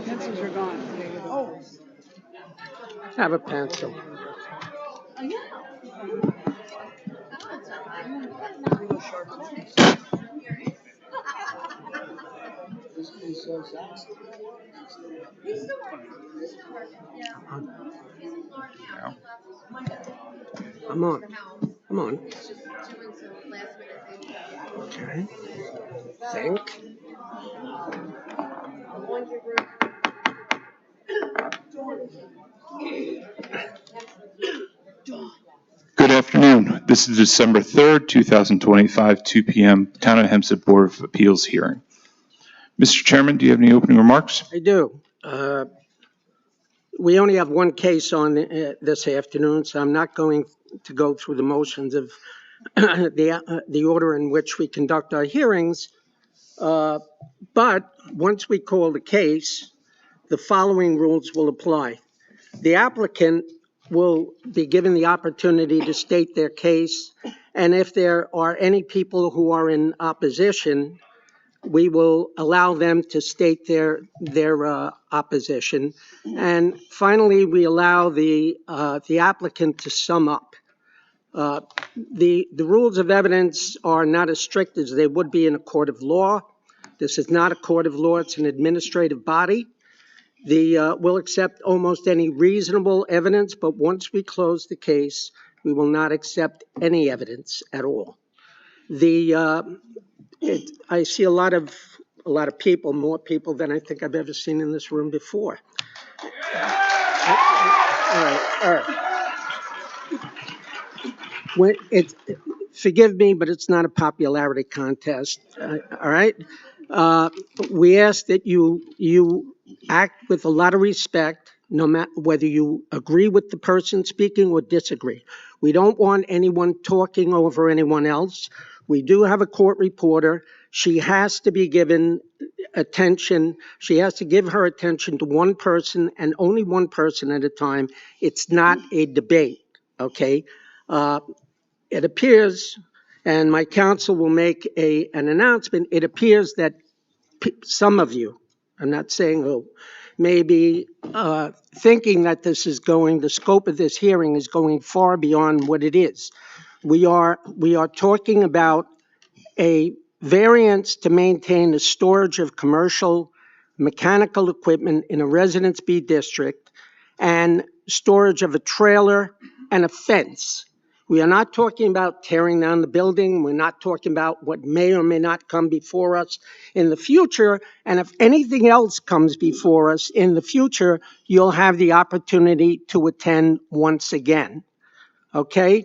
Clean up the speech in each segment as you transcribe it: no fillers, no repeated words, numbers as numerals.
Pencils are gone. Oh. Have a pencil. I'm on. I'm on. Okay. Think. Good afternoon. This is December 3rd, 2025, 2 p.m. Town of Hempstead Board of Appeals hearing. Mr. Chairman, do you have any opening remarks? I do. We only have one case on this afternoon, so I'm not going to go through the motions of the order in which we conduct our hearings. But once we call the case, the following rules will apply. The applicant will be given the opportunity to state their case, and if there are any people who are in opposition, we will allow them to state their opposition. And finally, we allow the applicant to sum up. The rules of evidence are not as strict as they would be in a court of law. This is not a court of law, it's an administrative body. We'll accept almost any reasonable evidence, but once we close the case, we will not accept any evidence at all. I see a lot of people, more people than I think I've ever seen in this room before. All right. Forgive me, but it's not a popularity contest. All right. We ask that you act with a lot of respect, no matter whether you agree with the person speaking or disagree. We don't want anyone talking over anyone else. We do have a court reporter. She has to be given attention. She has to give her attention to one person and only one person at a time. It's not a debate, okay? It appears, and my counsel will make an announcement, it appears that some of you, I'm not saying who, may be thinking that the scope of this hearing is going far beyond what it is. We are talking about a variance to maintain the storage of commercial mechanical equipment in a Residence B district and storage of a trailer and a fence. We are not talking about tearing down the building. We're not talking about what may or may not come before us in the future. And if anything else comes before us in the future, you'll have the opportunity to attend once again. Okay?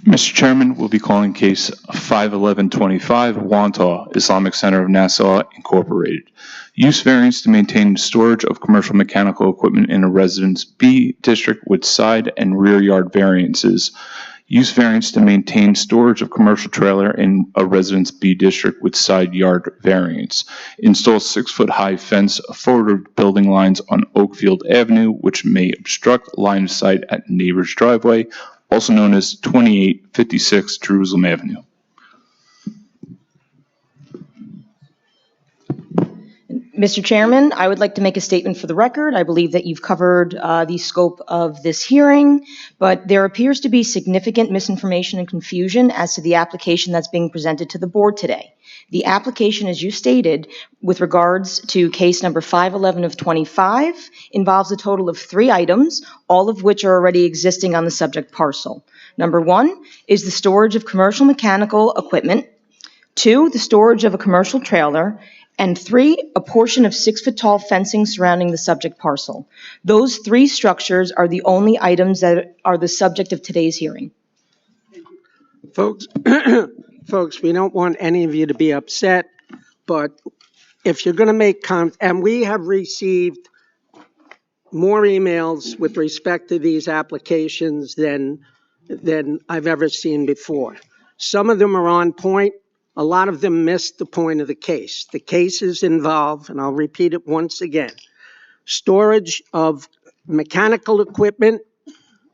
Mr. Chairman, we'll be calling case 51125, Wantagh, Islamic Center of Nassau, Incorporated. Use variance to maintain storage of commercial mechanical equipment in a Residence B district with side and rear yard variances. Use variance to maintain storage of commercial trailer in a Residence B district with side yard variance. Install 6-foot-high fence forward of building lines on Oakfield Avenue, which may obstruct line of sight at neighbor's driveway, also known as 2856 Jerusalem Avenue. Mr. Chairman, I would like to make a statement for the record. I believe that you've covered the scope of this hearing, but there appears to be significant misinformation and confusion as to the application that's being presented to the board today. The application, as you stated, with regards to case number 511 of 25, involves a total of 3 items, all of which are already existing on the subject parcel. Number 1 is the storage of commercial mechanical equipment. 2, the storage of a commercial trailer. And 3, a portion of 6-foot-tall fencing surrounding the subject parcel. Those 3 structures are the only items that are the subject of today's hearing. Folks, we don't want any of you to be upset, but if you're going to make comments, and we have received more emails with respect to these applications than I've ever seen before. Some of them are on point. A lot of them missed the point of the case. The cases involve, and I'll repeat it once again, storage of mechanical equipment,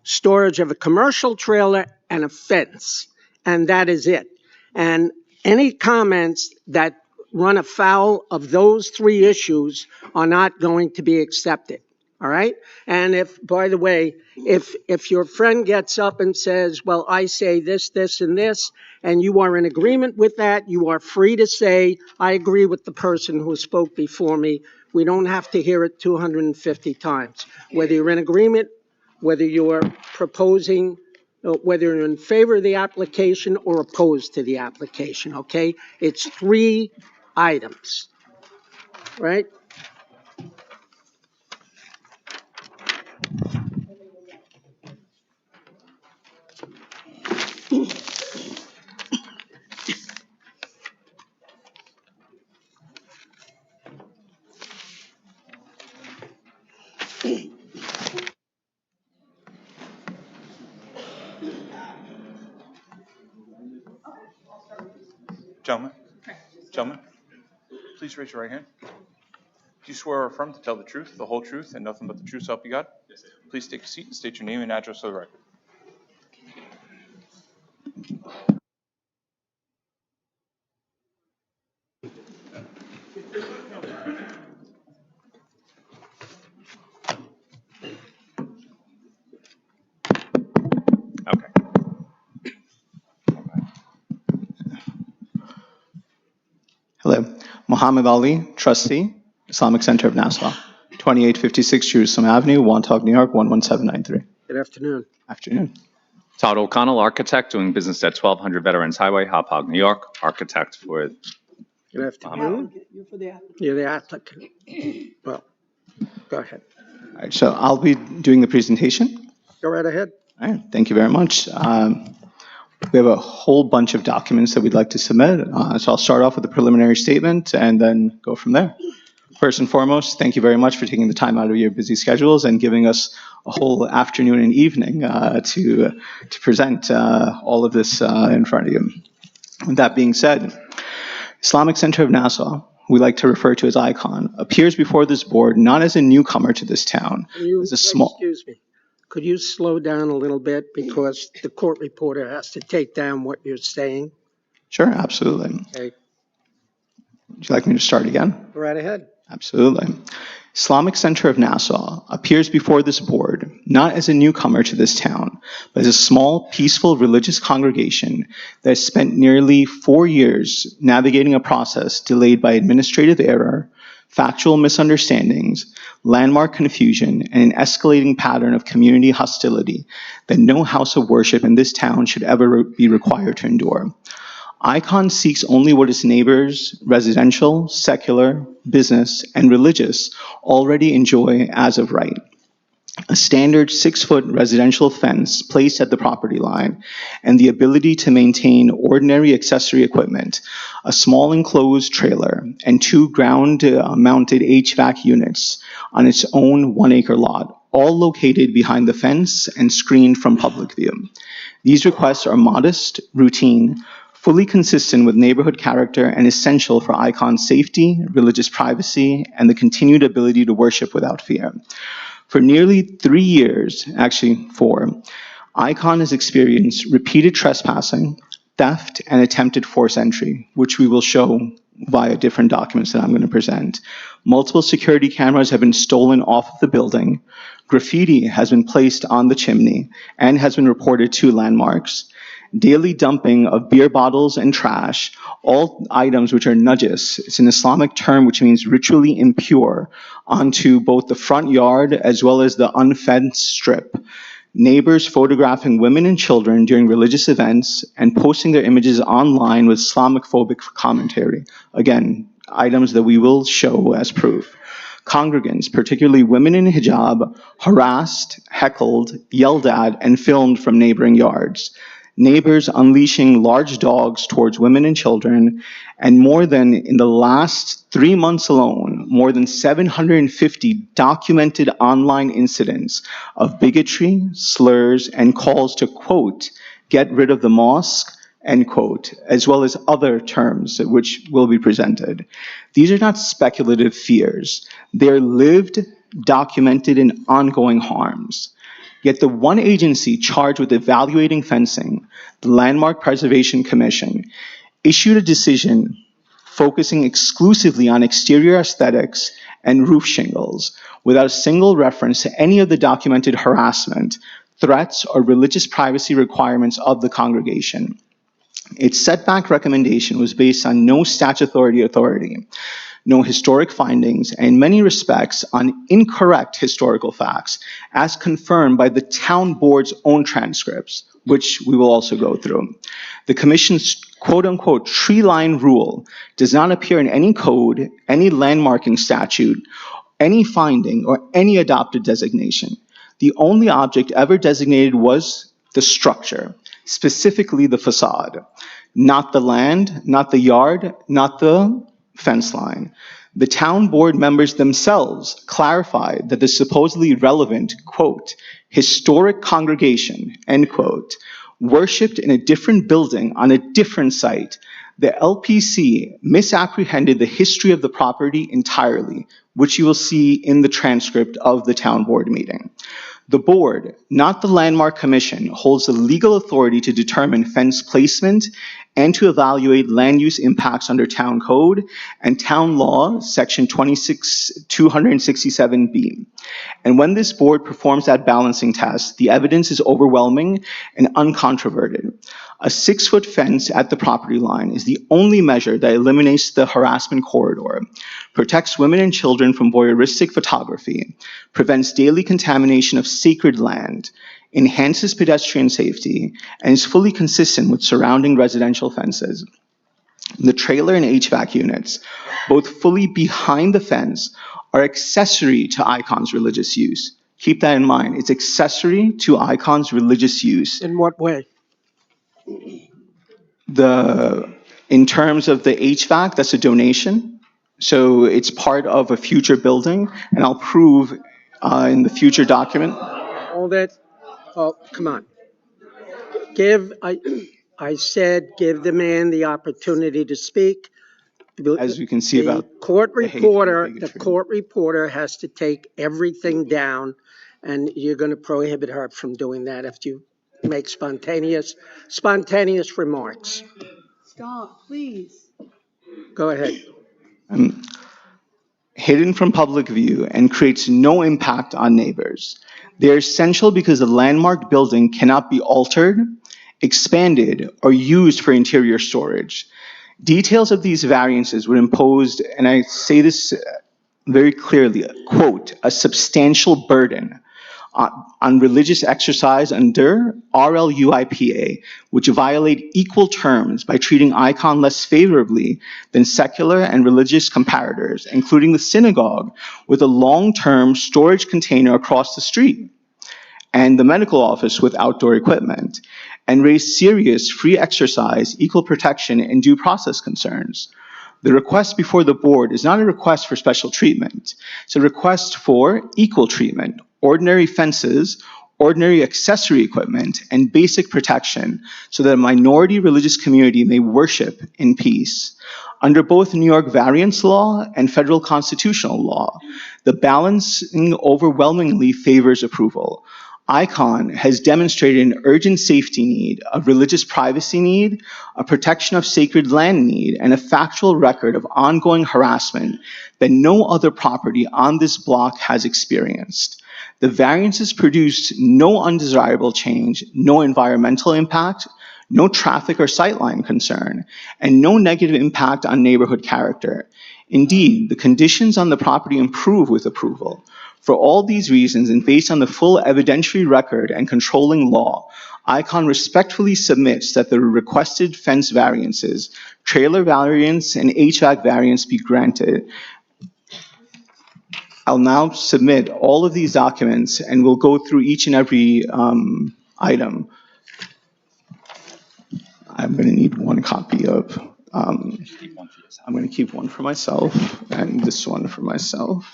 storage of a commercial trailer, and a fence. And that is it. And any comments that run afoul of those three issues are not going to be accepted. All right? And if, by the way, if your friend gets up and says, well, I say this, this, and this, and you are in agreement with that, you are free to say, I agree with the person who spoke before me. We don't have to hear it 250 times. Whether you're in agreement, whether you're proposing, whether you're in favor of the application or opposed to the application, okay? It's three items, right? Gentlemen, please raise your right hand. Do you swear or affirm to tell the truth, the whole truth, and nothing but the truth, so help you God? Yes, sir. Please take a seat and state your name and address for the record. Okay. Hello. Muhammad Ali, trustee, Islamic Center of Nassau, 2856 Jerusalem Avenue, Wantagh, New York, 11793. Good afternoon. Afternoon. Todd O'Connell, architect, doing business at 1200 Veterans Highway, Hauppauge, New York, architect for Good afternoon. You're the applicant. Well, go ahead. All right, so I'll be doing the presentation. Go right ahead. All right, thank you very much. We have a whole bunch of documents that we'd like to submit, so I'll start off with a preliminary statement and then go from there. First and foremost, thank you very much for taking the time out of your busy schedules and giving us a whole afternoon and evening to present all of this in front of you. With that being said, Islamic Center of Nassau, we like to refer to as ICON, appears before this board not as a newcomer to this town, as a small... Excuse me. Could you slow down a little bit because the court reporter has to take down what you're saying? Sure, absolutely. Okay, Would you like me to start again? go right ahead. Absolutely. Islamic Center of Nassau appears before this board not as a newcomer to this town, but as a small, peaceful religious congregation that has spent nearly 4 years navigating a process delayed by administrative error, factual misunderstandings, landmark confusion, and an escalating pattern of community hostility that no house of worship in this town should ever be required to endure. ICON seeks only what its neighbors, residential, secular, business, and religious, already enjoy as of right. A standard 6-foot residential fence placed at the property line, and the ability to maintain ordinary accessory equipment, a small enclosed trailer, and 2 ground-mounted HVAC units on its own 1-acre lot, all located behind the fence and screened from public view. These requests are modest, routine, fully consistent with neighborhood character, and essential for ICON's safety, religious privacy, and the continued ability to worship without fear. For nearly 3 years, actually 4, ICON has experienced repeated trespassing, theft, and attempted forced entry, which we will show via different documents that I'm going to present. Multiple security cameras have been stolen off of the building. Graffiti has been placed on the chimney and has been reported to landmarks. Daily dumping of beer bottles and trash, all items which are najis, it's an Islamic term which means ritually impure, onto both the front yard as well as the unfenced strip. Neighbors photographing women and children during religious events and posting their images online with Islamophobic commentary. Again, items that we will show as proof. Congregants, particularly women in hijab, harassed, heckled, yelled at, and filmed from neighboring yards. Neighbors unleashing large dogs towards women and children, and more than, in the last 3 months alone, more than 750 documented online incidents of bigotry, slurs, and calls to, quote, get rid of the mosque, end quote, as well as other terms which will be presented. These are not speculative fears. They're lived, documented, and ongoing harms. Yet the one agency charged with evaluating fencing, the Landmark Preservation Commission, issued a decision focusing exclusively on exterior aesthetics and roof shingles, without a single reference to any of the documented harassment, threats, or religious privacy requirements of the congregation. Its setback recommendation was based on no statutory authority, no historic findings, and in many respects on incorrect historical facts, as confirmed by the town board's own transcripts, which we will also go through. The commission's quote-unquote tree-line rule does not appear in any code, any landmarking statute, any finding, or any adopted designation. The only object ever designated was the structure, specifically the facade, not the land, not the yard, not the fence line. The town board members themselves clarified that the supposedly relevant, quote, historic congregation, end quote, worshipped in a different building on a different site. The LPC misapprehended the history of the property entirely, which you will see in the transcript of the town board meeting. The board, not the Landmark Commission, holds the legal authority to determine fence placement and to evaluate land use impacts under town code and town law, section 267B. And when this board performs that balancing test, the evidence is overwhelming and uncontroverted. A 6-foot fence at the property line is the only measure that eliminates the harassment corridor, protects women and children from voyeuristic photography, prevents daily contamination of sacred land, enhances pedestrian safety, and is fully consistent with surrounding residential fences. The trailer and HVAC units, both fully behind the fence, are accessory to Icon's religious use. Keep that in mind. It's accessory to Icon's religious use. In what way? In terms of the HVAC, that's a donation. So it's part of a future building, and I'll prove in the future document. All that, oh, come on. I said, give the man the opportunity to speak. As you can see about the court reporter has to take everything down, and you're going to prohibit her from doing that if you make spontaneous remarks. Stop, please. Go ahead. Hidden from public view and creates no impact on neighbors. They're essential because the landmark building cannot be altered, expanded, or used for interior storage. Details of these variances would impose, and I say this very clearly, quote, a substantial burden on religious exercise under RLUIPA, which violate equal terms by treating Icon less favorably than secular and religious comparators, including the synagogue with a long-term storage container across the street, and the medical office with outdoor equipment, and raise serious free exercise, equal protection, and due process concerns. The request before the board is not a request for special treatment. It's a request for equal treatment, ordinary fences, ordinary accessory equipment, and basic protection so that a minority religious community may worship in peace. Under both New York variance law and federal constitutional law, the balancing overwhelmingly favors approval. Icon has demonstrated an urgent safety need, a religious privacy need, a protection of sacred land need, and a factual record of ongoing harassment that no other property on this block has experienced. The variances produced no undesirable change, no environmental impact, no traffic or sightline concern, and no negative impact on neighborhood character. Indeed, the conditions on the property improve with approval. For all these reasons, and based on the full evidentiary record and controlling law, Icon respectfully submits that the requested fence variances, trailer variance, and HVAC variance be granted. I'll now submit all of these documents, and we'll go through each and every item. I'm going to need one copy of, I'm going to keep one for myself, and this one for myself.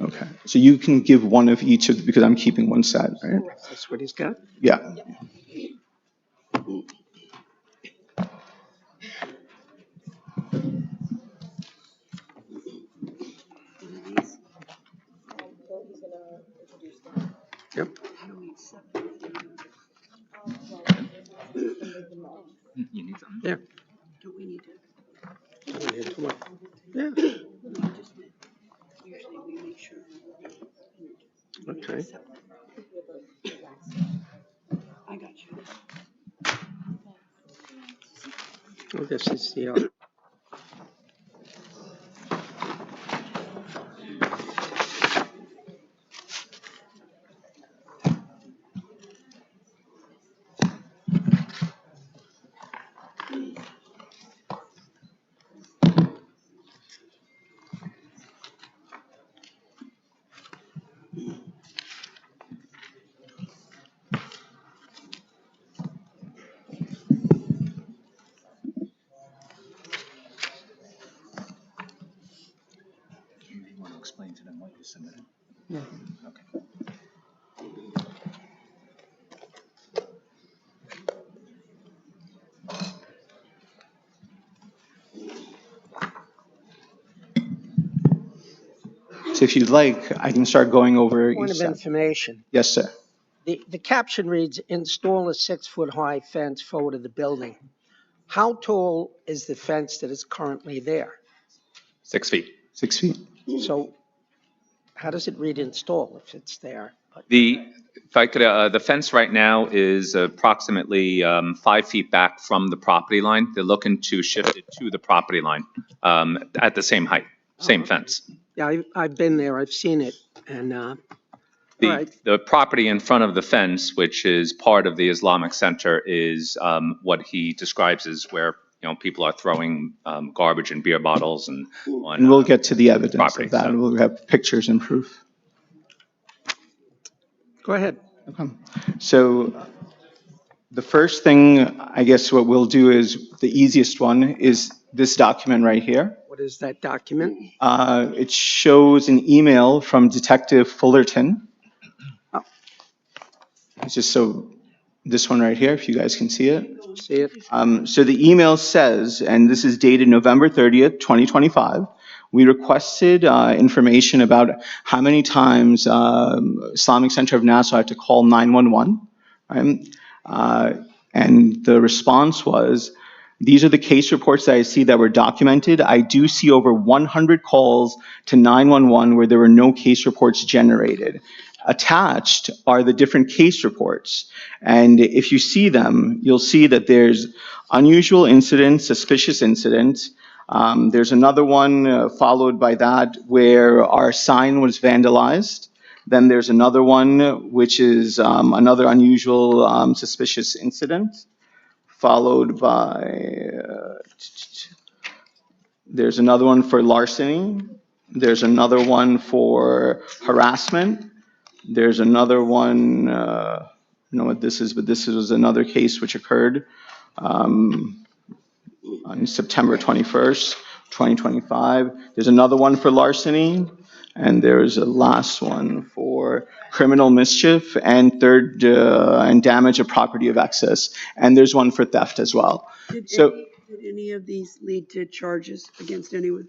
Okay, so you can give one of each of, because I'm keeping one set, right? That's what he's got? Yeah. Yep. You need something? Yeah. Do we need to? Yeah, Usually we make sure. okay. I got you. Well, this is the, You want to explain to them what you submitted? Yeah. Okay. So if you'd like, I can start going over point each of step. information. Yes, sir. The caption reads, install a 6-foot-high fence forward of the building. How tall is the fence that is currently there? 6 feet. 6 feet. So how does it read install if it's there? If I could, the fence right now is approximately 5 feet back from the property line. They're looking to shift it to the property line at the same height, same fence. Yeah, I've been there, I've seen it, and, all right. The property in front of the fence, which is part of the Islamic Center, is what he describes as where, people are throwing garbage and beer bottles and on. And we'll get to the evidence property, of that. so. We'll have pictures and proof. Go ahead. Okay. So the first thing, I guess what we'll do is, the easiest one is this document right here. What is that document? It shows an email from Detective Fullerton. Oh. It's just so, this one right here, if you guys can see it. See it? So the email says, and this is dated November 30th, 2025, we requested information about how many times Islamic Center of Nassau had to call 911, right? And the response was, these are the case reports that I see that were documented. I do see over 100 calls to 911 where there were no case reports generated. Attached are the different case reports. And if you see them, you'll see that there's unusual incidents, suspicious incidents. There's another one followed by that where our sign was vandalized. Then there's another one which is another unusual suspicious incident, followed by, there's another one for larceny. There's another one for harassment. There's another one, I don't know what this is, but this was another case which occurred on September 21st, 2025. There's another one for larceny, and there's a last one for criminal mischief and and damage of property of excess. And there's one for theft as well. Did any of these lead to charges against anyone?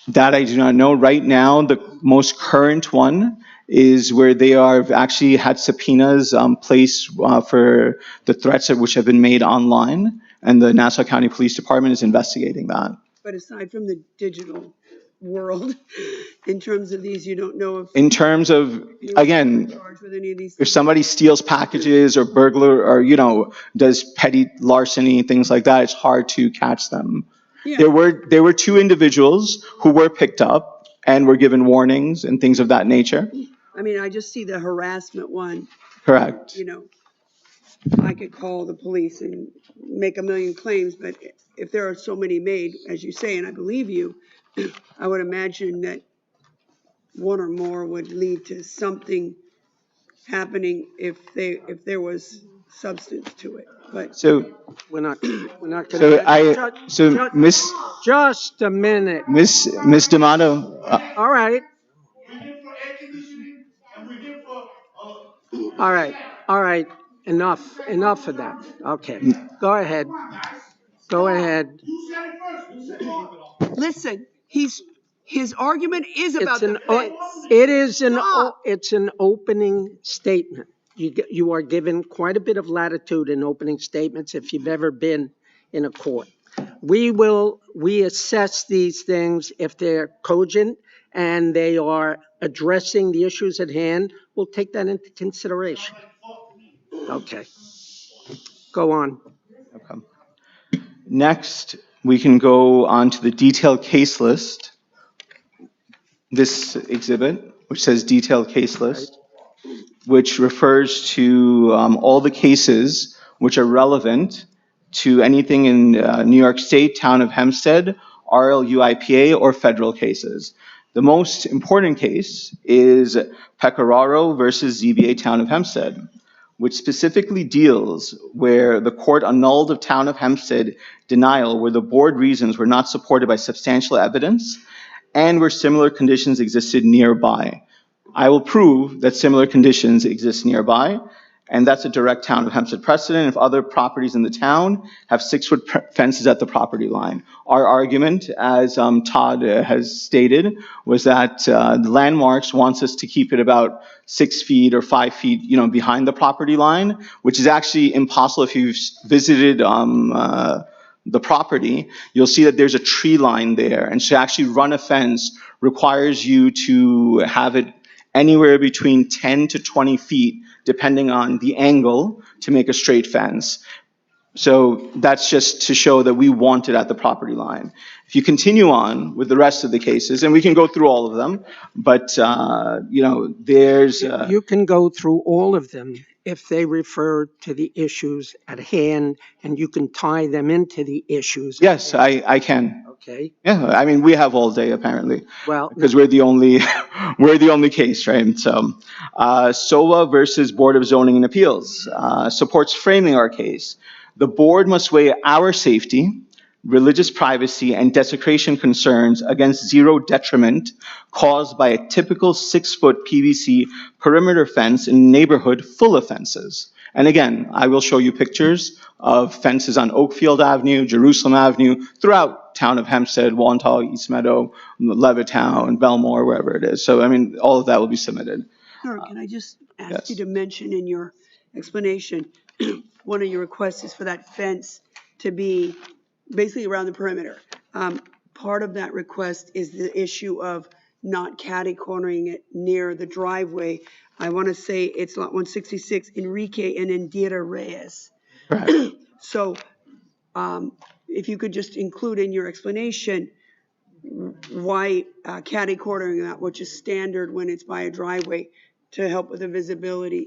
That I do not know. Right now, the most current one is where they are actually had subpoenas placed for the threats which have been made online, and the Nassau County Police Department is investigating that. But aside from the digital world, in terms of these, you don't know if In terms of, again, charged with any of these if things? somebody steals packages or burglar or, does petty larceny, things like that, it's hard to catch them. Yeah. There were 2 individuals who were picked up and were given warnings and things of that nature. I mean, I just see the harassment one, Correct. I could call the police and make a million claims, but if there are so many made, as you say, and I believe you, I would imagine that one or more would lead to something happening if there was substance to it. But So, We're not gonna. Miss Just a minute. D'Amato, All right. All right. Enough of that. Okay. Go ahead. listen, his argument is about It's the fence. it is Stop. it's an opening statement. you are given quite a bit of latitude in opening statements if you've ever been in a court. We assess these things if they're cogent and they are addressing the issues at hand. We'll take that into consideration. Okay. Go on. Okay. Next, we can go on to the detailed case list. This exhibit, which says detailed case list, which refers to all the cases which are relevant to anything in New York State, town of Hempstead, RLUIPA, or federal cases. The most important case is Pecoraro versus ZBA Town of Hempstead, which specifically deals where the court annulled a Town of Hempstead denial where the board reasons were not supported by substantial evidence and where similar conditions existed nearby. I will prove that similar conditions exist nearby, and that's a direct Town of Hempstead precedent if other properties in the town have 6-foot fences at the property line. Our argument, as Todd has stated, was that the landmarks wants us to keep it about 6 feet or 5 feet, behind the property line, which is actually impossible. If you've visited the property, you'll see that there's a tree line there, and to actually run a fence requires you to have it anywhere between 10 to 20 feet, depending on the angle, to make a straight fence. So that's just to show that we want it at the property line. If you continue on with the rest of the cases, and we can go through all of them, but, there's... You can go through all of them if they refer to the issues at hand, and you can tie them into the issues. Yes, I can. Okay. Yeah, we have all day apparently. Well, because we're the only case, right? So, SOA versus Board of Zoning and Appeals supports framing our case. The board must weigh our safety, religious privacy, and desecration concerns against zero detriment caused by a typical 6-foot PVC perimeter fence in a neighborhood full of fences. And again, I will show you pictures of fences on Oakfield Avenue, Jerusalem Avenue, throughout town of Hempstead, Wantagh, East Meadow, Levittown, Belmore, wherever it is. So, all of that will be submitted. Sir, can I just ask Yes. you to mention in your explanation, one of your requests is for that fence to be basically around the perimeter. Part of that request is the issue of not catty-cornering it near the driveway. I want to say it's lot 166, Enrique and Indira Reyes. Correct. So if you could just include in your explanation why catty-cornering that, which is standard when it's by a driveway to help with the visibility,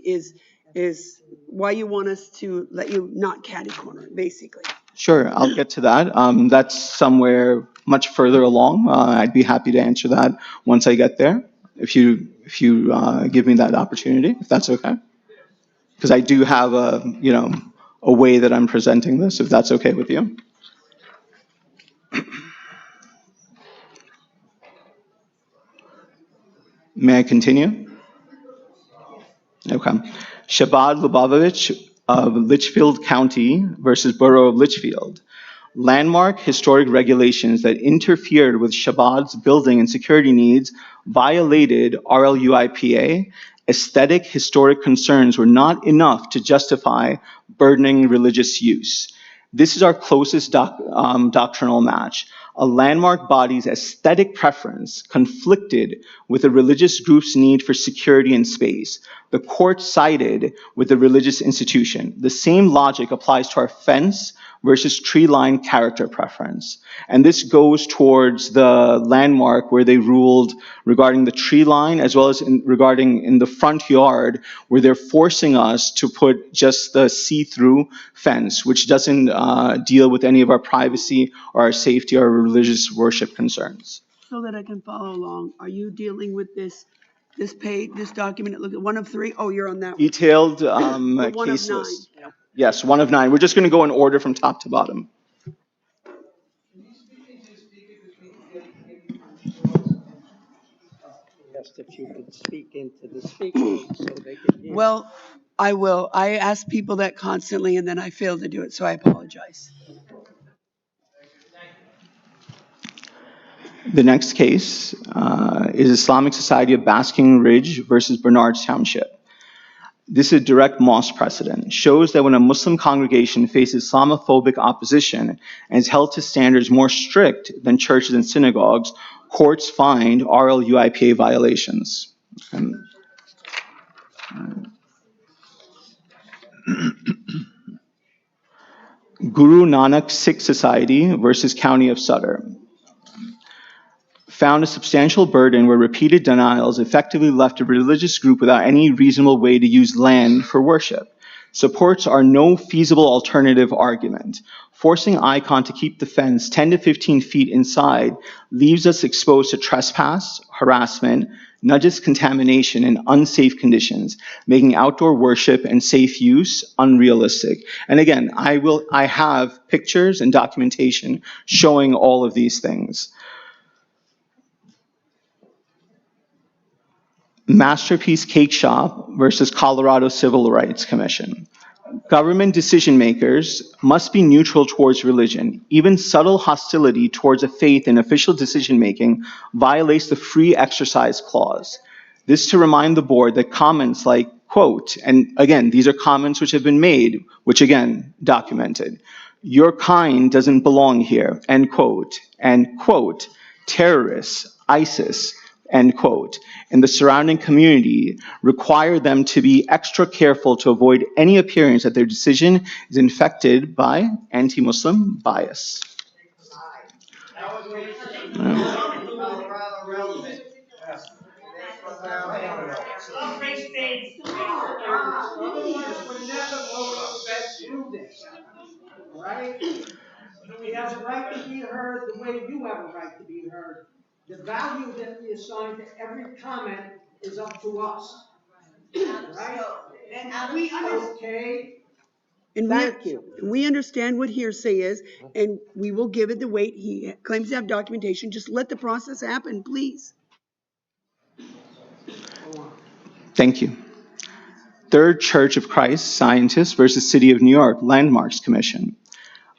is why you want us to let you not catty-corner it, basically. Sure, I'll get to that. That's somewhere much further along. I'd be happy to answer that once I get there, if you give me that opportunity, if that's okay. Because I do have a way that I'm presenting this, if that's okay with you. May I continue? Okay. Shabbat Lubavitch of Litchfield County versus Borough of Litchfield. Landmark historic regulations that interfered with Shabbat's building and security needs violated RLUIPA. Aesthetic historic concerns were not enough to justify burdening religious use. This is our closest doctrinal match. A landmark body's aesthetic preference conflicted with a religious group's need for security and space. The court sided with the religious institution. The same logic applies to our fence versus tree line character preference. And this goes towards the landmark where they ruled regarding the tree line, as well as regarding in the front yard, where they're forcing us to put just the see-through fence, which doesn't deal with any of our privacy or our safety or religious worship concerns. So that I can follow along, are you dealing with this page, this document? Look at 1 of 3. Oh, you're on that one. Detailed One case of 9. list. Yes, 1 of 9. We're just going to go in order from top to bottom. Asked if you could speak into the speaker so they could hear. Well, I will. I ask people that constantly and then I fail to do it, so I apologize. The next case is Islamic Society of Basking Ridge versus Bernards Township. This is a direct mosque precedent, shows that when a Muslim congregation faces Islamophobic opposition and is held to standards more strict than churches and synagogues, courts find RLUIPA violations. Guru Nanak Sikh Society versus County of Sutter found a substantial burden where repeated denials effectively left a religious group without any reasonable way to use land for worship. Supports are no feasible alternative argument. Forcing ICON to keep the fence 10 to 15 feet inside leaves us exposed to trespass, harassment, najis contamination, and unsafe conditions, making outdoor worship and safe use unrealistic. And again, I have pictures and documentation showing all of these things. Masterpiece Cake Shop versus Colorado Civil Rights Commission. Government decision makers must be neutral towards religion. Even subtle hostility towards a faith in official decision making violates the free exercise clause. This to remind the board that comments like, quote, and again, these are comments which have been made, which again, documented. Your kind doesn't belong here, end quote, and quote, terrorists, ISIS, end quote, and the surrounding community require them to be extra careful to avoid any appearance that their decision is infected by anti-Muslim bias. Right? We have a right to be heard the way you have a right to be heard. The value that we assign to every comment is up to us. Right? And we okay. And Thank you. we understand what hearsay is, and we will give it the weight. He claims to have documentation. Just let the process happen, please. Thank you. Third Church of Christ Scientists versus City of New York Landmarks Commission.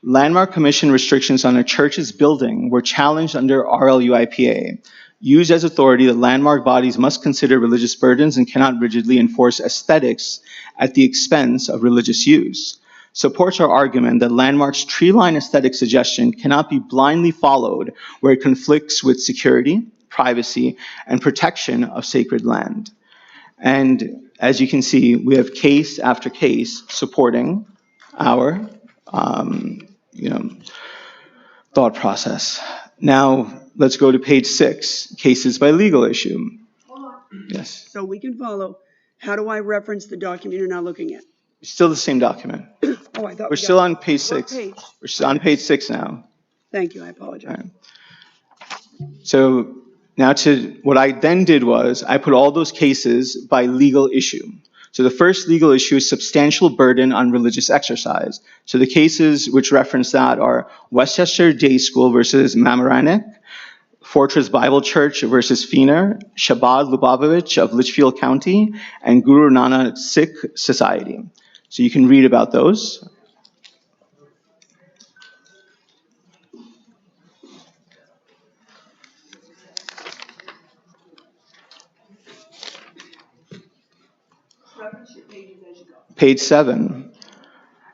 Landmark Commission restrictions on a church's building were challenged under RLUIPA. Used as authority, the landmark bodies must consider religious burdens and cannot rigidly enforce aesthetics at the expense of religious use. Supports our argument that Landmark's tree-line aesthetic suggestion cannot be blindly followed where it conflicts with security, privacy, and protection of sacred land. And as you can see, we have case after case supporting our thought process. Now, let's go to page 6, cases by legal issue. Yes, So we can follow. How do I reference the document you're now looking at? still the same document. Oh, I thought We're still on page What 6. page? We're still on page 6 now. Thank you, I apologize. So now what I then did was I put all those cases by legal issue. So the first legal issue is substantial burden on religious exercise. So the cases which reference that are Westchester Day School versus Mamaroneck, Fortress Bible Church versus Feener, Shabbat Lubavitch of Litchfield County, and Guru Nanak Sikh Society. So you can read about those. Page 7,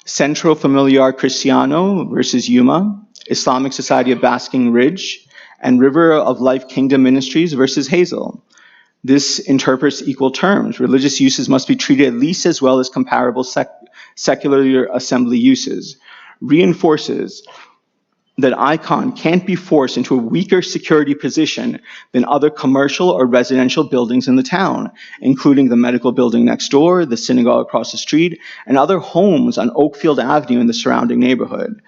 Centro Familiar Cristiano versus Yuma, Islamic Society of Basking Ridge, and River of Life Kingdom Ministries versus Hazel. This interprets equal terms. Religious uses must be treated at least as well as comparable secular assembly uses. Reinforces that ICON can't be forced into a weaker security position than other commercial or residential buildings in the town, including the medical building next door, the synagogue across the street, and other homes on Oakfield Avenue in the surrounding neighborhood.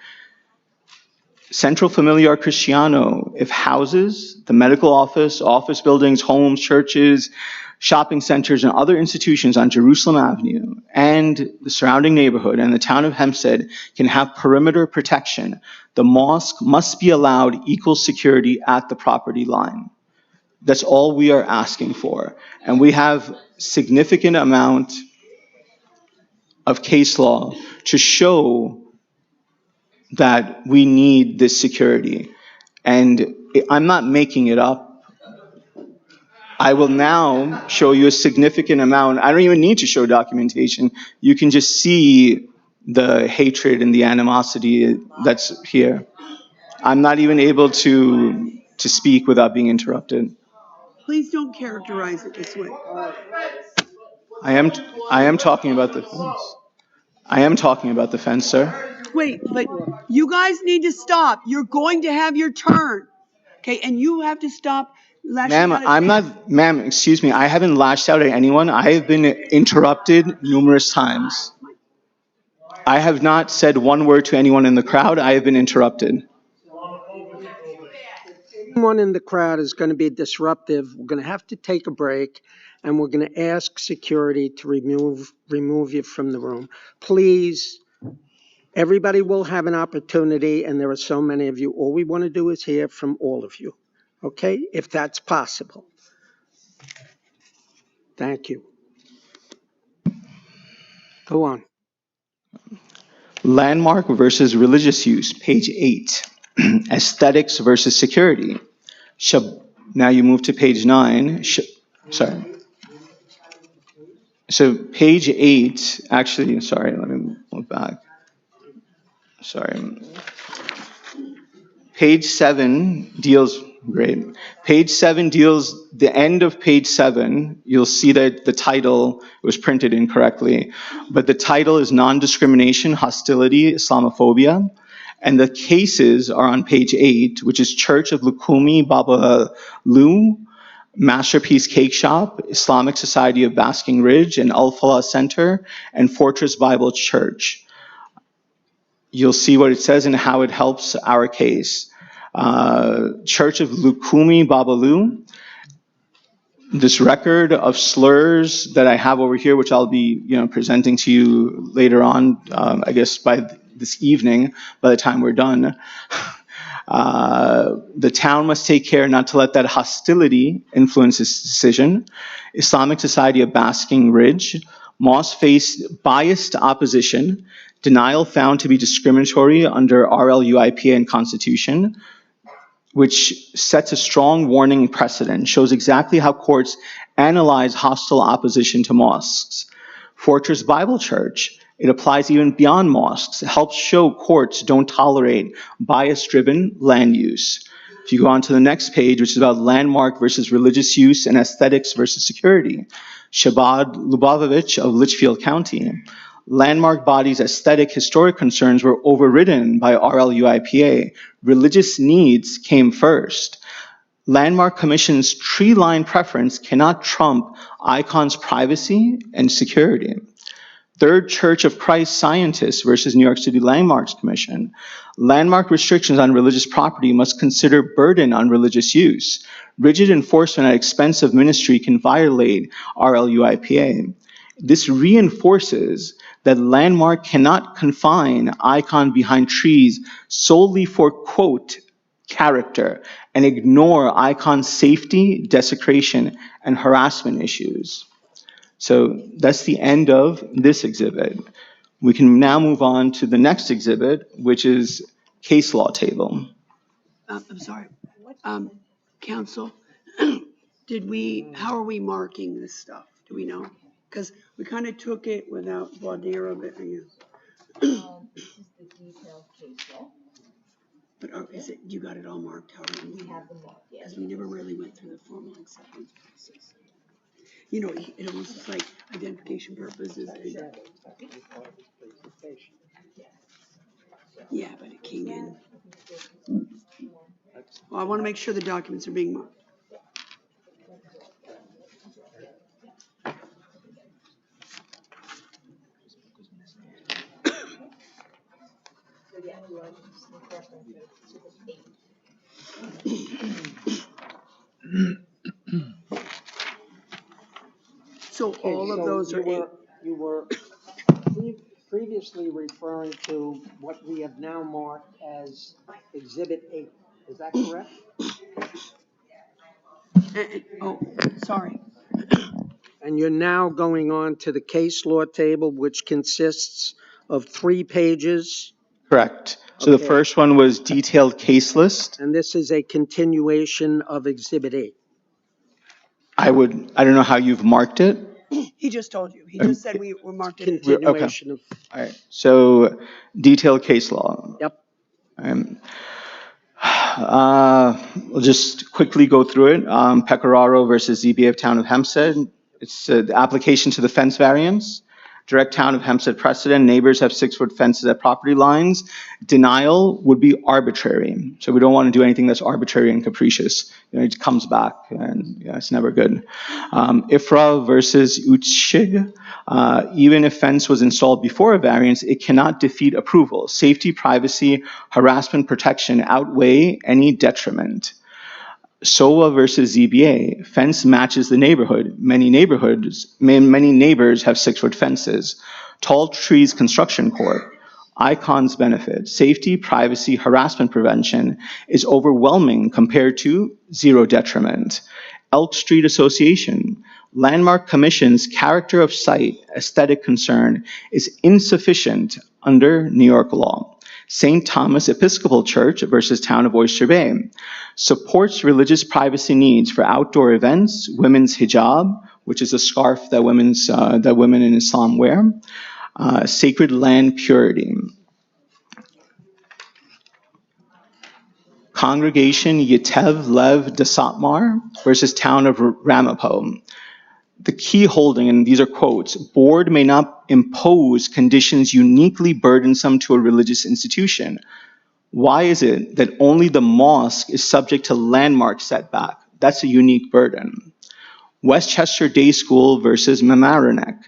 Centro Familiar Cristiano, if houses, the medical office, office buildings, homes, churches, shopping centers, and other institutions on Jerusalem Avenue and the surrounding neighborhood and the town of Hempstead can have perimeter protection, the mosque must be allowed equal security at the property line. That's all we are asking for. And we have significant amount of case law to show that we need this security. And I'm not making it up. I will now show you a significant amount. I don't even need to show documentation. You can just see the hatred and the animosity that's here. I'm not even able to speak without being interrupted. Please don't characterize it this way. I am talking about the fence. I am talking about the fence, sir. Wait, but you guys need to stop. You're going to have your turn. Okay, and you have to stop lashing out at Ma'am, excuse me. I haven't lashed out at anyone. I have been interrupted numerous times. I have not said one word to anyone in the crowd. I have been interrupted. Anyone in the crowd is going to be disruptive. We're going to have to take a break, and we're going to ask security to remove you from the room. Please, everybody will have an opportunity, and there are so many of you. All we want to do is hear from all of you, okay, if that's possible. Thank you. Go on. Landmark versus religious use, page 8. Aesthetics versus security. Now you move to page 9. Sorry. So page 8, actually, sorry, let me move back. Sorry. Page 7 deals, great. Page 7 deals, the end of page 7, you'll see that the title was printed incorrectly, but the title is Non-Discrimination, Hostility, Islamophobia, and the cases are on page 8, which is Church of Lukumi Baba Lu, Masterpiece Cake Shop, Islamic Society of Basking Ridge, and Al-Falah Center, and Fortress Bible Church. You'll see what it says and how it helps our case. Church of Lukumi Babalu. This record of slurs that I have over here, which I'll be presenting to you later on, I guess by this evening, by the time we're done. The town must take care not to let that hostility influence its decision. Islamic Society of Basking Ridge. Mosque faced biased opposition, denial found to be discriminatory under RLUIPA and Constitution, which sets a strong warning precedent, shows exactly how courts analyze hostile opposition to mosques. Fortress Bible Church, it applies even beyond mosques. It helps show courts don't tolerate bias-driven land use. If you go on to the next page, which is about landmark versus religious use and aesthetics versus security, Shabbat Lubavitch of Litchfield County. Landmark bodies' aesthetic historic concerns were overridden by RLUIPA. Religious needs came first. Landmark Commission's tree-line preference cannot trump ICON's privacy and security. Third Church of Christ Scientists versus New York City Landmarks Commission. Landmark restrictions on religious property must consider burden on religious use. Rigid enforcement at expense of ministry can violate RLUIPA. This reinforces that Landmark cannot confine ICON behind trees solely for, quote, character, and ignore ICON's safety, desecration, and harassment issues. So that's the end of this exhibit. We can now move on to the next exhibit, which is case law table. I'm sorry. Counsel, how are we marking this stuff? Do we know? Because we kind of took it without voir dire of it, I guess. This is the detailed case law. But is it, you got it all marked? How are we? We have them marked, yes. Because we never really went through the formal acceptance process. You know, it almost is like identification purposes. Yeah, but it came in. Well, I want to make sure the documents are being marked. So all of those are eight. You were previously referring to what we have now marked as Exhibit 8. Is that correct? Oh, sorry. And you're now going on to the case law table, which consists of 3 pages. Correct. So Okay. the first one was detailed case list. And this is a continuation of Exhibit 8. I don't know how you've marked it. He just told you. He just said we marked it. Okay. Continuation of, All right. So detailed case law. yep. Um, we'll just quickly go through it. Pecoraro versus ZBA of Town of Hempstead. It's the application to the fence variance. Direct Town of Hempstead precedent. Neighbors have 6-foot fences at property lines. Denial would be arbitrary. So we don't want to do anything that's arbitrary and capricious. It comes back, and it's never good. IFRA versus Utschig. Even if fence was installed before a variance, it cannot defeat approval. Safety, privacy, harassment, protection outweigh any detriment. SOA versus ZBA. Fence matches the neighborhood. Many neighbors have 6-foot fences. Tall trees construction court. Icons benefit. Safety, privacy, harassment prevention is overwhelming compared to zero detriment. Elk Street Association. Landmark Commission's character of site aesthetic concern is insufficient under New York law. St. Thomas Episcopal Church versus Town of Oyster Bay. Supports religious privacy needs for outdoor events, women's hijab, which is a scarf that women in Islam wear, sacred land purity. Congregation Yetev Lev de Satmar versus Town of Ramapo. The key holding, and these are quotes, board may not impose conditions uniquely burdensome to a religious institution. Why is it that only the mosque is subject to landmark setback? That's a unique burden. Westchester Day School versus Mamaroneck.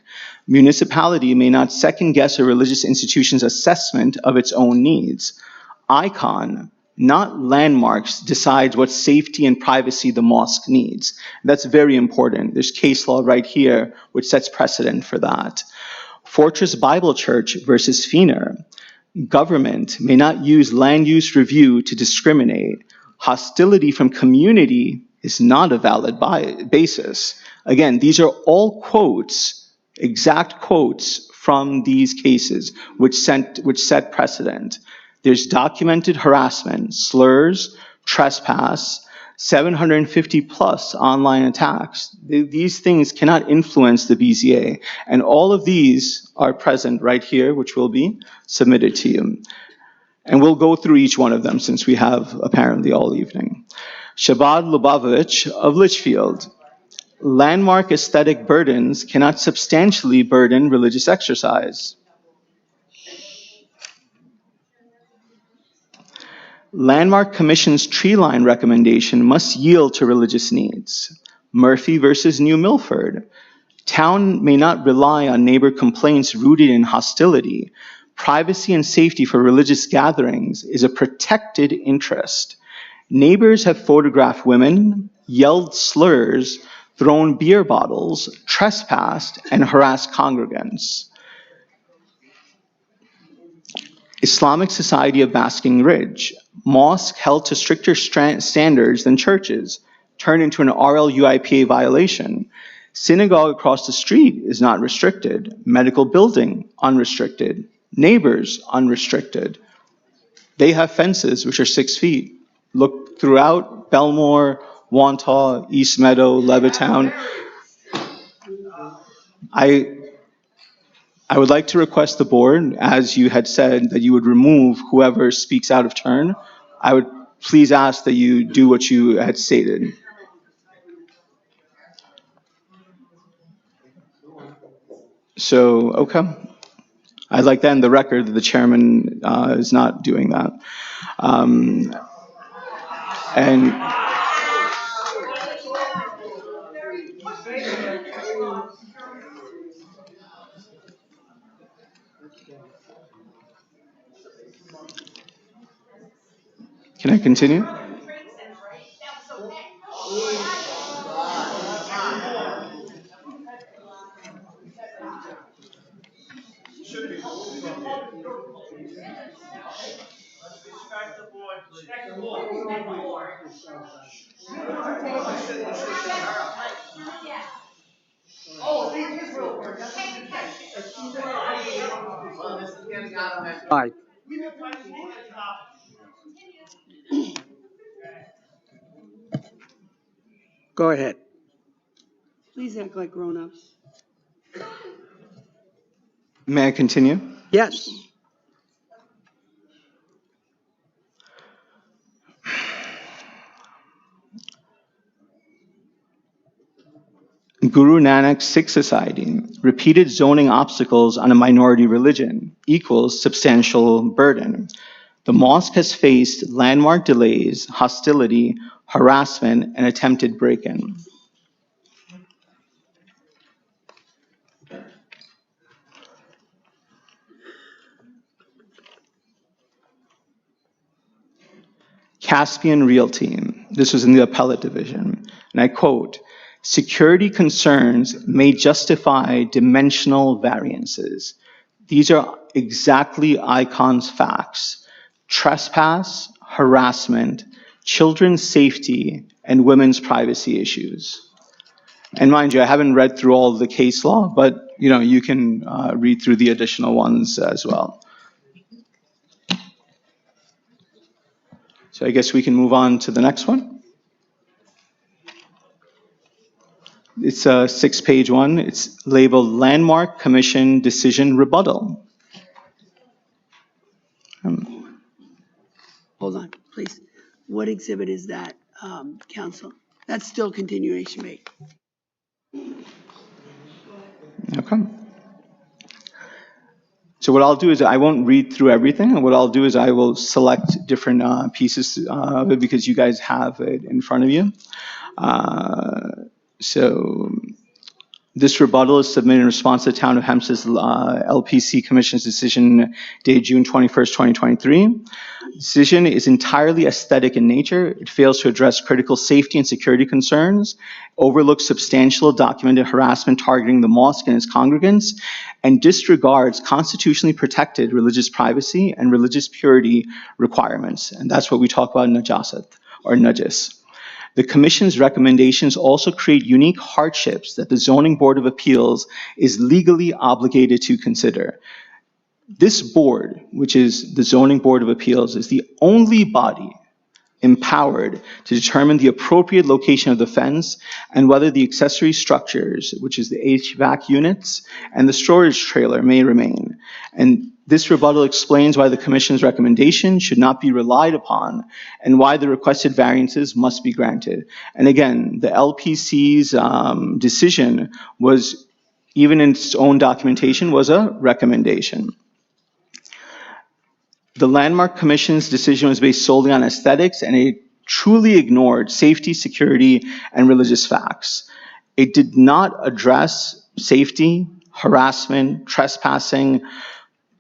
Municipality may not second guess a religious institution's assessment of its own needs. Icon, not landmarks, decides what safety and privacy the mosque needs. That's very important. There's case law right here which sets precedent for that. Fortress Bible Church versus Feener. Government may not use land use review to discriminate. Hostility from community is not a valid basis. Again, these are all quotes, exact quotes from these cases which set precedent. There's documented harassment, slurs, trespass, 750 plus online attacks. These things cannot influence the BZA. And all of these are present right here, which will be submitted to you. And we'll go through each one of them since we have apparently all evening. Shabbat Lubavitch of Litchfield. Landmark aesthetic burdens cannot substantially burden religious exercise. Landmark Commission's tree line recommendation must yield to religious needs. Murphy versus New Milford. Town may not rely on neighbor complaints rooted in hostility. Privacy and safety for religious gatherings is a protected interest. Neighbors have photographed women, yelled slurs, thrown beer bottles, trespassed, and harassed congregants. Islamic Society of Basking Ridge. Mosque held to stricter standards than churches turned into an RLUIPA violation. Synagogue across the street is not restricted. Medical building, unrestricted. Neighbors, unrestricted. They have fences which are 6 feet. Look throughout Belmore, Wantagh, East Meadow, Levittown. I would like to request the board, as you had said, that you would remove whoever speaks out of turn. I would please ask that you do what you had stated. So, okay. I'd like that in the record that the chairman is not doing that. And can I continue? Aye. Go ahead. Please act like grown-ups. May I continue? Yes. Guru Nanak Sikh Society, repeated zoning obstacles on a minority religion equals substantial burden. The mosque has faced landmark delays, hostility, harassment, and attempted break-in. Caspian Realty, this was in the appellate division, and I quote, security concerns may justify dimensional variances. These are exactly ICON's facts. Trespass, harassment, children's safety, and women's privacy issues. And mind you, I haven't read through all of the case law, but you can read through the additional ones as well. So I guess we can move on to the next one. It's a 6-page one. It's labeled Landmark Commission Decision Rebuttal. Hold on, please. What exhibit is that, counsel? That's still continuation made. Okay. So what I'll do is I won't read through everything, and what I'll do is I will select different pieces of it because you guys have it in front of you. So this rebuttal is submitted in response to the Town of Hempstead's LPC Commission's decision dated June 21st, 2023. The decision is entirely aesthetic in nature. It fails to address critical safety and security concerns, overlooks substantial documented harassment targeting the mosque and its congregants, and disregards constitutionally protected religious privacy and religious purity requirements. And that's what we talk about in najasat, or najis. The Commission's recommendations also create unique hardships that the Zoning Board of Appeals is legally obligated to consider. This board, which is the Zoning Board of Appeals, is the only body empowered to determine the appropriate location of the fence and whether the accessory structures, which is the HVAC units and the storage trailer, may remain. And this rebuttal explains why the Commission's recommendation should not be relied upon and why the requested variances must be granted. And again, the LPC's decision was, even in its own documentation, was a recommendation. The Landmark Commission's decision was based solely on aesthetics, and it truly ignored safety, security, and religious facts. It did not address safety, harassment, trespassing,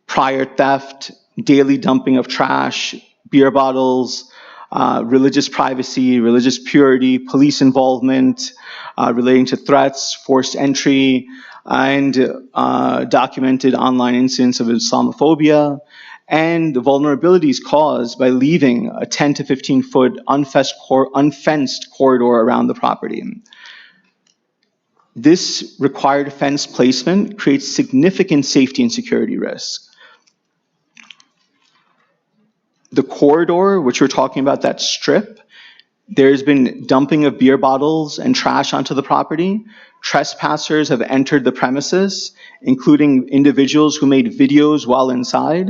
prior theft, daily dumping of trash, beer bottles, religious privacy, religious purity, police involvement, relating to threats, forced entry, and documented online incidents of Islamophobia, and the vulnerabilities caused by leaving a 10 to 15 foot unfenced corridor around the property. This required fence placement creates significant safety and security risk. The corridor, which we're talking about, that strip, there's been dumping of beer bottles and trash onto the property. Trespassers have entered the premises, including individuals who made videos while inside.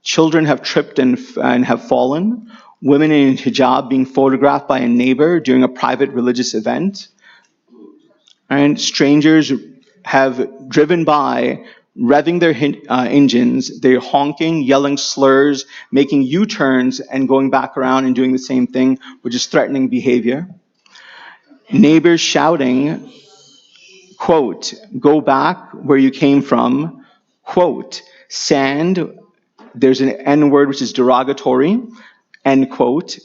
Children have tripped and have fallen. Women in hijab being photographed by a neighbor during a private religious event. And strangers have driven by, revving their engines, they're honking, yelling slurs, making U-turns, and going back around and doing the same thing, which is threatening behavior. Neighbors shouting, quote, "Go back where you came from," quote, "Sand," there's an N-word which is derogatory, end quote,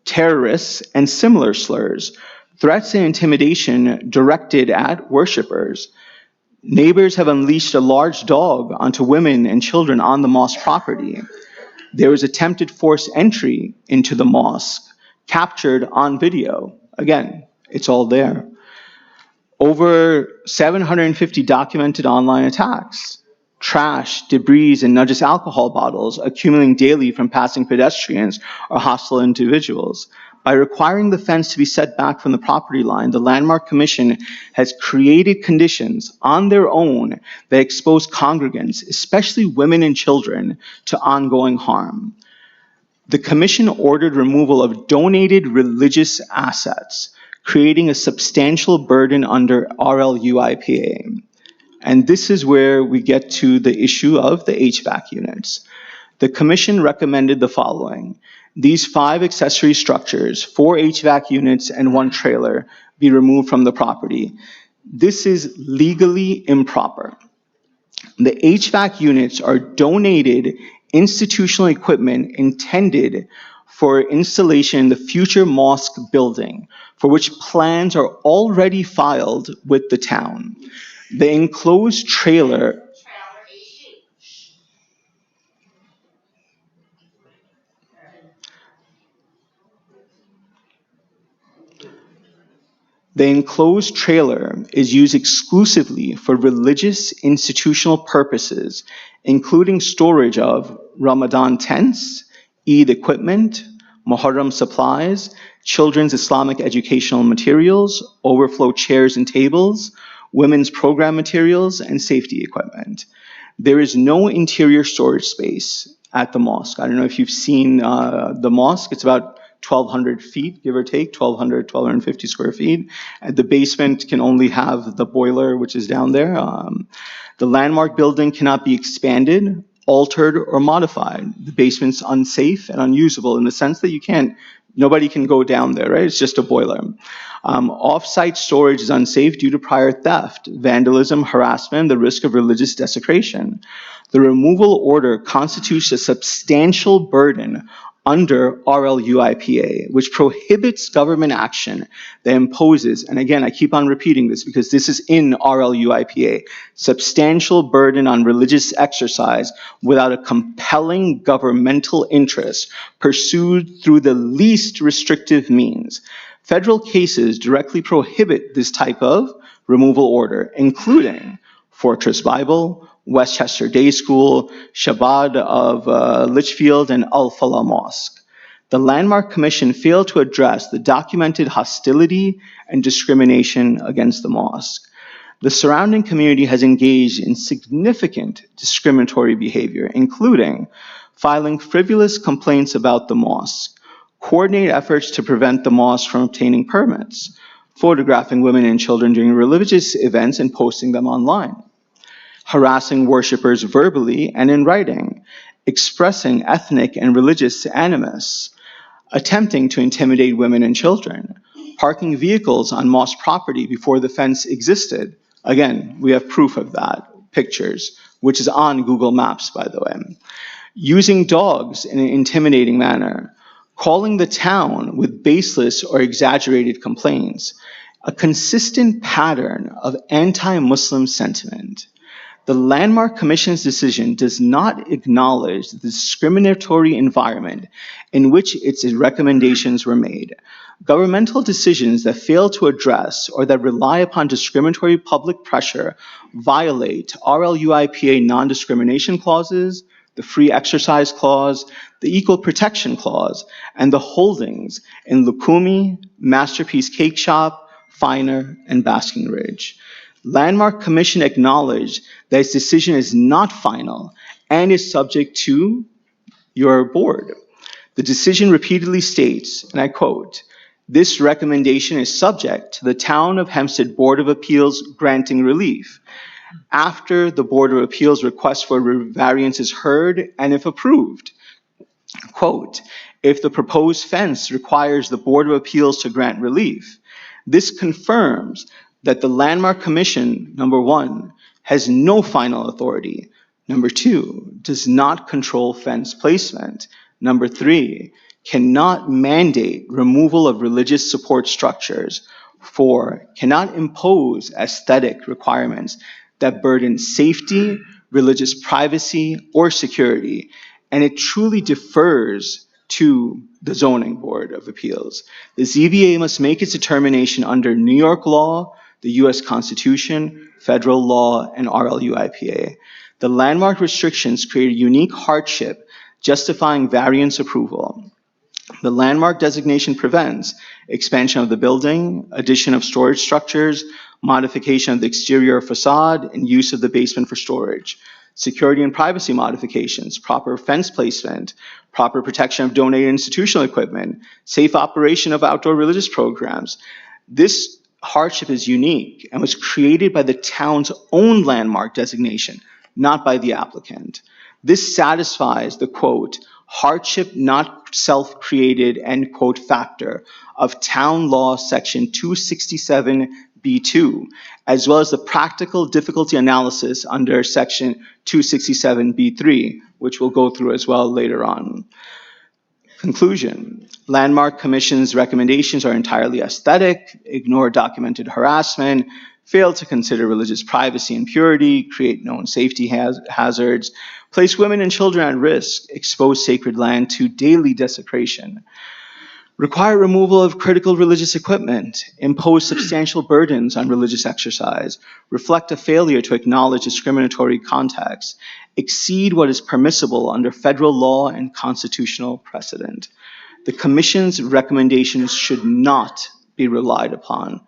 "terrorists," and similar slurs. Threats and intimidation directed at worshipers. Neighbors have unleashed a large dog onto women and children on the mosque property. There was attempted forced entry into the mosque, captured on video. Again, it's all there. Over 750 documented online attacks. Trash, debris, and not just alcohol bottles accumulating daily from passing pedestrians or hostile individuals. By requiring the fence to be set back from the property line, the Landmark Commission has created conditions on their own that expose congregants, especially women and children, to ongoing harm. The Commission ordered removal of donated religious assets, creating a substantial burden under RLUIPA. And this is where we get to the issue of the HVAC units. The Commission recommended the following. These 5 accessory structures, 4 HVAC units and 1 trailer, be removed from the property. This is legally improper. The HVAC units are donated institutional equipment intended for installation in the future mosque building, for which plans are already filed with the town. The enclosed trailer is used exclusively for religious institutional purposes, including storage of Ramadan tents, Eid equipment, Muharram supplies, children's Islamic educational materials, overflow chairs and tables, women's program materials, and safety equipment. There is no interior storage space at the mosque. I don't know if you've seen the mosque. It's about 1,200 feet, give or take, 1,250 square feet. And the basement can only have the boiler, which is down there. The Landmark building cannot be expanded, altered, or modified. The basement's unsafe and unusable in the sense that nobody can go down there, right? It's just a boiler. Off-site storage is unsafe due to prior theft, vandalism, harassment, and the risk of religious desecration. The removal order constitutes a substantial burden under RLUIPA, which prohibits government action that imposes, and again, I keep on repeating this because this is in RLUIPA, substantial burden on religious exercise without a compelling governmental interest pursued through the least restrictive means. Federal cases directly prohibit this type of removal order, including Fortress Bible, Westchester Day School, Shabbat of Litchfield, and Al-Falah Mosque. The Landmark Commission failed to address the documented hostility and discrimination against the mosque. The surrounding community has engaged in significant discriminatory behavior, including filing frivolous complaints about the mosque, coordinate efforts to prevent the mosque from obtaining permits, photographing women and children during religious events and posting them online, harassing worshipers verbally and in writing, expressing ethnic and religious animus, attempting to intimidate women and children, parking vehicles on mosque property before the fence existed. Again, we have proof of that, pictures, which is on Google Maps, by the way. Using dogs in an intimidating manner, calling the town with baseless or exaggerated complaints, a consistent pattern of anti-Muslim sentiment. The Landmark Commission's decision does not acknowledge the discriminatory environment in which its recommendations were made. Governmental decisions that fail to address or that rely upon discriminatory public pressure violate RLUIPA non-discrimination clauses, the Free Exercise Clause, the Equal Protection Clause, and the holdings in Lukumi, Masterpiece Cake Shop, Finer, and Basking Ridge. Landmark Commission acknowledged that its decision is not final and is subject to your board. The decision repeatedly states, and I quote, "This recommendation is subject to the Town of Hempstead Board of Appeals granting relief after the Board of Appeals request for variance is heard and if approved." Quote, "If the proposed fence requires the Board of Appeals to grant relief, this confirms that the Landmark Commission, number 1, has no final authority, number 2, does not control fence placement, number 3, cannot mandate removal of religious support structures, 4, cannot impose aesthetic requirements that burden safety, religious privacy, or security, and it truly defers to the Zoning Board of Appeals. The ZBA must make its determination under New York law, the U.S. Constitution, federal law, and RLUIPA. The landmark restrictions create a unique hardship justifying variance approval. The landmark designation prevents expansion of the building, addition of storage structures, modification of the exterior facade, and use of the basement for storage, security and privacy modifications, proper fence placement, proper protection of donated institutional equipment, safe operation of outdoor religious programs. This hardship is unique and was created by the town's own landmark designation, not by the applicant. This satisfies the, quote, hardship not self-created, end quote, factor of Town Law Section 267B2, as well as the practical difficulty analysis under Section 267B3, which we'll go through as well later on. Conclusion. Landmark Commission's recommendations are entirely aesthetic, ignore documented harassment, fail to consider religious privacy and purity, create known safety hazards, place women and children at risk, expose sacred land to daily desecration, require removal of critical religious equipment, impose substantial burdens on religious exercise, reflect a failure to acknowledge discriminatory context, exceed what is permissible under federal law and constitutional precedent. The Commission's recommendations should not be relied upon.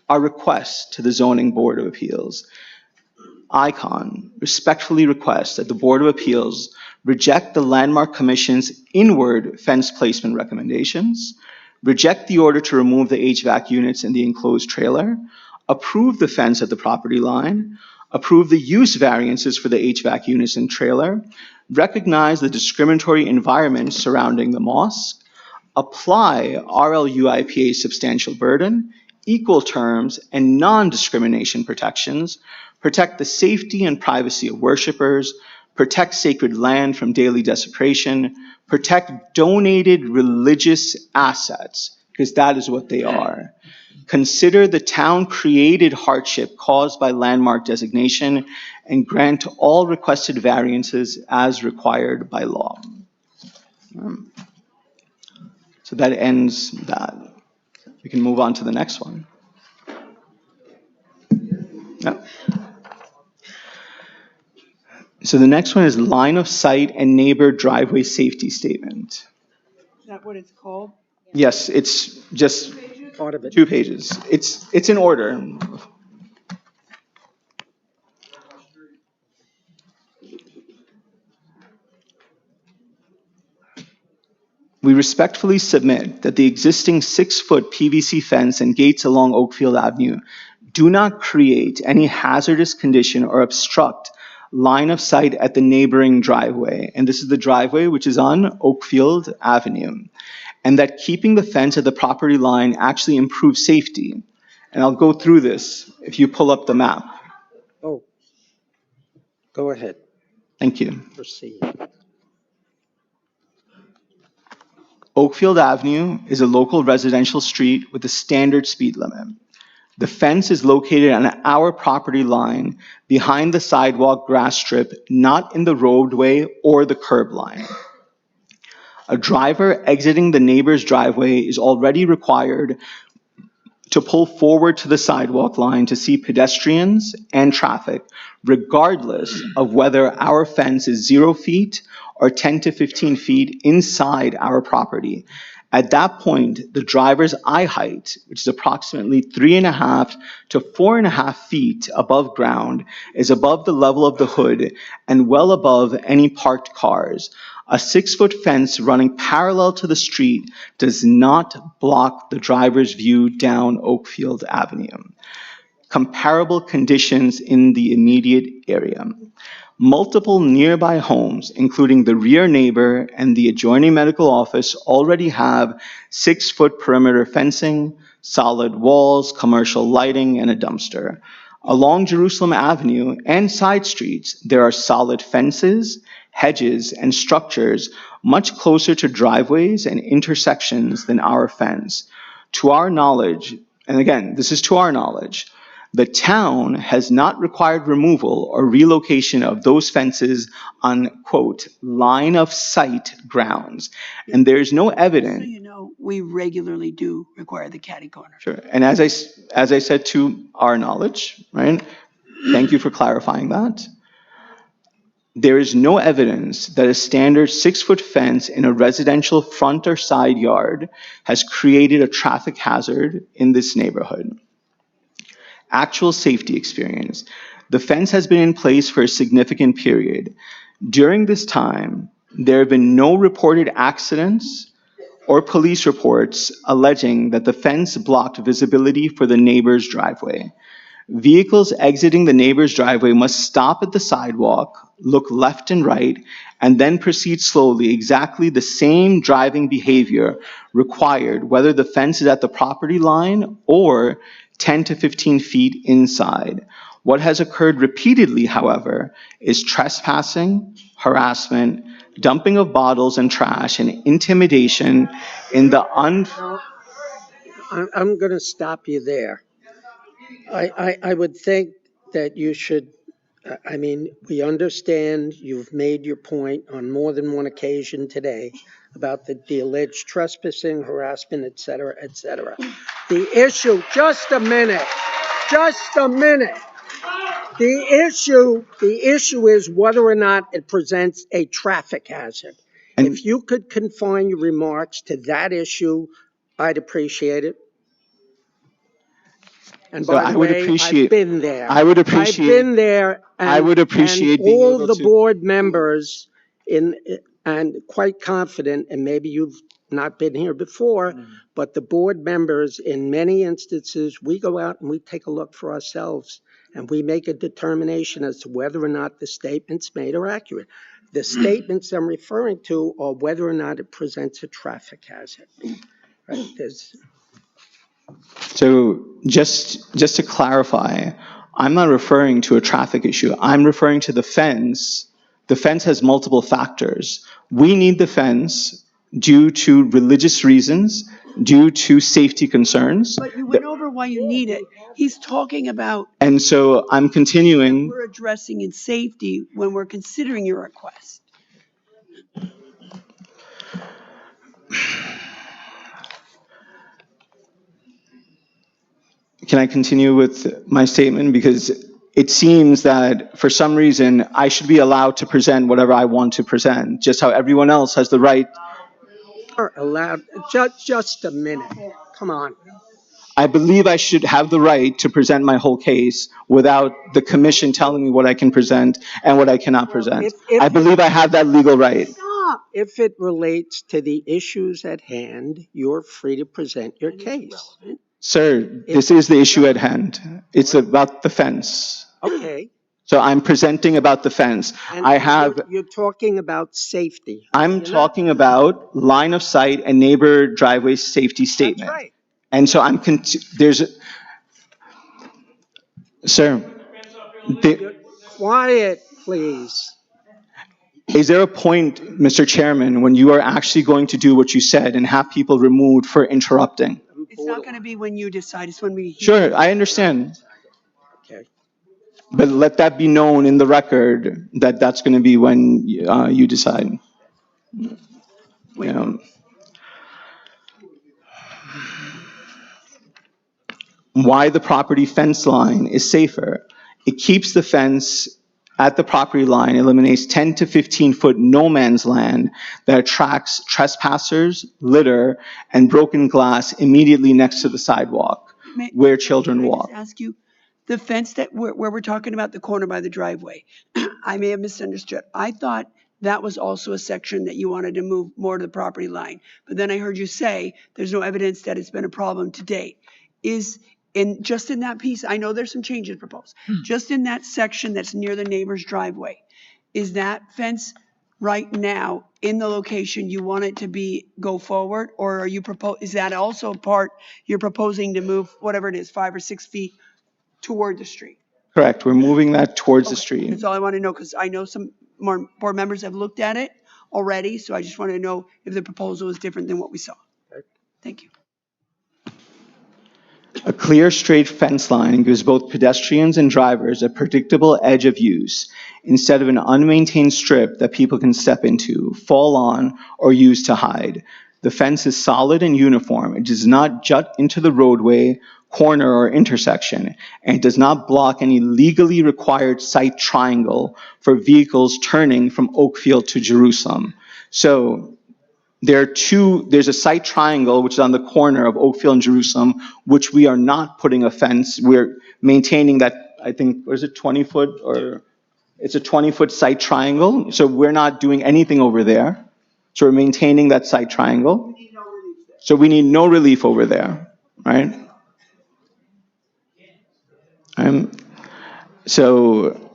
Our request to the Zoning Board of Appeals. ICON respectfully requests that the Board of Appeals reject the Landmark Commission's inward fence placement recommendations, reject the order to remove the HVAC units in the enclosed trailer, approve the fence at the property line, approve the use variances for the HVAC units and trailer, recognize the discriminatory environment surrounding the mosque, apply RLUIPA's substantial burden, equal terms, and non-discrimination protections, protect the safety and privacy of worshipers, protect sacred land from daily desecration, protect donated religious assets, because that is what they are. Consider the town-created hardship caused by landmark designation and grant all requested variances as required by law. So that ends that. We can move on to the next one. Yeah. So the next one is line of sight and neighbor driveway safety statement. Is that what it's called? Yes, it's just Part of it. 2 pages. It's in order. We respectfully submit that the existing 6-foot PVC fence and gates along Oakfield Avenue do not create any hazardous condition or obstruct line of sight at the neighboring driveway. And this is the driveway which is on Oakfield Avenue. And that keeping the fence at the property line actually improves safety. And I'll go through this if you pull up the map. Oh, go ahead, Thank you. proceed. Oakfield Avenue is a local residential street with a standard speed limit. The fence is located on our property line behind the sidewalk grass strip, not in the roadway or the curb line. A driver exiting the neighbor's driveway is already required to pull forward to the sidewalk line to see pedestrians and traffic, regardless of whether our fence is 0 feet or 10 to 15 feet inside our property. At that point, the driver's eye height, which is approximately 3.5 to 4.5 feet above ground, is above the level of the hood and well above any parked cars. A 6-foot fence running parallel to the street does not block the driver's view down Oakfield Avenue. Comparable conditions in the immediate area. Multiple nearby homes, including the rear neighbor and the adjoining medical office, already have 6-foot perimeter fencing, solid walls, commercial lighting, and a dumpster. Along Jerusalem Avenue and side streets, there are solid fences, hedges, and structures much closer to driveways and intersections than our fence. To our knowledge, and again, this is to our knowledge, the town has not required removal or relocation of those fences on, quote, line of sight grounds. And there is no evidence. So you know, we regularly do require the catty corner. Sure. And as I said, to our knowledge, right? Thank you for clarifying that. There is no evidence that a standard 6-foot fence in a residential front or side yard has created a traffic hazard in this neighborhood. Actual safety experience. The fence has been in place for a significant period. During this time, there have been no reported accidents or police reports alleging that the fence blocked visibility for the neighbor's driveway. Vehicles exiting the neighbor's driveway must stop at the sidewalk, look left and right, and then proceed slowly, exactly the same driving behavior required whether the fence is at the property line or 10 to 15 feet inside. What has occurred repeatedly, however, is trespassing, harassment, dumping of bottles and trash, and intimidation in the I'm going to stop you there. I would think that you should, I mean, we understand you've made your point on more than one occasion today about the alleged trespassing, harassment, et cetera, et cetera. The issue, just a minute. The issue is whether or not it presents a traffic hazard. And- If you could confine your remarks to that issue, I'd appreciate it. And So by I the would way, appreciate- I've been there. I would appreciate- I've been there. And, I would appreciate and being all able the to- board members and quite confident, and maybe you've not been here before, but the board members, in many instances, we go out and we take a look for ourselves, and we make a determination as to whether or not the statements made are accurate. The statements I'm referring to are whether or not it presents a traffic hazard. Right? So just to clarify, I'm not referring to a traffic issue. I'm referring to the fence. The fence has multiple factors. We need the fence due to religious reasons, due to safety concerns. But you went over why you need it. He's talking about And so I'm continuing. we're addressing in safety when we're considering your request. Can I continue with my statement? Because it seems that for some reason I should be allowed to present whatever I want to present, just how everyone else has the right. Are allowed, just a minute. Come on. I believe I should have the right to present my whole case without the commission telling me what I can present and what I cannot present. I believe I have that legal right. Stop. If it relates to the issues at hand, you're free to present your case. Sir, this is the issue at hand. It's about the fence. Okay. So I'm presenting about the fence. And I have, you're talking about safety. I'm talking about line of sight and neighbor driveway safety statement. That's right. And so sir, Quiet, please. is there a point, Mr. Chairman, when you are actually going to do what you said and have people removed for interrupting? It's not going to be when you decide, it's when we. Sure, I understand. Okay. But let that be known in the record that that's going to be when you decide. You know. Why the property fence line is safer. It keeps the fence at the property line, eliminates 10 to 15 foot no man's land that attracts trespassers, litter, and broken glass immediately next to the sidewalk where children walk. Can I just ask you, the fence that where we're talking about the corner by the driveway, I may have misunderstood. I thought that was also a section that you wanted to move more to the property line. But then I heard you say there's no evidence that it's been a problem to date. Just in that piece, I know there's some changes proposed, just in that section that's near the neighbor's driveway, is that fence right now in the location you want it to go forward? Or are you is that also part you're proposing to move whatever it is, 5 or 6 feet toward the street? Correct, we're moving that towards the street. That's all I want to know, because I know some more board members have looked at it already, so I just want to know if the proposal is different than what we saw. Thank you. A clear, straight fence line gives both pedestrians and drivers a predictable edge of use instead of an unmaintained strip that people can step into, fall on, or use to hide. The fence is solid and uniform. It does not jut into the roadway, corner, or intersection, and it does not block any legally required sight triangle for vehicles turning from Oakfield to Jerusalem. So there's a site triangle, which is on the corner of Oakfield and Jerusalem, which we are not putting a fence. We're maintaining that, I think, what is it, 20-foot, or it's a 20-foot site triangle. So we're not doing anything over there. So we're maintaining that site triangle. So we need no relief over there, right? So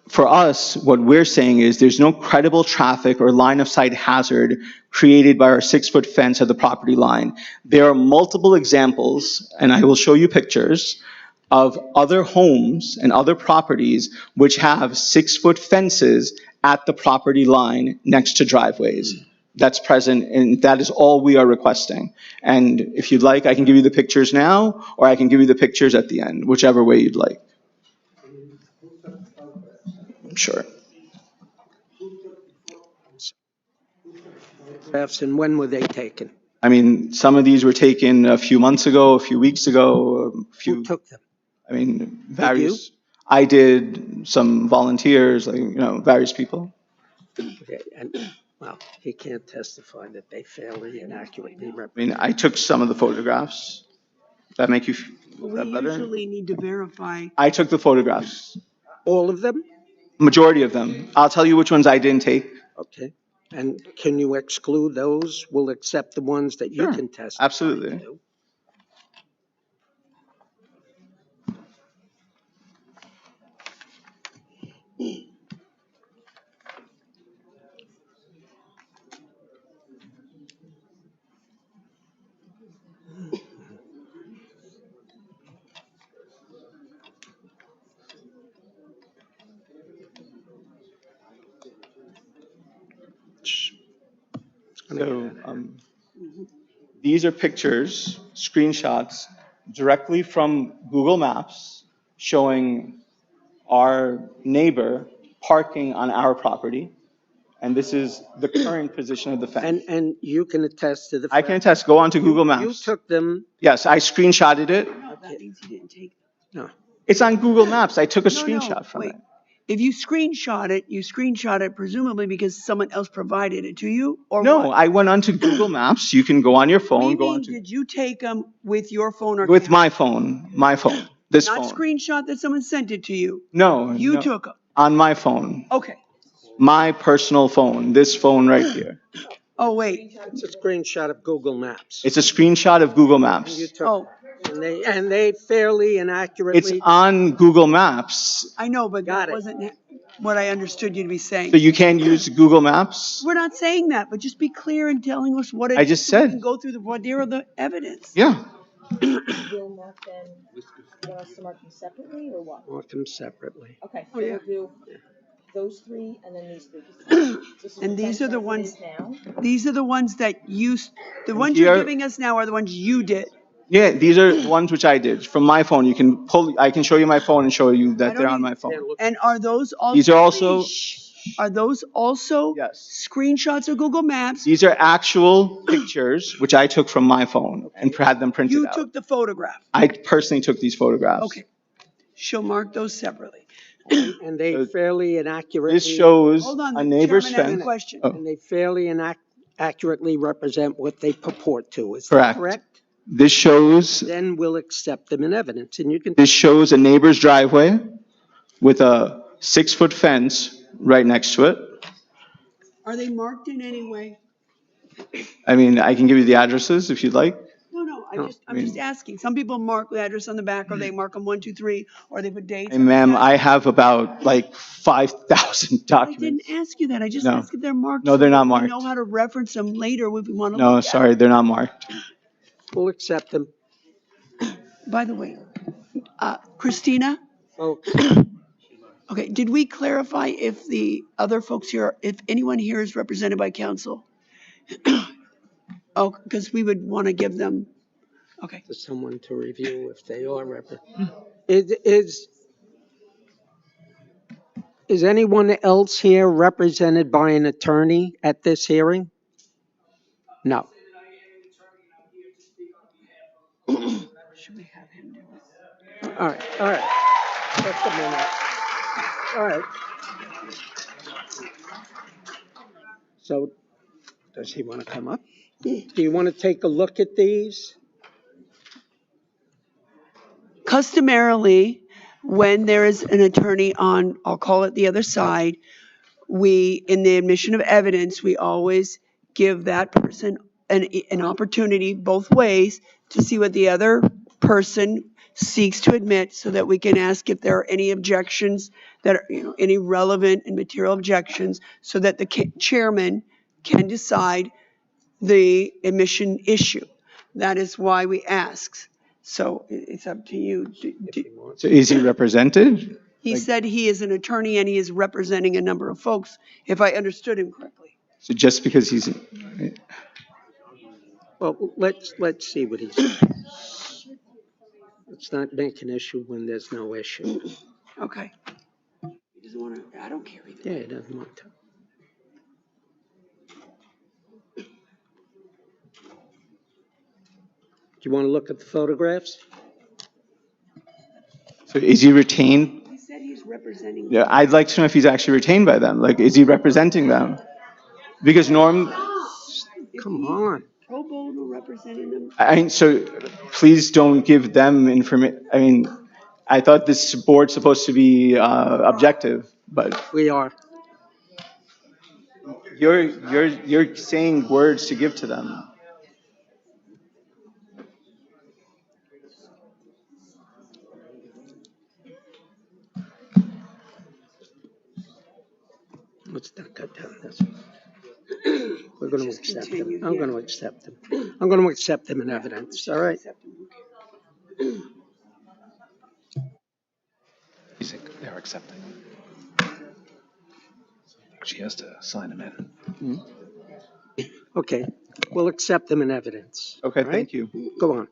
for us, what we're saying is there's no credible traffic or line of sight hazard created by our 6-foot fence at the property line. There are multiple examples, and I will show you pictures, of other homes and other properties which have 6-foot fences at the property line next to driveways. That's present, and that is all we are requesting. And if you'd like, I can give you the pictures now, or I can give you the pictures at the end, whichever way you'd like. Sure. Photographs, and when were they taken? I mean, some of these were taken a few months ago, a few weeks ago, Who took them? I mean, various. I did, some volunteers, various people. Okay, and, well, he can't testify that they fairly and accurately I mean, represent. I took some of the photographs. That make you feel We that better? usually need to verify. I took the photographs, All of them? majority of them. I'll tell you which ones I didn't take. Okay. And can you exclude those? We'll accept the ones that you Sure, can testify absolutely. to. So these are pictures, screenshots, directly from Google Maps showing our neighbor parking on our property. And this is the current position of the fence. And you can attest to the I fact. can attest, go on to Google You Maps. took them. Yes, I screenshotted it. No, that means you didn't take them. No. It's on Google Maps. I took a No, screenshot from wait. it. If you screenshot it presumably because someone else provided it to you, or No, what? I went onto Google Maps. You can go on your What do phone, you go mean, onto, did you take them with your phone or with camera? my phone, this Not phone. screenshot that someone sent it to you? No. You no, took them? on my phone, Okay. my personal phone, this phone right here. Oh, wait. It's a screenshot of Google Maps. It's a screenshot of Google You Maps. took, Oh, and they fairly and It's accurately. on Google Maps, I know, but Got that it. wasn't what I understood you to be saying. so you can't use Google Maps? We're not saying that, but just be clear in telling us what it is. I just so we said. can go through the voir dire of the evidence. Yeah. We'll mark them, you want us to mark them separately or what? Mark them separately. Okay, Oh, yeah. we'll do those three and then these three. And these are the ones, Now. these are the ones that you, the ones here- you're giving us now are the ones you did. Yeah, these are the ones which I did from my phone. You can I can show you my phone and show you I that don't they're on need- my phone. And are those also? These are also- Are those also? Yes. Screenshots of Google Maps? These are actual pictures which I took from my phone and had them printed You out. took the photograph? I personally took these photographs. Okay. She'll mark those separately. And they fairly and accurately. This shows Hold on, a the neighbor's chairman has a fence. question. Oh. And they fairly and accurately represent what they purport to. Is that Correct. correct? This shows Then we'll accept them in evidence, and you can. This shows a neighbor's driveway with a 6-foot fence right next to it. Are they marked in any way? I mean, I can give you the addresses if you'd like. No, I'm just asking. Some people mark the address on the back, or they mark them 1, 2, 3, or they put dates. Hey, ma'am, I have about like 5,000 I documents. didn't ask you that. I just No. asked if they're marked. No, they're not so we marked. know how to reference them later if we want to No, look at sorry, they're not marked. We'll accept them. it. By the way, Christina, Okay. okay, did we clarify if the other folks here, if anyone here is represented by counsel? Oh, because we would want to give them Okay. to someone to review if they are is anyone else here represented by an attorney at this hearing? No. Should we have him do it? All right. Just a minute. All right. So, does he want to come up? Do you want to take a look at these? Customarily, when there is an attorney on, I'll call it the other side, in the admission of evidence, we always give that person an opportunity both ways to see what the other person seeks to admit so that we can ask if there are any objections that are, any relevant and material objections so that the chairman can decide the admission issue. That is why we ask. So it's up to you. So is he represented? He said he is an attorney and he is representing a number of folks, if I understood him correctly. So just because he's, Well, let's see what he says. Let's not make an issue when there's no issue. Okay. He doesn't want to, I don't care either. Yeah, he doesn't want to. Do you want to look at the photographs? so is he retained? He said he's representing. Yeah, I'd like to know if he's actually retained by them. Like, is he representing them? Because Come on. Pro bono representing them. so please don't give them information. I thought this board's supposed to be objective, but We are. you're saying words to give to them. Let's not cut down this. We're going to Just accept continue, them. I'm yeah. going to accept them. I'm going to accept them in evidence. All right. They're accepting. She has to sign them in. Okay. We'll accept them in evidence. Okay, All right? thank you. Go on.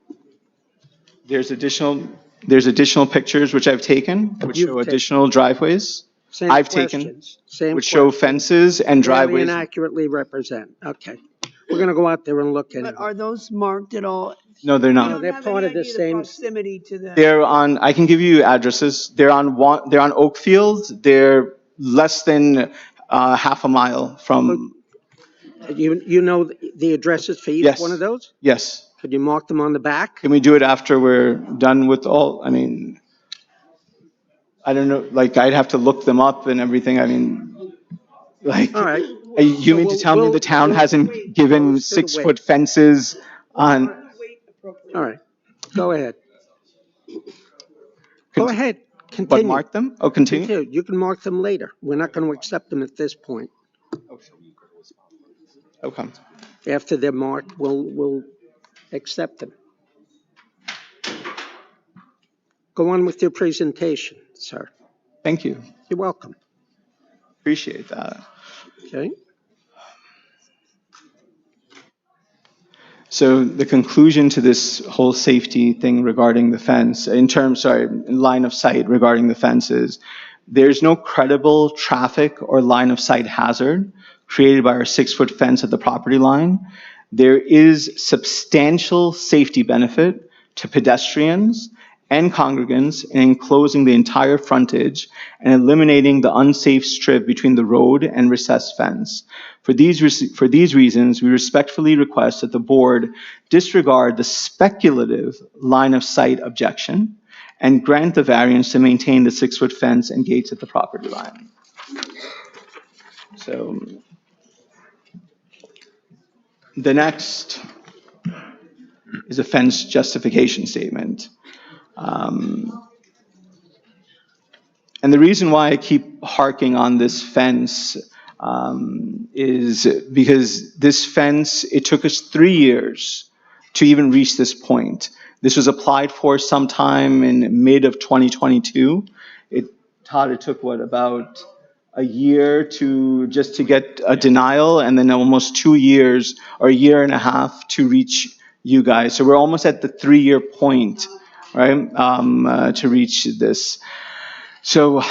There's additional pictures which I've taken, which You've show taken. additional driveways, Same I've taken, questions. Same which show questions. fences and Clearly driveways. and accurately represent. Okay. We're going to go out there and look at But it. are those marked at all? No, they're I not. don't they're have part any of the idea same- proximity to the. They're on, I can give you addresses. They're on Oakfield. They're less than half a mile from, You know the addresses for each Yes. one of those? yes. Could you mark them on the back? Can we do it after we're done with all, I don't know, like, I'd have to look them up and everything. Like, All right. you So mean to tell me the town hasn't given Goes to the 6-foot fences on? All right. Go ahead. Go ahead. But Continue. mark them? Oh, continue? Continue. You can mark them later. We're not going to accept them at this point. Okay. After they're marked, we'll accept them. Go on with your presentation, sir. Thank you. You're welcome. Appreciate that. Okay. So the conclusion to this whole safety thing regarding the fence, line of sight regarding the fence is, there's no credible traffic or line of sight hazard created by our 6-foot fence at the property line. There is substantial safety benefit to pedestrians and congregants in enclosing the entire frontage and eliminating the unsafe strip between the road and recessed fence. For these reasons, we respectfully request that the board disregard the speculative line of sight objection and grant the variance to maintain the 6-foot fence and gates at the property line. So the next is a fence justification statement. And the reason why I keep harking on this fence is because this fence, it took us 3 years to even reach this point. This was applied for sometime in mid of 2022. Todd, it took about a year just to get a denial, and then almost 2 years or a year and a half to reach you guys. So we're almost at the 3-year point, right, to reach this. So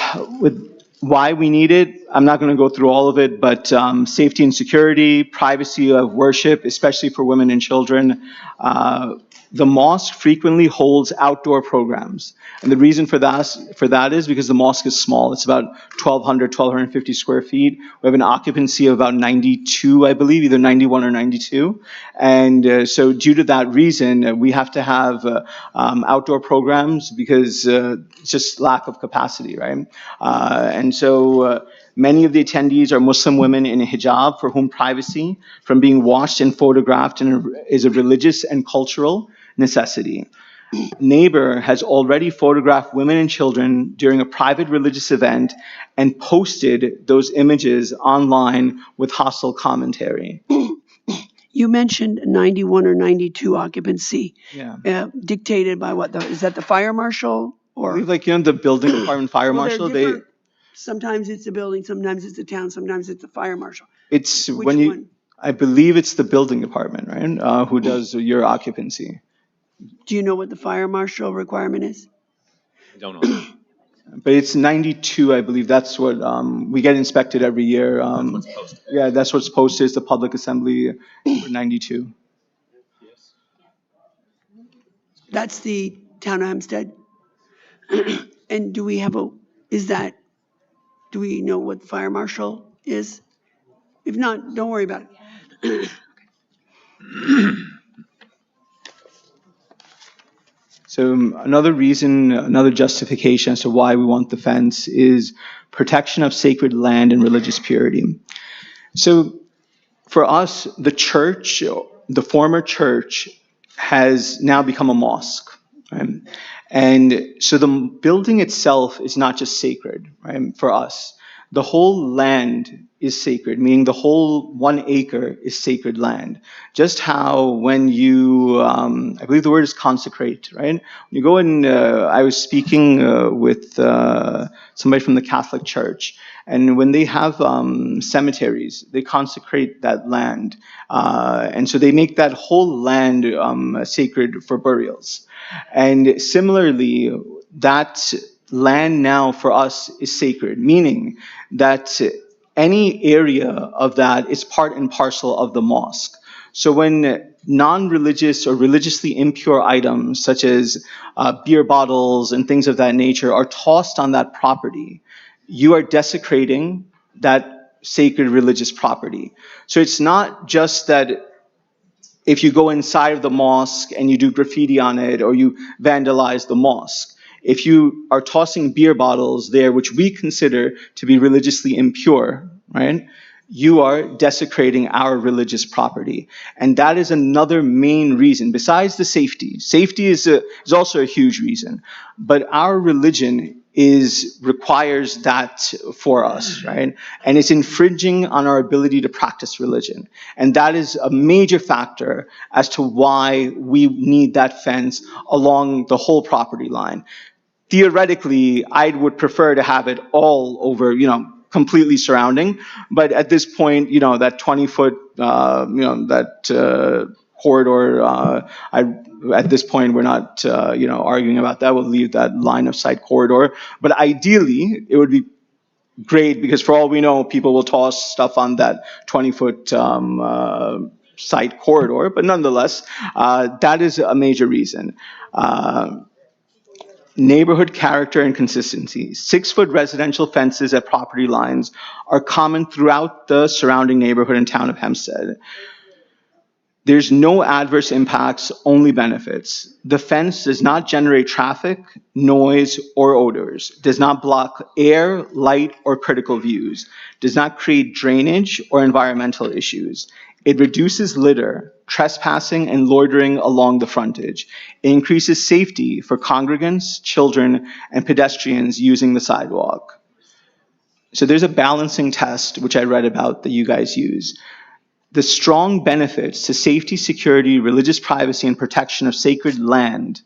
with why we need it, I'm not going to go through all of it, but safety and security, privacy of worship, especially for women and children. The mosque frequently holds outdoor programs. And the reason for that is because the mosque is small. It's about 1,250 square feet. We have an occupancy of about 92, I believe, either 91 or 92. And so due to that reason, we have to have outdoor programs because it's just lack of capacity, right? And so many of the attendees are Muslim women in a hijab for whom privacy from being watched and photographed is a religious and cultural necessity. Neighbor has already photographed women and children during a private religious event and posted those images online with hostile commentary. You mentioned 91 or 92 occupancy. Yeah. Dictated by what? Is that the fire marshal? I Or believe, like, the building department fire well, they're marshal, different. Sometimes it's the building, sometimes it's the town, sometimes it's the fire marshal. it's Which when you, one? I believe it's the building department, right, who does your occupancy. Do you know what the fire marshal requirement is? I don't know. But it's 92, I believe. That's what we get inspected every year. What's posted. Yeah, that's what's posted. Is the public assembly for 92. That's the town of Hempstead. And do we have do we know what the fire marshal is? If not, don't worry about it. So another justification as to why we want the fence is protection of sacred land and religious purity. So for us, the church, the former church, has now become a mosque, right? And so the building itself is not just sacred, right, for us. The whole land is sacred, meaning the whole 1 acre is sacred land. Just how when you, I believe the word is consecrate, right? When you go in, I was speaking with somebody from the Catholic Church, and when they have cemeteries, they consecrate that land. And so they make that whole land sacred for burials. And similarly, that land now for us is sacred, meaning that any area of that is part and parcel of the mosque. So when non-religious or religiously impure items such as beer bottles and things of that nature are tossed on that property, you are desecrating that sacred religious property. So it's not just that if you go inside of the mosque and you do graffiti on it or you vandalize the mosque. If you are tossing beer bottles there, which we consider to be religiously impure, right, you are desecrating our religious property. And that is another main reason, besides the safety. Safety is also a huge reason. But our religion requires that for us, right? And it's infringing on our ability to practice religion. And that is a major factor as to why we need that fence along the whole property line. Theoretically, I would prefer to have it all over, completely surrounding. But at this point, that 20-foot, that corridor, at this point, we're not, arguing about that. We'll leave that line of sight corridor. But ideally, it would be great because for all we know, people will toss stuff on that 20-foot sight corridor. But nonetheless, that is a major reason. Neighborhood character and consistency. 6-foot residential fences at property lines are common throughout the surrounding neighborhood and town of Hempstead. There's no adverse impacts, only benefits. The fence does not generate traffic, noise, or odors, does not block air, light, or critical views, does not create drainage or environmental issues. It reduces litter, trespassing, and loitering along the frontage. It increases safety for congregants, children, and pedestrians using the sidewalk. So there's a balancing test, which I read about, that you guys use. The strong benefits to safety, security, religious privacy, and protection of sacred land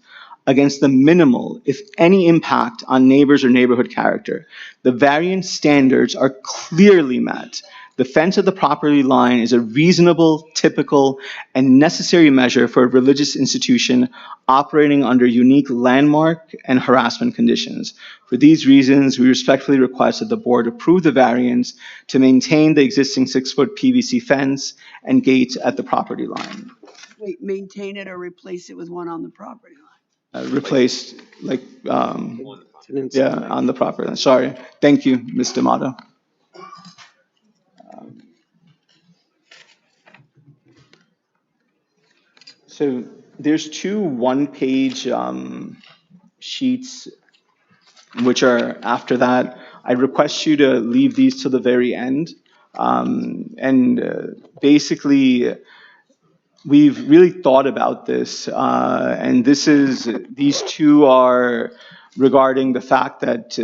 against the minimal, if any, impact on neighbors or neighborhood character. The variance standards are clearly met. The fence of the property line is a reasonable, typical, and necessary measure for a religious institution operating under unique landmark and harassment conditions. For these reasons, we respectfully request that the board approve the variance to maintain the existing 6-foot PVC fence and gates at the property line. Wait, maintain it or replace it with one on the property line? Replaced, like, It's an yeah, installation. on the property line. Sorry. Thank you, Ms. D'Amato. So there's two one-page sheets which are after that. I request you to leave these to the very end. Basically, we've really thought about this, and these two are regarding the fact that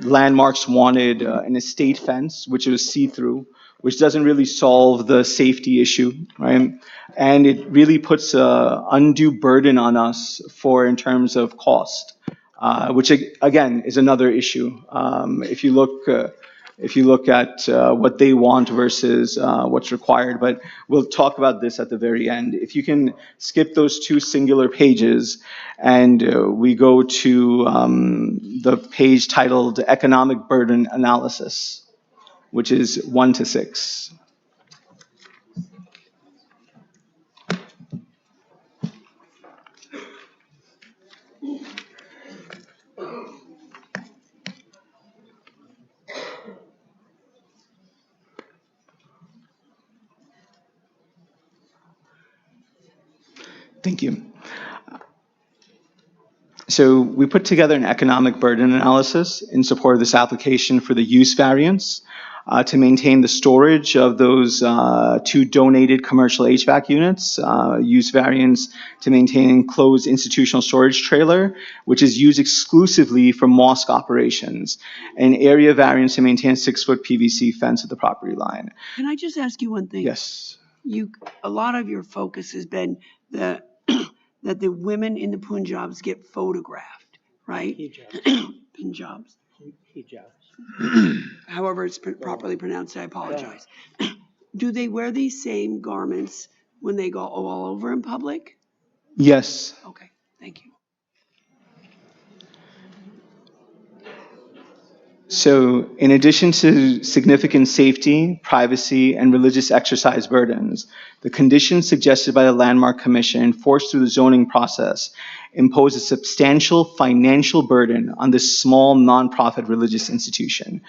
Landmarks wanted an estate fence, which was see-through, which doesn't really solve the safety issue, right? And it really puts an undue burden on us in terms of cost, which again is another issue. If you look at what they want versus what's required, but we'll talk about this at the very end. If you can skip those two singular pages and we go to the page titled Economic Burden Analysis, which is 1 to 6. Thank you. So we put together an economic burden analysis in support of this application for the use variance to maintain the storage of those two donated commercial HVAC units, use variance to maintain enclosed institutional storage trailer, which is used exclusively for mosque operations, and area variance to maintain a 6-foot PVC fence at the property line. Can I just ask you one thing? Yes. A lot of your focus has been that the women in the Punjabs get photographed, right? Punjabs. However it's properly pronounced, I apologize. Do they wear these same garments when they go all over in public? Yes. Okay, thank you. So in addition to significant safety, privacy, and religious exercise burdens, the conditions suggested by the Landmark Commission enforced through the zoning process impose a substantial financial burden on this small nonprofit religious institution.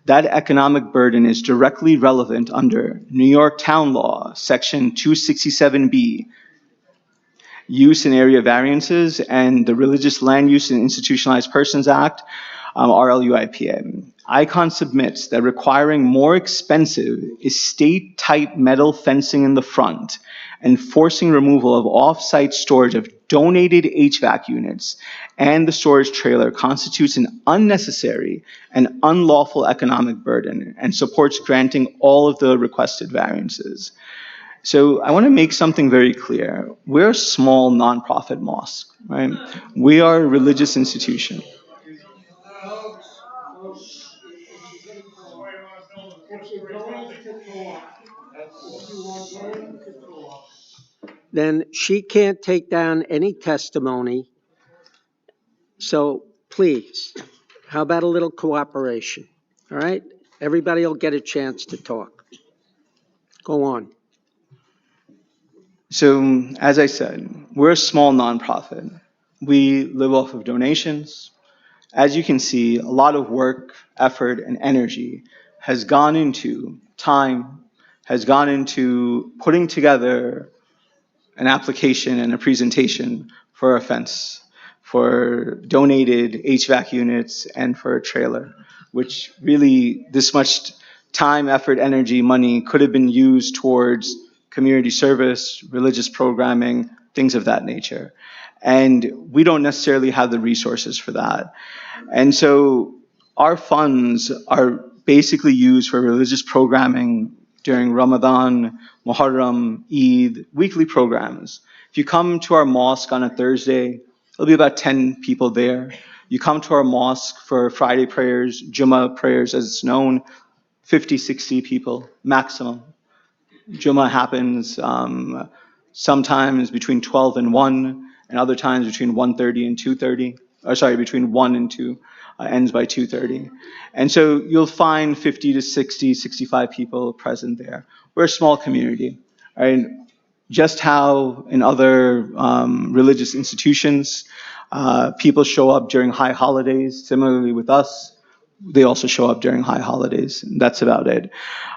That economic burden is directly relevant under New York Town Law, Section 267B, Use and Area Variances, and the Religious Land Use and Institutionalized Persons Act, RLUIPA. ICON submits that requiring more expensive estate-type metal fencing in the front and forcing removal of off-site storage of donated HVAC units and the storage trailer constitutes an unnecessary and unlawful economic burden and supports granting all of the requested variances. So I want to make something very clear. We're a small nonprofit mosque, right? We are a religious institution. Then she can't take down any testimony. So please, how about a little cooperation? All right? Everybody will get a chance to talk. Go on. So as I said, we're a small nonprofit. We live off of donations. As you can see, a lot of work, effort, and energy has gone into time, has gone into putting together an application and a presentation for a fence, for donated HVAC units, and for a trailer, which really this much time, effort, energy, money could have been used towards community service, religious programming, things of that nature. And we don't necessarily have the resources for that. And so our funds are basically used for religious programming during Ramadan, Muharram, Eid, weekly programs. If you come to our mosque on a Thursday, there'll be about 10 people there. You come to our mosque for Friday prayers, Jummah prayers as it's known, 50, 60 people maximum. Juma happens sometimes between 12 and 1, and other times between 1:30 and 2:30. Or sorry, between 1 and 2, ends by 2:30. And so you'll find 50 to 60, 65 people present there. We're a small community, right? Just how in other religious institutions, people show up during high holidays. Similarly with us, they also show up during high holidays. That's about it.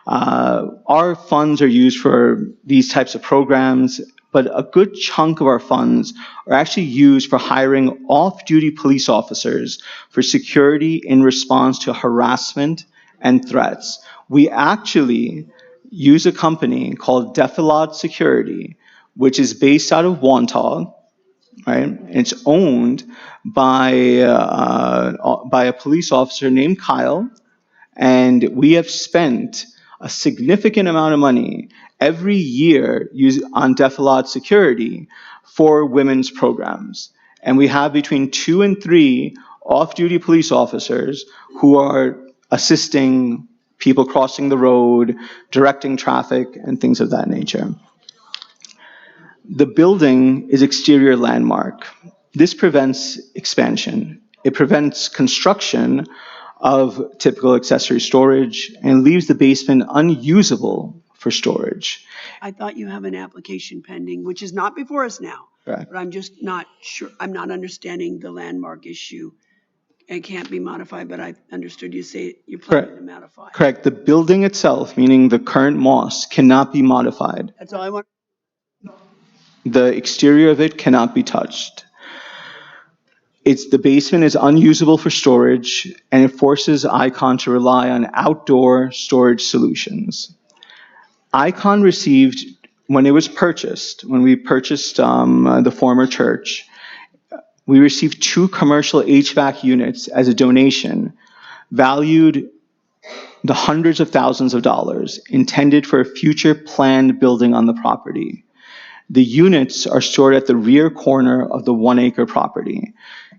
Our funds are used for these types of programs, but a good chunk of our funds are actually used for hiring off-duty police officers for security in response to harassment and threats. We actually use a company called Defilade Security, which is based out of Wantagh, right? It's owned by a police officer named Kyle, and we have spent a significant amount of money every year on Defilade Security for women's programs. And we have between 2 and 3 off-duty police officers who are assisting people crossing the road, directing traffic, and things of that nature. The building is exterior landmark. This prevents expansion. It prevents construction of typical accessory storage and leaves the basement unusable for storage. I thought you have an application pending, which is not before us now. Correct. But I'm just not sure, I'm not understanding the landmark issue. It can't be modified, but I understood you say you're planning to modify. Correct. The building itself, meaning the current mosque, cannot be modified. That's all I want. The exterior of it cannot be touched. The basement is unusable for storage, and it forces Icon to rely on outdoor storage solutions. Icon received, when we purchased the former church, we received 2 commercial HVAC units as a donation, valued the hundreds of thousands of dollars, intended for a future planned building on the property. The units are stored at the rear corner of the 1-acre property.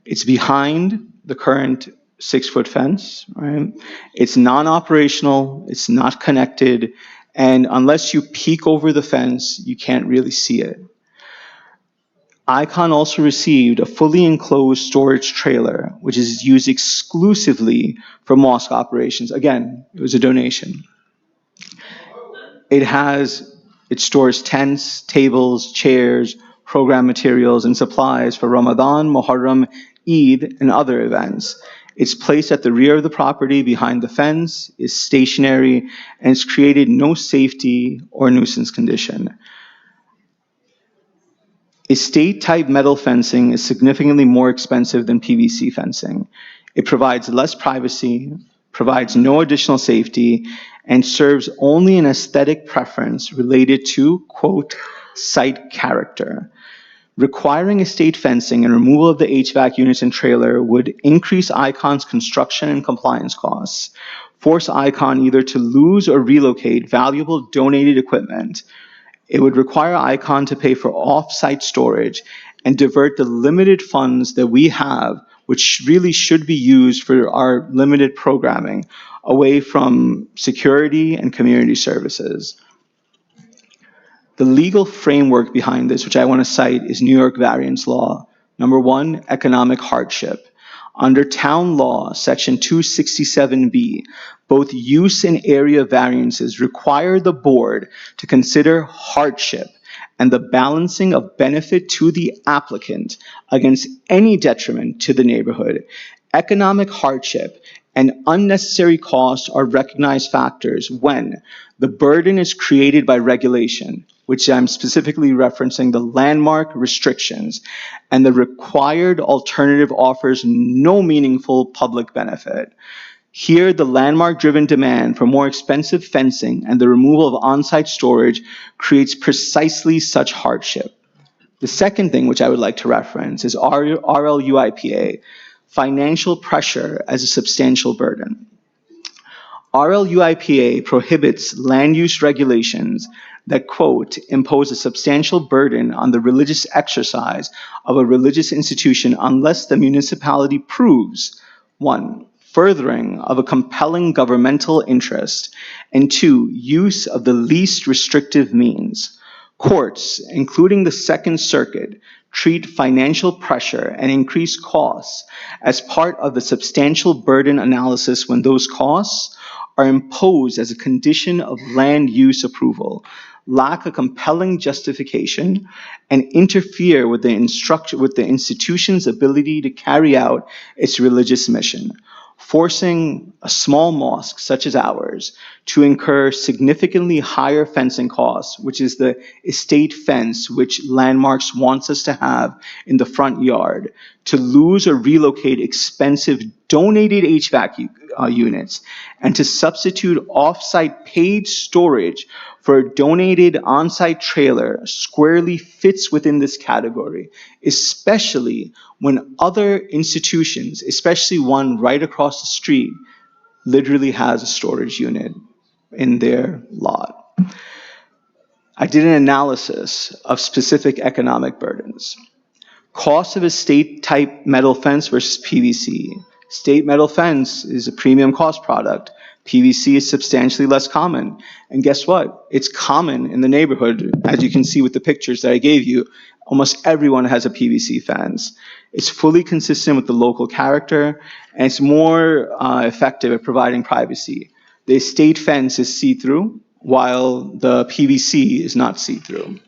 It's behind the current 6-foot fence, right? It's non-operational, it's not connected, and unless you peek over the fence, you can't really see it. Icon also received a fully enclosed storage trailer, which is used exclusively for mosque operations. Again, it was a donation. It stores tents, tables, chairs, program materials, and supplies for Ramadan, Muharram, Eid, and other events. It's placed at the rear of the property behind the fence, is stationary, and it's created no safety or nuisance condition. Estate-type metal fencing is significantly more expensive than PVC fencing. It provides less privacy, provides no additional safety, and serves only an aesthetic preference related to, quote, site character. Requiring estate fencing and removal of the HVAC units and trailer would increase Icon's construction and compliance costs, force Icon either to lose or relocate valuable donated equipment. It would require Icon to pay for off-site storage and divert the limited funds that we have, which really should be used for our limited programming, away from security and community services. The legal framework behind this, which I want to cite, is New York variance law. Number 1, economic hardship. Under town law, section 267B, both use and area variances require the board to consider hardship and the balancing of benefit to the applicant against any detriment to the neighborhood. Economic hardship and unnecessary costs are recognized factors when the burden is created by regulation, which I'm specifically referencing the landmark restrictions, and the required alternative offers no meaningful public benefit. Here, the landmark-driven demand for more expensive fencing and the removal of on-site storage creates precisely such hardship. The second thing which I would like to reference is RLUIPA, financial pressure as a substantial burden. RLUIPA prohibits land use regulations that, quote, impose a substantial burden on the religious exercise of a religious institution unless the municipality proves, 1, furthering of a compelling governmental interest, and 2, use of the least restrictive means. Courts, including the Second Circuit, treat financial pressure and increased costs as part of the substantial burden analysis when those costs are imposed as a condition of land use approval, lack a compelling justification, and interfere with the institution's ability to carry out its religious mission, forcing a small mosque such as ours to incur significantly higher fencing costs, which is the estate fence which Landmarks wants us to have in the front yard, to lose or relocate expensive donated HVAC units, and to substitute off-site paid storage for a donated on-site trailer squarely fits within this category, especially when other institutions, especially one right across the street, literally has a storage unit in their lot. I did an analysis of specific economic burdens. Cost of a state-type metal fence versus PVC. State metal fence is a premium cost product. PVC is substantially less common. And guess what? It's common in the neighborhood. As you can see with the pictures that I gave you, almost everyone has a PVC fence. It's fully consistent with the local character, and it's more effective at providing privacy. The estate fence is see-through, while the PVC is not see-through.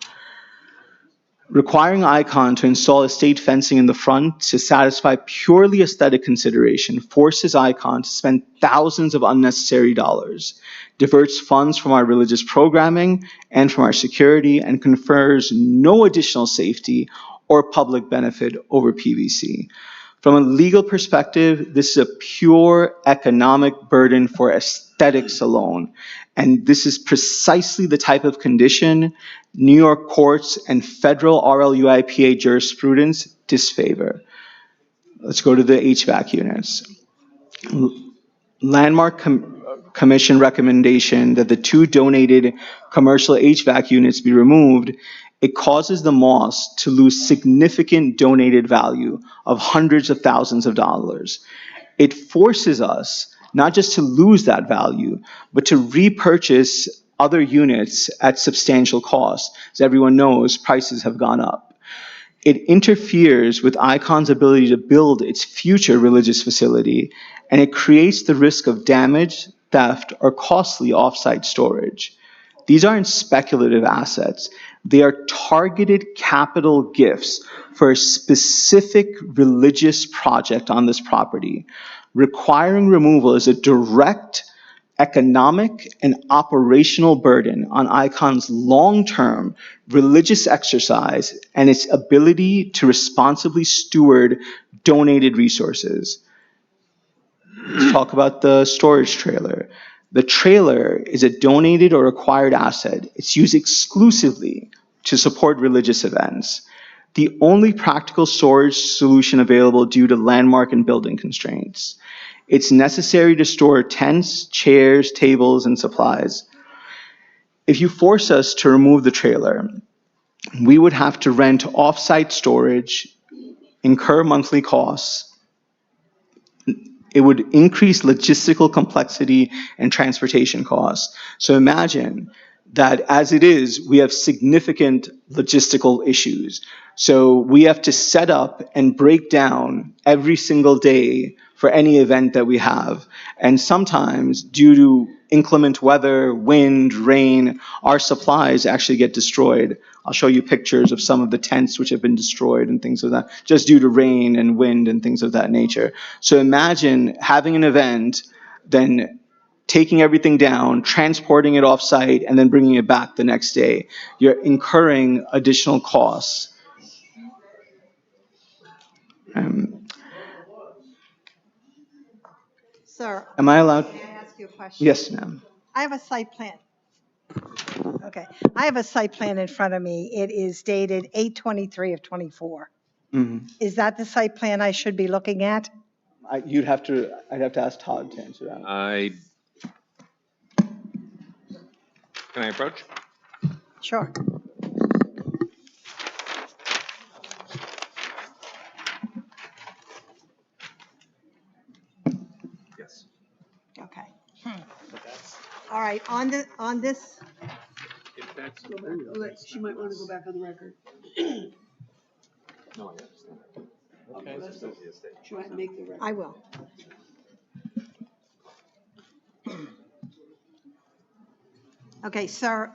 Requiring Icon to install estate fencing in the front to satisfy purely aesthetic consideration forces Icon to spend thousands of unnecessary dollars, diverts funds from our religious programming and from our security, and confers no additional safety or public benefit over PVC. From a legal perspective, this is a pure economic burden for aesthetics alone. And this is precisely the type of condition New York courts and federal RLUIPA jurisprudence disfavor. Let's go to the HVAC units. Landmark Commission recommendation that the 2 donated commercial HVAC units be removed, it causes the mosque to lose significant donated value of hundreds of thousands of dollars. It forces us not just to lose that value, but to repurchase other units at substantial cost. As everyone knows, prices have gone up. It interferes with Icon's ability to build its future religious facility, and it creates the risk of damage, theft, or costly off-site storage. These aren't speculative assets. They are targeted capital gifts for a specific religious project on this property. Requiring removal is a direct economic and operational burden on Icon's long-term religious exercise and its ability to responsibly steward donated resources. Let's talk about the storage trailer. The trailer is a donated or acquired asset. It's used exclusively to support religious events. The only practical storage solution available due to landmark and building constraints. It's necessary to store tents, chairs, tables, and supplies. If you force us to remove the trailer, we would have to rent off-site storage, incur monthly costs. It would increase logistical complexity and transportation costs. So imagine that as it is, we have significant logistical issues. So we have to set up and break down every single day for any event that we have. And sometimes, due to inclement weather, wind, rain, our supplies actually get destroyed. I'll show you pictures of some of the tents which have been destroyed and things of that, just due to rain and wind and things of that nature. So imagine having an event, then taking everything down, transporting it off-site, and then bringing it back the next day. You're incurring additional costs. Sir, Am I allowed? may I ask you a question? Yes, ma'am. I have a site plan. Okay, I have a site plan in front of me. It is dated 8/23 of 24. Mhm. Is that the site plan I should be looking at? I'd have to ask Todd to answer that. Can I approach? Sure. Yes. All right, on this, Go back. She might want to go back on the record. She might make the record. I will. Okay, sir,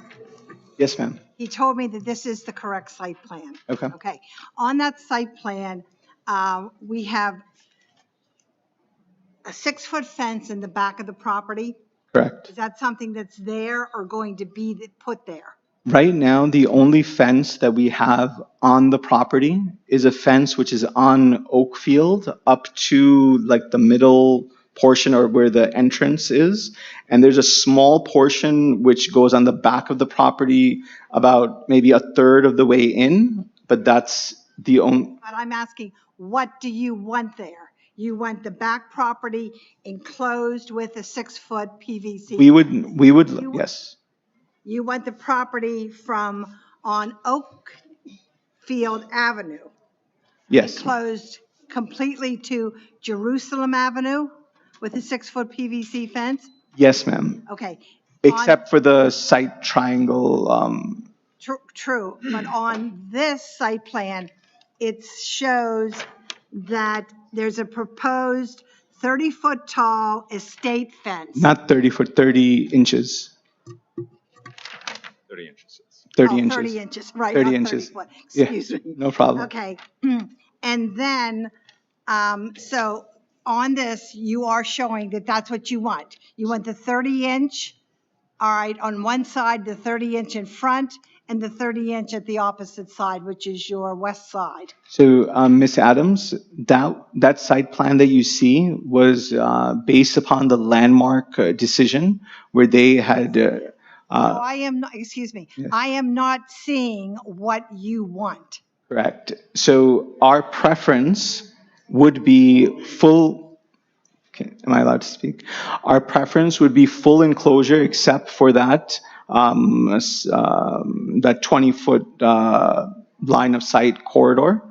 Yes, ma'am. he told me that this is the correct site plan. Okay. Okay, on that site plan, we have a 6-foot fence in the back of the property. Correct. Is that something that's there or going to be put there? Right now, the only fence that we have on the property is a fence which is on Oakfield up to like the middle portion or where the entrance is. And there's a small portion which goes on the back of the property about maybe a third of the way in, but that's the only, But I'm asking, what do you want there? You want the back property enclosed with a 6-foot PVC? we would, yes. You want the property from on Oakfield Avenue Yes, enclosed completely to Jerusalem Avenue with a 6-foot PVC fence? yes, ma'am. Okay. Except for the site triangle, True, but on this site plan, it shows that there's a proposed 30-foot tall estate fence. not 30 foot, 30 inches. 30 inches. 30 Oh, inches. 30 inches, right, 30 not 30 inches. foot, Yeah, excuse me. no problem. Okay, and then, so on this, you are showing that that's what you want. You want the 30-inch, all right, on one side, the 30-inch in front, and the 30-inch at the opposite side, which is your west side. So, Ms. Adams, that site plan that you see was based upon the landmark decision where they had. No, I am not, excuse me, Yes. I am not seeing what you want. Correct. So our preference would be full. Okay, am I allowed to speak? Our preference would be full enclosure except for that that 20-foot line of sight corridor,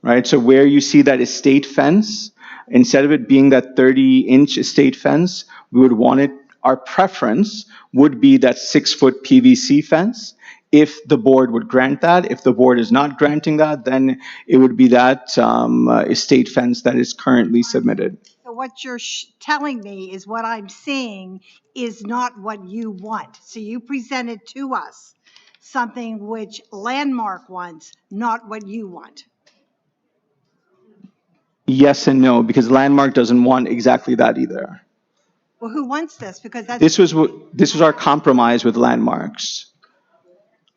right? So where you see that estate fence, instead of it being that 30-inch estate fence, we would want it. Our preference would be that 6-foot PVC fence. If the board would grant that, if the board is not granting that, then it would be that estate fence that is currently submitted. So what you're telling me is what I'm seeing is not what you want. So you presented to us something which Landmark wants, not what you want. Yes and no, because Landmark doesn't want exactly that either. Well, who wants this? Because that's. This was our compromise with Landmarks.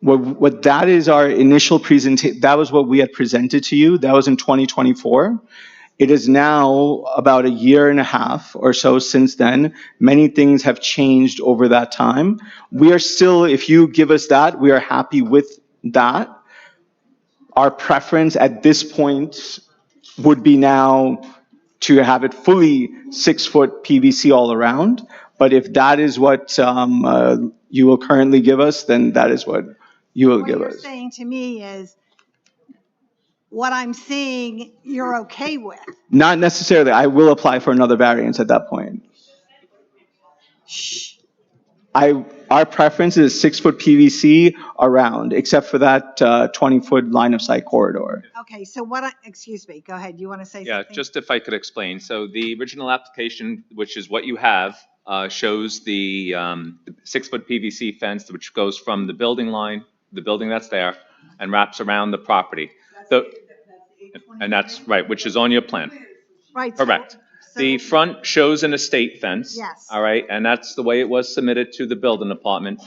What that is our initial presentation, that was what we had presented to you. That was in 2024. It is now about a year and a half or so since then. Many things have changed over that time. We are still, if you give us that, we are happy with that. Our preference at this point would be now to have it fully 6-foot PVC all around. But if that is what you will currently give us, then that is what you will give What us. you're saying to me is what I'm seeing, you're okay with. Not necessarily. I will apply for another variance at that point. Shh. Our preference is 6-foot PVC around, except for that 20-foot line of sight corridor. Okay, so excuse me, go ahead. You want to say Yeah, something? just if I could explain. So the original application, which is what you have, shows the 6-foot PVC fence, which goes from the building line, the building that's there, and wraps around the property. And that's right, which is on your plan. Right. Correct. The front shows an estate fence. Yes. All right, and that's the way it was submitted to the building department.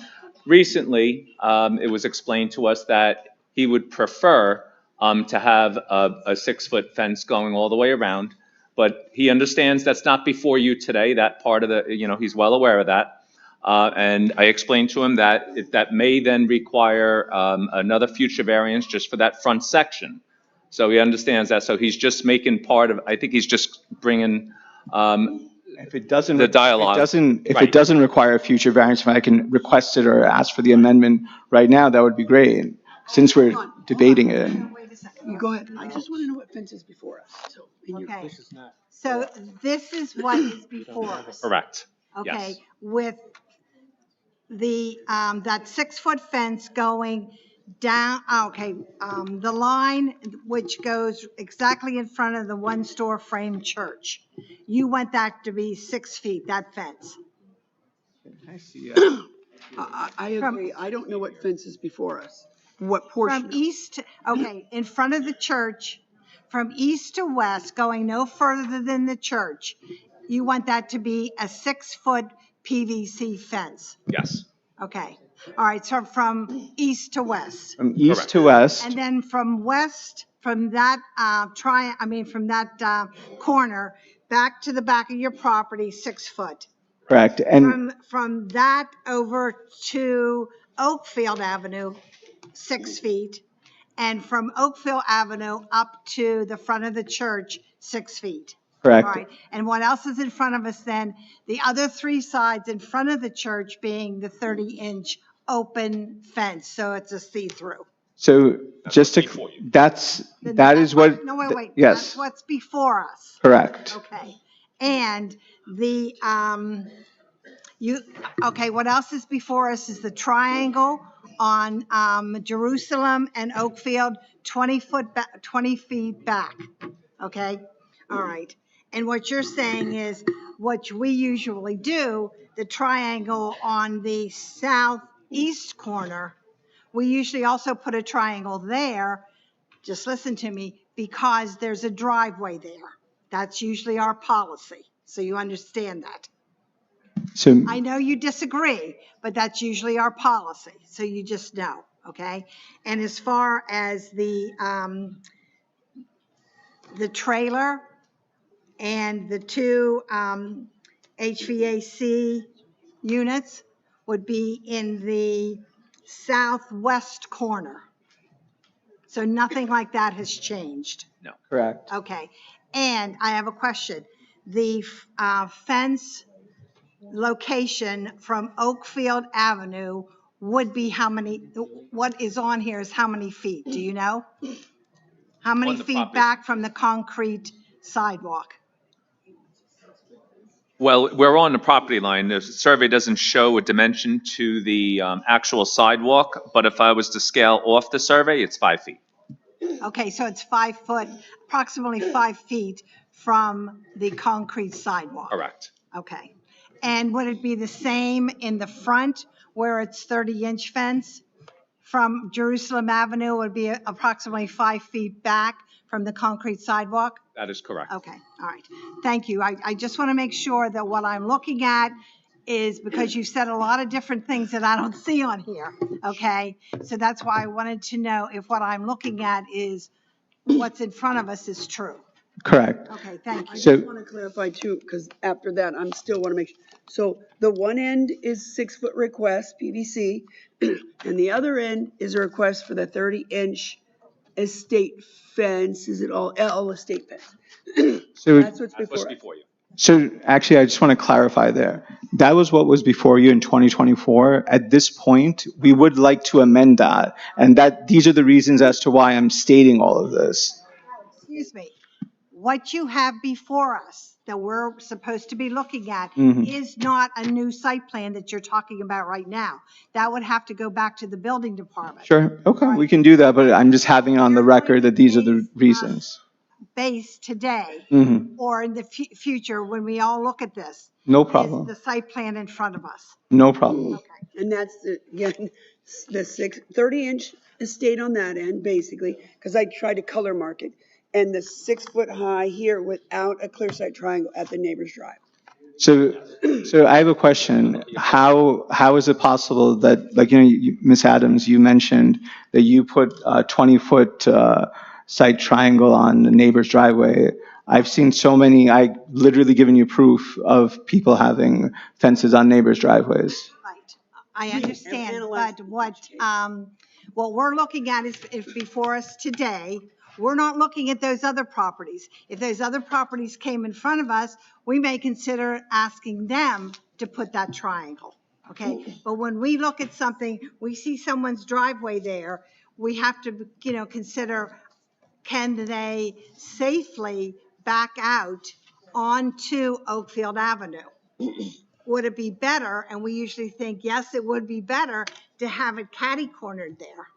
Recently, it was explained to us that he would prefer to have a 6-foot fence going all the way around, but he understands that's not before you today. That part of he's well aware of that. And I explained to him that that may then require another future variance just for that front section. So he understands that. So he's just making part of, I think he's just bringing If it doesn't, the dialogue. if Right. it doesn't require a future variance, if I can request it or ask for the amendment right now, that would be great. Since we're debating it. Wait a second. You go ahead. I just want to know what fence is before us. So, Okay. So this is what is before us. Correct. Okay, Yes. with that 6-foot fence going down, the line which goes exactly in front of the one-store frame church. You want that to be 6 feet, that fence. I From- agree. I don't know what fence is before us. What portion? From east, in front of the church, from east to west, going no further than the church, you want that to be a 6-foot PVC fence. Yes. Okay, all right, so from east to west. From east Correct. to west, And then from west, from that from that corner, back to the back of your property, 6 foot. correct. And From that over to Oakfield Avenue, 6 feet. And from Oakfield Avenue up to the front of the church, 6 feet. correct. All right, and what else is in front of us then? The other 3 sides in front of the church being the 30-inch open fence, so it's a see-through. So just to, before you. that is what, No, wait. yes, That's what's before us. correct. Okay. And the, what else is before us is the triangle on Jerusalem and Oakfield, 20 feet back. Okay? All right. And what you're saying is what we usually do, the triangle on the southeast corner, we usually also put a triangle there, just listen to me, because there's a driveway there. That's usually our policy, so you understand that. So, I know you disagree, but that's usually our policy, so you just know, okay? And as far as the trailer and the 2 HVAC units would be in the southwest corner. So nothing like that has changed. No. correct. Okay, and I have a question. The fence location from Oakfield Avenue would be how many, what is on here is how many feet, do you know? How many On the feet property. back from the concrete sidewalk? Well, we're on the property line. The survey doesn't show a dimension to the actual sidewalk, but if I was to scale off the survey, it's 5 feet. Okay, so it's 5 foot, approximately 5 feet from the concrete sidewalk. Correct. Okay. And would it be the same in the front where it's 30-inch fence? From Jerusalem Avenue would be approximately 5 feet back from the concrete sidewalk? That is correct. Okay, all right. Thank you. I just want to make sure that what I'm looking at is, because you said a lot of different things that I don't see on here, okay? So that's why I wanted to know if what I'm looking at is what's in front of us is true. Correct. Okay, thank I you. So- just want to clarify too, because after that, I'm still want to make, so the one end is 6-foot request, PVC, and the other end is a request for the 30-inch estate fence. Is it all estate fence? So, That's what's That's what's before us. before you. so actually, I just want to clarify there. That was what was before you in 2024. At this point, we would like to amend that. And that these are the reasons as to why I'm stating all of this. Excuse me. What you have before us that we're supposed to be looking at Mhm. is not a new site plan that you're talking about right now. That would have to go back to the building department. Sure, okay, we can do that, but I'm just having it on the record that these are the reasons. Base today Mhm. or in the future when we all look at this. No Is problem, the site plan in front of us. no problem. Okay. And that's the, again, the 30-inch estate on that end, basically, because I tried to color mark it. And the 6-foot high here without a clear sight triangle at the neighbor's drive. So I have a question. How is it possible that, like, Ms. Adams, you mentioned that you put a 20-foot site triangle on the neighbor's driveway? I've seen so many, I literally given you proof of people having fences on neighbors' driveways. Right, I understand, analyze but what we're looking at is before us today. We're not looking at those other properties. If those other properties came in front of us, we may consider asking them to put that triangle, okay? But when we look at something, we see someone's driveway there, we have to, consider, can they safely back out onto Oakfield Avenue? would it be better? And we usually think, yes, it would be better to have it catty cornered there.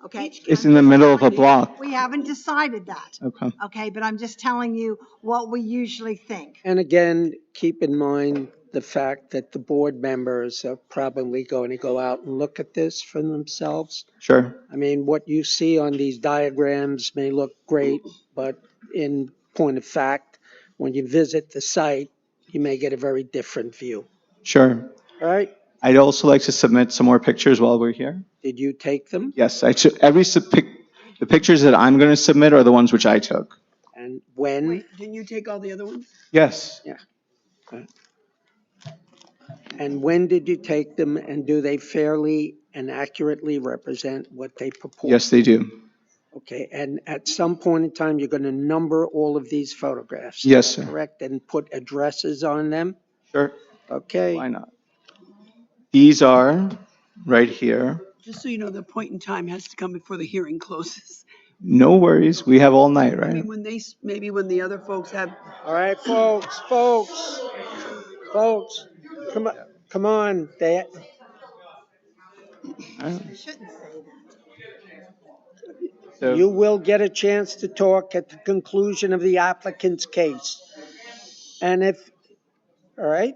Okay. It's in the middle of a block. We haven't decided that. Okay. Okay, but I'm just telling you what we usually think. And again, keep in mind the fact that the board members are probably going to go out and look at this for themselves. Sure. I mean, what you see on these diagrams may look great, but in point of fact, when you visit the site, you may get a very different view. Sure. All right? I'd also like to submit some more pictures while we're here. Did you take them? Yes, the pictures that I'm going to submit are the ones which I took. And when? Wait, didn't you take all the other ones? Yes. And when did you take them, and do they fairly and accurately represent what they purport? Yes, they do. Okay, and at some point in time, you're going to number all of these photographs? Yes, sir. Correct, and put addresses on them? Sure. Okay. Why not? These are right here. Just so you know, the point in time has to come before the hearing closes. No worries. We have all night, I right? mean, maybe when the other folks have, All right, folks, come on. You shouldn't say that. You will get a chance to talk at the conclusion of the applicant's case. And all right?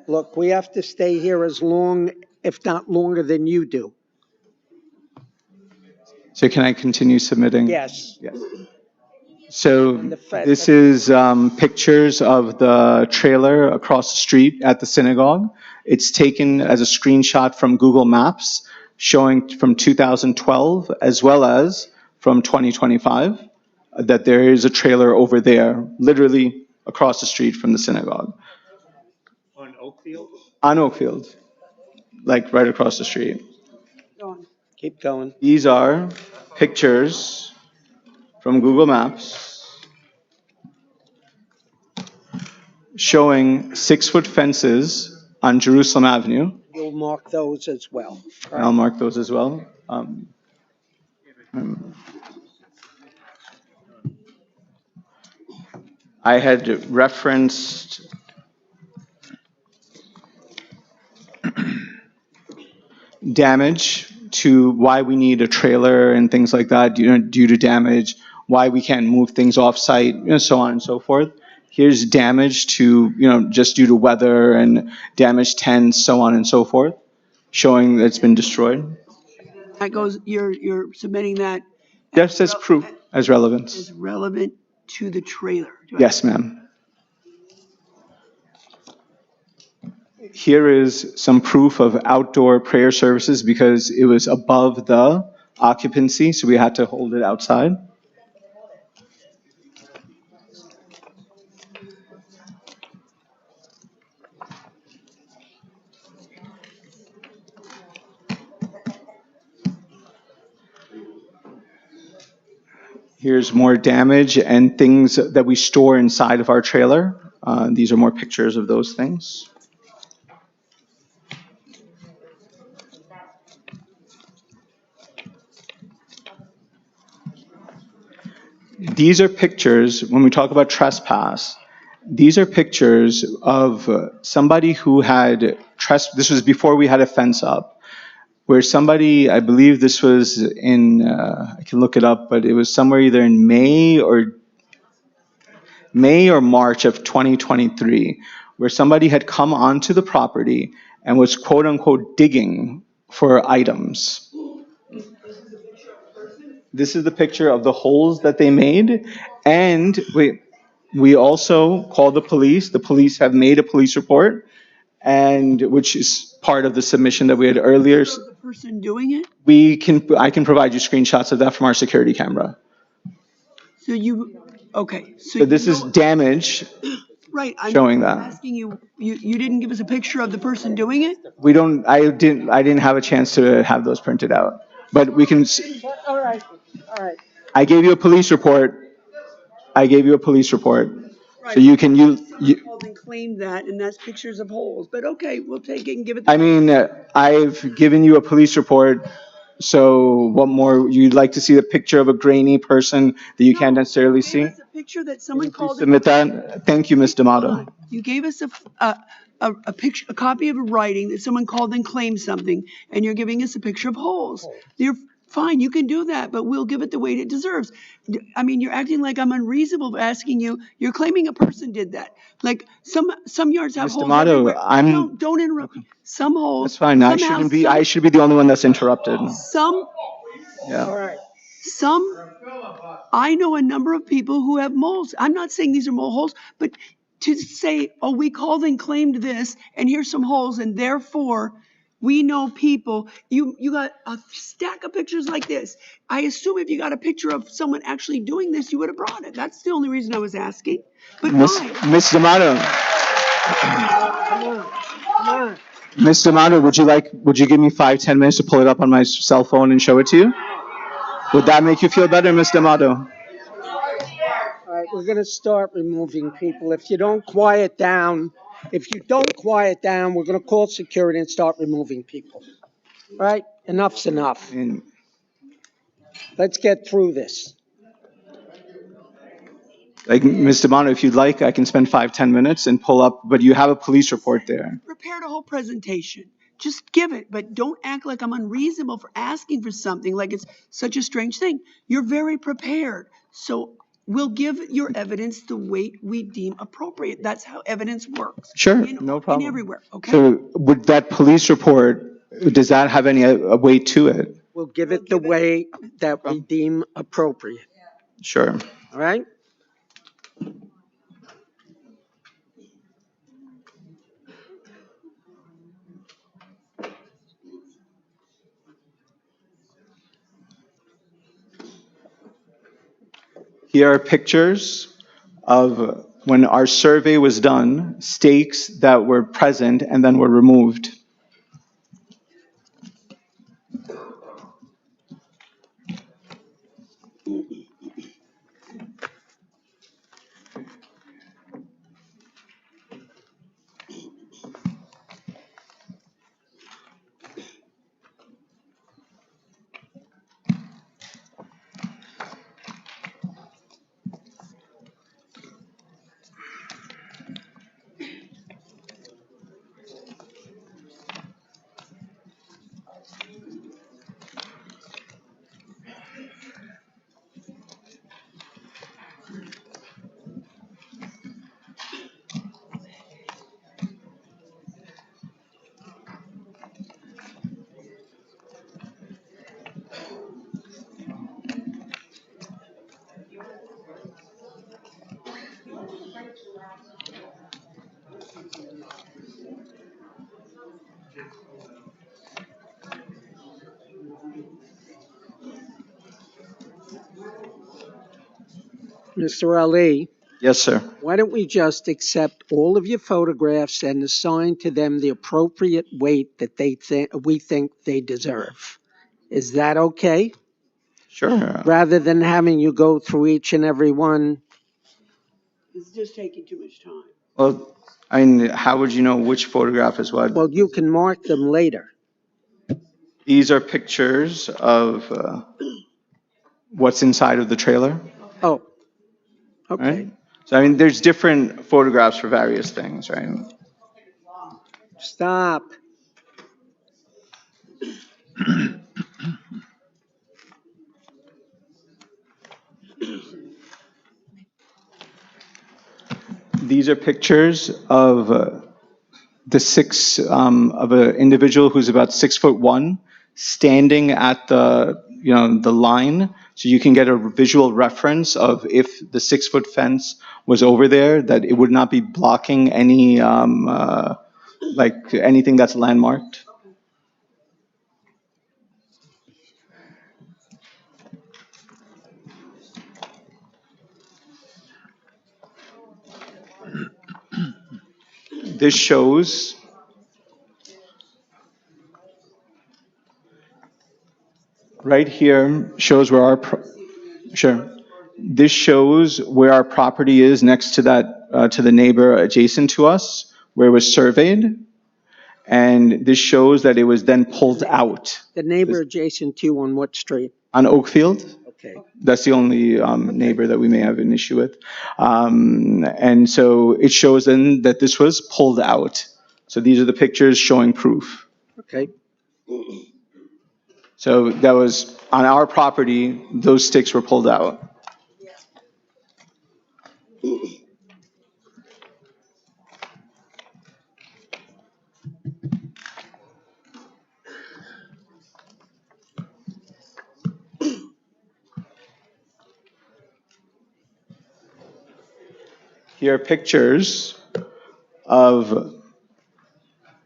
Look, we have to stay here as long, if not longer than you do. So can I continue submitting? Yes. Yes. So And the fact this that- is pictures of the trailer across the street at the synagogue. It's taken as a screenshot from Google Maps showing from 2012 as well as from 2025 that there is a trailer over there, literally across the street from the synagogue. On Oakfield? On Oakfield, like right across the street. Keep going. These are pictures from Google Maps showing 6-foot fences on Jerusalem Avenue. You'll mark those as well. I'll mark those as well. I had referenced damage to why we need a trailer and things like that due to damage, why we can't move things off site, so on and so forth. Here's damage to, just due to weather and damaged tents, so on and so forth, showing that it's been destroyed. that goes, you're submitting that Just as proof, as relevance. as relevant to the trailer. Yes, ma'am. Here is some proof of outdoor prayer services because it was above the occupancy, so we had to hold it outside. Here's more damage and things that we store inside of our trailer. These are more pictures of those things. These are pictures, when we talk about trespass, these are pictures of somebody who had this was before we had a fence up, where somebody, I believe this was in, I can look it up, but it was somewhere either in May or March of 2023, where somebody had come onto the property and was quote unquote digging for items. This is the picture of the holes that they made, and we also called the police. The police have made a police report, and which is part of the submission that we had earlier. The person doing it? I can provide you screenshots of that from our security camera. Okay. So this is damage. Right. Showing I'm that. asking you didn't give us a picture of the person doing it? I didn't have a chance to have those printed out, but we can. All right. I gave you a police report. Right. So you can Someone called and claimed that, and that's pictures of holes, but okay, we'll take it and give it. I mean, I've given you a police report. So what more? You'd like to see the picture of a grainy person that you can't necessarily see? It's a picture that someone Please called. submit that. Thank you, Ms. D'Amato. Hold on. You gave us a picture, a copy of a writing that someone called and claimed something, and you're giving us a picture of holes. You're fine, you can do that, but we'll give it the weight it deserves. I mean, you're acting like I'm unreasonable for asking you. You're claiming a person did that. Like some yards have Mr. holes D'Amato, everywhere. I'm- No, don't interrupt me. Some holes. That's fine. I some should be the only one that's interrupted. Some, Yeah. All right. I know a number of people who have moles. I'm not saying these are mole holes, but to say, oh, we called and claimed this, and here's some holes, and therefore, we know people, you got a stack of pictures like this. I assume if you got a picture of someone actually doing this, you would have brought it. That's the only reason I was asking. But fine. Miss D'Amato, Come on. Miss D'Amato, would you give me 5-10 minutes to pull it up on my cell phone and show it to you? Would that make you feel better, Miss D'Amato? All right, we're going to start removing people. If you don't quiet down, we're going to call security and start removing people. All right? Enough's enough. And Let's get through this. like, Miss D'Amato, if you'd like, I can spend 5-10 minutes and pull up, but you have a police report there. Prepared a whole presentation. Just give it, but don't act like I'm unreasonable for asking for something, like it's such a strange thing. You're very prepared. So we'll give your evidence the weight we deem appropriate. That's how evidence works. Sure, In- no problem. In everywhere, okay? So would that police report, does that have any weight to it? We'll give it the way that we deem appropriate. Sure. All right? Here are pictures of when our survey was done, stakes that were present and then were removed. Mr. Ali, Yes, sir. why don't we just accept all of your photographs and assign to them the appropriate weight that we think they deserve? Is that okay? Sure. Rather than having you go through each and every one. It's just taking too much time. Well, I mean, how would you know which photograph is what? Well, you can mark them later. These are pictures of what's inside of the trailer. Oh, okay. Right? So, I mean, there's different photographs for various things, right? Stop. These are pictures of of an individual who's about 6'1", standing at the line, so you can get a visual reference of if the 6-foot fence was over there, that it would not be blocking any like anything that's landmarked. This shows right here shows where This shows where our property is next to that to the neighbor adjacent to us, where it was surveyed, and this shows that it was then pulled out The neighbor adjacent to you on what street? on Oakfield. Okay. That's the only neighbor that we may have an issue with. And so it shows then that this was pulled out. So these are the pictures showing proof. Okay. So that was on our property, those sticks were pulled out. Here are pictures of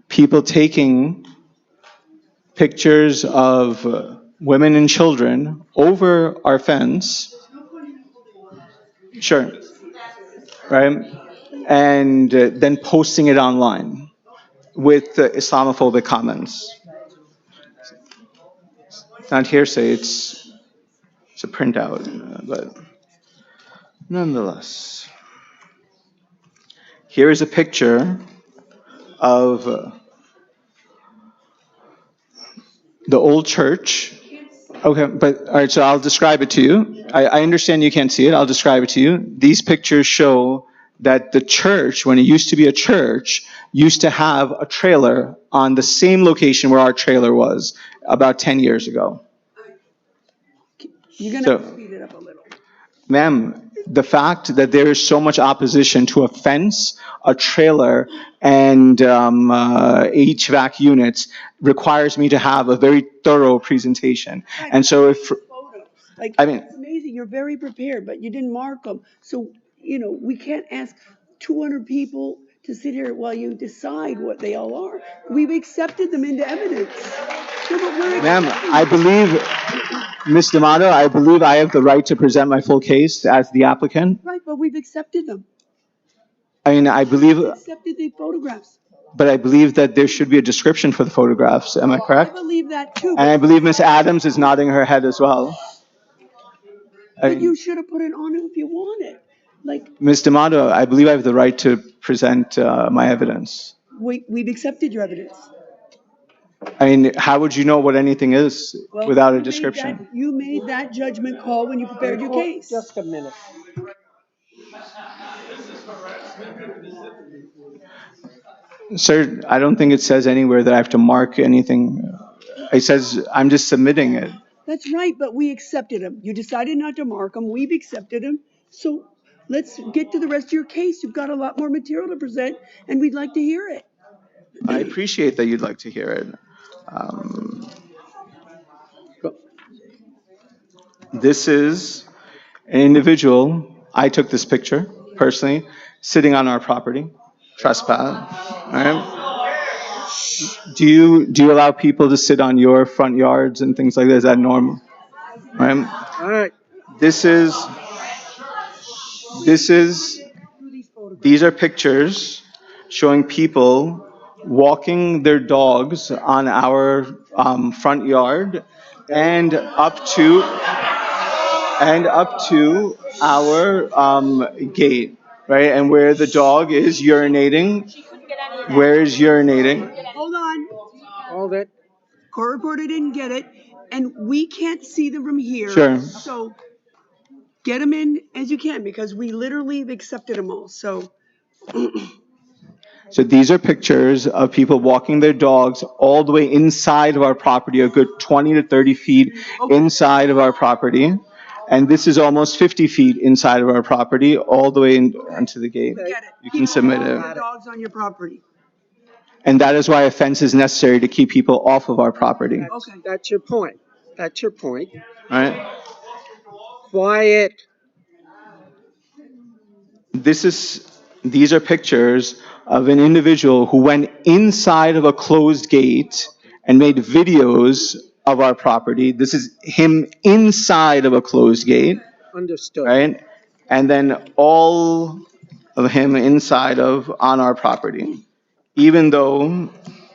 people taking pictures of women and children over our fence. Sure. Right? And then posting it online with Islamophobic comments. It's not hearsay, it's a printout, but nonetheless. Here is a picture of the old church. Okay, but all right, so I'll describe it to you. I understand you can't see it. I'll describe it to you. These pictures show that the church, when it used to be a church, used to have a trailer on the same location where our trailer was about 10 years ago. You're going to speed it up a little. Ma'am, the fact that there is so much opposition to a fence, a trailer, and HVAC units requires me to have a very thorough presentation. And so if, Photos. Like, I mean, it's amazing, you're very prepared, but you didn't mark them. So, you know, we can't ask 200 people to sit here while you decide what they all are. We've accepted them into evidence. No, but we're ma'am, accepting I them. believe, Ms. D'Amato, I believe I have the right to present my full case as the applicant. Right, but we've accepted them. I mean, I believe, We accepted the photographs. but I believe that there should be a description for the photographs. Am I I correct? believe that too. And I believe Ms. Adams is nodding her head as well. But you should have put it on if you wanted. Like, Ms. D'Amato, I believe I have the right to present my evidence. we've accepted your evidence. I mean, how would you know what anything is Well, without you a made description? you made that judgment call when you prepared your case. Just a minute. Sir, I don't think it says anywhere that I have to mark anything. It says I'm just submitting it. That's right, but we accepted them. You decided not to mark them. We've accepted them. So let's get to the rest of your case. You've got a lot more material to present, and we'd like to hear it. I appreciate that you'd like to hear it. This is an individual. I took this picture personally, sitting on our property, trespass. Right? Do you allow people to sit on your front yards and things like that? Is that normal? Right? All right. These are pictures showing people walking their dogs on our front yard and up to our gate, right? And where the dog is urinating. Where is urinating? Hold on. Hold it. Court reporter didn't get it, and we can't see them from here. Sure. So get them in as you can, because we literally have accepted them all. So So these are pictures of people walking their dogs all the way inside of our property, a good 20 to 30 feet inside of our property. And this is almost 50 feet inside of our property, all the way into the gate. get it. You can submit People it. walk their dogs on your property. And that is why a fence is necessary to keep people off of our property, Okay. That's your point. That's your point. right? Quiet. These are pictures of an individual who went inside of a closed gate and made videos of our property. This is him inside of a closed gate, Understood. right? And then all of him inside of on our property, even though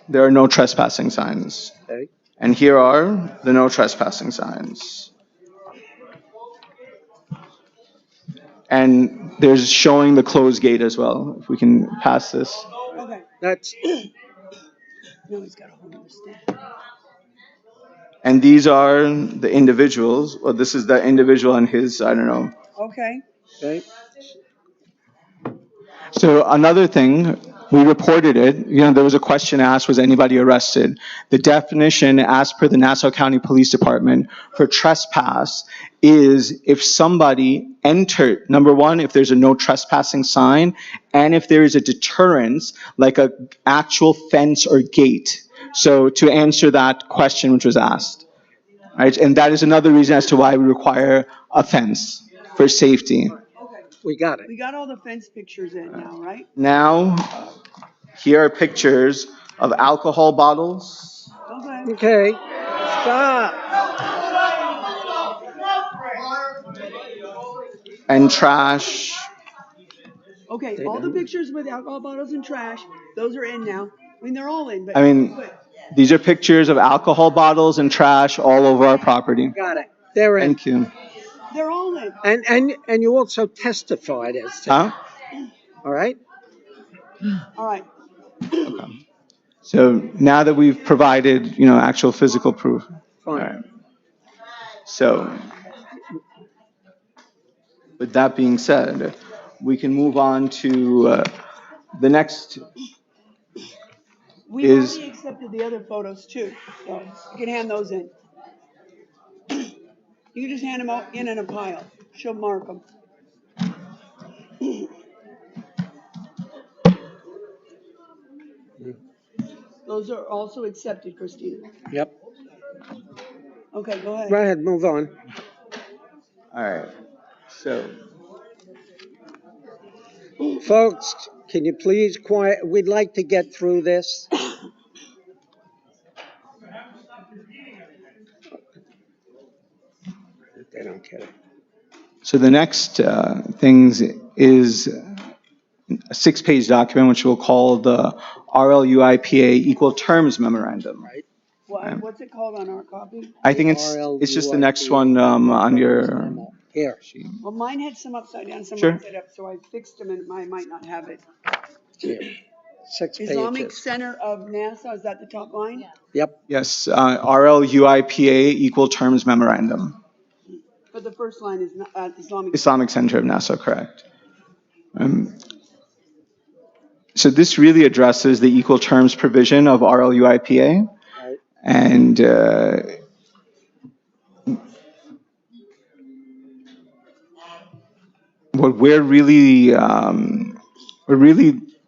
there are no trespassing signs. Okay. And here are the no trespassing signs. And there's showing the closed gate as well, if we can pass this. Okay. That's No, he's got to understand. And these are the individuals. Well, this is the individual and his, I don't know. Okay, Okay, So another thing, we reported it. There was a question asked, was anybody arrested? The definition, as per the Nassau County Police Department, for trespass is if somebody entered, number one, if there's a no trespassing sign, and if there is a deterrence, like a actual fence or gate. So to answer that question which was asked, right? And that is another reason as to why we require a fence for safety. okay. we got it. We got all the fence pictures in now, right? Now, here are pictures of alcohol bottles Okay. Okay, stop. and trash. Okay, all the pictures with alcohol bottles and trash, those are in now. I mean, they're all in, but. I mean, these are pictures of alcohol bottles and trash all over our property. Got it. They're in. Thank you. They're all in. And you also testified as to, Huh? all right? All right. Okay. So now that we've provided, actual physical proof. All Fine. right. So, with that being said, we can move on to the next. We've Is- already accepted the other photos too, so you can hand those in. You can just hand them out in a pile. She'll mark them. Those are also accepted, Christina. Yep. Okay, go ahead. Go ahead, move on. All right. So, Folks, can you please quiet? We'd like to get through this. They don't get it. so the next things is a 6-page document, which we'll call the RLUIPA Equal Terms Memorandum. Right. What's it called on our copy? I think it's just the next one on your. Here. Well, mine had some upside down, some Sure. upside up, so I fixed them and I might not have it. Here. 6 Islamic pages. Center of Nassau, is that the top line? Yep. Yes, RLUIPA Equal Terms Memorandum. But the first line is not, Islamic. Islamic Center of Nassau, correct. So this really addresses the equal terms provision of RLUIPA. Right. And what we're really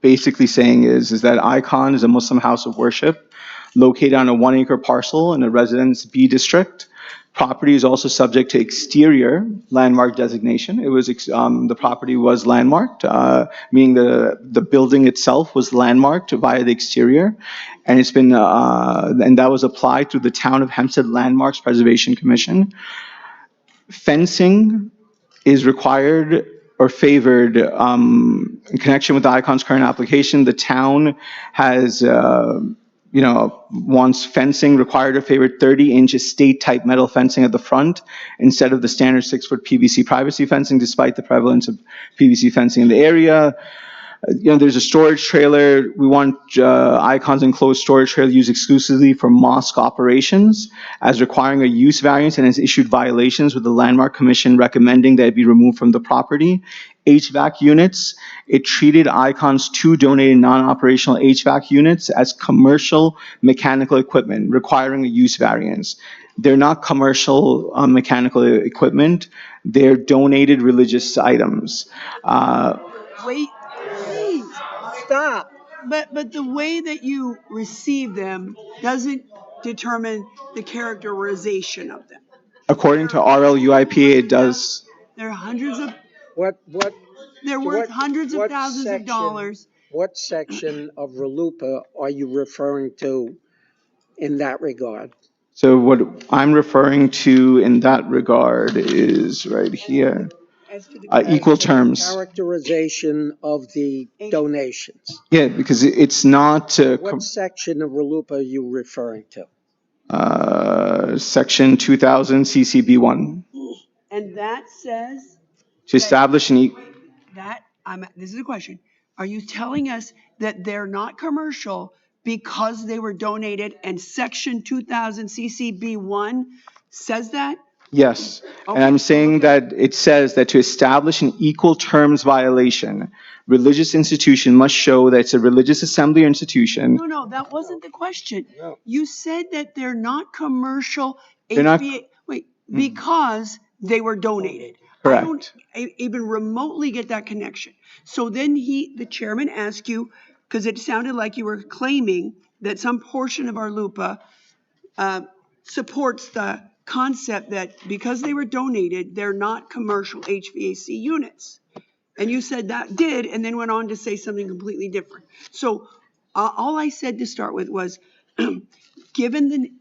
basically saying is that Icon is a Muslim house of worship located on a 1-acre parcel in a Residence B district. Property is also subject to exterior landmark designation. It was the property was landmarked, meaning the building itself was landmarked via the exterior, and it's been and that was applied through the Town of Hempstead Landmarks Preservation Commission. Fencing is required or favored in connection with the Icon's current application. The town has wants fencing required or favored 30-inch estate-type metal fencing at the front instead of the standard 6-foot PVC privacy fencing, despite the prevalence of PVC fencing in the area. There's a storage trailer. We want Icon's enclosed storage trailer used exclusively for mosque operations, as requiring a use variance, and has issued violations with the Landmark Commission recommending that it be removed from the property. HVAC units. It treated Icon's 2 donated non-operational HVAC units as commercial mechanical equipment, requiring a use variance. They're not commercial mechanical equipment. They're donated religious items. Wait, please, Stop. but the way that you receive them doesn't determine the characterization of them. According to RLUIPA, it does. They're hundreds of, What they're worth hundreds of what thousands of section- dollars. What section of RLUIPA are you referring to in that regard? So what I'm referring to in that regard is right here. As to the Equal terms. Characterization of the donations. Yeah, because it's not What section of RLUIPA are you referring to? Section 2000 CCB1 And that says to establish an that, this is a question. Are you telling us that they're not commercial because they were donated, and section 2000 CCB1 says that? Yes, and Okay. I'm saying that it says that to establish an equal terms violation, religious institution must show that it's a religious assembly or institution. No, that wasn't the question. You said that they're not commercial They're not- wait, because they were donated. I don't even remotely get that connection. So then the chairman asked you, because it sounded like you were claiming that some portion of our LUPA supports the concept that because they were donated, they're not commercial HVAC units. And you said that did, and then went on to say something completely different. So all I said to start with was, given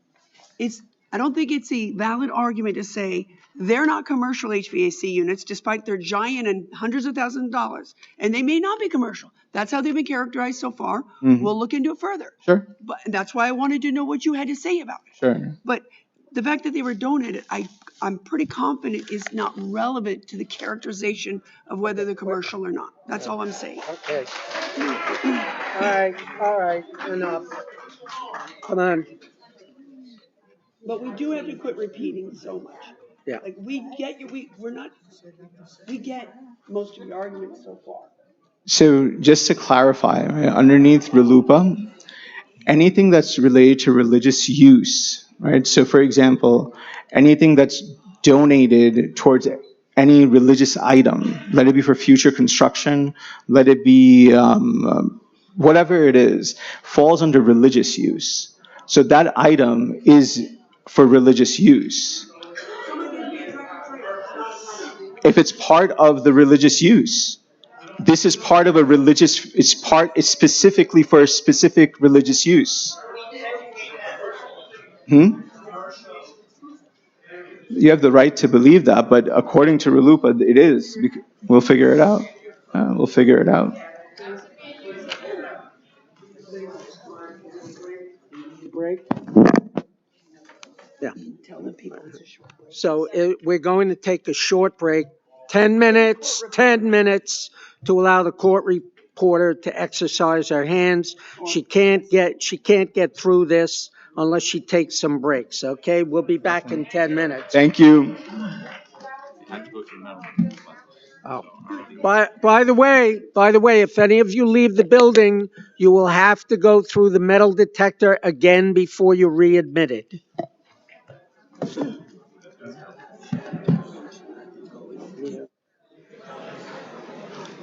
I don't think it's a valid argument to say they're not commercial HVAC units, despite their giant and hundreds of thousands of dollars. And they may not be commercial. That's how they've been characterized so far. We'll look into it further. Sure. But that's why I wanted to know what you had to say about it. Sure. But the fact that they were donated, I'm pretty confident is not relevant to the characterization of whether they're commercial or not. That's all I'm saying. Okay. All right, enough. Come on. But we do have to quit repeating so much. Yeah. Like, we get you, we get most of your arguments so far. So just to clarify, right, underneath RLUIPA, anything that's related to religious use, right? So for example, anything that's donated towards any religious item, let it be for future construction, let it be whatever it is, falls under religious use. So that item is for religious use. If it's part of the religious use, this is part of a religious, it's specifically for a specific religious use. You have the right to believe that, but according to RLUIPA, it is. We'll figure it out. We'll figure it out. Break. Yeah. Tell the people it's a short. So we're going to take a short break, 10 minutes to allow the court reporter to exercise her hands. She can't get through this unless she takes some breaks, okay? We'll be back in 10 minutes. Thank you. Oh. By the way, if any of you leave the building, you will have to go through the metal detector again before you're readmitted.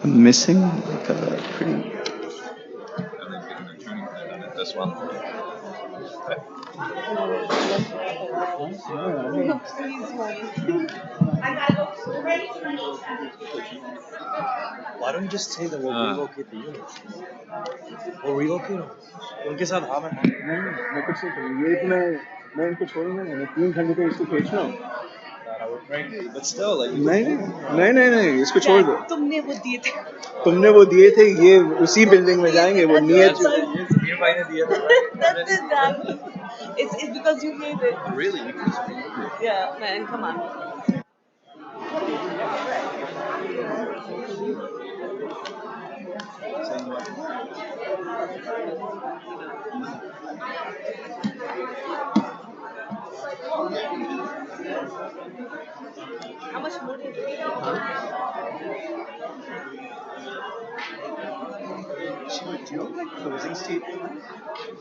I'm missing like a pretty. This one. Why don't you just say that we'll relocate the units? We'll relocate them. उनके साथ हाँ मैं मैं कुछ नहीं करूँगा ये तो मैं इनको छोड़ूंगा मैंने 3 घंटे तक इसको खींचना but still like नहीं इसको छोड़ दो तुमने वो दिए थे ये उसी बिल्डिंग में जाएंगे वो नियत ये भाई ने दिया था It's because you gave it. Really? Yeah, man, come on. How much more do you think? Do you have like closing statement?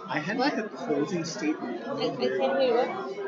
I had like a closing statement. I can't hear you.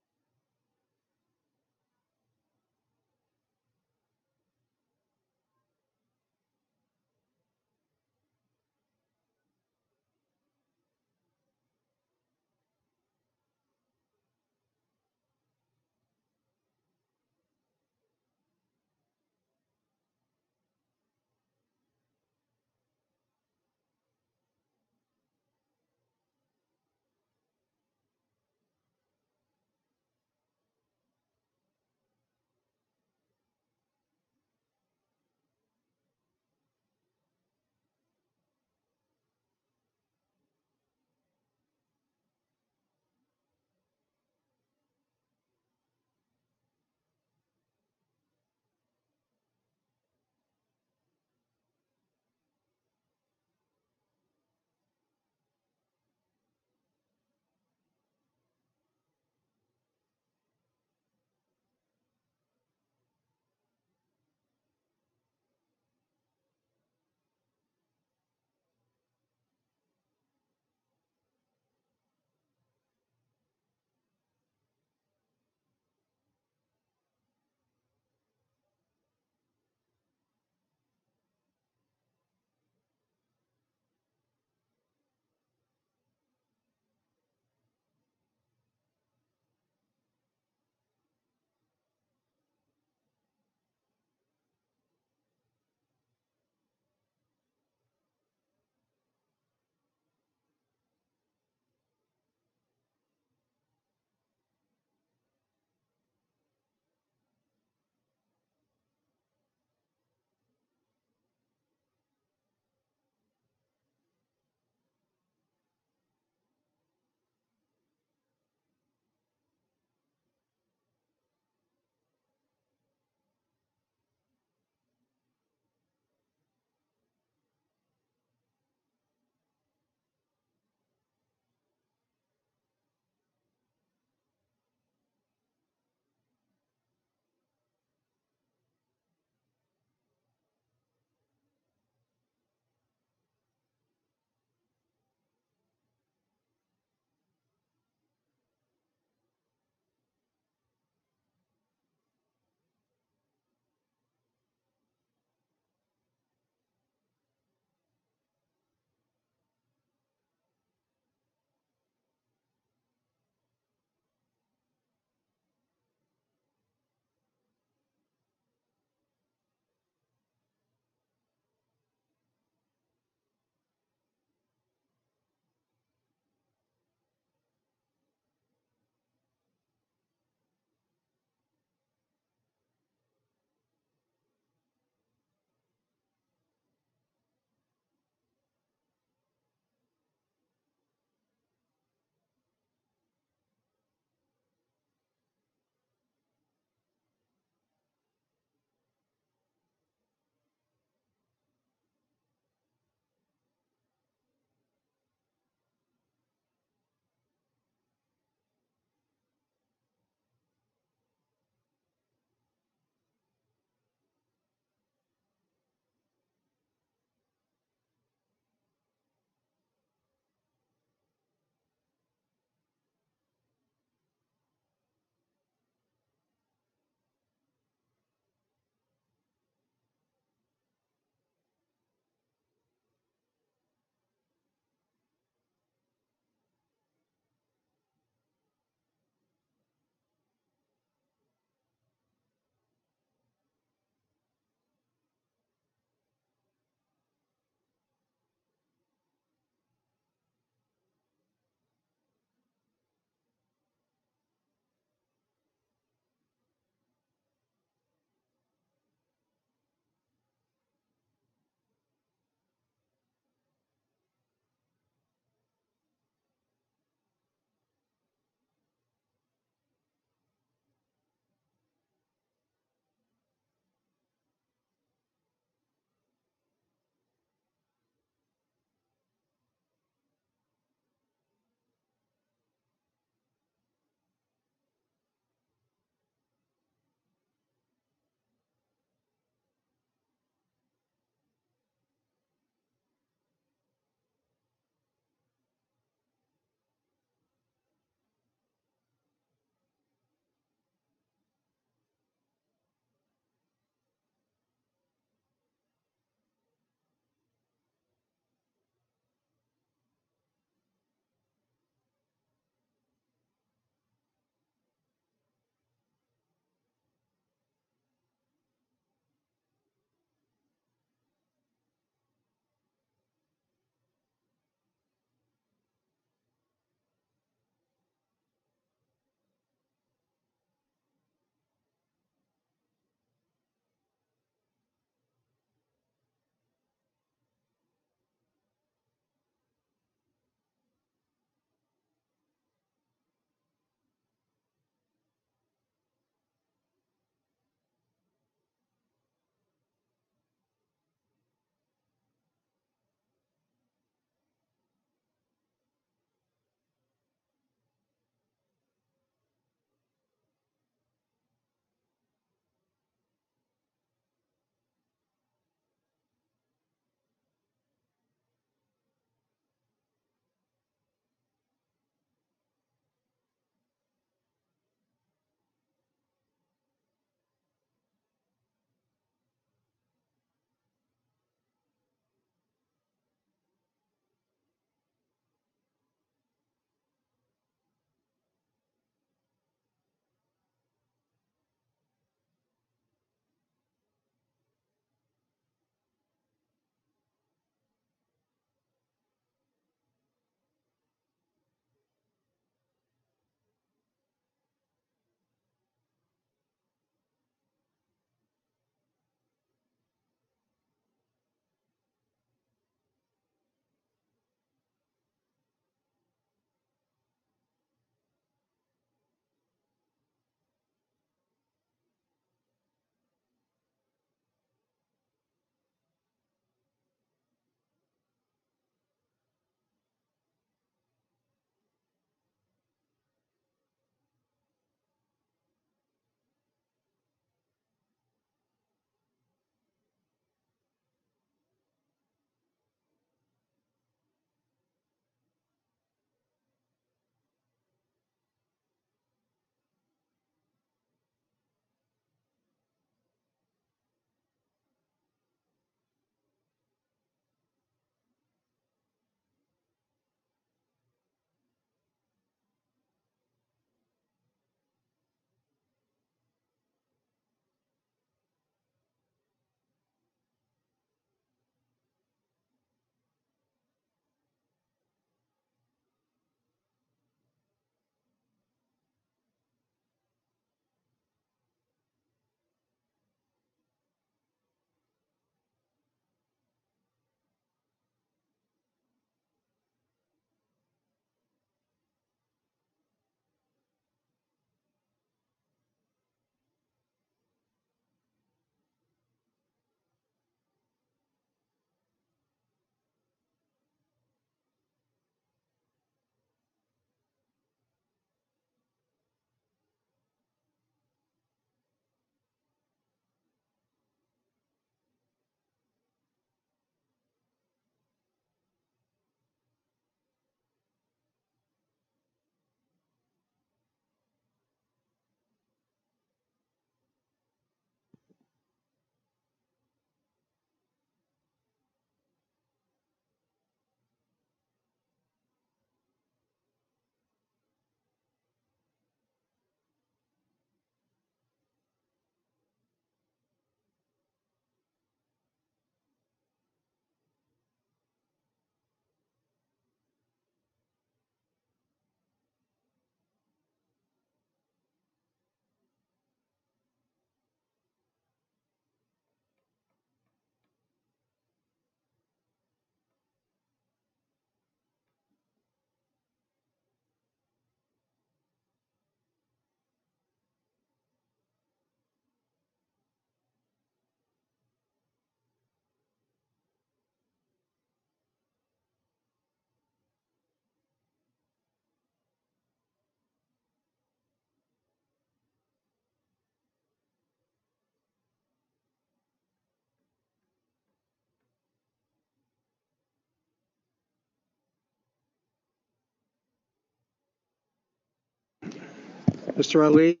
Mr. Ali?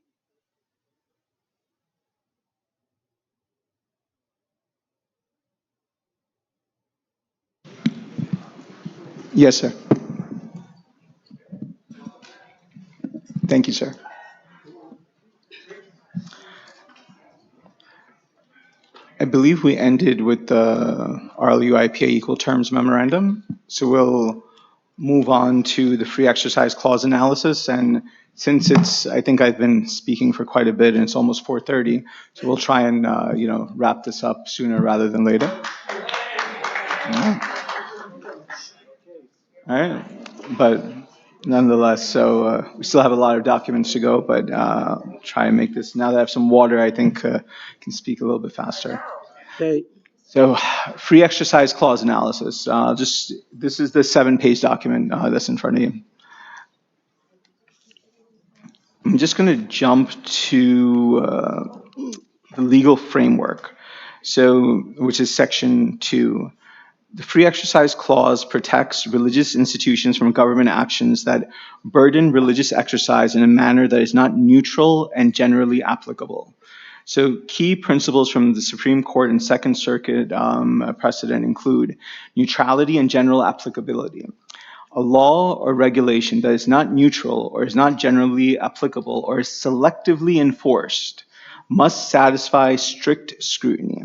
Yes, sir. Thank you, sir. I believe we ended with the RLU-IPA equal terms memorandum. So we'll move on to the free exercise clause analysis. And since I think I've been speaking for quite a bit and it's almost 4:30, so we'll try and, wrap this up sooner rather than later. All right. But nonetheless, so we still have a lot of documents to go, but try and make this, now that I have some water, I think can speak a little bit faster. Okay. So free exercise clause analysis, this is the 7-page document that's in front of you. I'm just going to jump to the legal framework, which is section 2. The free exercise clause protects religious institutions from government actions that burden religious exercise in a manner that is not neutral and generally applicable. So key principles from the Supreme Court and Second Circuit precedent include neutrality and general applicability. A law or regulation that is not neutral or is not generally applicable or is selectively enforced must satisfy strict scrutiny.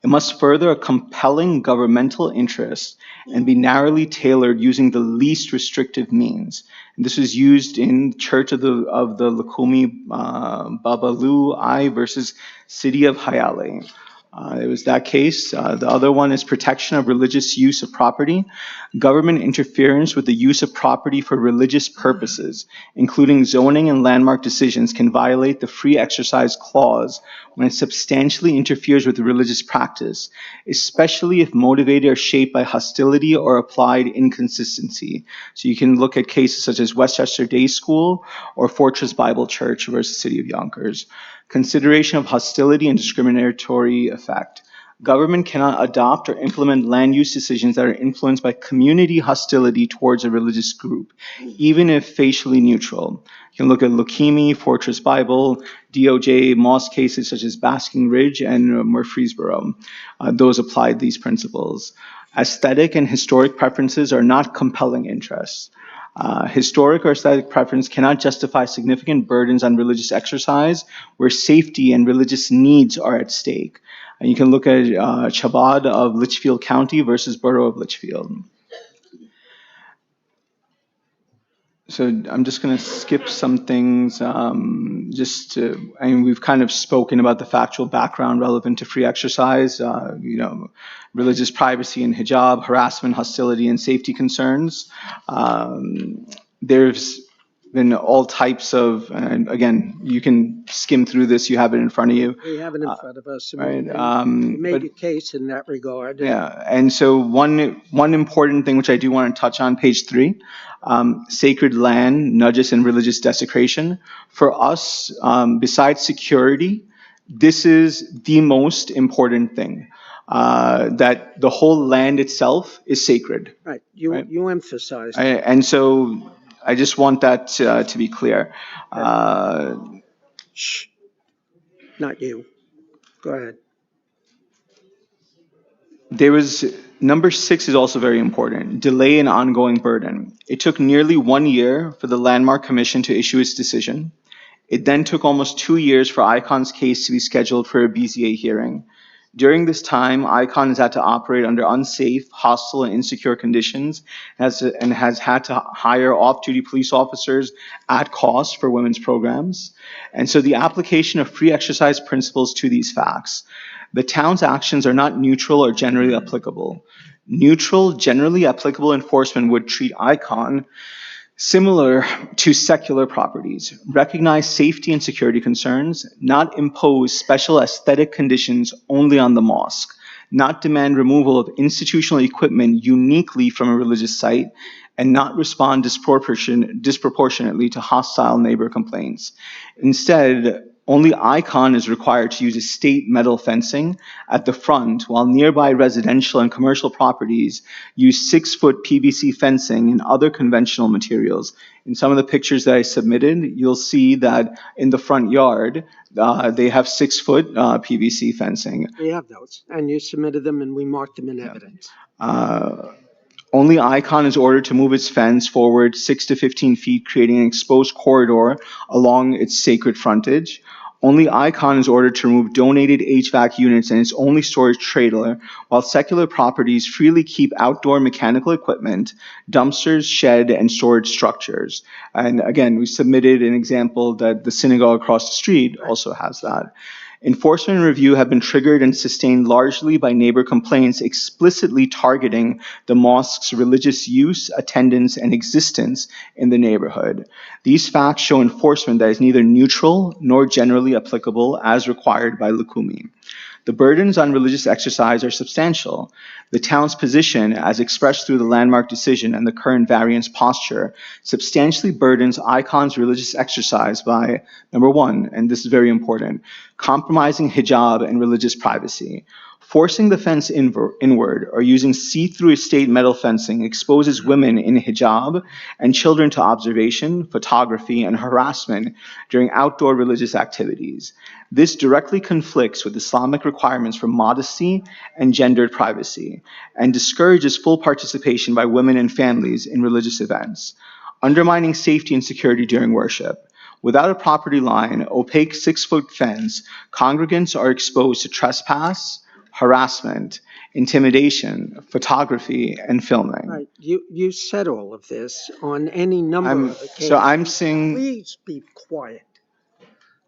It must further a compelling governmental interest and be narrowly tailored using the least restrictive means. And this was used in Church of the Lukumi Babalu I versus City of Hayale. It was that case. The other one is protection of religious use of property. Government interference with the use of property for religious purposes, including zoning and landmark decisions, can violate the free exercise clause when it substantially interferes with religious practice, especially if motivated or shaped by hostility or applied inconsistency. So you can look at cases such as Westchester Day School or Fortress Bible Church versus City of Yonkers. Consideration of hostility and discriminatory effect. Government cannot adopt or implement land use decisions that are influenced by community hostility towards a religious group, even if facially neutral. You can look at Leukemia, Fortress Bible, DOJ, Moss cases such as Basking Ridge and Murfreesboro. Those applied these principles. Aesthetic and historic preferences are not compelling interests. Historic or aesthetic preference cannot justify significant burdens on religious exercise where safety and religious needs are at stake. And you can look at Chabad of Litchfield County versus Borough of Litchfield. So I'm just going to skip some things we've kind of spoken about the factual background relevant to free exercise, religious privacy and hijab, harassment, hostility, and safety concerns. There's been all types of, and again, you can skim through this, you have it in front of you. We have it in front of us. Right. We made a case in that regard. Yeah, and so one important thing which I do want to touch on, page 3, sacred land, nudges, and religious desecration. For us, besides security, this is the most important thing, that the whole land itself is sacred. Right, you emphasized. And so I just want that to be clear. Shh, not you. Go ahead. There was, number 6 is also very important, delay and ongoing burden. It took nearly 1 year for the Landmark Commission to issue its decision. It then took almost 2 years for ICON's case to be scheduled for a BZA hearing. During this time, ICON has had to operate under unsafe, hostile, and insecure conditions and has had to hire off-duty police officers at cost for women's programs. And so the application of free exercise principles to these facts. The town's actions are not neutral or generally applicable. Neutral, generally applicable enforcement would treat ICON similar to secular properties, recognize safety and security concerns, not impose special aesthetic conditions only on the mosque, not demand removal of institutional equipment uniquely from a religious site, and not respond disproportionately to hostile neighbor complaints. Instead, Only Icon is required to use a state metal fencing at the front, while nearby residential and commercial properties use 6-foot PVC fencing and other conventional materials. In some of the pictures that I submitted, you'll see that in the front yard, they have 6-foot PVC fencing. We have those, and you submitted them, and we marked them in evidence. Only Icon is ordered to move its fence forward 6 to 15 feet, creating an exposed corridor along its sacred frontage. Only Icon is ordered to remove donated HVAC units and its only storage trailer, while secular properties freely keep outdoor mechanical equipment, dumpsters, shed, and storage structures. And again, we submitted an example that the synagogue across the street also has that. Enforcement and review have been triggered and sustained largely by neighbor complaints explicitly targeting the mosque's religious use, attendance, and existence in the neighborhood. These facts show enforcement that is neither neutral nor generally applicable as required by Lukumi. The burdens on religious exercise are substantial. The town's position, as expressed through the landmark decision and the current variance posture, substantially burdens Icon's religious exercise by, number one, and this is very important, compromising hijab and religious privacy. Forcing the fence inward or using see-through estate metal fencing exposes women in hijab and children to observation, photography, and harassment during outdoor religious activities. This directly conflicts with Islamic requirements for modesty and gendered privacy, and discourages full participation by women and families in religious events, undermining safety and security during worship. Without a property line, opaque 6-foot fence, congregants are exposed to trespass, harassment, intimidation, photography, and filming. Right, you said all of this on any number of occasions. So I'm saying, Please be quiet.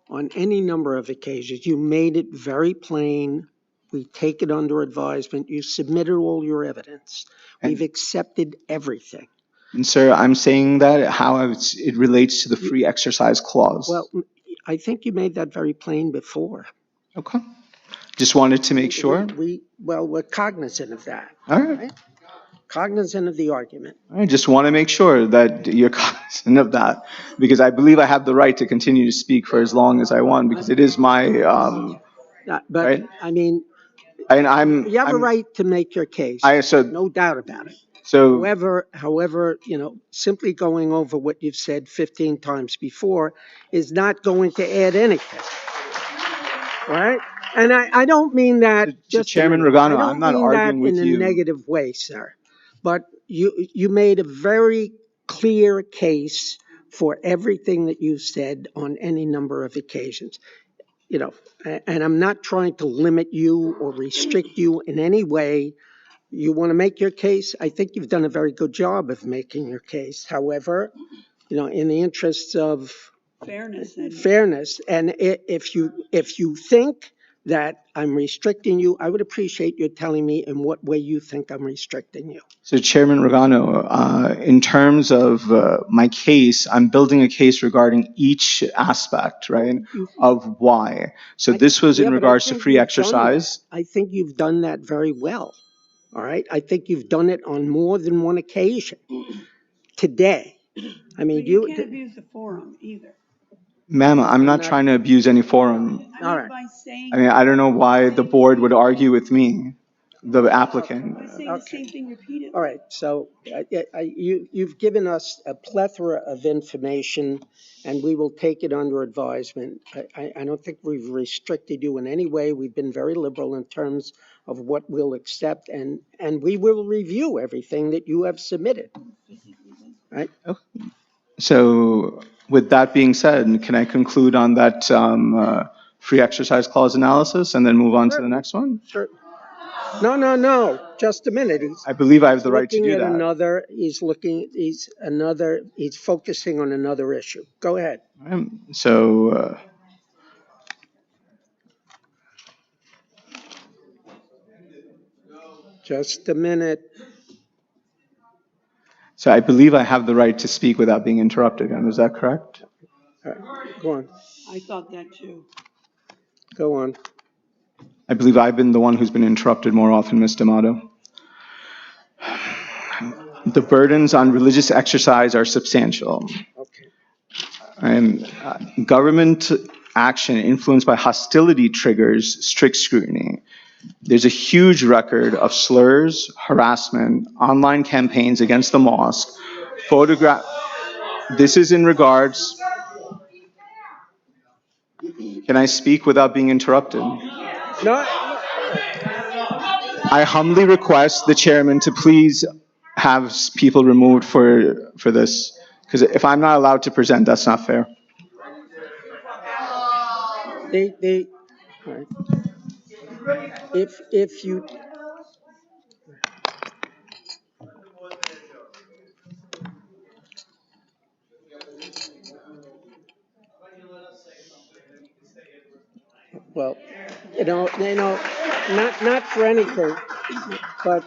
On any number of occasions, you made it very plain. We take it under advisement. You submitted all your evidence. We've accepted everything. and sir, I'm saying that how it relates to the free exercise clause. Well, I think you made that very plain before. Okay. Just wanted to make sure. We're cognizant of that. All right. Cognizant of the argument. I just want to make sure that you're cognizant of that, because I believe I have the right to continue to speak for as long as I want, because it is my, But, right? I mean, and you have a right to make your case. No doubt about it. So, However, simply going over what you've said 15 times before is not going to add anything. Right? And I don't mean that just Chairman Regano, I'm not arguing with you. in a negative way, sir. But you made a very clear case for everything that you've said on any number of occasions. And I'm not trying to limit you or restrict you in any way. You want to make your case? I think you've done a very good job of making your case. However, in the interests of fairness, and if you think that I'm restricting you, I would appreciate you telling me in what way you think I'm restricting you. So Chairman Regano, in terms of my case, I'm building a case regarding each aspect, right, of why. So this was in regards to free exercise. I think you've done that very well. All right. I think you've done it on more than one occasion today. I mean, But you can't abuse the forum either. Ma'am, I'm not trying to abuse any forum. All right. I mean, I don't know why the board would argue with me, the applicant. By saying the same thing repeatedly. All right. So you've given us a plethora of information, and we will take it under advisement. I don't think we've restricted you in any way. We've been very liberal in terms of what we'll accept, and we will review everything that you have submitted. Right? So with that being said, can I conclude on that free exercise clause analysis and then move on to the next one? Sure. No. Just a minute. I believe I have the right to do that. He's focusing on another issue. Go ahead. So, just a minute. So I believe I have the right to speak without being interrupted. Is that correct? All right, go on. I thought that too. Go on. I believe I've been the one who's been interrupted more often, Ms. D'Amato. The burdens on religious exercise are substantial. Okay. And government action influenced by hostility triggers strict scrutiny. There's a huge record of slurs, harassment, online campaigns against the mosque, This is in regards. Can I speak without being interrupted? No, I humbly request the chairman to please have people removed for this, because if I'm not allowed to present, that's not fair. they, all right. If you, well, not for anything, but,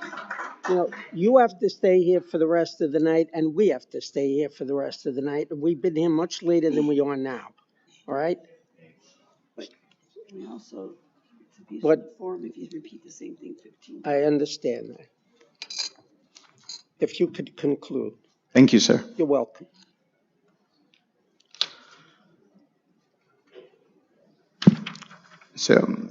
you have to stay here for the rest of the night, and we have to stay here for the rest of the night. We've been here much later than we are now, all right? We also, it's abuse What- of form if you repeat the same thing 15 times. I understand that. If you could conclude, Thank you, sir. you're welcome. So,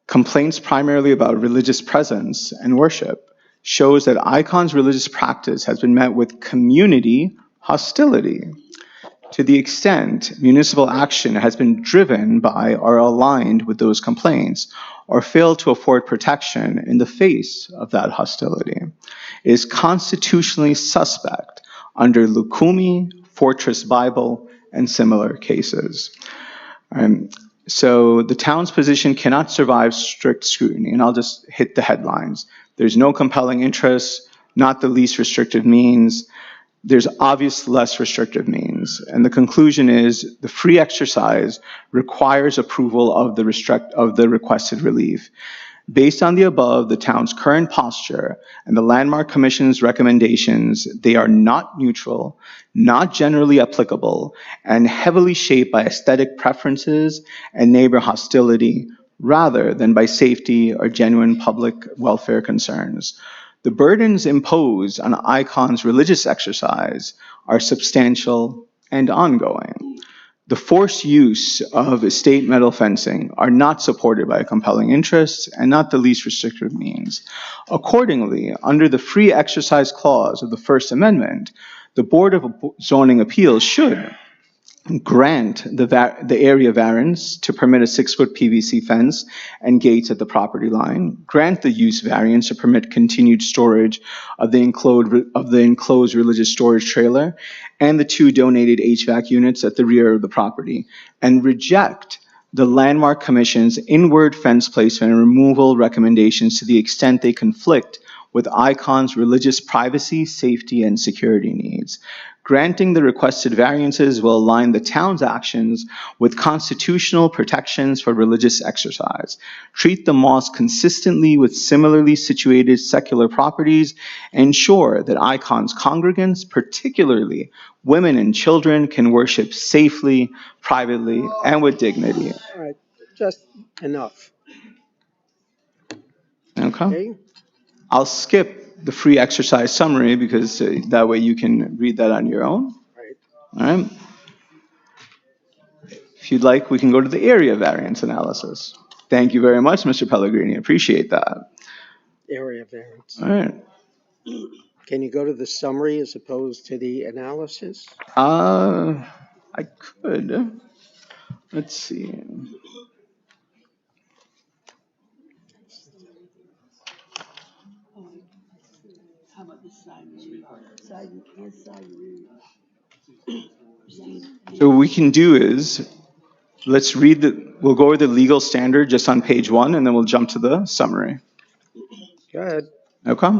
complaints primarily about religious presence and worship shows that ICON's religious practice has been met with community hostility. To the extent municipal action has been driven by or aligned with those complaints, or failed to afford protection in the face of that hostility, is constitutionally suspect under Lukumi, Fortress Bible, and similar cases. So the town's position cannot survive strict scrutiny, and I'll just hit the headlines. There's no compelling interest, not the least restrictive means. There's obvious less restrictive means. And the conclusion is the free exercise requires approval of the requested relief. Based on the above, the town's current posture and the Landmark Commission's recommendations, they are not neutral, not generally applicable, and heavily shaped by aesthetic preferences and neighbor hostility, rather than by safety or genuine public welfare concerns. The burdens imposed on ICON's religious exercise are substantial and ongoing. The forced use of state metal fencing are not supported by compelling interests and not the least restrictive means. Accordingly, under the free exercise clause of the First Amendment, the Board of Zoning Appeals should grant the area variance to permit a 6-foot PVC fence and gates at the property line, grant the use variance to permit continued storage of the enclosed religious storage trailer and the 2 donated HVAC units at the rear of the property, and reject the Landmark Commission's inward fence placement and removal recommendations to the extent they conflict with ICON's religious privacy, safety, and security needs. Granting the requested variances will align the town's actions with constitutional protections for religious exercise, treat the mosque consistently with similarly situated secular properties, ensure that ICON's congregants, particularly women and children, can worship safely, privately, and with dignity. All right, just enough, Okay? okay? I'll skip the free exercise summary because that way you can read that on your own. Right. All right. If you'd like, we can go to the area variance analysis. Thank you very much, Mr. Pellegrini. Appreciate that. Area variance. All right. Can you go to the summary as opposed to the analysis? I could. Let's see. How about this side? Side and side So what we can do is, let's read we'll go over the legal standard just on page 1, and then we'll jump to the summary. Go ahead. Okay.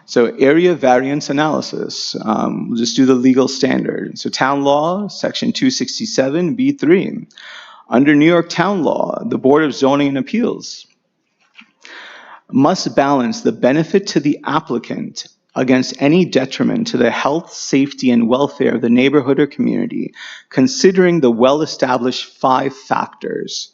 So area variance analysis. We'll just do the legal standard. So town law, section 267B3. Under New York town law, the Board of Zoning and Appeals must balance the benefit to the applicant against any detriment to the health, safety, and welfare of the neighborhood or community, considering the well-established 5 factors.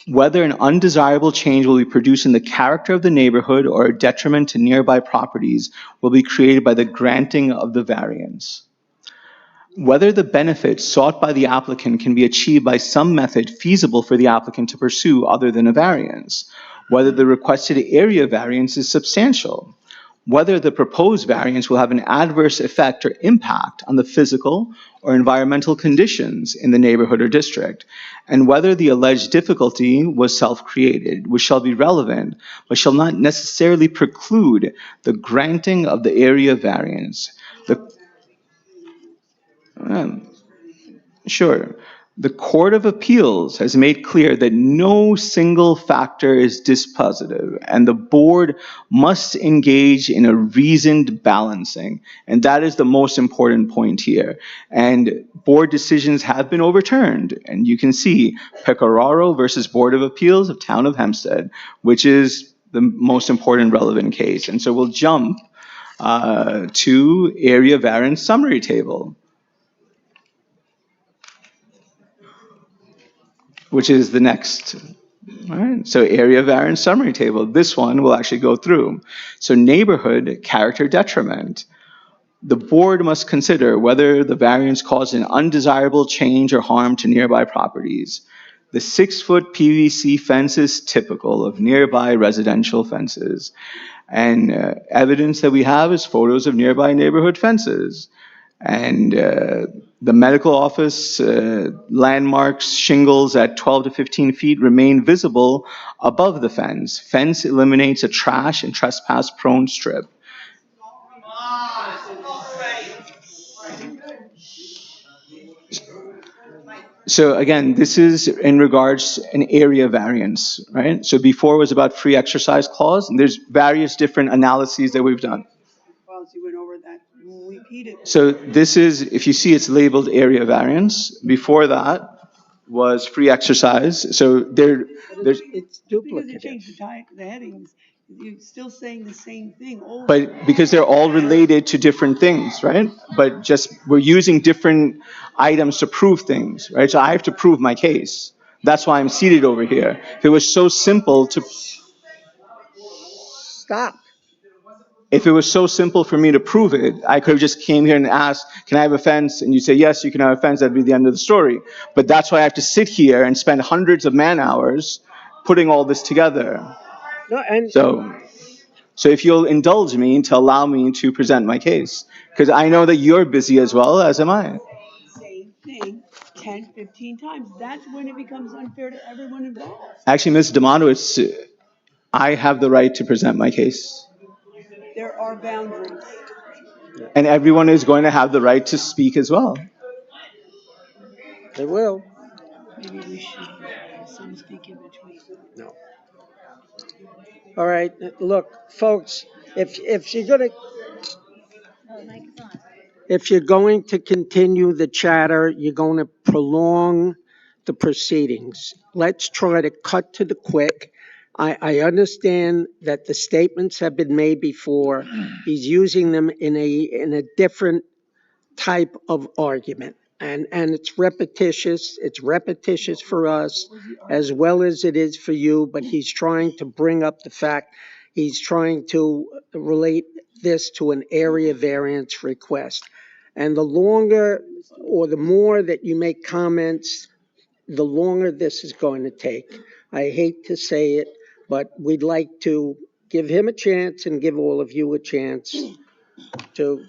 Whether an undesirable change will be produced in the character of the neighborhood or a detriment to nearby properties will be created by the granting of the variance. whether the benefit sought by the applicant can be achieved by some method feasible for the applicant to pursue other than a variance, whether the requested area variance is substantial, whether the proposed variance will have an adverse effect or impact on the physical or environmental conditions in the neighborhood or district, and whether the alleged difficulty was self-created, which shall be relevant, but shall not necessarily preclude the granting of the area variance. Sure. The Court of Appeals has made clear that no single factor is dispositive, and the board must engage in a reasoned balancing. And that is the most important point here. And board decisions have been overturned. And you can see Pecoraro versus Board of Appeals of Town of Hempstead, which is the most important relevant case. And so we'll jump to area variance summary table, which is the next. All right, so area variance summary table. This one we'll actually go through. So neighborhood character detriment. The board must consider whether the variance caused an undesirable change or harm to nearby properties. The 6-foot PVC fence is typical of nearby residential fences. And evidence that we have is photos of nearby neighborhood fences. And the medical office landmarks, shingles at 12 to 15 feet remain visible above the fence. Fence eliminates a trash and trespass prone strip. So again, this is in regards to an area variance, right? So before it was about free exercise clause, and there's various different analyses that we've done. Policy went over that. We'll repeat it. So this is, if you see, it's labeled area variance. Before that was free exercise. So there's It's Because you duplicative. changed the headings, you're still saying the same thing over. but because they're all related to different things, right? But just we're using different items to prove things, right? So I have to prove my case. That's why I'm seated over here. If it was so simple to, Stop. if it was so simple for me to prove it, I could have just came here and asked, can I have a fence? And you say, yes, you can have a fence. That'd be the end of the story. But that's why I have to sit here and spend hundreds of man hours putting all this together. No, and So if you'll indulge me to allow me to present my case, because I know that you're busy as well, as am I. Same thing 10, 15 times. That's when it becomes unfair to everyone involved. Actually, Ms. D'Amato, I have the right to present my case. There are boundaries. And everyone is going to have the right to speak as well. they will. Maybe we should have some speak in between. No. All right, look, folks, if you're going to continue the chatter, you're going to prolong the proceedings. Let's try to cut to the quick. I understand that the statements have been made before. He's using them in a different type of argument. And it's repetitious. It's repetitious for us as well as it is for you, but he's trying to bring up the fact, he's trying to relate this to an area variance request. And the longer or the more that you make comments, the longer this is going to take. I hate to say it, but we'd like to give him a chance and give all of you a chance to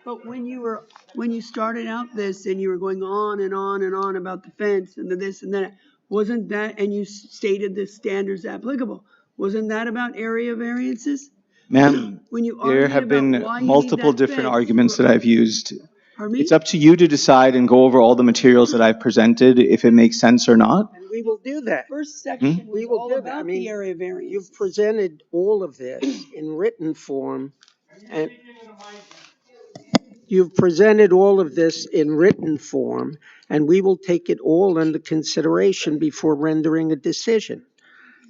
But when you started out this and you were going on and on and on about the fence and the this and that, wasn't that, and you stated the standards applicable, wasn't that about area variances? Ma'am, When you there argued have about been why you need multiple that different fence, arguments that I've used. Pardon me? It's up to you to decide and go over all the materials that I've presented, if it makes sense or not. and we will do that. First section We was will all do that. I about mean, the area variance. You've presented all of this in written form, and you've presented all of this in written form, and we will take it all under consideration before rendering a decision.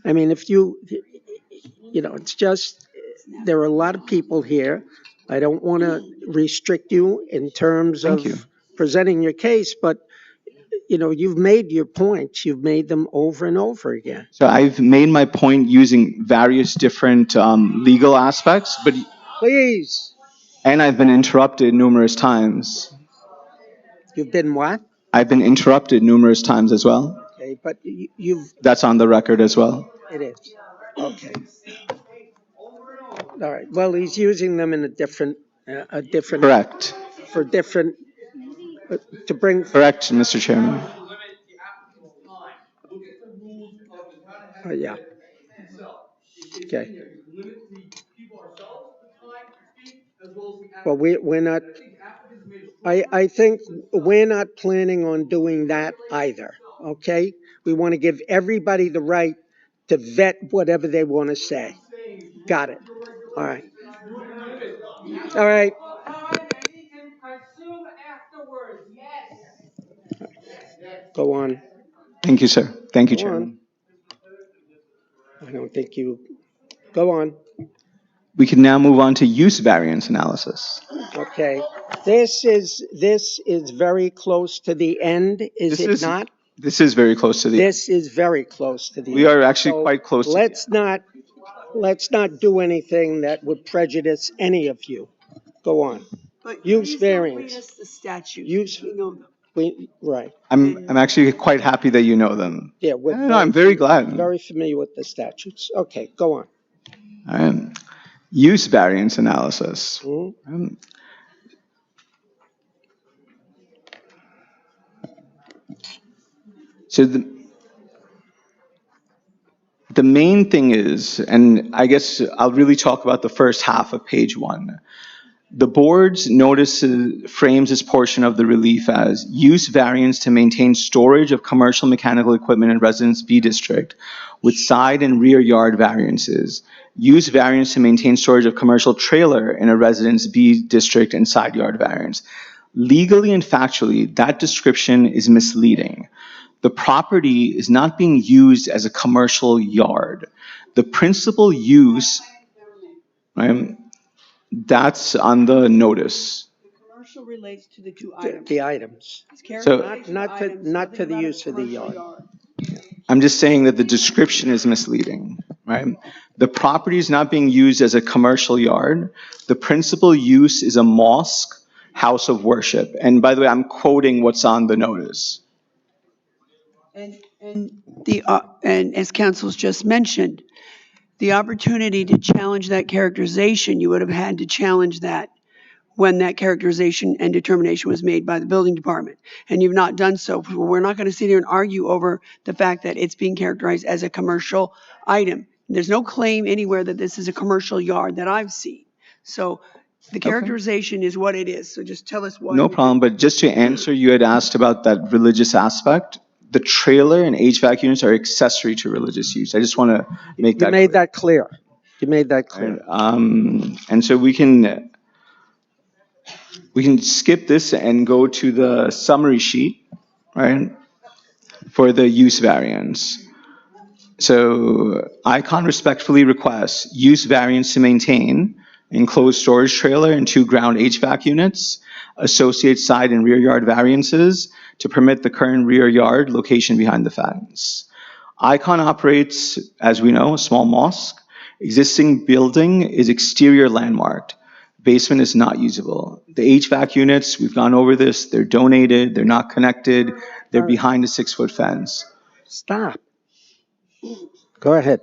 I mean, if it's just, there are a lot of people here. I don't want to restrict you in terms Thank you. of presenting your case, but, you've made your points. You've made them over and over again. So I've made my point using various different legal aspects, Please. and I've been interrupted numerous times. You've been what? I've been interrupted numerous times as well. Okay, but you've, That's on the record as well. it is. Okay. All right. Well, he's using them in a different, Correct. for different, to bring, Correct, Mr. Chairman. yeah. Okay. Well, we're not, I think we're not planning on doing that either, okay? We want to give everybody the right to vet whatever they want to say. Got it. All right. All right. Go on. Thank you, sir. Thank you, Go on. Chairman. I don't think you, go on. We can now move on to use variance analysis. Okay. This is very close to the end, is This it is- not? This is very close to the end. This is very close to the end. We are actually So quite close to the let's not do anything that would prejudice any of you. Go on. But Use please don't read variance. us the statutes. Use- We know them. Right. I'm actually quite happy that you know them. Yeah. No, I'm very glad. Very familiar with the statutes. Okay, go on. Use variance analysis. Mhm. So the main thing is, and I guess I'll really talk about the first half of page 1. The board's notice frames this portion of the relief as use variance to maintain storage of commercial mechanical equipment in Residence B district with side and rear yard variances. Use variance to maintain storage of commercial trailer in a Residence B district and side yard variance. Legally and factually, that description is misleading. The property is not being used as a commercial yard. The principal use, right? That's on the notice. The commercial relates to the two items. The items. Not to the use of the yard. I'm just saying that the description is misleading, right? The property is not being used as a commercial yard. The principal use is a mosque, house of worship. And by the way, I'm quoting what's on the notice. And as council's just mentioned, the opportunity to challenge that characterization, you would have had to challenge that when that characterization and determination was made by the building department. And you've not done so. We're not going to sit here and argue over the fact that it's being characterized as a commercial item. There's no claim anywhere that this is a commercial yard that I've seen. So the characterization is what it is. So just tell us why. No problem, but just to answer, you had asked about that religious aspect. The trailer and HVAC units are accessory to religious use. I just want to make that clear. You made that clear. And so we can skip this and go to the summary sheet, right, for the use variance. So ICON respectfully requests use variance to maintain enclosed storage trailer and 2 ground HVAC units, associate side and rear yard variances to permit the current rear yard location behind the fence. ICON operates, as we know, a small mosque. Existing building is exterior landmarked. Basement is not usable. The HVAC units, we've gone over this, they're donated, they're not connected, they're behind a 6-foot fence. Stop. Go ahead.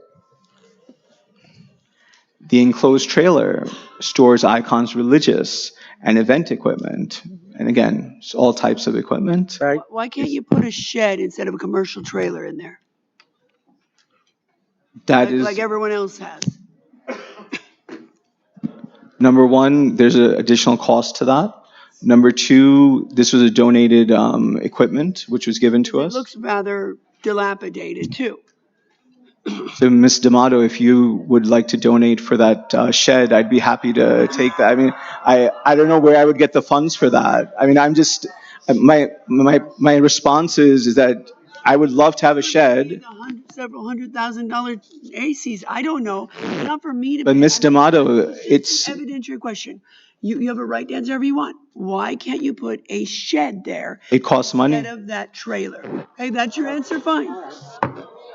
The enclosed trailer stores ICON's religious and event equipment. And again, it's all types of equipment. Right. Why can't you put a shed instead of a commercial trailer in there? That is, like everyone else has. number one, there's an additional cost to that. Number two, this was a donated equipment, which was given to us. It looks rather dilapidated too. So, Ms. D'Amato, if you would like to donate for that shed, I'd be happy to take that. I mean, I don't know where I would get the funds for that. I mean, I'm just, my response is that I would love to have a shed. Several $100,000 ACs. I don't know. It's not for me to. But Ms. D'Amato, it's Evidentiary question. You have a right to answer whatever you want. Why can't you put a shed there? It costs money. Instead of that trailer. Hey, that's your answer. Fine.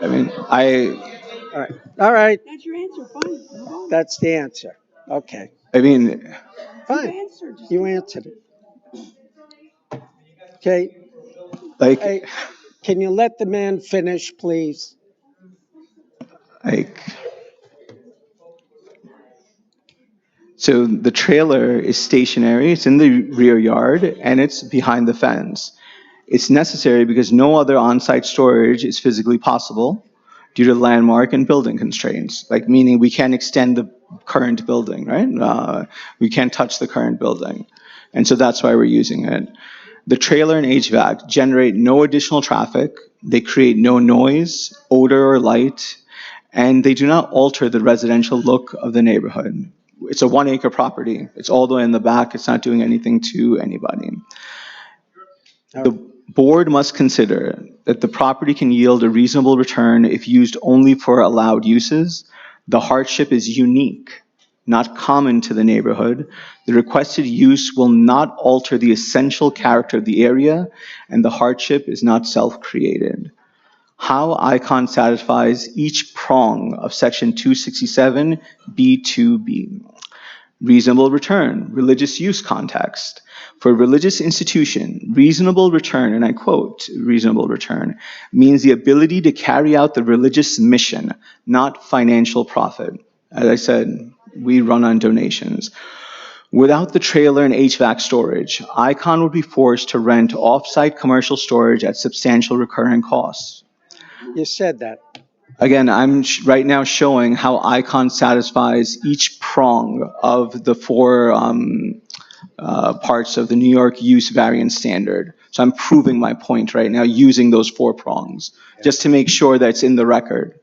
I mean, All right. That's your answer. Fine. Move on. That's the answer. Okay. I mean, Fine. You answered it. Okay, Like, hey, can you let the man finish, please? like, so the trailer is stationary, it's in the rear yard, and it's behind the fence. It's necessary because no other on-site storage is physically possible due to landmark and building constraints, like meaning we can't extend the current building, right? We can't touch the current building. And so that's why we're using it. The trailer and HVAC generate no additional traffic, they create no noise, odor, or light, and they do not alter the residential look of the neighborhood. It's a 1 acre property. It's all the way in the back. It's not doing anything to anybody. The board must consider that the property can yield a reasonable return if used only for allowed uses. The hardship is unique, not common to the neighborhood. The requested use will not alter the essential character of the area, and the hardship is not self-created. How ICON satisfies each prong of Section 267 B2B. Reasonable return, religious use context. For a religious institution, reasonable return, and I quote, reasonable return, means the ability to carry out the religious mission, not financial profit. As I said, we run on donations. Without the trailer and HVAC storage, ICON would be forced to rent off-site commercial storage at substantial recurring costs. You said that. Again, I'm right now showing how ICON satisfies each prong of the four parts of the New York use variance standard. So I'm proving my point right now using those four prongs, just to make sure that it's in the record.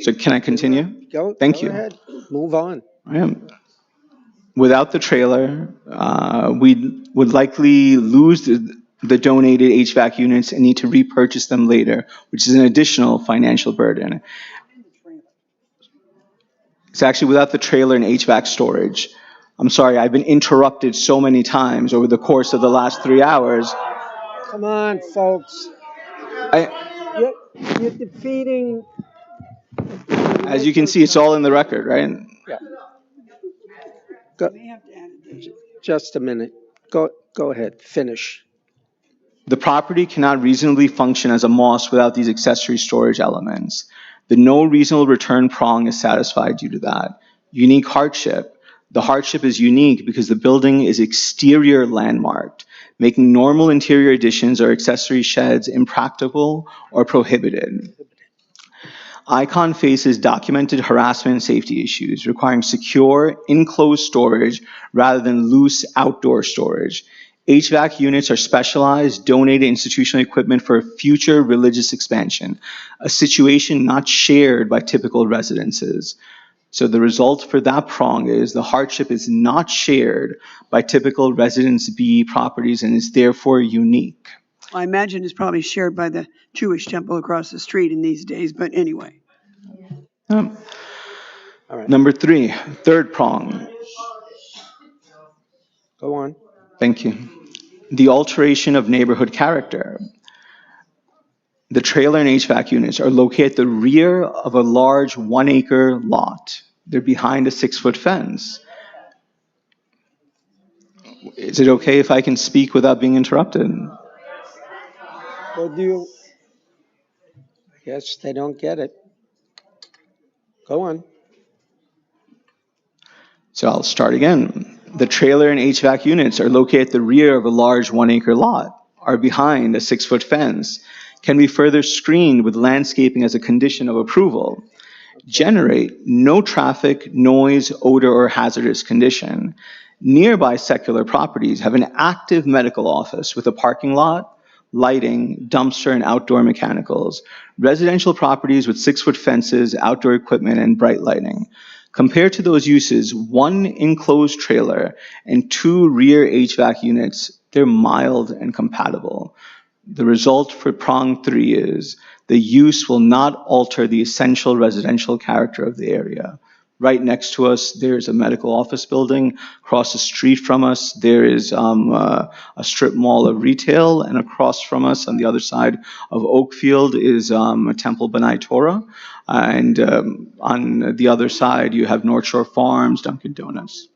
So can I continue? Thank you. Go ahead. Move on. I am. Without the trailer, we would likely lose the donated HVAC units and need to repurchase them later, which is an additional financial burden. It's actually without the trailer and HVAC storage. I'm sorry, I've been interrupted so many times over the course of the last 3 hours. Come on, folks. You're defeating. As you can see, it's all in the record, right? Yeah. Just a minute. Go ahead. Finish. The property cannot reasonably function as a mosque without these accessory storage elements. The no reasonable return prong is satisfied due to that. Unique hardship. The hardship is unique because the building is exterior landmarked, making normal interior additions or accessory sheds impractical or prohibited. ICON faces documented harassment and safety issues, requiring secure, enclosed storage rather than loose outdoor storage. HVAC units are specialized, donated institutional equipment for future religious expansion, a situation not shared by typical residences. So the result for that prong is the hardship is not shared by typical Residence B properties and is therefore unique. I imagine it's probably shared by the Jewish temple across the street in these days, but anyway. All right. Number 3, third prong. Go on. Thank you. The alteration of neighborhood character. The trailer and HVAC units are located at the rear of a large 1 acre lot. They're behind a 6-foot fence. Is it okay if I can speak without being interrupted? Well, I guess they don't get it. Go on. So I'll start again. The trailer and HVAC units are located at the rear of a large 1 acre lot, are behind a 6-foot fence, can be further screened with landscaping as a condition of approval, generate no traffic, noise, odor, or hazardous condition. Nearby secular properties have an active medical office with a parking lot, lighting, dumpster, and outdoor mechanicals. Residential properties with 6-foot fences, outdoor equipment, and bright lighting. Compared to those uses, 1 enclosed trailer and 2 rear HVAC units, they're mild and compatible. The result for prong 3 is the use will not alter the essential residential character of the area. Right next to us, there's a medical office building. Across the street from us, there is a strip mall of retail. And across from us, on the other side of Oakfield, is a Temple B'nai Torah. And on the other side, you have North Shore Farms, Dunkin' Donuts.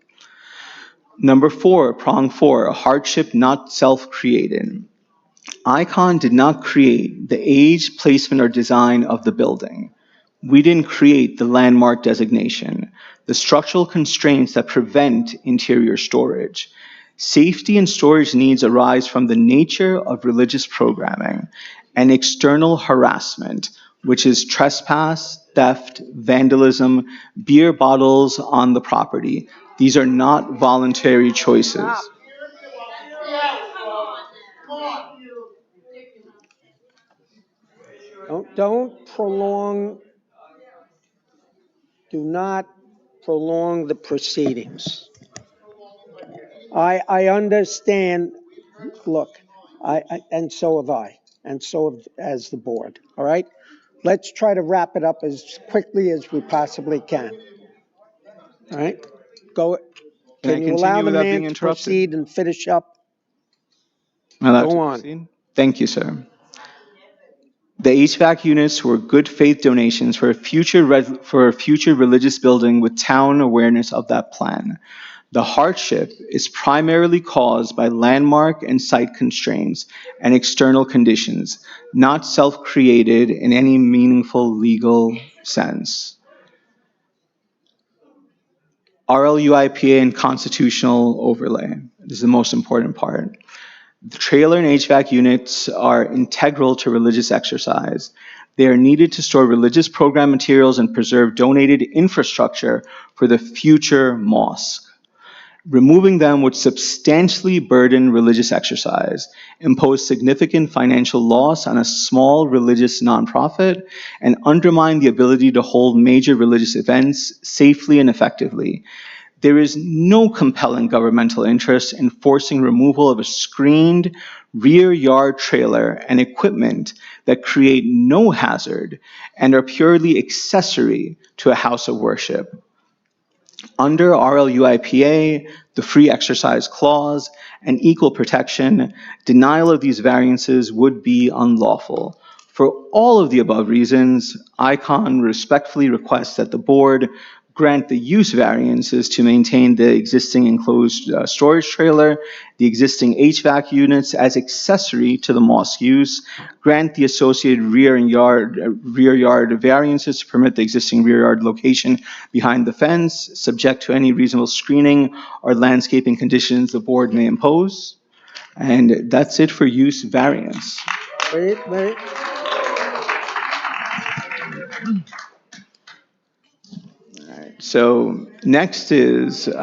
Number 4, prong 4, hardship not self-created. Icon did not create the age, placement, or design of the building. We didn't create the landmark designation, the structural constraints that prevent interior storage. Safety and storage needs arise from the nature of religious programming and external harassment, which is trespass, theft, vandalism, beer bottles on the property. These are not voluntary choices. Don't prolong, do not prolong the proceedings. I understand, look, and so have I, and so has the board, all right? Let's try to wrap it up as quickly as we possibly can. All right? Go, can you allow the man to proceed and finish up? Go on. Thank you, sir. The HVAC units were good faith donations for a future religious building with town awareness of that plan. The hardship is primarily caused by landmark and site constraints and external conditions, not self-created in any meaningful legal sense. RLUIPA and constitutional overlay. This is the most important part. The trailer and HVAC units are integral to religious exercise. They are needed to store religious program materials and preserve donated infrastructure for the future mosque. Removing them would substantially burden religious exercise, impose significant financial loss on a small religious nonprofit, and undermine the ability to hold major religious events safely and effectively. There is no compelling governmental interest in forcing removal of a screened rear yard trailer and equipment that create no hazard and are purely accessory to a house of worship. Under RLUIPA, the Free Exercise Clause, and equal protection, denial of these variances would be unlawful. For all of the above reasons, ICON respectfully requests that the board grant the use variances to maintain the existing enclosed storage trailer, the existing HVAC units as accessory to the mosque use, grant the associated rear yard variances to permit the existing rear yard location behind the fence, subject to any reasonable screening or landscaping conditions the board may impose. And that's it for use variance. Wait. So next is Go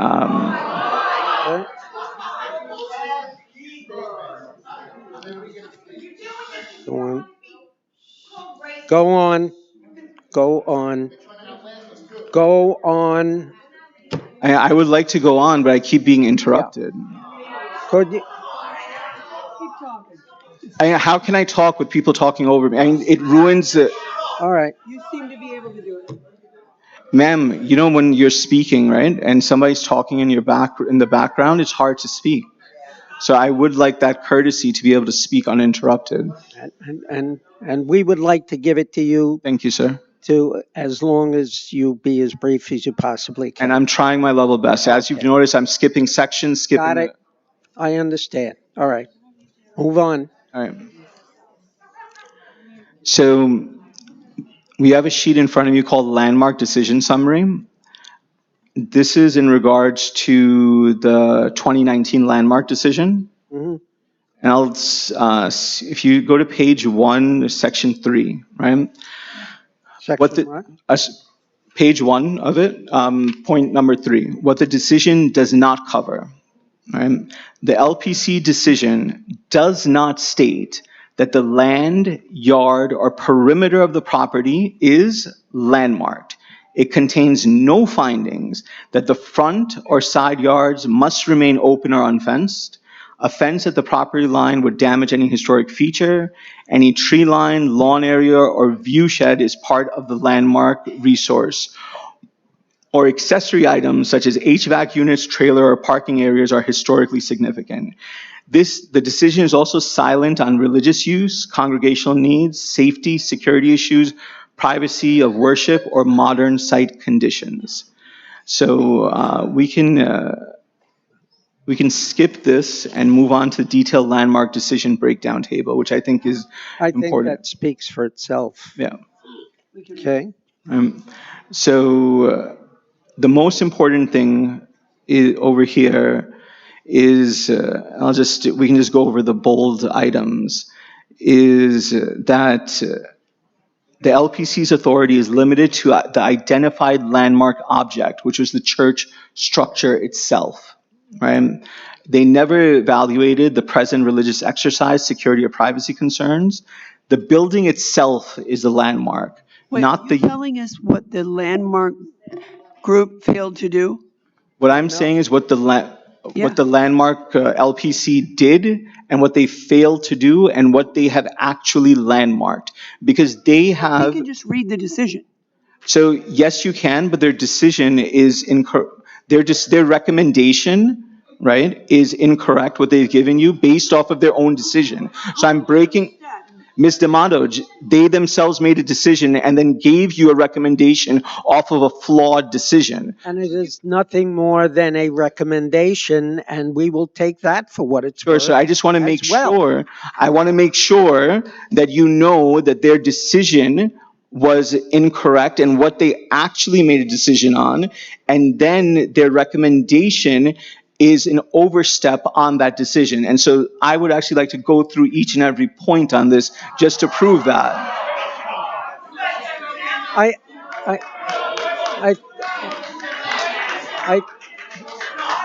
on. I would like to go on, but I keep being interrupted. Could you? How can I talk with people talking over me? I mean, it ruins the... All right. You seem to be able to do it. Ma'am, you know when you're speaking, right, and somebody's talking in the background, it's hard to speak. So I would like that courtesy to be able to speak uninterrupted. And we would like to give it to you. Thank you, sir. As long as you be as brief as you possibly can. And I'm trying my level best. As you've noticed, I'm skipping sections, Got it. I understand. All right. Move on. All right. So we have a sheet in front of you called Landmark Decision Summary. This is in regards to the 2019 landmark decision. Mm-hmm. And I'll, if you go to page 1, section 3, right? Page 1 of it, point number 3, what the decision does not cover. Right? The LPC decision does not state that the land, yard, or perimeter of the property is landmarked. It contains no findings that the front or side yards must remain open or unfenced. A fence at the property line would damage any historic feature. Any tree line, lawn area, or view shed is part of the landmark resource. Or accessory items such as HVAC units, trailer, or parking areas are historically significant. The decision is also silent on religious use, congregational needs, safety, security issues, privacy of worship, or modern site conditions. So we can we can skip this and move on to the detailed landmark decision breakdown table, which I think is I think important. that speaks for itself. Yeah. Okay? So the most important thing over here is, we can just go over the bold items, is that the LPC's authority is limited to the identified landmark object, which was the church structure itself, right? They never evaluated the present religious exercise, security, or privacy concerns. The building itself is the landmark, Wait, not you're the. telling us what the landmark group failed to do? What I'm saying is what the Yeah. what the landmark LPC did and what they failed to do and what they have actually landmarked, because they You have. can just read the decision. So yes, you can, but their decision is incorrect. Their recommendation, right, is incorrect. What they've given you based off of their own decision. So I'm breaking. Ms. D'Amato, they themselves made a decision and then gave you a recommendation off of a flawed decision. And it is nothing more than a recommendation, and we will take that for what it's Sure, worth. so I just want to make as well. sure, I want to make sure that you know that their decision was incorrect and what they actually made a decision on, and then their recommendation is an overstep on that decision. And so I would actually like to go through each and every point on this just to prove that. I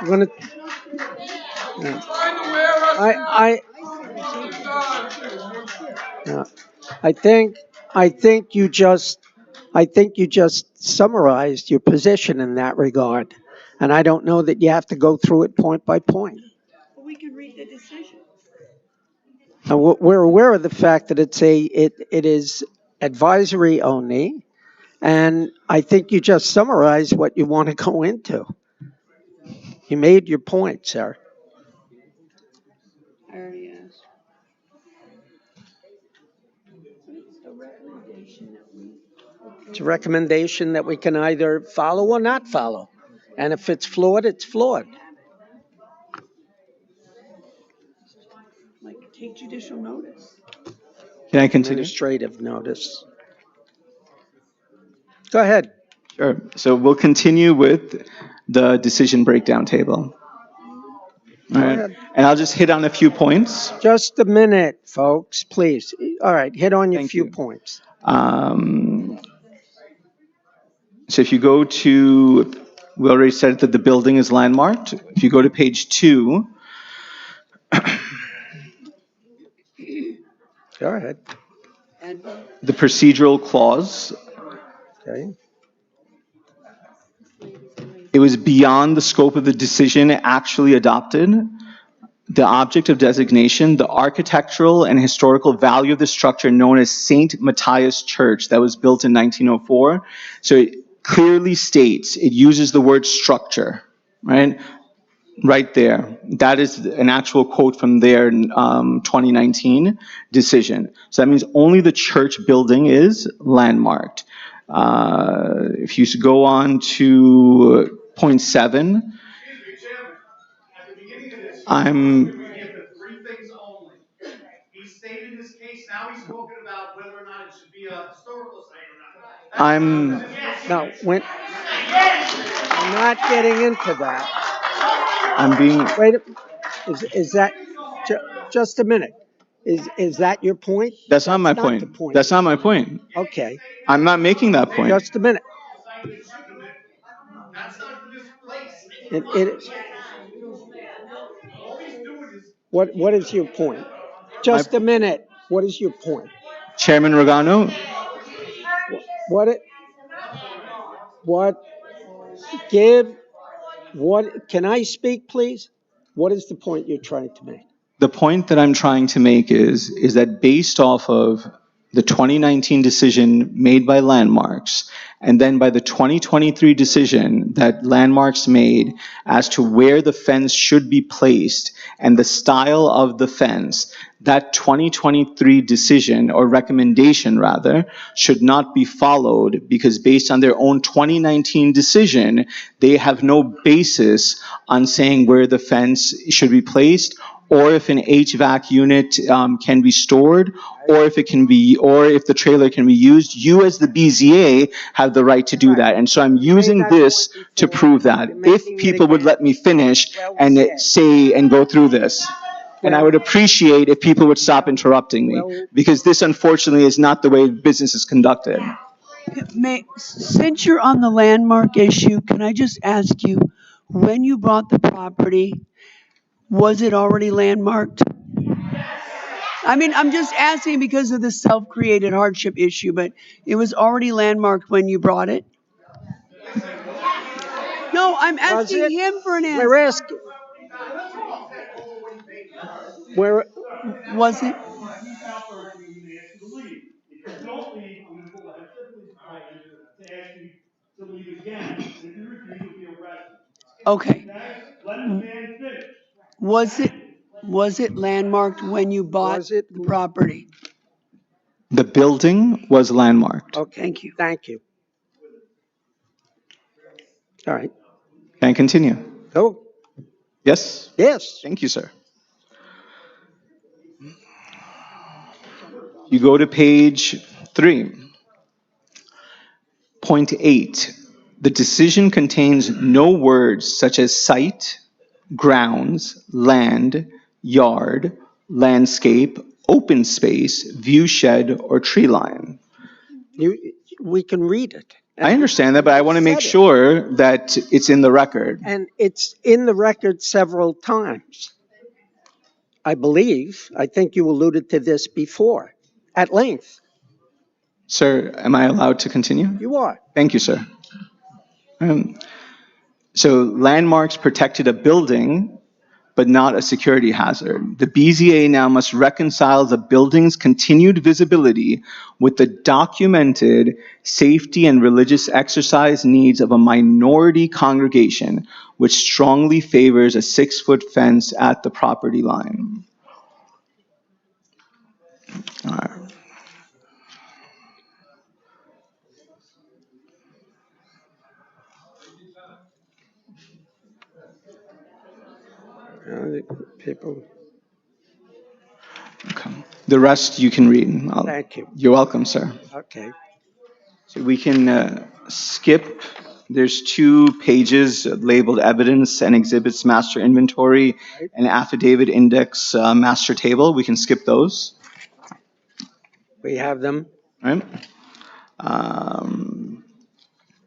want to. I think you just summarized your position in that regard, and I don't know that you have to go through it point by point. We can read the decision. And we're aware of the fact that it is advisory only, and I think you just summarized what you want to go into. You made your point, sir. I already asked. It's the recommendation that we. It's a recommendation that we can either follow or not follow, and if it's flawed, it's flawed. Like, take judicial notice. Can I continue? Administrative notice. Go ahead. Sure. So we'll continue with the decision breakdown table. All right. ahead. And I'll just hit on a few points. Just a minute, folks, please. All right, hit on your Thank few you. points. So if you go to, we already said that the building is landmarked. If you go to page 2, Go ahead. the procedural clause, Okay. it was beyond the scope of the decision actually adopted. The object of designation, the architectural and historical value of the structure known as St. Matthias Church that was built in 1904. So it clearly states, it uses the word structure, right? Right there. That is an actual quote from their 2019 decision. So that means only the church building is landmarked. If you go on to point 7, I'm. Three things only. He stated his case. Now he's talking about whether or not it should be a historical site or not. No, I'm not getting into that. I'm being. Wait, is that just a minute? Is that your point? That's not my the point. point. That's not my point. Okay, I'm not making that point. just a minute. That's not this place. What is your point? Just a minute. What is your point? Chairman Regano, can I speak, please? What is the point you're trying to make? the point that I'm trying to make is that based off of the 2019 decision made by Landmarks, and then by the 2023 decision that Landmarks made as to where the fence should be placed and the style of the fence, that 2023 decision, or recommendation rather, should not be followed because based on their own 2019 decision, they have no basis on saying where the fence should be placed, or if an HVAC unit can be stored, or if the trailer can be used. You as the BZA have the right to do that. And so I'm using this to prove that. If people would let me finish and say and go through this. And I would appreciate if people would stop interrupting me, because this unfortunately is not the way business is conducted. Since you're on the landmark issue, can I just ask you, when you bought the property, was it already landmarked? I mean, I'm just asking because of the self-created hardship issue, but it was already landmarked when you bought it? No, I'm asking him for an answer. We're asking. Where Was it? Okay. Was it landmarked when you bought the property? The building was landmarked. Okay, Thank you. thank you. All right. Can I continue? Go. Yes? Yes. Thank you, sir. You go to page 3. Point 8. The decision contains no words such as site, grounds, land, yard, landscape, open space, view shed, or tree line. We can read it. I understand that, but I want to make sure that it's in the record. And it's in the record several times. I believe. I think you alluded to this before, at length. Sir, am I allowed to continue? You are. Thank you, sir. So landmarks protected a building, but not a security hazard. The BZA now must reconcile the building's continued visibility with the documented safety and religious exercise needs of a minority congregation, which strongly favors a 6-foot fence at the property line. All right. People. Okay. The rest you can read. Thank you. You're welcome, sir. Okay. So we can skip. There's 2 pages labeled evidence and exhibits master inventory and affidavit index master table. We can skip those. We have them. Right.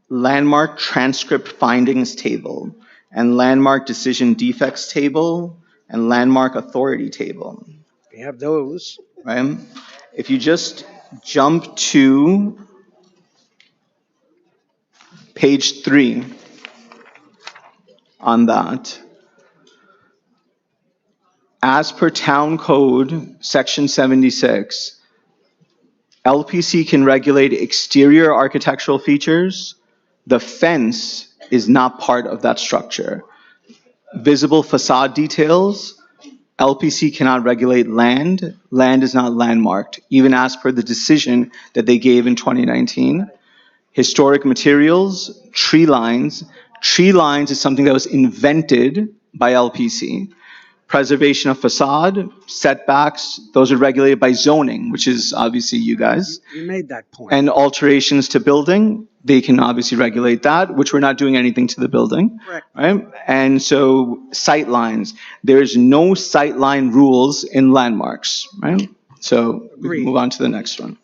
Landmark transcript findings table and landmark decision defects table and landmark authority table. We have those. Right. If you just jump to page 3 on that. As per Town Code, Section 76, LPC can regulate exterior architectural features. The fence is not part of that structure. Visible facade details, LPC cannot regulate land. Land is not landmarked, even as per the decision that they gave in 2019. Historic materials, tree lines. Tree lines is something that was invented by LPC. Preservation of facade, setbacks, those are regulated by zoning, which is obviously you guys. You made that point. And alterations to building, they can obviously regulate that, which we're not doing anything to the building. Correct. Right? And so sight lines, there's no sight line rules in landmarks, right? So we can move on to the next one.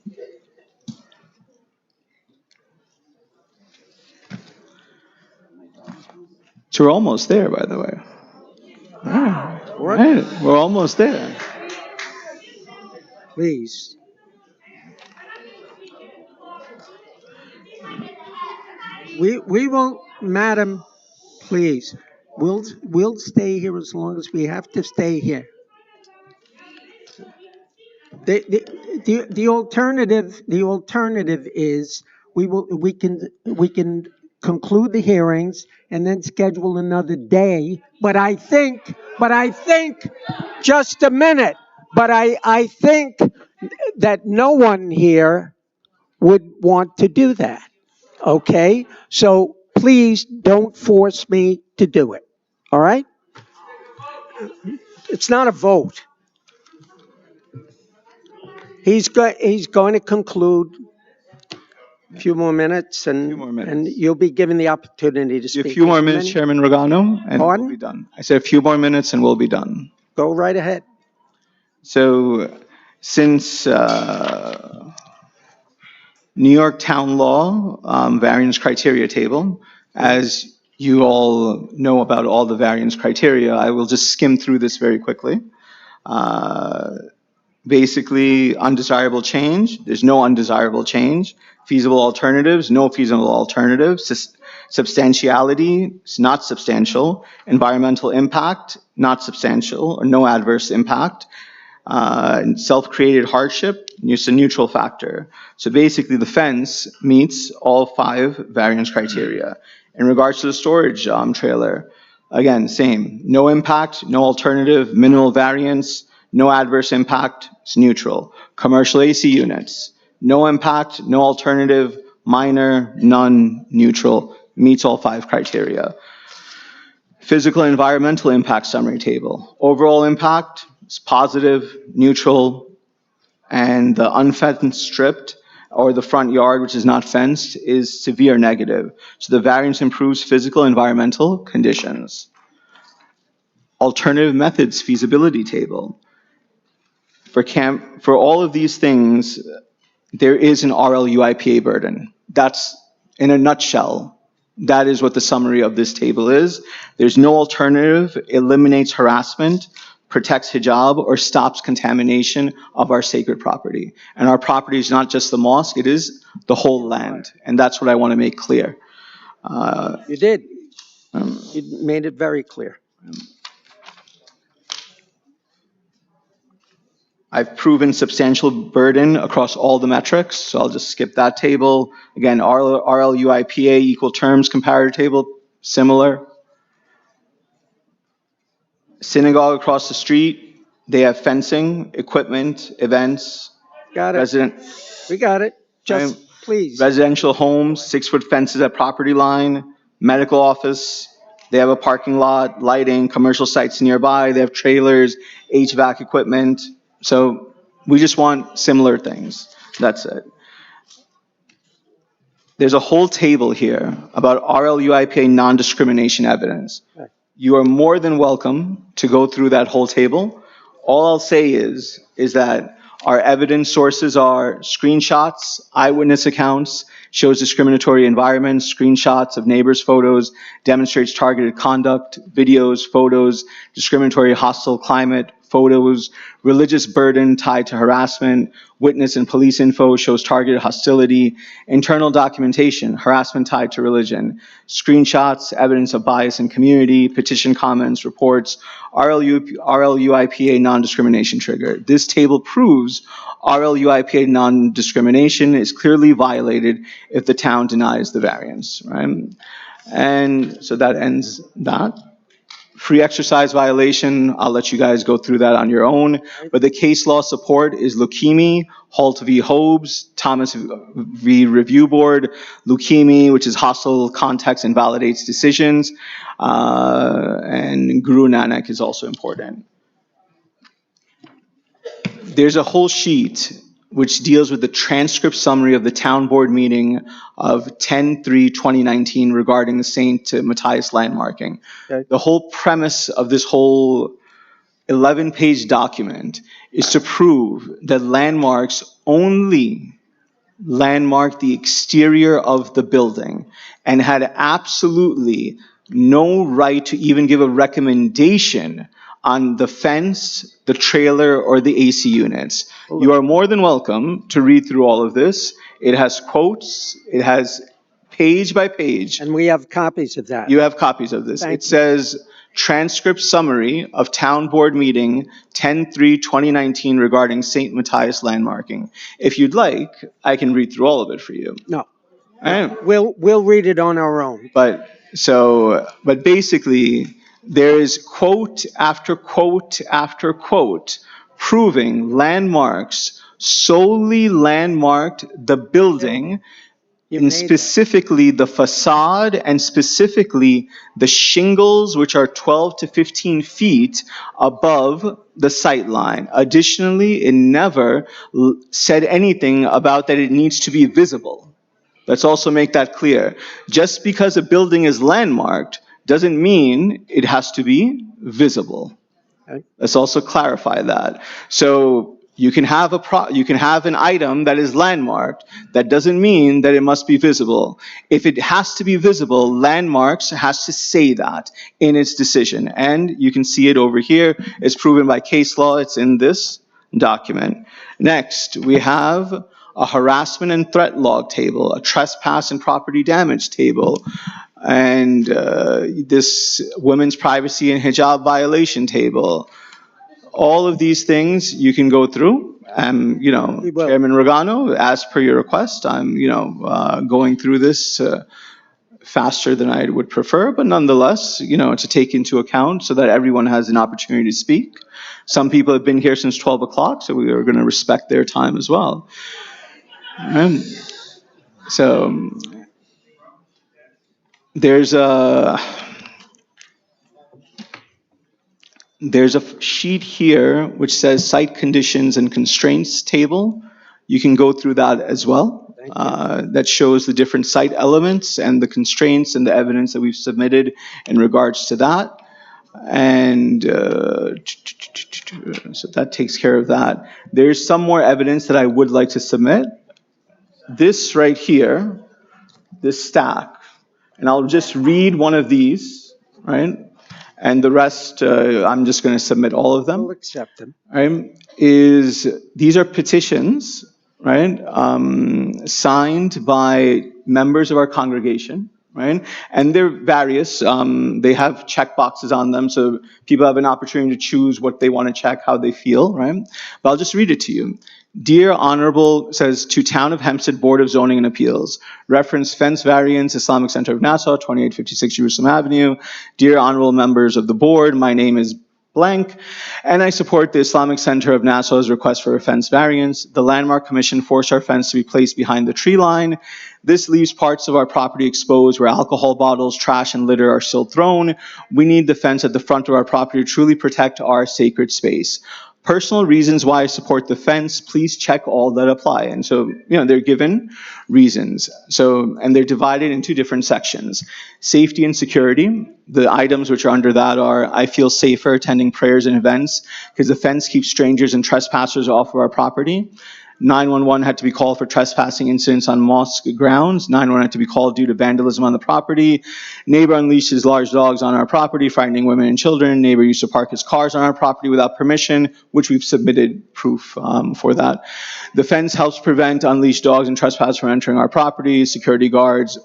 So we're almost there, by the way. All right. We're almost there. Please. We will, madam, please. We'll stay here as long as we have to stay here. The alternative is we can conclude the hearings and then schedule another day. But I think, just a minute, but I think that no one here would want to do that. Okay? So please don't force me to do it. All right? It's not a vote. He's going to conclude a few more minutes, and you'll be given the opportunity to speak. A few more minutes, Chairman Regano, and Pardon? we'll be done. I said a few more minutes and we'll be done. Go right ahead. So since New York Town Law variance criteria table, as you all know about all the variance criteria, I will just skim through this very quickly. Basically, undesirable change, there's no undesirable change. Feasible alternatives, no feasible alternatives. Substantiality, it's not substantial. Environmental impact, not substantial or no adverse impact. Self-created hardship, it's a neutral factor. So basically, the fence meets all 5 variance criteria. In regards to the storage trailer, again, same. No impact, no alternative, minimal variance, no adverse impact, it's neutral. Commercial AC units, no impact, no alternative, minor, none, neutral, meets all 5 criteria. Physical and environmental impact summary table. Overall impact is positive, neutral, and the unfenced strip or the front yard, which is not fenced, is severe negative. So the variance improves physical and environmental conditions. Alternative methods feasibility table. For all of these things, there is an RLUIPA burden. That's, in a nutshell, that is what the summary of this table is. There's no alternative, eliminates harassment, protects hijab, or stops contamination of our sacred property. And our property is not just the mosque, it is the whole land. And that's what I want to make clear. You did. You made it very clear. I've proven substantial burden across all the metrics, so I'll just skip that table. Again, RLUIPA equal terms comparator table, similar. Synagogue across the street, they have fencing, equipment, events. Got it. We got it. Just please. Residential homes, 6-foot fences at property line, medical office, they have a parking lot, lighting, commercial sites nearby, they have trailers, HVAC equipment. So we just want similar things. That's it. There's a whole table here about RLUIPA non-discrimination evidence. You are more than welcome to go through that whole table. All I'll say is that our evidence sources are screenshots, eyewitness accounts, shows discriminatory environment, screenshots of neighbors' photos, demonstrates targeted conduct, videos, photos, discriminatory hostile climate, photos, religious burden tied to harassment, witness and police info shows targeted hostility, internal documentation, harassment tied to religion, screenshots, evidence of bias in community, petition comments, reports, RLUIPA non-discrimination trigger. This table proves RLUIPA non-discrimination is clearly violated if the town denies the variance, right? And so that ends that. Free exercise violation, I'll let you guys go through that on your own. But the case law support is Leukemia, Holt v. Hobbes, Thomas v. Review Board, Leukemia, which is hostile context and validates decisions, and Guru Nanak is also important. There's a whole sheet which deals with the transcript summary of the town board meeting of 10/3/2019 regarding the St. Matthias landmarking. Okay. The whole premise of this whole 11-page document is to prove that landmarks only landmarked the exterior of the building and had absolutely no right to even give a recommendation on the fence, the trailer, or the AC units. You are more than welcome to read through all of this. It has quotes, it has page by page. And we have copies of that. You have copies of this. It says transcript summary of town board meeting 10/3/2019 regarding St. Matthias landmarking. If you'd like, I can read through all of it for you. No, Right? we'll read it on our own. But basically, there is quote after quote after quote proving landmarks solely landmarked the building, You and made specifically the facade and specifically the shingles, which are 12 to 15 feet above the sight line. Additionally, it never said anything about that it needs to be visible. Let's also make that clear. Just because a building is landmarked doesn't mean it has to be visible. Okay. Let's also clarify that. So you can have an item that is landmarked. That doesn't mean that it must be visible. If it has to be visible, landmarks has to say that in its decision. And you can see it over here. It's proven by case law. It's in this document. Next, we have a harassment and threat log table, a trespass and property damage table, and this women's privacy and hijab violation table. All of these things you can go through. Chairman Regano, as per your request, I'm, going through this faster than I would prefer, but nonetheless, to take into account so that everyone has an opportunity to speak. Some people have been here since 12 o'clock, so we are going to respect their time as well. So there's a sheet here which says site conditions and constraints table. You can go through that as well. That shows the different site elements and the constraints and the evidence that we've submitted in regards to that. And so that takes care of that. There's some more evidence that I would like to submit. This right here, this stack, and I'll just read one of these, right? And the rest, I'm just going to submit all of them. We'll accept them. Right? These are petitions, right? Signed by members of our congregation, right? And they're various. They have check boxes on them, so people have an opportunity to choose what they want to check, how they feel, right? But I'll just read it to you. Dear Honorable, says, to Town of Hempstead Board of Zoning and Appeals, reference fence variance, Islamic Center of Nassau, 2856 Jerusalem Avenue. Dear Honorable members of the board, my name is blank, and I support the Islamic Center of Nassau's request for a fence variance. The Landmark Commission forced our fence to be placed behind the tree line. This leaves parts of our property exposed where alcohol bottles, trash, and litter are still thrown. We need the fence at the front of our property to truly protect our sacred space. Personal reasons why I support the fence, please check all that apply. And so, they're given reasons. So, and they're divided into different sections. Safety and security, the items which are under that are, I feel safer attending prayers and events because the fence keeps strangers and trespassers off of our property. 911 had to be called for trespassing incidents on mosque grounds. 911 had to be called due to vandalism on the property. Neighbor unleashes large dogs on our property, frightening women and children. Neighbor used to park his cars on our property without permission, which we've submitted proof for that. The fence helps prevent unleashed dogs and trespassers from entering our property. Security guards,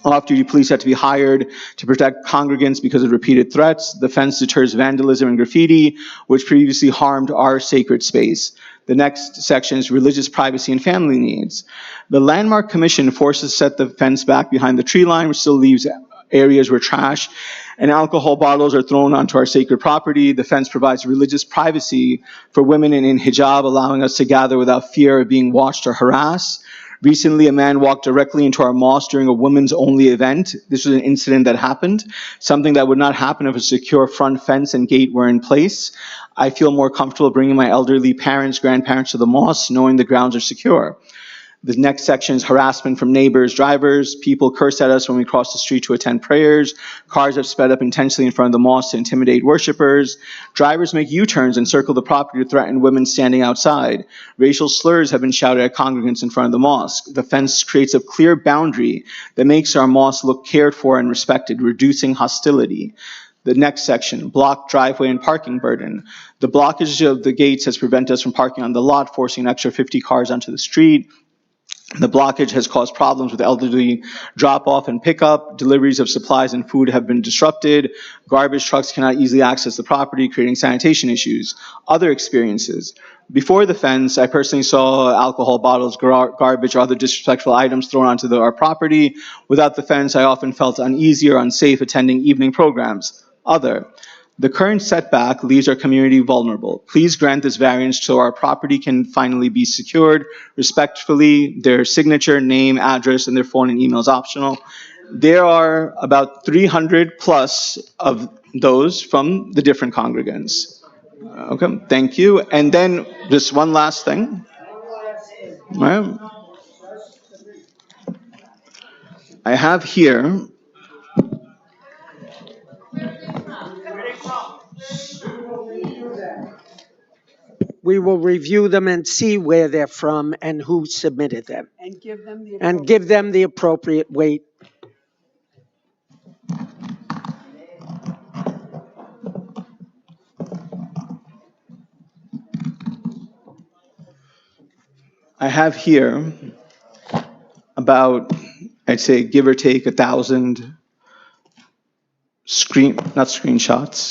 off-duty police had to be hired to protect congregants because of repeated threats. The fence deters vandalism and graffiti, which previously harmed our sacred space. The next section is religious privacy and family needs. The Landmark Commission forces to set the fence back behind the tree line, which still leaves areas where trash and alcohol bottles are thrown onto our sacred property. The fence provides religious privacy for women in hijab, allowing us to gather without fear of being watched or harassed. Recently, a man walked directly into our mosque during a women's only event. This was an incident that happened, something that would not happen if a secure front fence and gate were in place. I feel more comfortable bringing my elderly parents, grandparents to the mosque, knowing the grounds are secure. The next section is harassment from neighbors, drivers. People curse at us when we cross the street to attend prayers. Cars have sped up intentionally in front of the mosque to intimidate worshipers. Drivers make U-turns and circle the property to threaten women standing outside. Racial slurs have been shouted at congregants in front of the mosque. The fence creates a clear boundary that makes our mosque look cared for and respected, reducing hostility. The next section, block, driveway, and parking burden. The blockage of the gates has prevented us from parking on the lot, forcing an extra 50 cars onto the street. The blockage has caused problems with elderly drop-off and pickup. Deliveries of supplies and food have been disrupted. Garbage trucks cannot easily access the property, creating sanitation issues. Other experiences. Before the fence, I personally saw alcohol bottles, garbage, or other disrespectful items thrown onto our property. Without the fence, I often felt uneasy or unsafe attending evening programs. Other. The current setback leaves our community vulnerable. Please grant this variance so our property can finally be secured. Respectfully, their signature, name, address, and their phone and email is optional. There are about 300 plus of those from the different congregants. Okay, thank you. And then just one last thing. All right. I have here We will review them and see where they're from and who submitted them, And give them the. and give them the appropriate weight. I have here about, I'd say, give or take 1,000 screenshots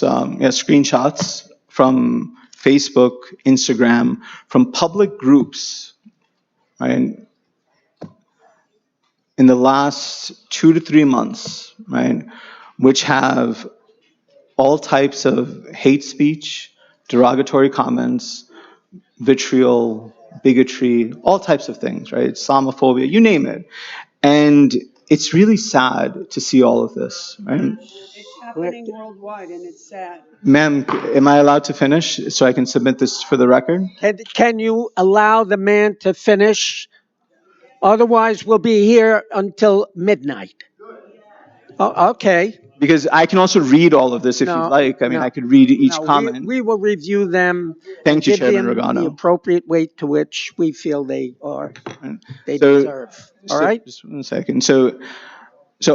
from Facebook, Instagram, from public groups, right? In the last 2 to 3 months, right, which have all types of hate speech, derogatory comments, vitriol, bigotry, all types of things, right? Islamophobia, you name it. And it's really sad to see all of this, right? It's happening worldwide and it's sad. Ma'am, am I allowed to finish so I can submit this for the record? Can you allow the man to finish? Otherwise, we'll be here until midnight. Oh, okay. Because I can also read all of this if No, you'd like. I mean, no, I could read each No, comment. we will review them. Thank you, give Chairman them Regano. the appropriate weight to which we feel they So- deserve. All right? Just 1 second. So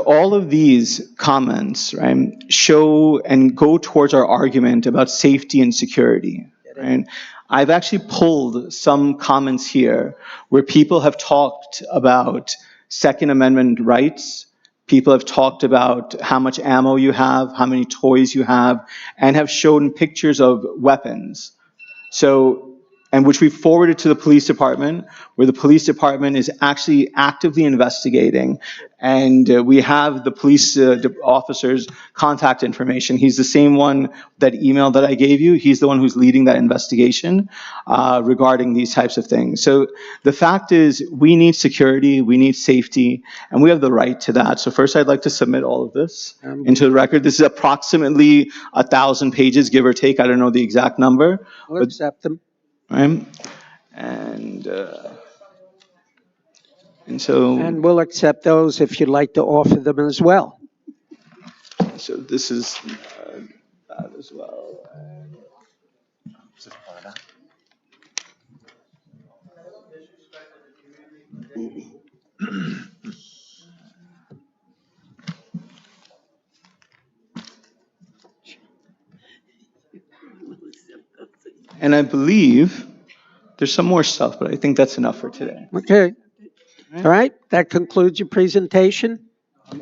all of these comments, right, show and go towards our argument about safety and security, right? I've actually pulled some comments here where people have talked about Second Amendment rights. People have talked about how much ammo you have, how many toys you have, and have shown pictures of weapons. So, and which we forwarded to the police department, where the police department is actually actively investigating. And we have the police officer's contact information. He's the same one, that email that I gave you. He's the one who's leading that investigation regarding these types of things. So the fact is, we need security, we need safety, and we have the right to that. So first, I'd like to submit all of this into the record. This is approximately 1,000 pages, give or take. I don't know the exact number. We'll accept them. Right? And so, And we'll accept those if you'd like to offer them as well. so this is that as well. And I believe there's some more stuff, but I think that's enough for today. Okay. All right. That concludes your presentation.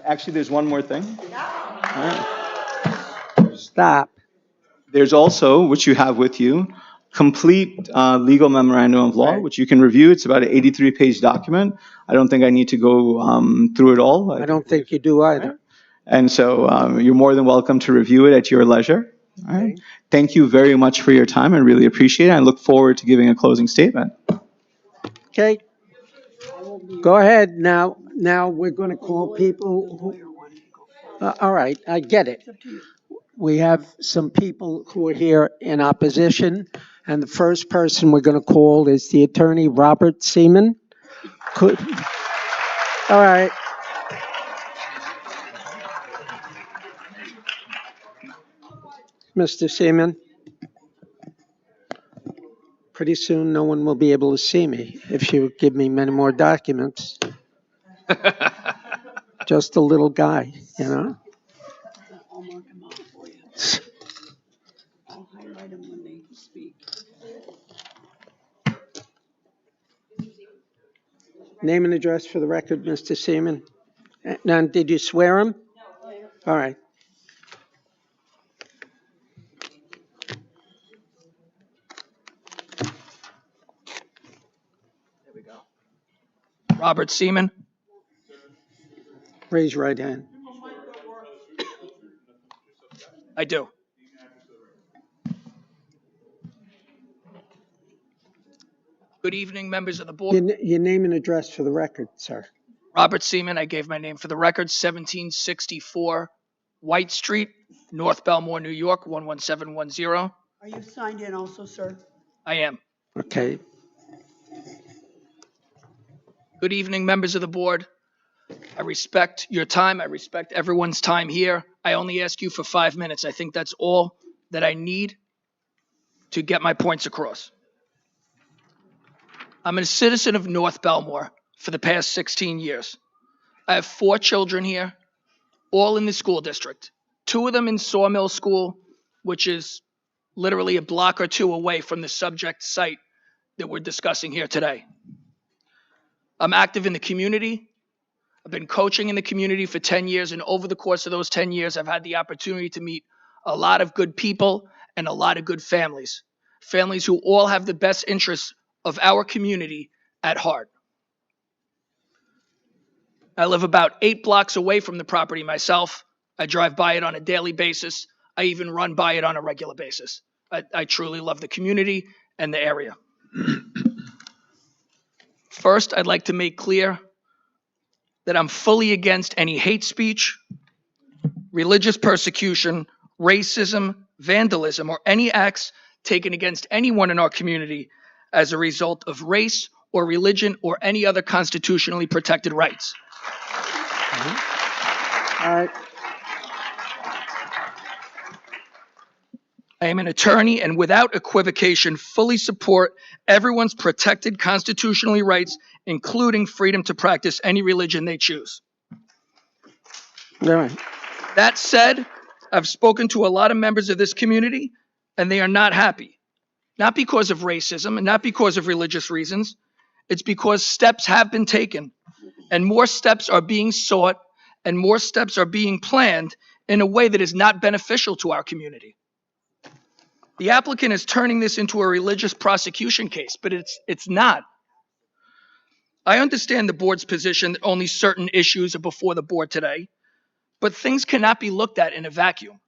Actually, there's one more thing. All right. Stop. There's also, which you have with you, complete legal memorandum of law, which you can review. It's about an 83-page document. I don't think I need to go through it all. I don't think you do either. And so you're more than welcome to review it at your leisure. All right. Okay. Thank you very much for your time. I really appreciate it. I look forward to giving a closing statement. Okay. Go ahead now. Now we're going to call people. All right. I get it. We have some people who are here in opposition. And the first person we're going to call is the attorney, Robert Seaman. All right. Mr. Seaman, pretty soon no one will be able to see me if you give me many more documents. Just a little guy, you know? I'll mark them out for you. I'll highlight them when they speak. Name and address for the record, Mr. Seaman. Now, did you swear him? All right. There we go. Robert Seaman. Raise your right hand. I do. Good evening, members of the board. Your name and address for the record, sir. Robert Seaman, I gave my name for the record, 1764 White Street, North Belmore, New York, 11710. Are you signed in also, sir? I am. Okay. Good evening, members of the board. I respect your time. I respect everyone's time here. I only ask you for 5 minutes. I think that's all that I need to get my points across. I'm a citizen of North Belmore for the past 16 years. I have 4 children here, all in the school district. 2 of them in Sawmill School, which is literally a block or 2 away from the subject site that we're discussing here today. I'm active in the community. I've been coaching in the community for 10 years, and over the course of those 10 years, I've had the opportunity to meet a lot of good people and a lot of good families. Families who all have the best interests of our community at heart. I live about 8 blocks away from the property myself. I drive by it on a daily basis. I even run by it on a regular basis. I truly love the community and the area. First, I'd like to make clear that I'm fully against any hate speech, religious persecution, racism, vandalism, or any acts taken against anyone in our community as a result of race or religion or any other constitutionally protected rights. All right. I am an attorney and without equivocation fully support everyone's protected constitutionally rights, including freedom to practice any religion they choose. All right. That said, I've spoken to a lot of members of this community, and they are not happy. Not because of racism and not because of religious reasons. It's because steps have been taken, and more steps are being sought, and more steps are being planned in a way that is not beneficial to our community. The applicant is turning this into a religious prosecution case, but it's not. I understand the board's position that only certain issues are before the board today, but things cannot be looked at in a vacuum.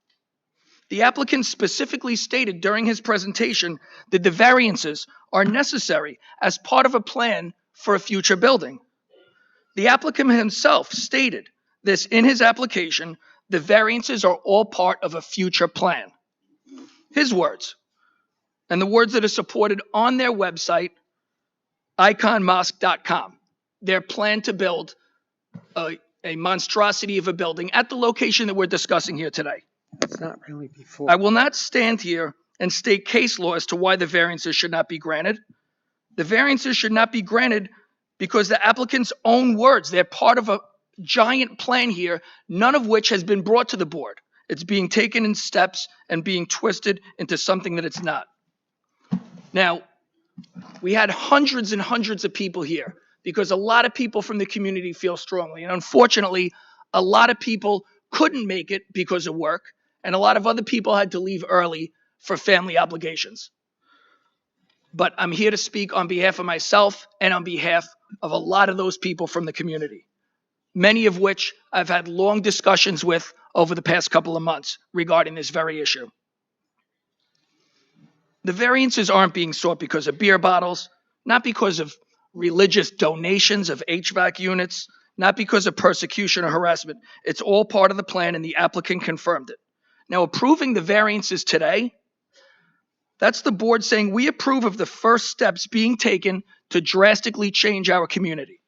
The applicant specifically stated during his presentation that the variances are necessary as part of a plan for a future building. The applicant himself stated this in his application: the variances are all part of a future plan. His words, and the words that are supported on their website, iconmosque.com. Their plan to build a monstrosity of a building at the location that we're discussing here today. It's not really before. I will not stand here and state case law as to why the variances should not be granted. The variances should not be granted because the applicant's own words, they're part of a giant plan here, none of which has been brought to the board. It's being taken in steps and being twisted into something that it's not. Now, we had hundreds and hundreds of people here because a lot of people from the community feel strongly. And unfortunately, a lot of people couldn't make it because of work, and a lot of other people had to leave early for family obligations. But I'm here to speak on behalf of myself and on behalf of a lot of those people from the community, many of which I've had long discussions with over the past couple of months regarding this very issue. The variances aren't being sought because of beer bottles, not because of religious donations of HVAC units, not because of persecution or harassment. It's all part of the plan, and the applicant confirmed it. Now, approving the variances today, that's the board saying we approve of the first steps being taken to drastically change our community.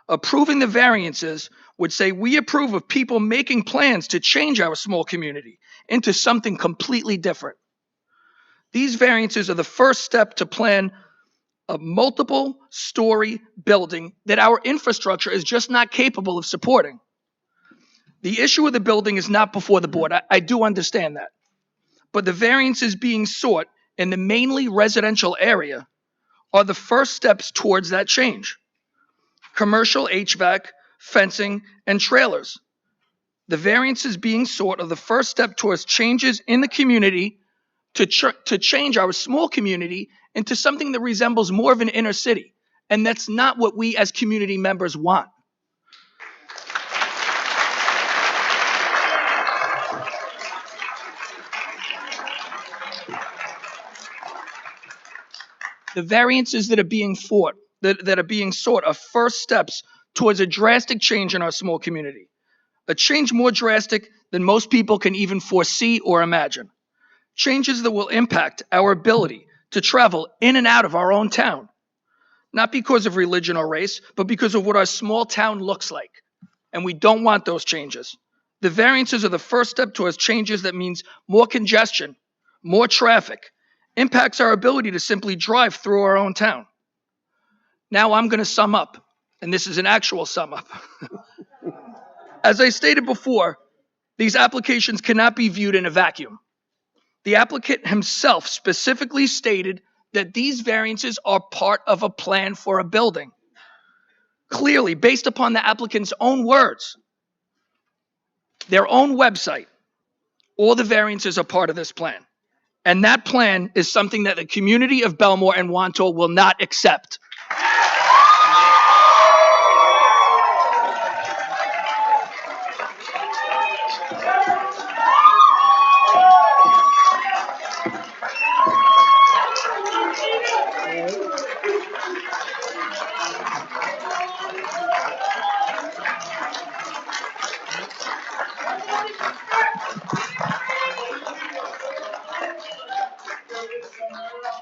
Approving the variances would say we approve of people making plans to change our small community into something completely different. These variances are the first step to plan a multiple-story building that our infrastructure is just not capable of supporting. The issue of the building is not before the board. I do understand that. But the variances being sought in the mainly residential area are the first steps towards that change. commercial HVAC, fencing, and trailers. The variances being sought are the first step towards changes in the community to change our small community into something that resembles more of an inner city. And that's not what we as community members want. The variances that are being sought are first steps towards a drastic change in our small community. A change more drastic than most people can even foresee or imagine. Changes that will impact our ability to travel in and out of our own town. Not because of religion or race, but because of what our small town looks like. And we don't want those changes. The variances are the first step towards changes that means more congestion, more traffic, impacts our ability to simply drive through our own town. Now I'm going to sum up, and this is an actual sum up. As I stated before, these applications cannot be viewed in a vacuum. The applicant himself specifically stated that these variances are part of a plan for a building. Clearly, based upon the applicant's own words, their own website, all the variances are part of this plan. And that plan is something that the community of Belmore and Wantagh will not accept.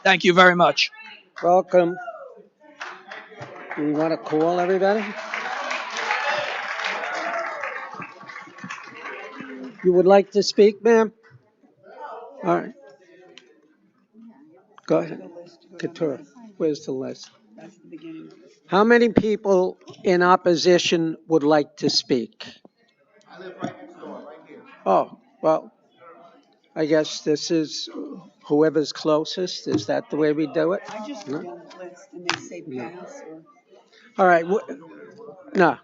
Thank you very much. Welcome. You want to call everybody? You would like to speak, ma'am? All right. Go ahead. Couture, where's the list? That's the beginning. How many people in opposition would like to speak? I live right next door, right here. Oh, well, I guess this is whoever's closest. Is that the way we do it? I just go down the list and they say pass or. All right. No.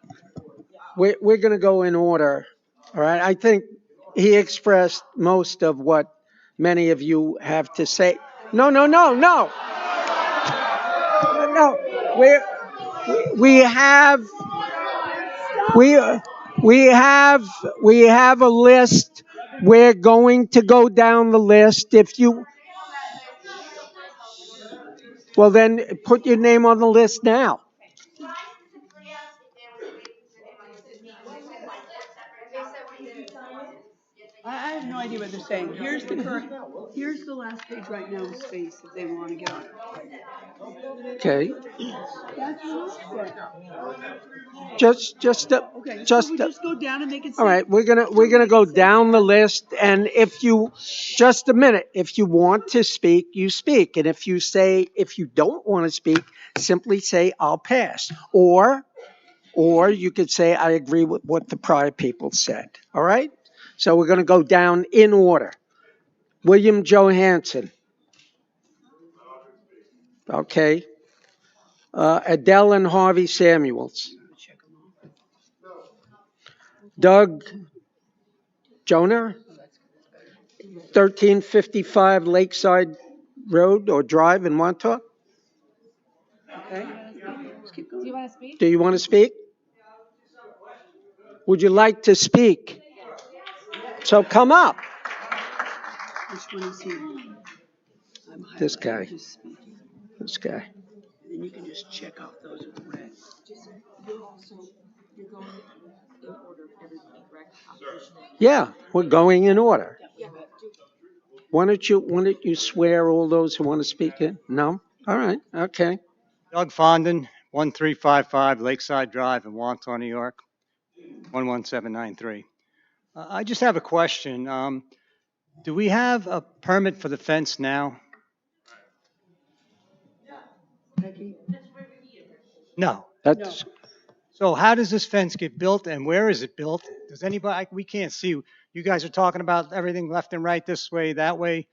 We're going to go in order. All right. I think he expressed most of what many of you have to say. No. No. We have a list. We're going to go down the list. Well, then put your name on the list now. I have no idea what they're saying. Here's the last page right now with space if they want to get on it. Okay. That's what Just okay, so we just go down and make it. All right, we're gonna go down the list, and if you just a minute, if you want to speak, you speak, and if you don't want to speak, simply say I'll pass, or you could say I agree with what the prior people said. All right, so we're gonna go down in order. William Johansson. Okay. Adele and Harvey Samuels. Doug Jonah, 1355 Lakeside Road or Drive in Wantagh. Okay. Keep going. Do you want to speak? Do you want to speak? Would you like to speak? So come up. Which one is he? This guy. This guy. And then you can just check off those with red. You're going in order, everybody, correct? Yeah, we're going in order. Why don't you swear all those who want to speak in? No? All right, okay. Doug Fondon, 1355 Lakeside Drive in Wantagh, New York, 11793. I just have a question. Do we have a permit for the fence now? No. That's, So how does this fence get built and where is it built? Does anybody, we can't see. You guys are talking about everything left and right, this way, that way,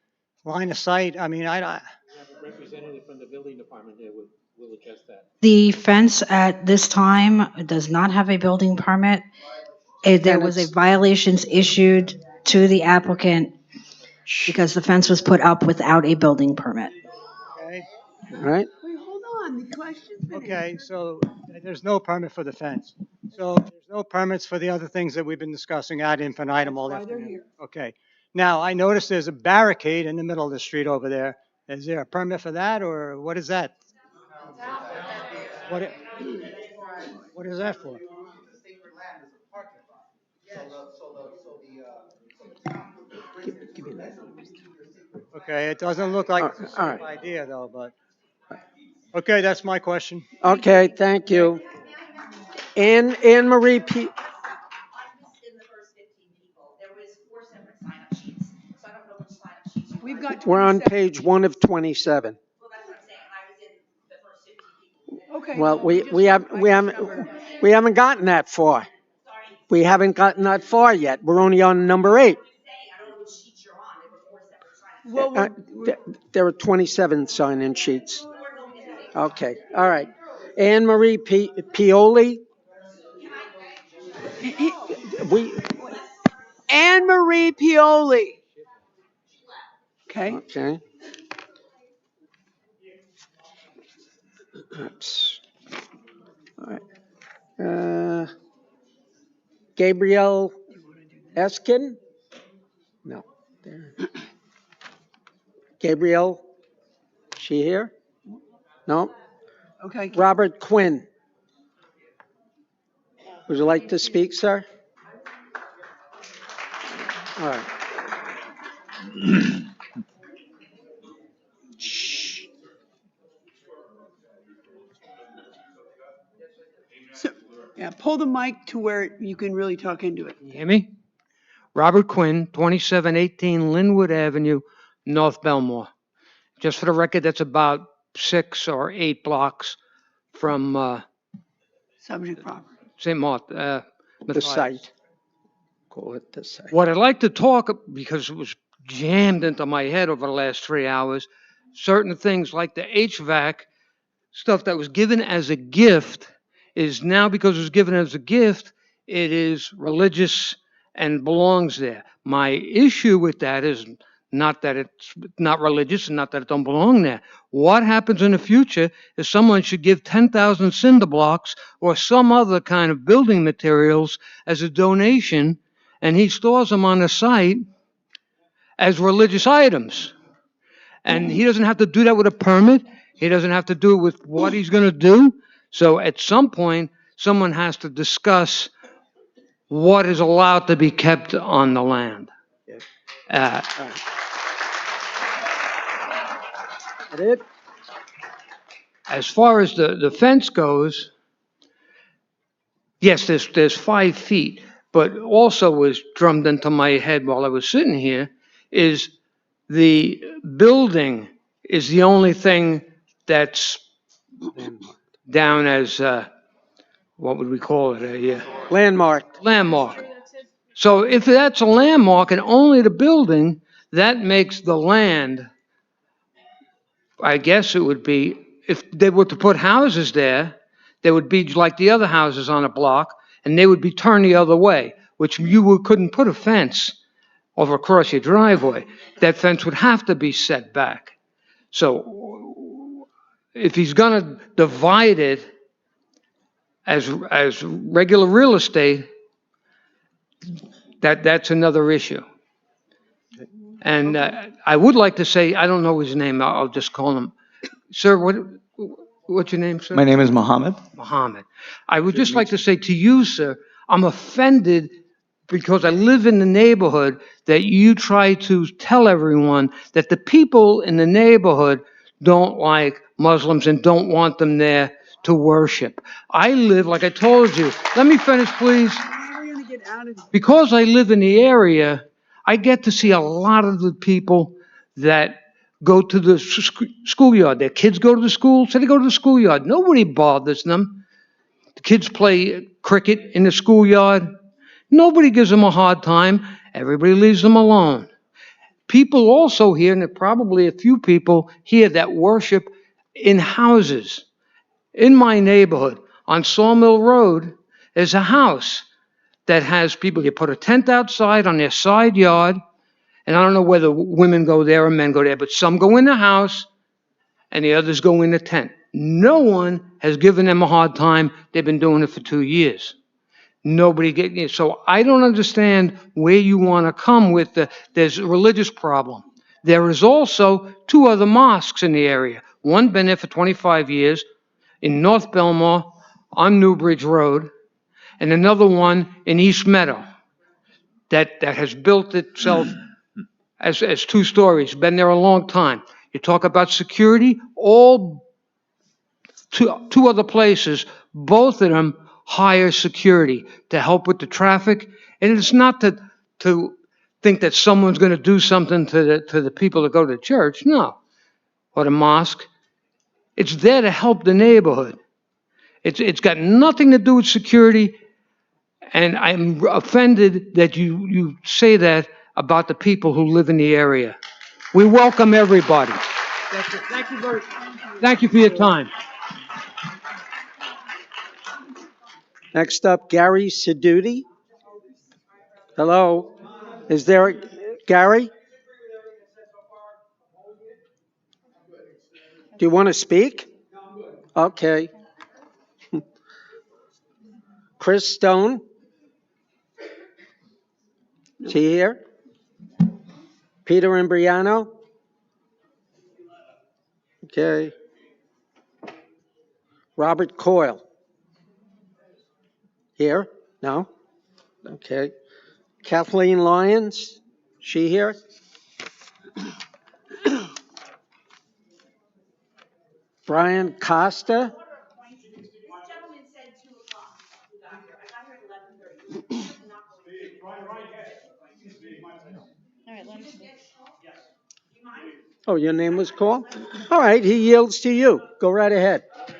line of sight. I mean, We have a representative from the building department here with The fence at this time does not have a building permit. There And was a it's- violations issued to the applicant because the fence was put up without a building permit. Okay, Right? Wait, hold on, the question's been okay, answered. so there's no permit for the fence. So there's no permits for the other things that we've been discussing ad infinitum all That's why they're afternoon. here. Okay. Now, I noticed there's a barricade in the middle of the street over there. Is there a permit for that, or what is that? What, what is that for? Okay, it doesn't look like it's a All safe right. idea though, but, okay, that's my question. Okay, thank you. Anne Marie P. In the first 15 people, there was 4 separate sign-up sheets, so I don't know which sign-up sheets you We've want. got We're on 27 page 1 of 27. Well, that's what I'm saying, I was in the first 15 people. Okay. Well, just- we haven't gotten that far. We haven't gotten that far yet. We're only on number 8. I don't know which sheets you're on, there were 4 separate sign-up sheets. Well, There are 27 sign-in sheets. Okay, all right. Anne Marie Pioli? We, Anne Marie Pioli. Okay, okay. Oops. All right. Gabrielle Eskin? No. There. Gabrielle, she here? No. okay. Robert Quinn. Would you like to speak, sir? All right. So, yeah, pull the mic to where you can really talk into it. You hear me? Robert Quinn, 2718 Linwood Avenue, North Belmore. Just for the record, that's about 6 or 8 blocks from Subject property. St. Martha. The Matthias. site. Call it the site. What I'd like to talk, because it was jammed into my head over the last 3 hours, certain things like the HVAC, stuff that was given as a gift is now, because it was given as a gift, it is religious and belongs there. My issue with that is not that it's not religious and not that it don't belong there. What happens in the future is someone should give 10,000 cinder blocks or some other kind of building materials as a donation, and he stores them on the site as religious items. And he doesn't have to do that with a permit. He doesn't have to do it with what he's going to do. So at some point, someone has to discuss what is allowed to be kept on the land. As far as the fence goes, yes, there's 5 feet, but also was drummed into my head while I was sitting here is the building is the only thing that's down as, what would we call it? A Landmark. landmark. So if that's a landmark and only the building, that makes the land, I guess it would be, if they were to put houses there, they would be like the other houses on a block, and they would be turned the other way, which couldn't put a fence over across your driveway. That fence would have to be set back. So if he's going to divide it as regular real estate, that's another issue. And I would like to say, I don't know his name, I'll just call him. Sir, what's your name, sir? My name is Mohammed. Mohammed. I would just like to say to you, sir, I'm offended because I live in the neighborhood that you try to tell everyone that the people in the neighborhood don't like Muslims and don't want them there to worship. I live, like I told you, let me finish, please. How are we gonna get out of this? Because I live in the area, I get to see a lot of the people that go to the schoolyard. Their kids go to the school, so they go to the schoolyard. Nobody bothers them. The kids play cricket in the schoolyard. Nobody gives them a hard time. Everybody leaves them alone. People also here, and there are probably a few people here that worship in houses. In my neighborhood, on Sawmill Road, is a house that has people, you put a tent outside on their side yard, and I don't know whether women go there or men go there, but some go in the house and the others go in the tent. No one has given them a hard time. They've been doing it for 2 years. Nobody getting it. So I don't understand where you want to come with there's a religious problem. There is also 2 other mosques in the area. One been there for 25 years in North Belmore on Newbridge Road, and another one in East Meadow that has built itself as 2 stories, been there a long time. You talk about security, all two other places, both of them hire security to help with the traffic. And it's not to think that someone's going to do something to the people that go to church, no, or the mosque. It's there to help the neighborhood. It's got nothing to do with security, and I'm offended that you say that about the people who live in the area. We welcome everybody. Thank you for your time. Next up, Gary Sidudi. Hello. Is there Gary? Do you want to speak? Okay. Chris Stone. Is he here? Peter Imbriano. Okay. Robert Coyle. Here? No? Okay. Kathleen Lyons. She here? Brian Costa. Oh, your name was called? All right, he yields to you. Go right ahead. Yes,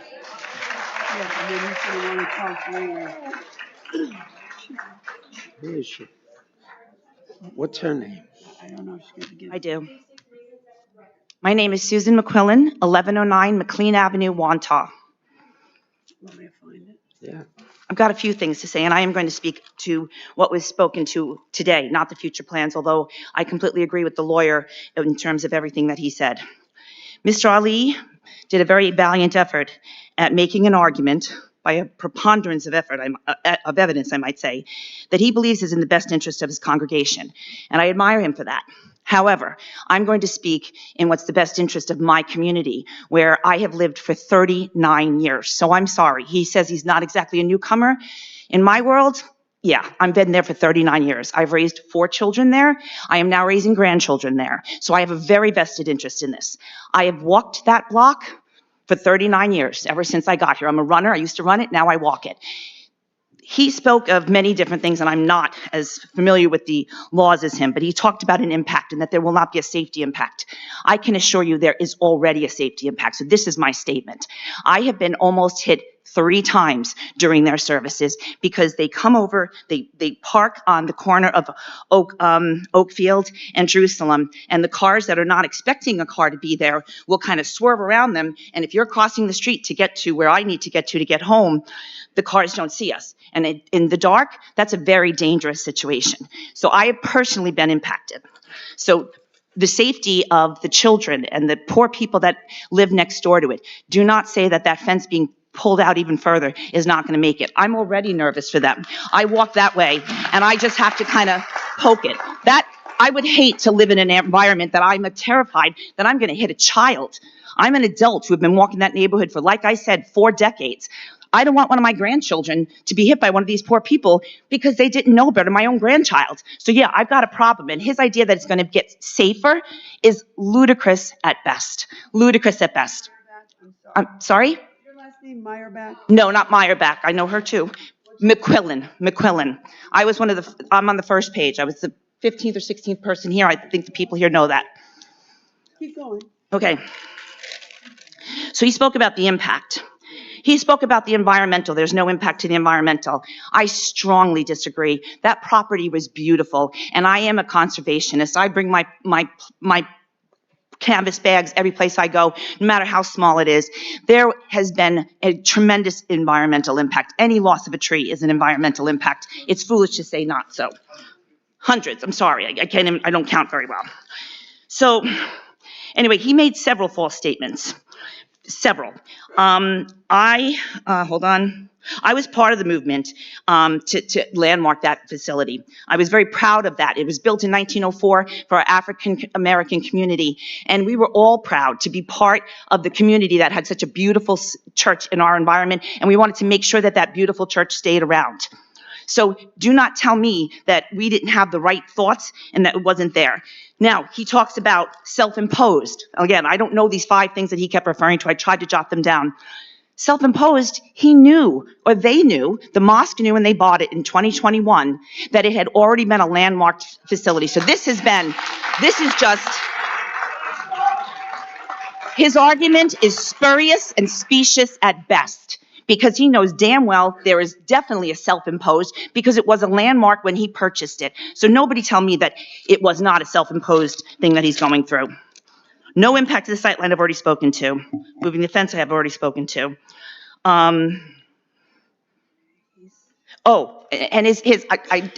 and then he's going to want to talk later. Who is she? What's her name? I don't know if she's going to give. I do. My name is Susan McQuillan, 1109 McLean Avenue, Wantagh. Want me to find it? Yeah. I've got a few things to say, and I am going to speak to what was spoken to today, not the future plans, although I completely agree with the lawyer in terms of everything that he said. Mr. Ali did a very valiant effort at making an argument, by a preponderance of evidence, I might say, that he believes is in the best interest of his congregation, and I admire him for that. However, I'm going to speak in what's the best interest of my community, where I have lived for 39 years. So I'm sorry. He says he's not exactly a newcomer. In my world, yeah, I've been there for 39 years. I've raised 4 children there. I am now raising grandchildren there. So I have a very vested interest in this. I have walked that block for 39 years, ever since I got here. I'm a runner. I used to run it. Now I walk it. He spoke of many different things, and I'm not as familiar with the laws as him, but he talked about an impact and that there will not be a safety impact. I can assure you there is already a safety impact. So this is my statement. I have been almost hit 3 times during their services because they come over, they park on the corner of Oakfield and Jerusalem, and the cars that are not expecting a car to be there will kind of swerve around them. And if you're crossing the street to get to where I need to get home, the cars don't see us. And in the dark, that's a very dangerous situation. So I have personally been impacted. So the safety of the children and the poor people that live next door to it, do not say that that fence being pulled out even further is not going to make it. I'm already nervous for them. I walk that way and I just have to kind of poke it. I would hate to live in an environment that I'm terrified that I'm going to hit a child. I'm an adult who have been walking that neighborhood for, like I said, 4 decades. I don't want one of my grandchildren to be hit by one of these poor people because they didn't know better, my own grandchild. So yeah, I've got a problem. And his idea that it's going to get safer is ludicrous at best. Ludicrous at best. I'm sorry? Your last name Meyerback? No, not Meyerback. I know her too. McQuillan. I'm on the first page. I was the 15th or 16th person here. I think the people here know that. Keep going. Okay. So he spoke about the impact. He spoke about the environmental. There's no impact to the environmental. I strongly disagree. That property was beautiful, and I am a conservationist. I bring my canvas bags every place I go, no matter how small it is. There has been a tremendous environmental impact. Any loss of a tree is an environmental impact. It's foolish to say not so. Hundreds, I'm sorry, I don't count very well. So anyway, he made several false statements. Several. Hold on. I was part of the movement to landmark that facility. I was very proud of that. It was built in 1904 for our African American community, and we were all proud to be part of the community that had such a beautiful church in our environment, and we wanted to make sure that that beautiful church stayed around. So do not tell me that we didn't have the right thoughts and that it wasn't there. Now, he talks about self-imposed. Again, I don't know these 5 things that he kept referring to. I tried to jot them down. Self-imposed, he knew, or they knew, the mosque knew when they bought it in 2021, that it had already been a landmarked facility. So this is just, his argument is spurious and specious at best, because he knows damn well there is definitely a self-imposed, because it was a landmark when he purchased it. So nobody tell me that it was not a self-imposed thing that he's going through. No impact to the sightline I've already spoken to. Moving the fence I have already spoken to. And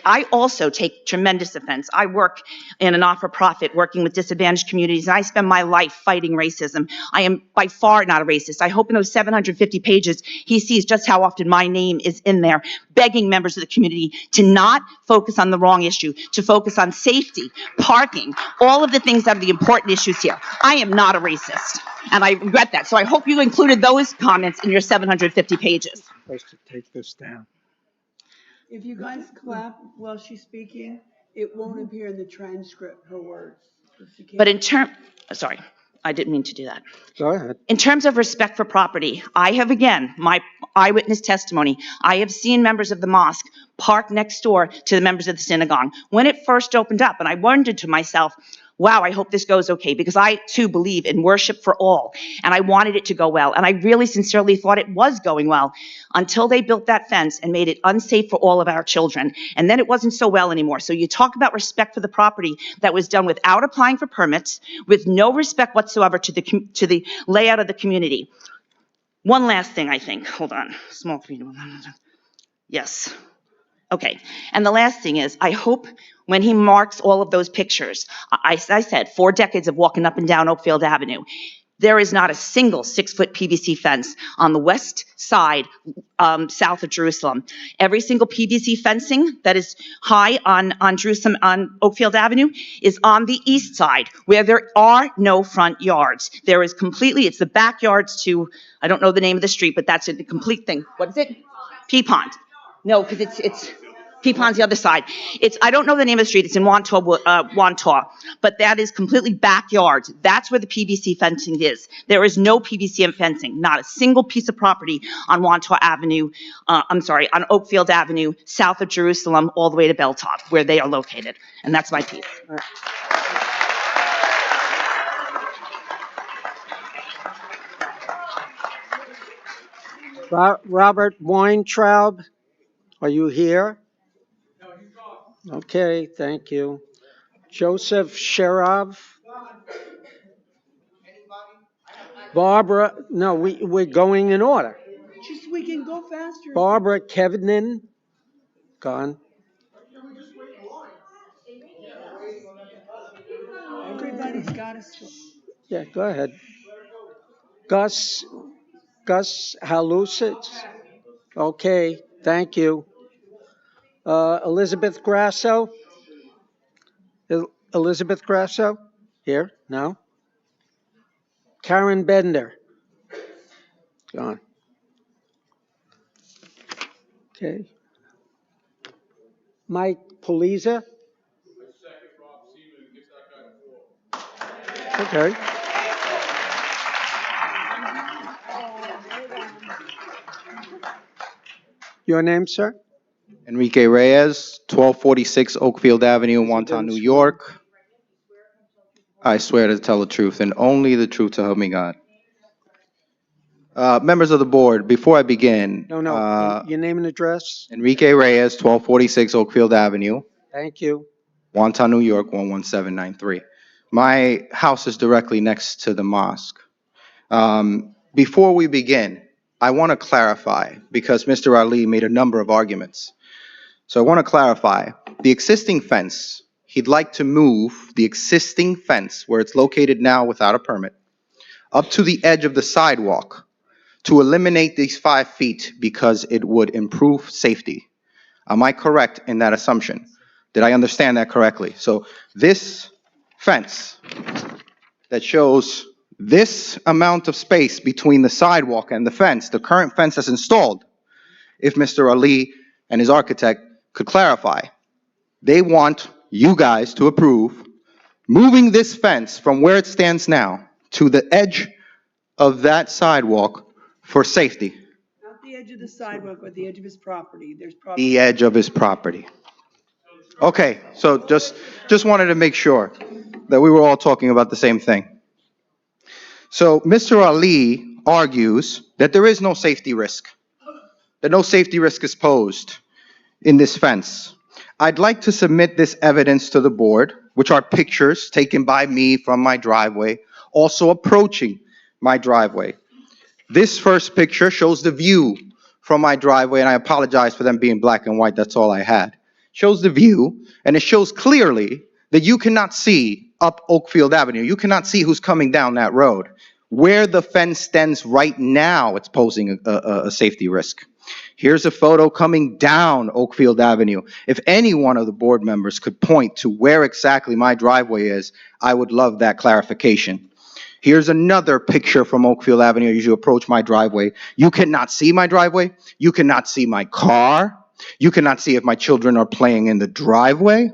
I also take tremendous offense. I work in a not-for-profit working with disadvantaged communities, and I spend my life fighting racism. I am by far not a racist. I hope in those 750 pages he sees just how often my name is in there, begging members of the community to not focus on the wrong issue, to focus on safety, parking, all of the things that are the important issues here. I am not a racist, and I regret that. So I hope you included those comments in your 750 pages. Supposed to take this down. If you guys clap while she's speaking, it won't appear in the transcript, her words. But sorry, I didn't mean to do that. Go ahead. In terms of respect for property, I have, again, my eyewitness testimony, I have seen members of the mosque park next door to the members of the synagogue. When it first opened up, and I wondered to myself, wow, I hope this goes okay, because I too believe in worship for all, and I wanted it to go well, and I really sincerely thought it was going well, until they built that fence and made it unsafe for all of our children, and then it wasn't so well anymore. So you talk about respect for the property that was done without applying for permits, with no respect whatsoever to the layout of the community. One last thing, I think. Hold on. Small community. Yes. Okay. And the last thing is, I hope when he marks all of those pictures, I said 4 decades of walking up and down Oakfield Avenue, there is not a single 6-foot PVC fence on the west side, south of Jerusalem. Every single PVC fencing that is high on Jerusalem, on Oakfield Avenue, is on the east side, where there are no front yards. There is completely, it's the backyards to, I don't know the name of the street, but that's a complete thing. What is it? Peapond. No, because it's Peapond's the other side. I don't know the name of the street. It's in Wantaw, but that is completely backyards. That's where the PVC fencing is. There is no PVC fencing, not a single piece of property on Wantaw Avenue, on Oakfield Avenue, south of Jerusalem, all the way to Belltop, where they are located. And that's my piece. Robert Weintraub, are you here? Okay, thank you. Joseph Sherov. Barbara, no, we're going in order. Just we can go faster. Barbara Kevinin, gone. Everybody's got a... Yeah, go ahead. Gus Halusitz. Okay, thank you. Elizabeth Grasso. Elizabeth Grasso? Here? No? Karen Bender. Gone. Okay. Mike Poliza. Okay. Your name, sir? Enrique Reyes, 1246 Oakfield Avenue, Wantaw, New York. I swear to tell the truth and only the truth to help me God. Members of the board, before I begin. No. Your name and address? Enrique Reyes, 1246 Oakfield Avenue. Thank you. Wantaw, New York, 11793. My house is directly next to the mosque. Before we begin, I want to clarify, because Mr. Ali made a number of arguments. So I want to clarify, the existing fence, he'd like to move the existing fence, where it's located now without a permit, up to the edge of the sidewalk to eliminate these 5 feet because it would improve safety. Am I correct in that assumption? Did I understand that correctly? So this fence that shows this amount of space between the sidewalk and the fence, the current fence that's installed, if Mr. Ali and his architect could clarify, they want you guys to approve moving this fence from where it stands now to the edge of that sidewalk for safety. Not the edge of the sidewalk, but the edge of his property. There's property. The edge of his property. Okay, so just wanted to make sure that we were all talking about the same thing. So Mr. Ali argues that there is no safety risk, that no safety risk is posed in this fence. I'd like to submit this evidence to the board, which are pictures taken by me from my driveway, also approaching my driveway. This first picture shows the view from my driveway, and I apologize for them being black and white, that's all I had. Shows the view, and it shows clearly that you cannot see up Oakfield Avenue. You cannot see who's coming down that road. Where the fence stands right now, it's posing a safety risk. Here's a photo coming down Oakfield Avenue. If any one of the board members could point to where exactly my driveway is, I would love that clarification. Here's another picture from Oakfield Avenue as you approach my driveway. You cannot see my driveway. You cannot see my car. You cannot see if my children are playing in the driveway.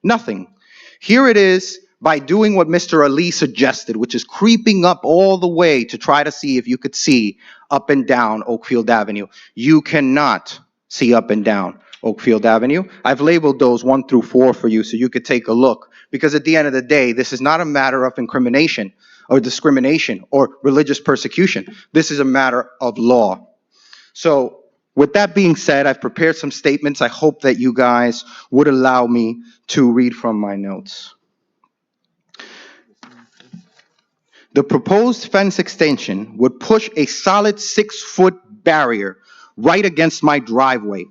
Nothing. Here it is by doing what Mr. Ali suggested, which is creeping up all the way to try to see if you could see up and down Oakfield Avenue. You cannot see up and down Oakfield Avenue. I've labeled those 1 through 4 for you so you could take a look, because at the end of the day, this is not a matter of incrimination or discrimination or religious persecution. This is a matter of law. So with that being said, I've prepared some statements. I hope that you guys would allow me to read from my notes. The proposed fence extension would push a solid 6-foot barrier right against my driveway,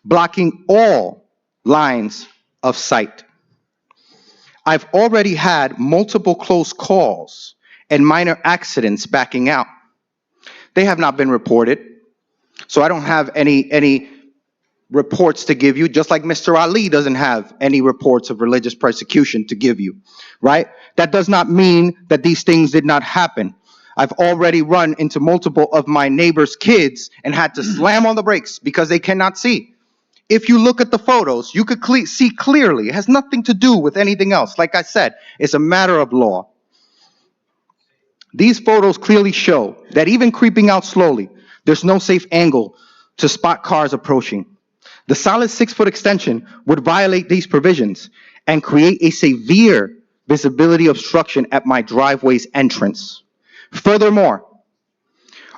blocking all lines of sight. I've already had multiple close calls and minor accidents backing out. They have not been reported, so I don't have any reports to give you, just like Mr. Ali doesn't have any reports of religious persecution to give you, right? That does not mean that these things did not happen. I've already run into multiple of my neighbors' kids and had to slam on the brakes because they cannot see. If you look at the photos, you could see clearly. It has nothing to do with anything else. Like I said, it's a matter of law. These photos clearly show that even creeping out slowly, there's no safe angle to spot cars approaching. The solid 6-foot extension would violate these provisions and create a severe visibility obstruction at my driveway's entrance. Furthermore,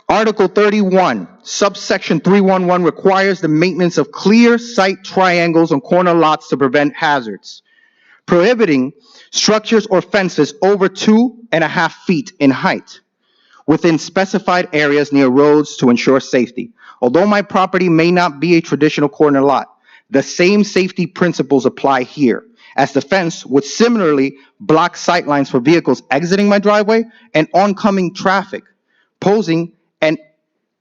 Article 31, subsection 311 requires the maintenance of clear sight triangles on corner lots to prevent hazards, prohibiting structures or fences over 2.5 feet in height within specified areas near roads to ensure safety. Although my property may not be a traditional corner lot, the same safety principles apply here, as the fence would similarly block sight lines for vehicles exiting my driveway and oncoming traffic, posing an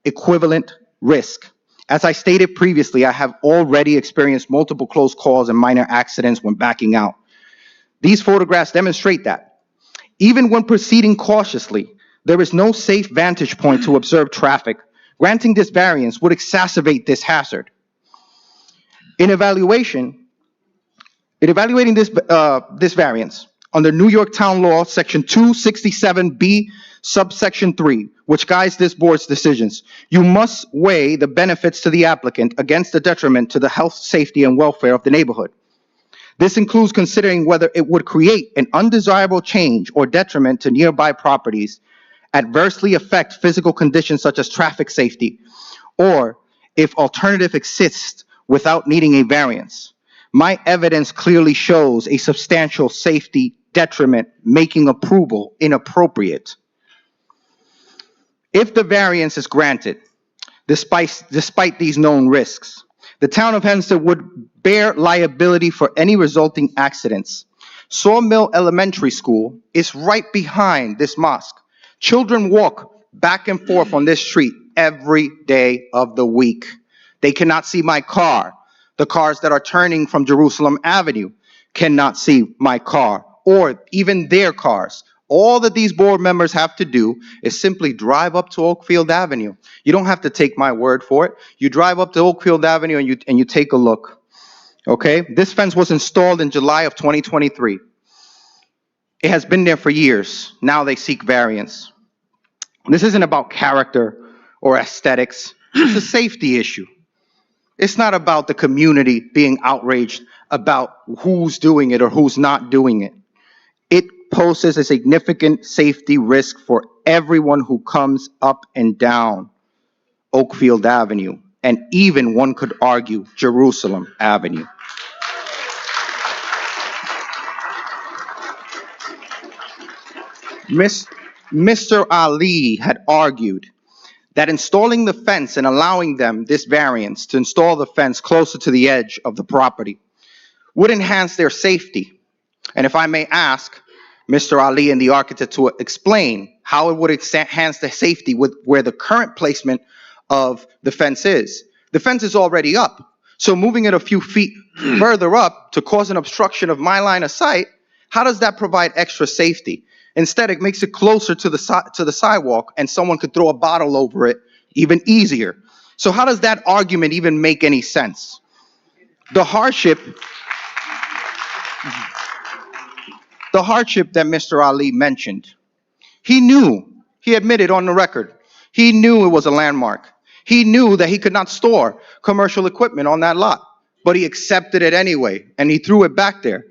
equivalent risk. As I stated previously, I have already experienced multiple close calls and minor accidents when backing out. These photographs demonstrate that. Even when proceeding cautiously, there is no safe vantage point to observe traffic. Granting this variance would exacerbate this hazard. In evaluating this variance, under New York Town Law, Section 267B, subsection 3, which guides this board's decisions, you must weigh the benefits to the applicant against the detriment to the health, safety, and welfare of the neighborhood. This includes considering whether it would create an undesirable change or detriment to nearby properties, adversely affect physical conditions such as traffic safety, or if alternative exists without needing a variance. My evidence clearly shows a substantial safety detriment, making approval inappropriate. If the variance is granted, despite these known risks, the town of Hempstead would bear liability for any resulting accidents. Sawmill Elementary School is right behind this mosque. Children walk back and forth on this street every day of the week. They cannot see my car. The cars that are turning from Jerusalem Avenue cannot see my car, or even their cars. All that these board members have to do is simply drive up to Oakfield Avenue. You don't have to take my word for it. You drive up to Oakfield Avenue and you take a look. Okay? This fence was installed in July of 2023. It has been there for years. Now they seek variance. This isn't about character or aesthetics. It's a safety issue. It's not about the community being outraged about who's doing it or who's not doing it. It poses a significant safety risk for everyone who comes up and down Oakfield Avenue, and even, one could argue, Jerusalem Avenue. Mr. Ali had argued that installing the fence and allowing them this variance to install the fence closer to the edge of the property would enhance their safety. And if I may ask Mr. Ali and the architect to explain how it would enhance the safety with where the current placement of the fence is. The fence is already up, so moving it a few feet further up to cause an obstruction of my line of sight, how does that provide extra safety? Instead, it makes it closer to the sidewalk, and someone could throw a bottle over it even easier. So how does that argument even make any sense? The hardship that Mr. Ali mentioned, he admitted on the record, he knew it was a landmark. He knew that he could not store commercial equipment on that lot, but he accepted it anyway, and he threw it back there.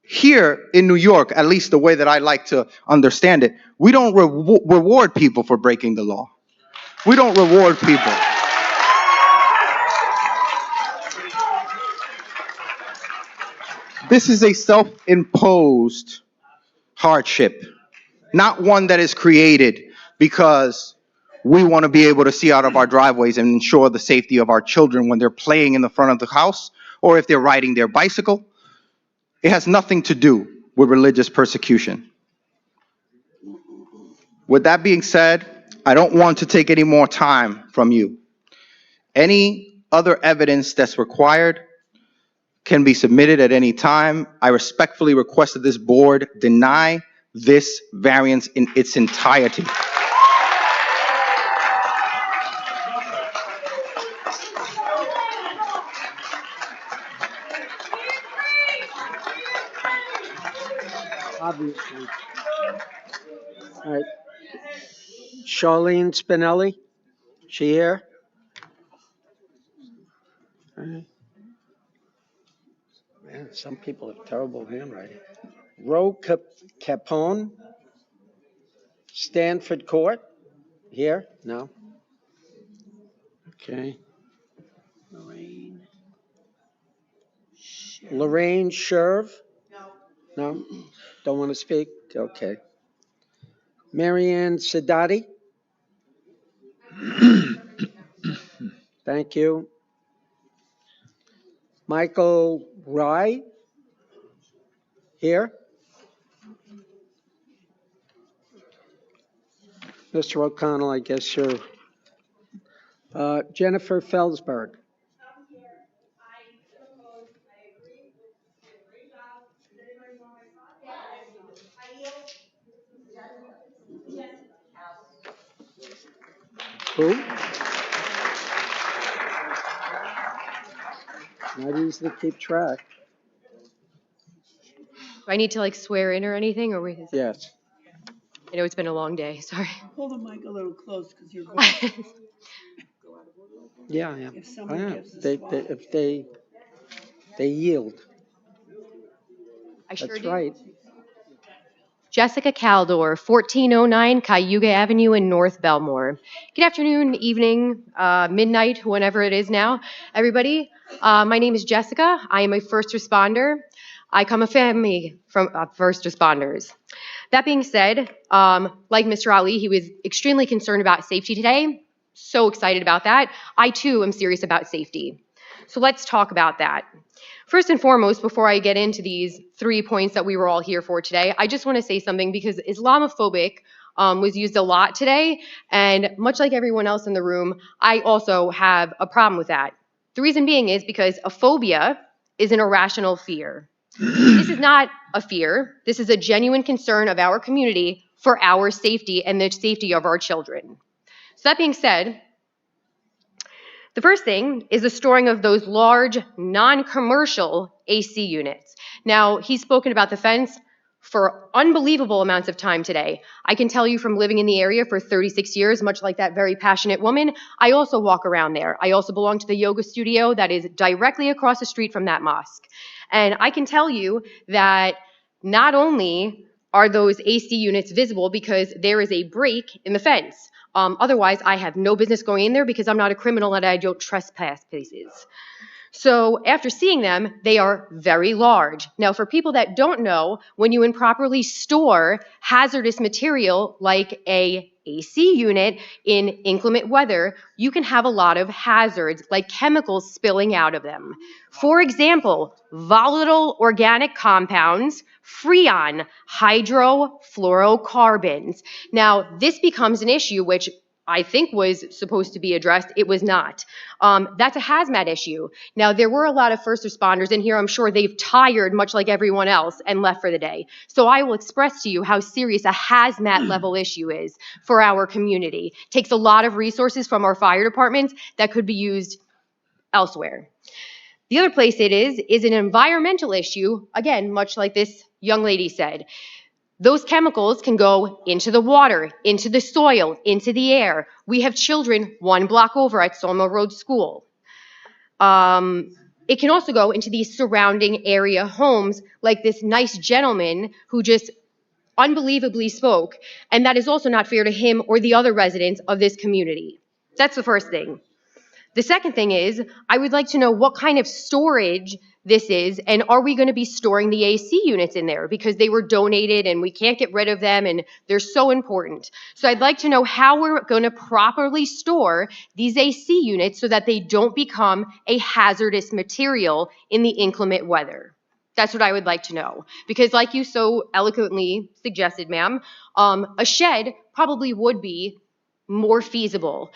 Here in New York, at least the way that I like to understand it, we don't reward people for breaking the law. We don't reward people. This is a self-imposed hardship, not one that is created because we want to be able to see out of our driveways and ensure the safety of our children when they're playing in the front of the house or if they're riding their bicycle. It has nothing to do with religious persecution. With that being said, I don't want to take any more time from you. Any other evidence that's required can be submitted at any time. I respectfully request that this board deny this variance in its entirety. Obviously. All right. Charlene Spinelli, she here? All right. Man, some people have terrible handwriting. Ro Capone, Stanford Court, here? No? Okay. Lorraine Sherv? No? Don't want to speak? Okay. Marianne Sidati? Thank you. Michael Rye? Here? Mr. O'Connell, I guess you're... Jennifer Felsberg? Who? Not easy to keep track. Do I need to like swear in or anything, or we? Yes. I know it's been a long day, sorry. Hold the mic a little close because you're going. Yeah, yeah. If someone Yeah. gives If they yield. I sure That's do. right. Jessica Caldor, 1409 Cayuga Avenue in North Belmore. Good afternoon, evening, midnight, whenever it is now, everybody. My name is Jessica. I am a first responder. I come a family from first responders. That being said, like Mr. Ali, he was extremely concerned about safety today. So excited about that. I too am serious about safety. So let's talk about that. First and foremost, before I get into these 3 points that we were all here for today, I just want to say something because Islamophobic was used a lot today, and much like everyone else in the room, I also have a problem with that. The reason being is because a phobia is an irrational fear. This is not a fear. This is a genuine concern of our community for our safety and the safety of our children. So that being said, the first thing is the storing of those large, non-commercial AC units. Now, he's spoken about the fence for unbelievable amounts of time today. I can tell you from living in the area for 36 years, much like that very passionate woman, I also walk around there. I also belong to the yoga studio that is directly across the street from that mosque. And I can tell you that not only are those AC units visible because there is a break in the fence, otherwise I have no business going in there because I'm not a criminal and I don't trespass places. So after seeing them, they are very large. Now, for people that don't know, when you improperly store hazardous material like a AC unit in inclement weather, you can have a lot of hazards like chemicals spilling out of them. For example, volatile organic compounds, freon, hydrofluorocarbons. Now, this becomes an issue which I think was supposed to be addressed. It was not. That's a hazmat issue. Now, there were a lot of first responders in here. I'm sure they've tired, much like everyone else, and left for the day. So I will express to you how serious a hazmat level issue is for our community. It takes a lot of resources from our fire departments that could be used elsewhere. The other place it is an environmental issue, again, much like this young lady said. Those chemicals can go into the water, into the soil, into the air. We have children 1 block over at Sawmill Road School. It can also go into these surrounding area homes, like this nice gentleman who just unbelievably spoke, and that is also not fair to him or the other residents of this community. That's the first thing. The second thing is, I would like to know what kind of storage this is, and are we going to be storing the AC units in there? Because they were donated and we can't get rid of them and they're so important. So I'd like to know how we're going to properly store these AC units so that they don't become a hazardous material in the inclement weather. That's what I would like to know. Because like you so eloquently suggested, ma'am, a shed probably would be more feasible.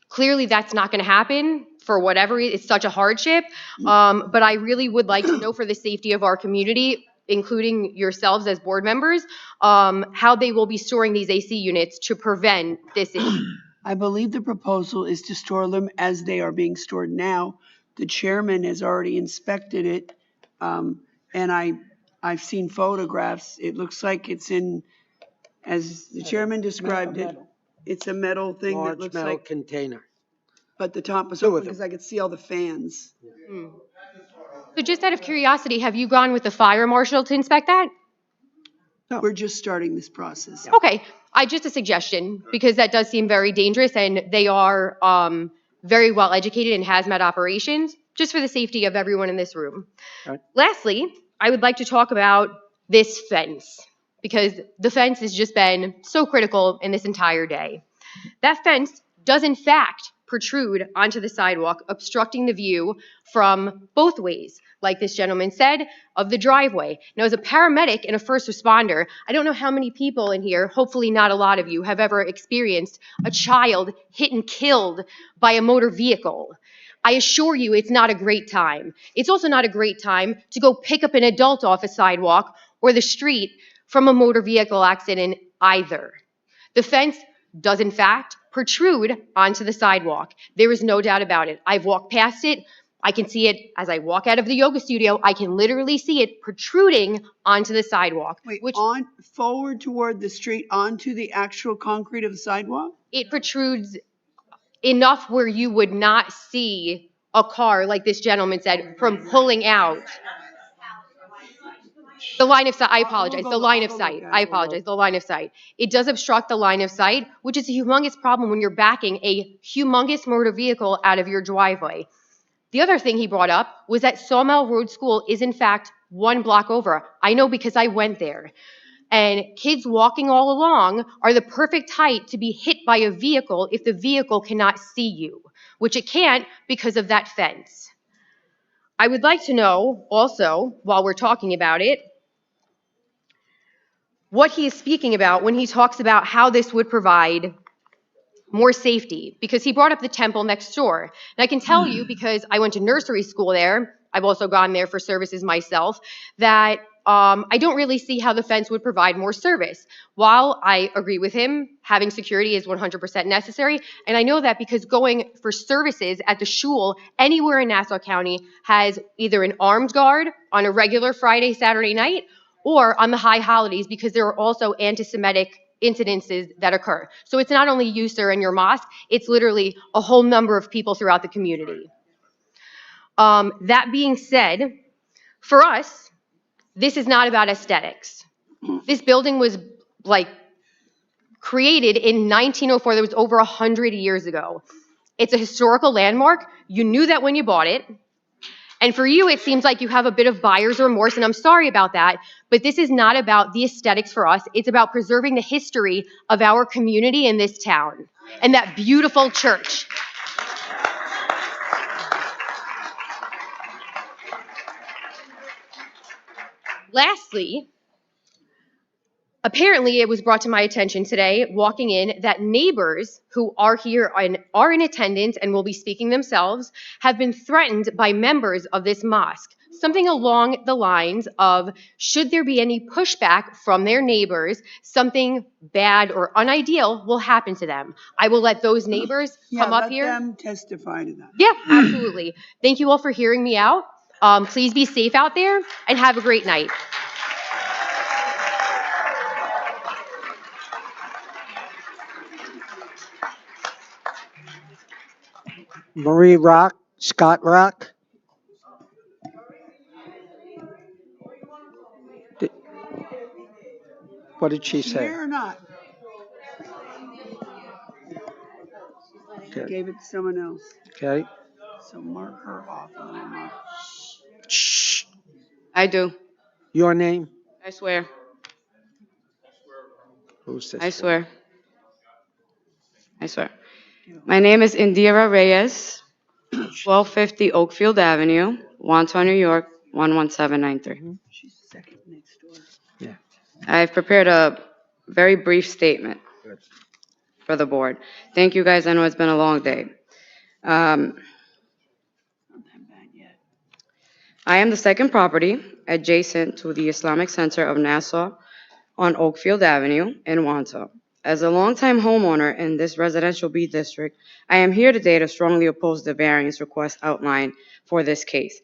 Clearly, that's not going to happen for whatever reason. It's such a hardship. But I really would like to know for the safety of our community, including yourselves as board members, how they will be storing these AC units to prevent this issue. I believe the proposal is to store them as they are being stored now. The chairman has already inspected it, and I've seen photographs. It looks like it's in, as the chairman described it, it's a metal thing that Large looks metal like, container. but the top is Two of open them. because I could see all the fans. So just out of curiosity, have you gone with the fire marshal to inspect that? We're just starting this process. Okay, just a suggestion, because that does seem very dangerous, and they are very well educated in hazmat operations, just for the safety of everyone in this room. Right. Lastly, I would like to talk about this fence, because the fence has just been so critical in this entire day. That fence does in fact protrude onto the sidewalk, obstructing the view from both ways, like this gentleman said, of the driveway. Now, as a paramedic and a first responder, I don't know how many people in here, hopefully not a lot of you, have ever experienced a child hit and killed by a motor vehicle. I assure you it's not a great time. It's also not a great time to go pick up an adult off a sidewalk or the street from a motor vehicle accident either. The fence does in fact protrude onto the sidewalk. There is no doubt about it. I've walked past it. I can see it as I walk out of the yoga studio. I can literally see it protruding onto the sidewalk. Wait, on forward toward the street onto the actual concrete of the sidewalk? It protrudes enough where you would not see a car, like this gentleman said, from pulling out. The line of sight, I apologize, the line of sight. I apologize, the line of sight. It does obstruct the line of sight, which is a humongous problem when you're backing a humongous motor vehicle out of your driveway. The other thing he brought up was that Sawmill Road School is in fact 1 block over. I know because I went there. And kids walking all along are the perfect height to be hit by a vehicle if the vehicle cannot see you, which it can't because of that fence. I would like to know also, while we're talking about it, what he is speaking about when he talks about how this would provide more safety, because he brought up the temple next door. And I can tell you, because I went to nursery school there, I've also gone there for services myself, that I don't really see how the fence would provide more service. While I agree with him, having security is 100% necessary, and I know that because going for services at the shul anywhere in Nassau County has either an armed guard on a regular Friday, Saturday night, or on the high holidays, because there are also anti-Semitic incidences that occur. So it's not only you, sir, and your mosque, it's literally a whole number of people throughout the community. That being said, for us, this is not about aesthetics. This building was created in 1904. That was over 100 years ago. It's a historical landmark. You knew that when you bought it. And for you, it seems like you have a bit of buyer's remorse, and I'm sorry about that, but this is not about the aesthetics for us. It's about preserving the history of our community in this town and that beautiful church. Lastly, apparently it was brought to my attention today, walking in, that neighbors who are here and are in attendance and will be speaking themselves have been threatened by members of this mosque. Something along the lines of, should there be any pushback from their neighbors, something bad or unideal will happen to them. I will let those neighbors come up here. Let them testify to that. Yeah, absolutely. Thank you all for hearing me out. Please be safe out there and have a great night. Marie Rock, Scott Rock. What did she say? Here or not? Okay. Gave it to someone else. Okay. So mark her off. Shh. I do. Your name? I swear. Who's this? I swear. I swear. My name is Indira Reyes, 1250 Oakfield Avenue, Wantagh, New York, 11793. She's second next door. Yeah. I've prepared a very brief statement for the board. Thank you, guys. I know it's been a long day. I am the second property adjacent to the Islamic Center of Nassau on Oakfield Avenue in Wantagh. As a longtime homeowner in this residential B district, I am here today to strongly oppose the variance request outlined for this case.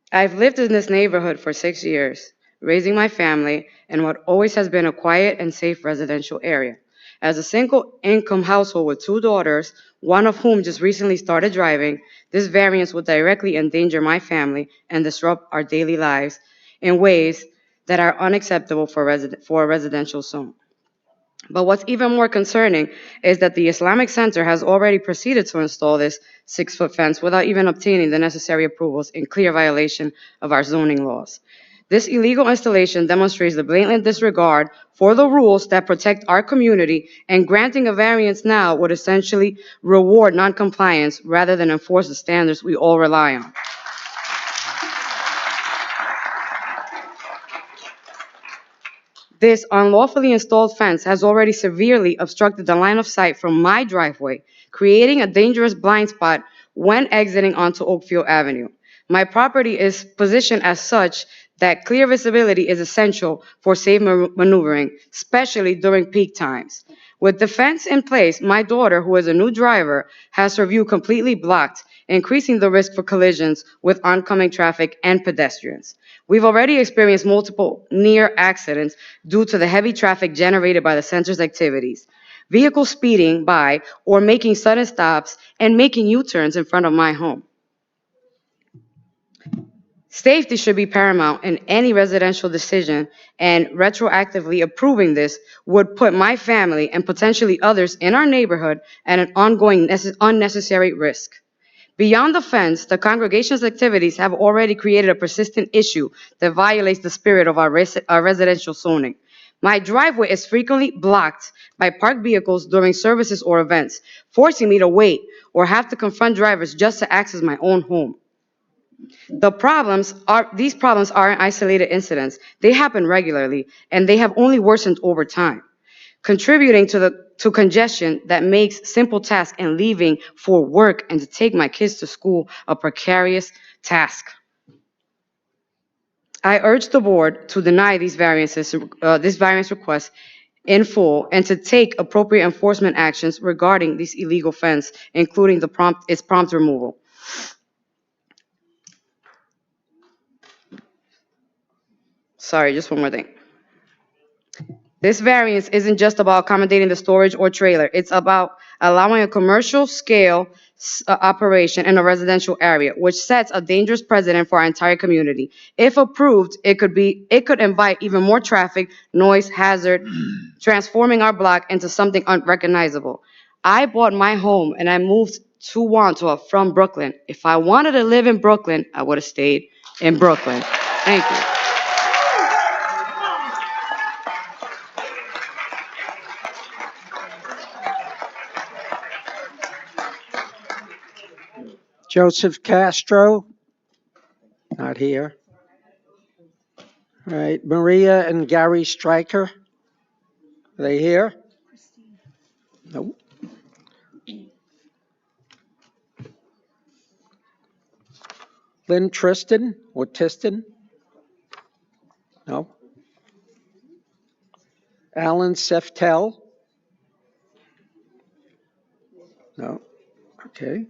I've lived in this neighborhood for 6 years, raising my family in what always has been a quiet and safe residential area. As a single-income household with 2 daughters, one of whom just recently started driving, this variance would directly endanger my family and disrupt our daily lives in ways that are unacceptable for a residential zone. But what's even more concerning is that the Islamic Center has already proceeded to install this 6-foot fence without even obtaining the necessary approvals, in clear violation of our zoning laws. This illegal installation demonstrates the blatant disregard for the rules that protect our community, and granting a variance now would essentially reward noncompliance rather than enforce the standards we all rely on. This unlawfully installed fence has already severely obstructed the line of sight from my driveway, creating a dangerous blind spot when exiting onto Oakfield Avenue. My property is positioned as such that clear visibility is essential for safe maneuvering, especially during peak times. With the fence in place, my daughter, who is a new driver, has her view completely blocked, increasing the risk for collisions with oncoming traffic and pedestrians. We've already experienced multiple near accidents due to the heavy traffic generated by the center's activities. Vehicles speeding by or making sudden stops and making U-turns in front of my home. Safety should be paramount in any residential decision, and retroactively approving this would put my family and potentially others in our neighborhood at an ongoing unnecessary risk. Beyond the fence, the congregation's activities have already created a persistent issue that violates the spirit of our residential zoning. My driveway is frequently blocked by parked vehicles during services or events, forcing me to wait or have to confront drivers just to access my own home. These problems aren't isolated incidents. They happen regularly, and they have only worsened over time, contributing to congestion that makes simple tasks and leaving for work and to take my kids to school a precarious task. I urge the board to deny this variance request in full and to take appropriate enforcement actions regarding this illegal fence, including its prompt removal. Sorry, just one more thing. This variance isn't just about accommodating the storage or trailer. It's about allowing a commercial scale operation in a residential area, which sets a dangerous precedent for our entire community. If approved, it could invite even more traffic, noise, hazard, transforming our block into something unrecognizable. I bought my home and I moved to Wantagh from Brooklyn. If I wanted to live in Brooklyn, I would have stayed in Brooklyn. Thank you. Joseph Castro, not here. All right, Maria and Gary Stryker, are they here? Nope. Lynn Tristan or Tiston? No. Alan Seftel? No. Okay.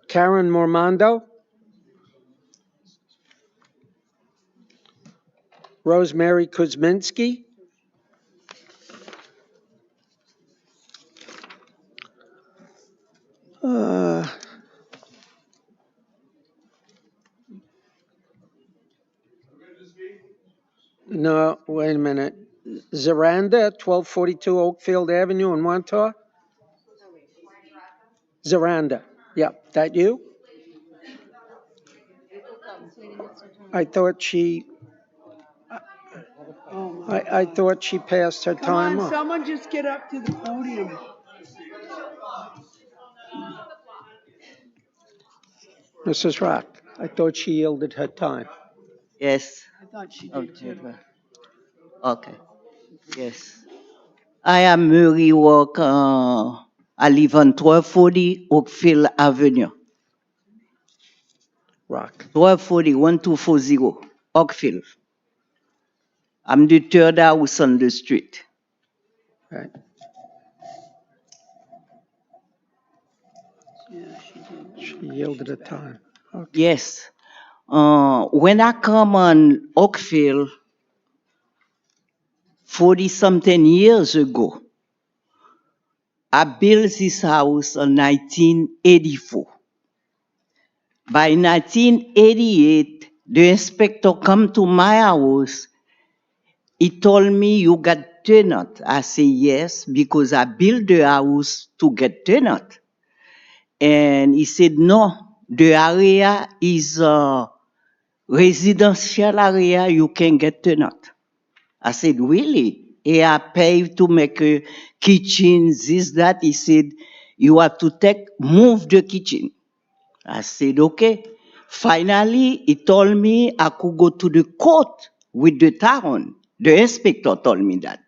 Karen Mormando? Rosemary Kuzminski? No, wait a minute. Zaranda, 1242 Oakfield Avenue in Wantagh? Zaranda, yeah, that you? I thought she passed her Come time on, off. someone just get up to the podium. Mrs. Rock, I thought she yielded her time. Yes. I thought she did too. Okay. Yes. I am Murray Walker. I live on 1240 Oakfield Avenue. Rock. 1240, 1240 Oakfield. I'm the third house on the street. Right. Yeah, she did. She yielded her time. Okay. Yes. When I come on Oakfield 40-something years ago, I built this house in 1984. By 1988, the inspector come to my house. He told me, you got tenant. I say, yes, because I built the house to get tenant. And he said, no, the area is a residential area, you can get tenant. I said, really? He I paid to make a kitchen, this, that. He said, you have to move the kitchen. I said, okay. Finally, he told me I could go to the court with the town. The inspector told me that.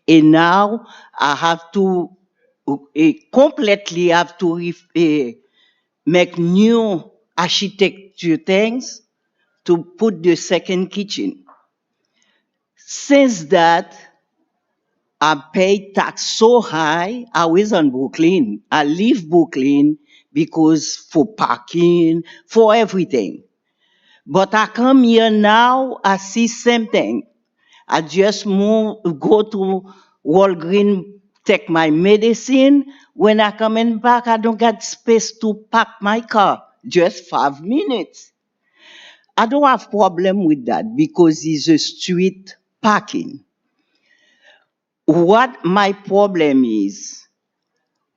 And now I have to completely have to make new architecture things to put the second kitchen. Since that, I paid tax so high, I was on Brooklyn. I leave Brooklyn because for parking, for everything. But I come here now, I see same thing. I just go to Walgreens, take my medicine. When I coming back, I don't got space to park my car. Just 5 minutes. I don't have problem with that because it's a street parking. What my problem is,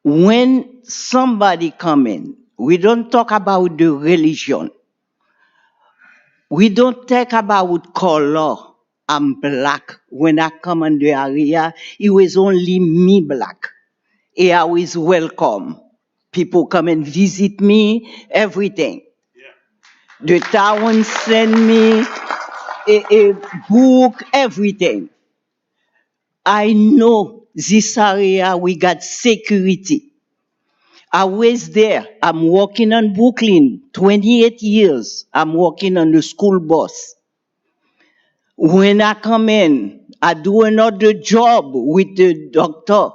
when somebody come in, We don't talk about the religion. We don't talk about color. I'm black. When I come in the area, it was only me black. And I was welcome. People come and visit me, everything. The town send me a book, everything. I know this area, we got security. I was there. I'm working on Brooklyn, 28 years. I'm working on the school bus. When I come in, I do another job with the doctor.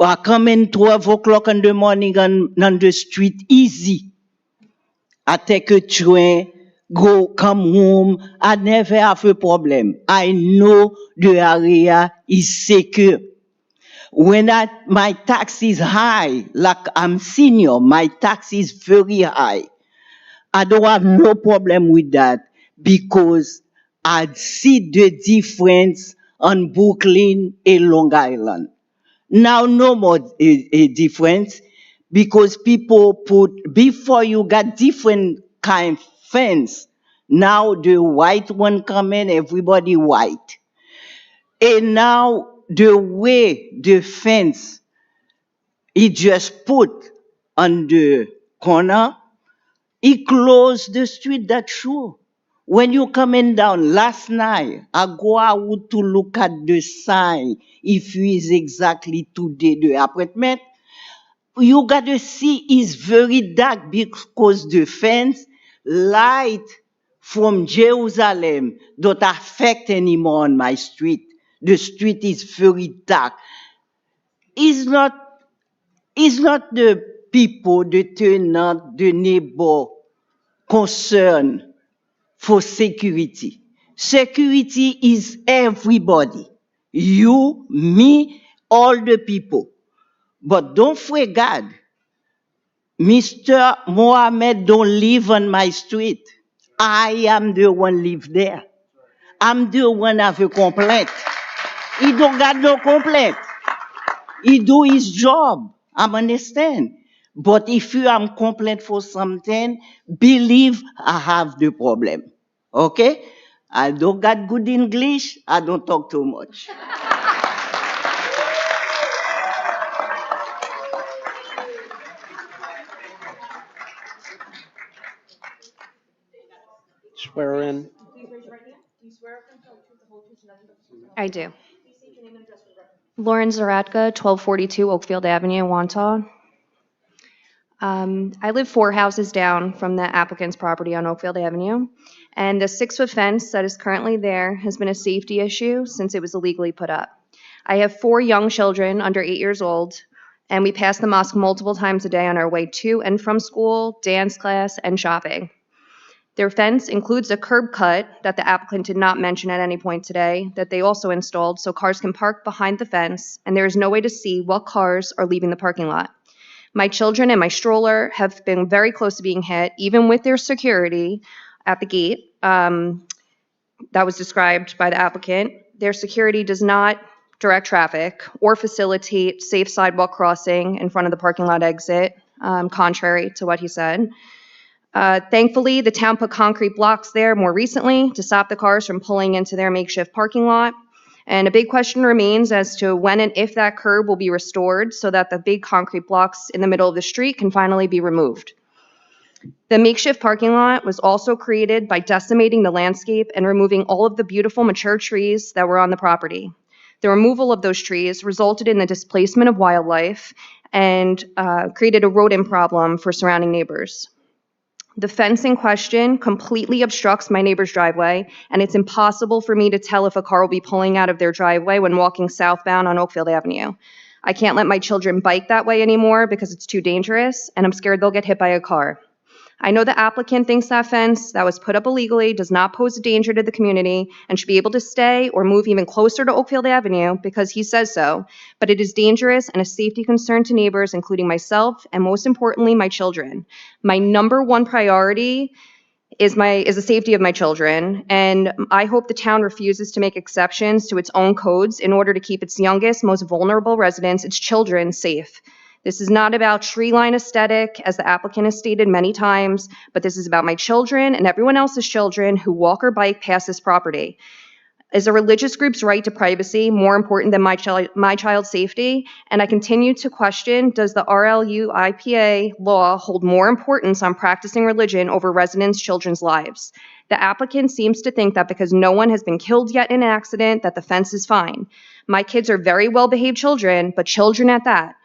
I come in 12 o'clock in the morning on the street, easy. I take a train, come home. I never have a problem. I know the area is secure. When my tax is high, like I'm senior, my tax is very high. I don't have no problem with that because I see the difference on Brooklyn and Long Island. Now no more a difference because people put, before you got different kind of fence. Now the white one come in, everybody white. And now the way the fence is just put on the corner, it closed the street, that's true. When you coming down, last night, I go out to look at the sign, if it is exactly today the apartment. You gotta see it's very dark because the fence, light from Jerusalem don't affect anymore on my street. The street is very dark. It's not the people, the tenant, the neighbor concern for security. Security is everybody. You, me, all the people. But don't forget, Mr. Mohammed don't live on my street. I am the one live there. I'm the one have a complaint. He don't got no complaint. He do his job. I understand. But if you am complaint for something, believe I have the problem. Okay? I don't got good English. I don't talk too much. Swear in. I do. Lauren Zaratka, 1242 Oakfield Avenue, Wantagh. I live 4 houses down from the applicant's property on Oakfield Avenue, and the 6-foot fence that is currently there has been a safety issue since it was illegally put up. I have 4 young children under 8 years old, and we pass the mosque multiple times a day on our way to and from school, dance class, and shopping. Their fence includes a curb cut that the applicant did not mention at any point today that they also installed so cars can park behind the fence, and there is no way to see what cars are leaving the parking lot. My children and my stroller have been very close to being hit, even with their security at the gate that was described by the applicant. Their security does not direct traffic or facilitate safe sidewalk crossing in front of the parking lot exit, contrary to what he said. Thankfully, the town put concrete blocks there more recently to stop the cars from pulling into their makeshift parking lot. And a big question remains as to when and if that curb will be restored so that the big concrete blocks in the middle of the street can finally be removed. The makeshift parking lot was also created by decimating the landscape and removing all of the beautiful mature trees that were on the property. The removal of those trees resulted in the displacement of wildlife and created a rodent problem for surrounding neighbors. The fence in question completely obstructs my neighbor's driveway, and it's impossible for me to tell if a car will be pulling out of their driveway when walking southbound on Oakfield Avenue. I can't let my children bike that way anymore because it's too dangerous, and I'm scared they'll get hit by a car. I know the applicant thinks that fence that was put up illegally does not pose a danger to the community and should be able to stay or move even closer to Oakfield Avenue because he says so, but it is dangerous and a safety concern to neighbors, including myself, and most importantly, my children. My number one priority is the safety of my children, and I hope the town refuses to make exceptions to its own codes in order to keep its youngest, most vulnerable residents, its children, safe. This is not about tree line aesthetic, as the applicant has stated many times, but this is about my children and everyone else's children who walk or bike past this property. Is a religious group's right to privacy more important than my child's safety? And I continue to question, does the RLU IPA law hold more importance on practicing religion over residents' children's lives? The applicant seems to think that because no one has been killed yet in an accident, that the fence is fine. My kids are very well-behaved children, but children at that.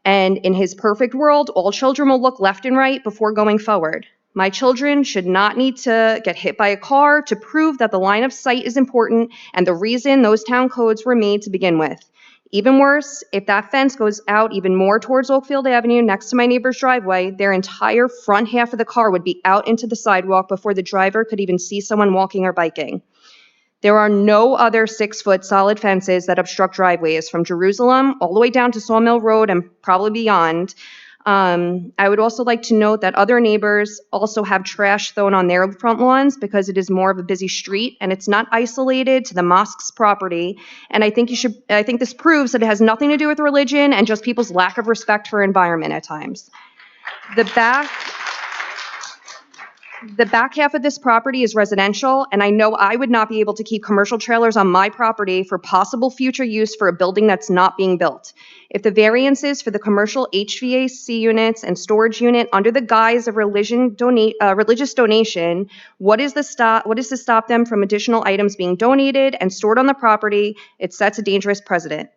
And in his perfect world, all children will look left and right before going forward. My children should not need to get hit by a car to prove that the line of sight is important and the reason those town codes were made to begin with. Even worse, if that fence goes out even more towards Oakfield Avenue next to my neighbor's driveway, their entire front half of the car would be out into the sidewalk before the driver could even see someone walking or biking. There are no other 6-foot solid fences that obstruct driveways from Jerusalem all the way down to Sawmill Road and probably beyond. I would also like to note that other neighbors also have trash thrown on their front lawns because it is more of a busy street and it's not isolated to the mosque's property. And I think this proves that it has nothing to do with religion and just people's lack of respect for environment at times. The back half of this property is residential, and I know I would not be able to keep commercial trailers on my property for possible future use for a building that's not being built. If the variances for the commercial HVAC units and storage unit under the guise of religious donation, what is to stop them from additional items being donated and stored on the property? It sets a dangerous precedent.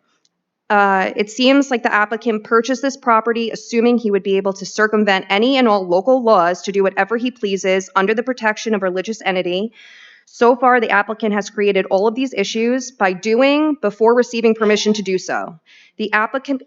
It seems like the applicant purchased this property assuming he would be able to circumvent any and all local laws to do whatever he pleases under the protection of a religious entity. So far, the applicant has created all of these issues by doing before receiving permission to do so. The applicant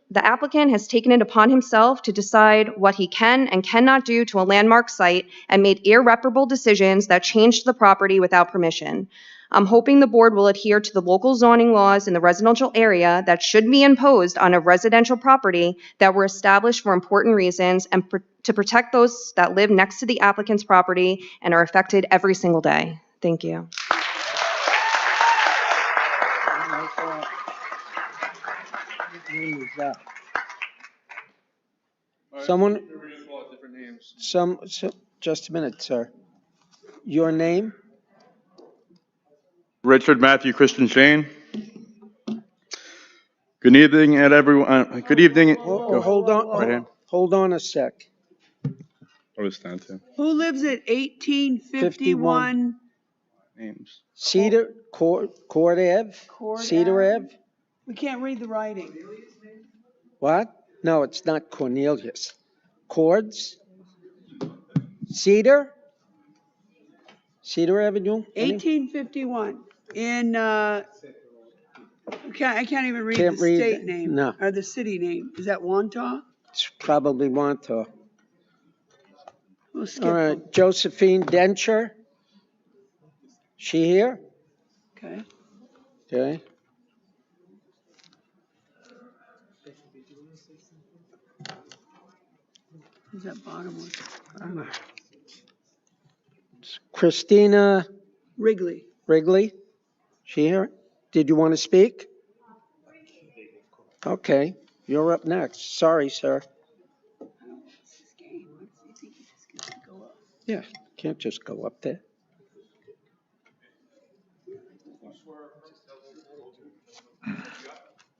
has taken it upon himself to decide what he can and cannot do to a landmark site and made irreparable decisions that changed the property without permission. I'm hoping the board will adhere to the local zoning laws in the residential area that should be imposed on a residential property that were established for important reasons and to protect those that live next to the applicant's property and are affected every single day. Thank you. Just a minute, sir. Your name? Richard Matthew Christian Shane. Good evening, everyone. Good evening. Hold on. Right hand. Hold on a sec. I was stand too. Who lives at 1851? Names. Cedar Court Ave? Cedar Ave? We can't read the writing. What? No, it's not Cornelius. Cords? Cedar Avenue? 1851 in, I can't even read Can't the read state it. name. No. Or the city name. Is that Wantagh? It's probably Wantagh. We'll skip All right, Josephine Dencher? She here? Okay. Okay. Who's that bottom one? I don't know. Christina Wrigley. She here? Did you want to speak? Okay, you're up next. Sorry, sir. Yeah, can't just go up there.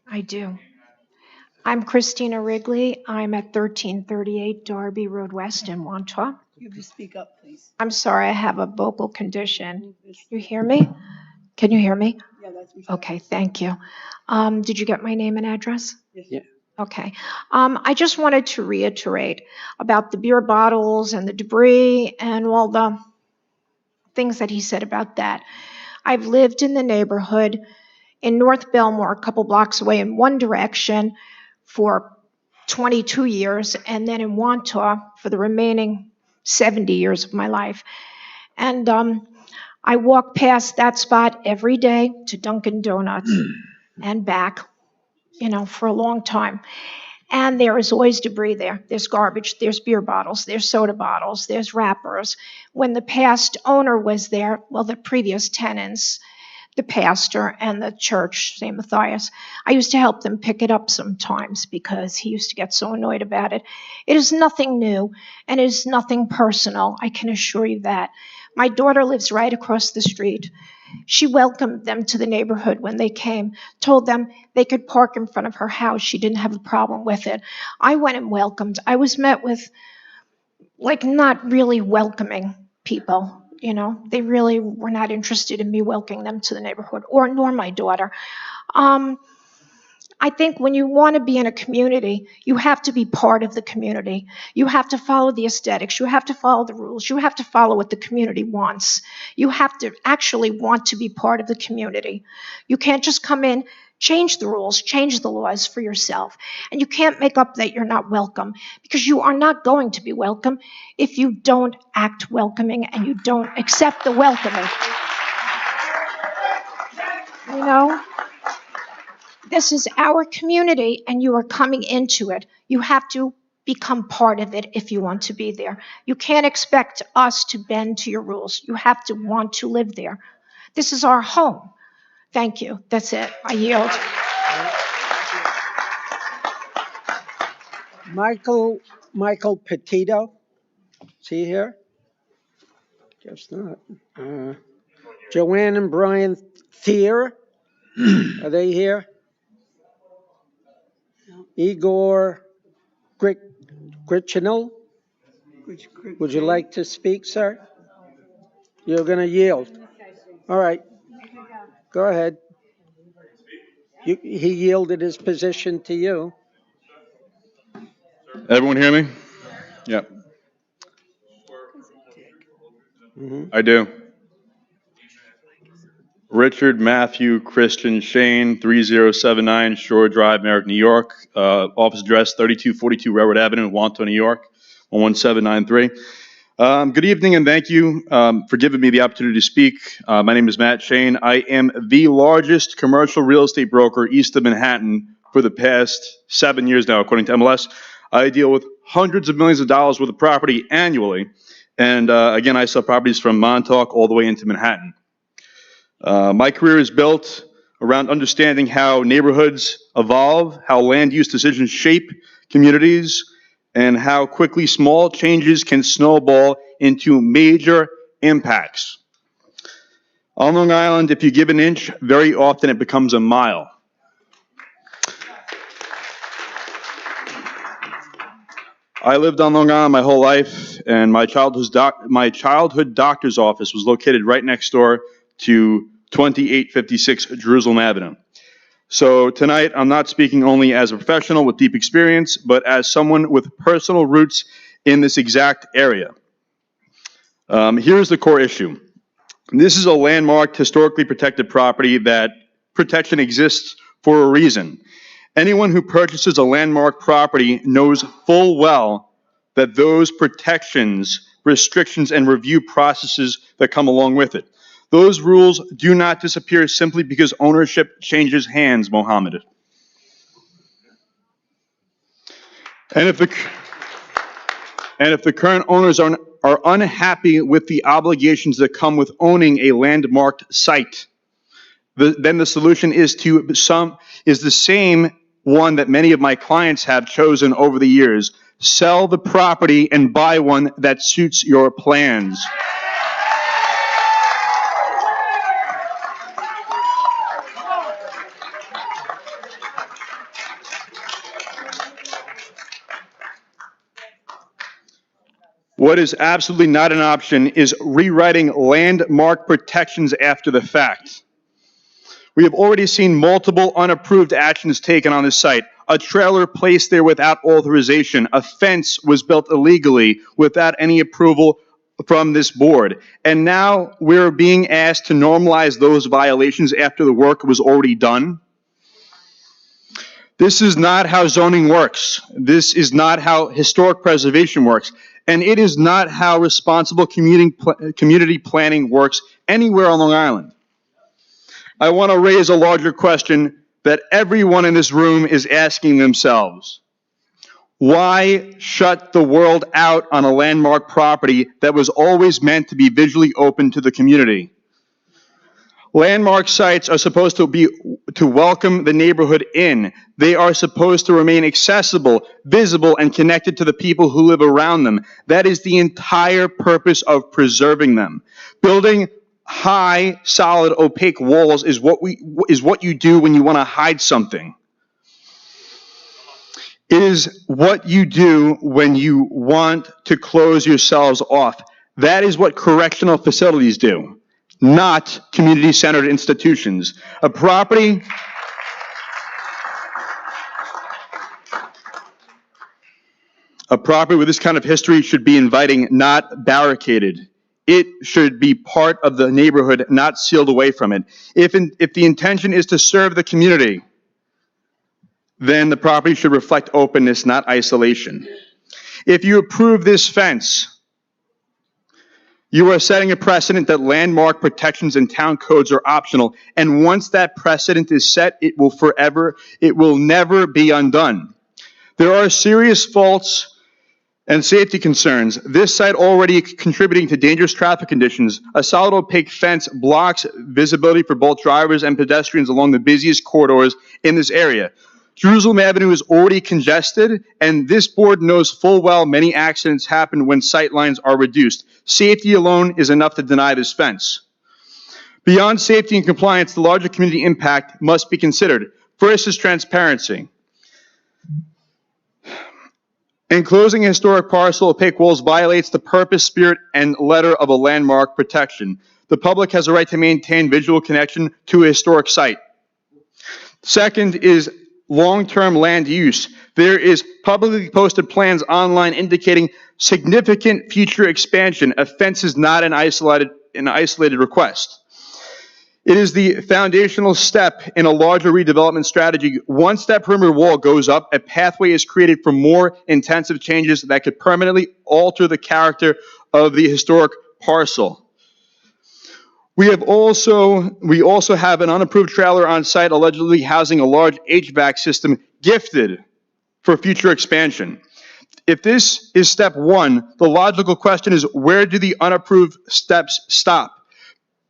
I do. I'm Christina Wrigley. I'm at 1338 Darby Road West in Wantagh. You have to speak up, please. I'm sorry, I have a vocal condition. You hear me? Can you hear me? Yeah, that's me. Okay, thank you. Did you get my name and address? Yeah. Okay. I just wanted to reiterate about the beer bottles and the debris and all the things that he said about that. I've lived in the neighborhood in North Belmore, a couple blocks away in one direction for 22 years, and then in Wantagh for the remaining 70 years of my life. And I walk past that spot every day to Dunkin' Donuts and back, for a long time. And there is always debris there. There's garbage, there's beer bottles, there's soda bottles, there's wrappers. When the past owner was there, well, the previous tenants, the pastor and the church, St. Matthias. I used to help them pick it up sometimes because he used to get so annoyed about it. It is nothing new and it is nothing personal, I can assure you that. My daughter lives right across the street. She welcomed them to the neighborhood when they came, told them they could park in front of her house. She didn't have a problem with it. I went and welcomed. I was met with, like, not really welcoming people. You know, they really were not interested in me welcoming them to the neighborhood, or nor my daughter. I think when you want to be in a community, you have to be part of the community. You have to follow the aesthetics. You have to follow the rules. You have to follow what the community wants. You have to actually want to be part of the community. You can't just come in, change the rules, change the laws for yourself. And you can't make up that you're not welcome, because you are not going to be welcome if you don't act welcoming and you don't accept the welcoming. You know? This is our community, and you are coming into it. You have to become part of it if you want to be there. You can't expect us to bend to your rules. You have to want to live there. This is our home. Thank you. That's it. I yield. Michael Petito, is he here? Guess not. Joanne and Brian Thier, are they here? Igor Grichinel, would you like to speak, sir? You're going to yield. All right. Go ahead. He yielded his position to you. Everyone hear me? Yep. I do. Richard Matthew Christian Shane, 3079 Shore Drive, Merrick, New York. Office address 3242 Railroad Avenue, Wantagh, New York, 11793. Good evening and thank you for giving me the opportunity to speak. My name is Matt Shane. I am the largest commercial real estate broker east of Manhattan for the past 7 years now, according to MLS. I deal with hundreds of millions of dollars worth of property annually. And again, I sell properties from Montauk all the way into Manhattan. My career is built around understanding how neighborhoods evolve, how land use decisions shape communities, and how quickly small changes can snowball into major impacts. On Long Island, if you give an inch, very often it becomes a mile. I lived on Long Island my whole life, and my childhood doctor's office was located right next door to 2856 Jerusalem Avenue. So tonight, I'm not speaking only as a professional with deep experience, but as someone with personal roots in this exact area. Here's the core issue. This is a landmarked, historically protected property that protection exists for a reason. Anyone who purchases a landmark property knows full well that those protections, restrictions, and review processes that come along with it. Those rules do not disappear simply because ownership changes hands, Mohammed. And if the current owners are unhappy with the obligations that come with owning a landmarked site, then the solution is the same one that many of my clients have chosen over the years. Sell the property and buy one that suits your plans. What is absolutely not an option is rewriting landmark protections after the fact. We have already seen multiple unapproved actions taken on this site. A trailer placed there without authorization. A fence was built illegally without any approval from this board. And now we're being asked to normalize those violations after the work was already done. This is not how zoning works. This is not how historic preservation works. And it is not how responsible community planning works anywhere on Long Island. I want to raise a larger question that everyone in this room is asking themselves. Why shut the world out on a landmark property that was always meant to be visually open to the community? Landmark sites are supposed to welcome the neighborhood in. They are supposed to remain accessible, visible, and connected to the people who live around them. That is the entire purpose of preserving them. Building high, solid, opaque walls is what you do when you want to hide something. It is what you do when you want to close yourselves off. That is what correctional facilities do, not community-centered institutions. A property with this kind of history should be inviting, not barricaded. It should be part of the neighborhood, not sealed away from it. If the intention is to serve the community, then the property should reflect openness, not isolation. If you approve this fence, you are setting a precedent that landmark protections and town codes are optional, and once that precedent is set, it will never be undone. There are serious faults and safety concerns. This site already contributing to dangerous traffic conditions. A solid opaque fence blocks visibility for both drivers and pedestrians along the busiest corridors in this area. Jerusalem Avenue is already congested, and this board knows full well many accidents happen when sight lines are reduced. Safety alone is enough to deny this fence. Beyond safety and compliance, the larger community impact must be considered. First is transparency. Enclosing a historic parcel, opaque walls violates the purpose, spirit, and letter of a landmark protection. The public has a right to maintain visual connection to a historic site. Second is long-term land use. There is publicly posted plans online indicating significant future expansion. A fence is not an isolated request. It is the foundational step in a larger redevelopment strategy. Once that perimeter wall goes up, a pathway is created for more intensive changes that could permanently alter the character of the historic parcel. We also have an unapproved trailer on site allegedly housing a large HVAC system gifted for future expansion. If this is step one, the logical question is, where do the unapproved steps stop?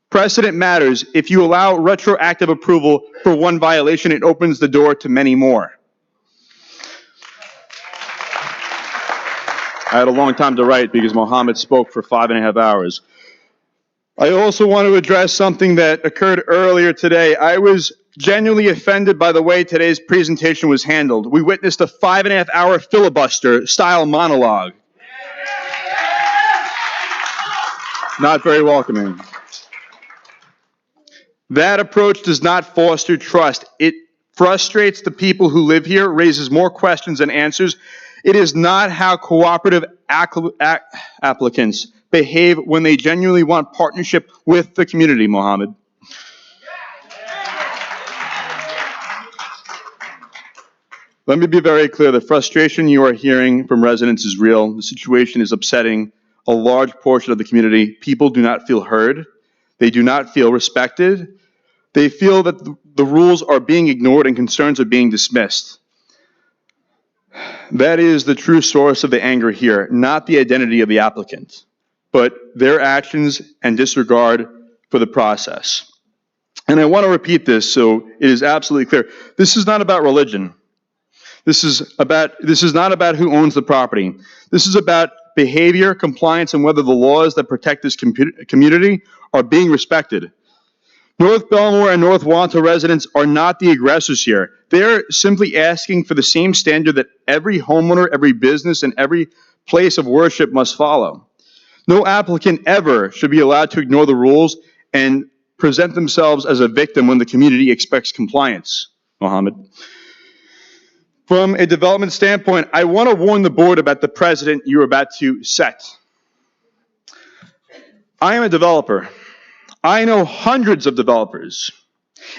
Precedent matters. If you allow retroactive approval for one violation, it opens the door to many more. I had a long time to write because Mohammed spoke for 5.5 hours. I also want to address something that occurred earlier today. I was genuinely offended by the way today's presentation was handled. We witnessed a 5.5-hour filibuster-style monologue. Not very welcoming. That approach does not foster trust. It frustrates the people who live here, raises more questions than answers. It is not how cooperative applicants behave when they genuinely want partnership with the community, Mohammed. Let me be very clear. The frustration you are hearing from residents is real. The situation is upsetting a large portion of the community. People do not feel heard. They do not feel respected. They feel that the rules are being ignored and concerns are being dismissed. That is the true source of the anger here, not the identity of the applicant, but their actions and disregard for the process. And I want to repeat this so it is absolutely clear. This is not about religion. This is not about who owns the property. This is about behavior, compliance, and whether the laws that protect this community are being respected. North Belmore and North Wanta residents are not the aggressors here. They're simply asking for the same standard that every homeowner, every business, and every place of worship must follow. No applicant ever should be allowed to ignore the rules and present themselves as a victim when the community expects compliance, Mohammed. From a development standpoint, I want to warn the board about the precedent you're about to set. I am a developer. I know hundreds of developers.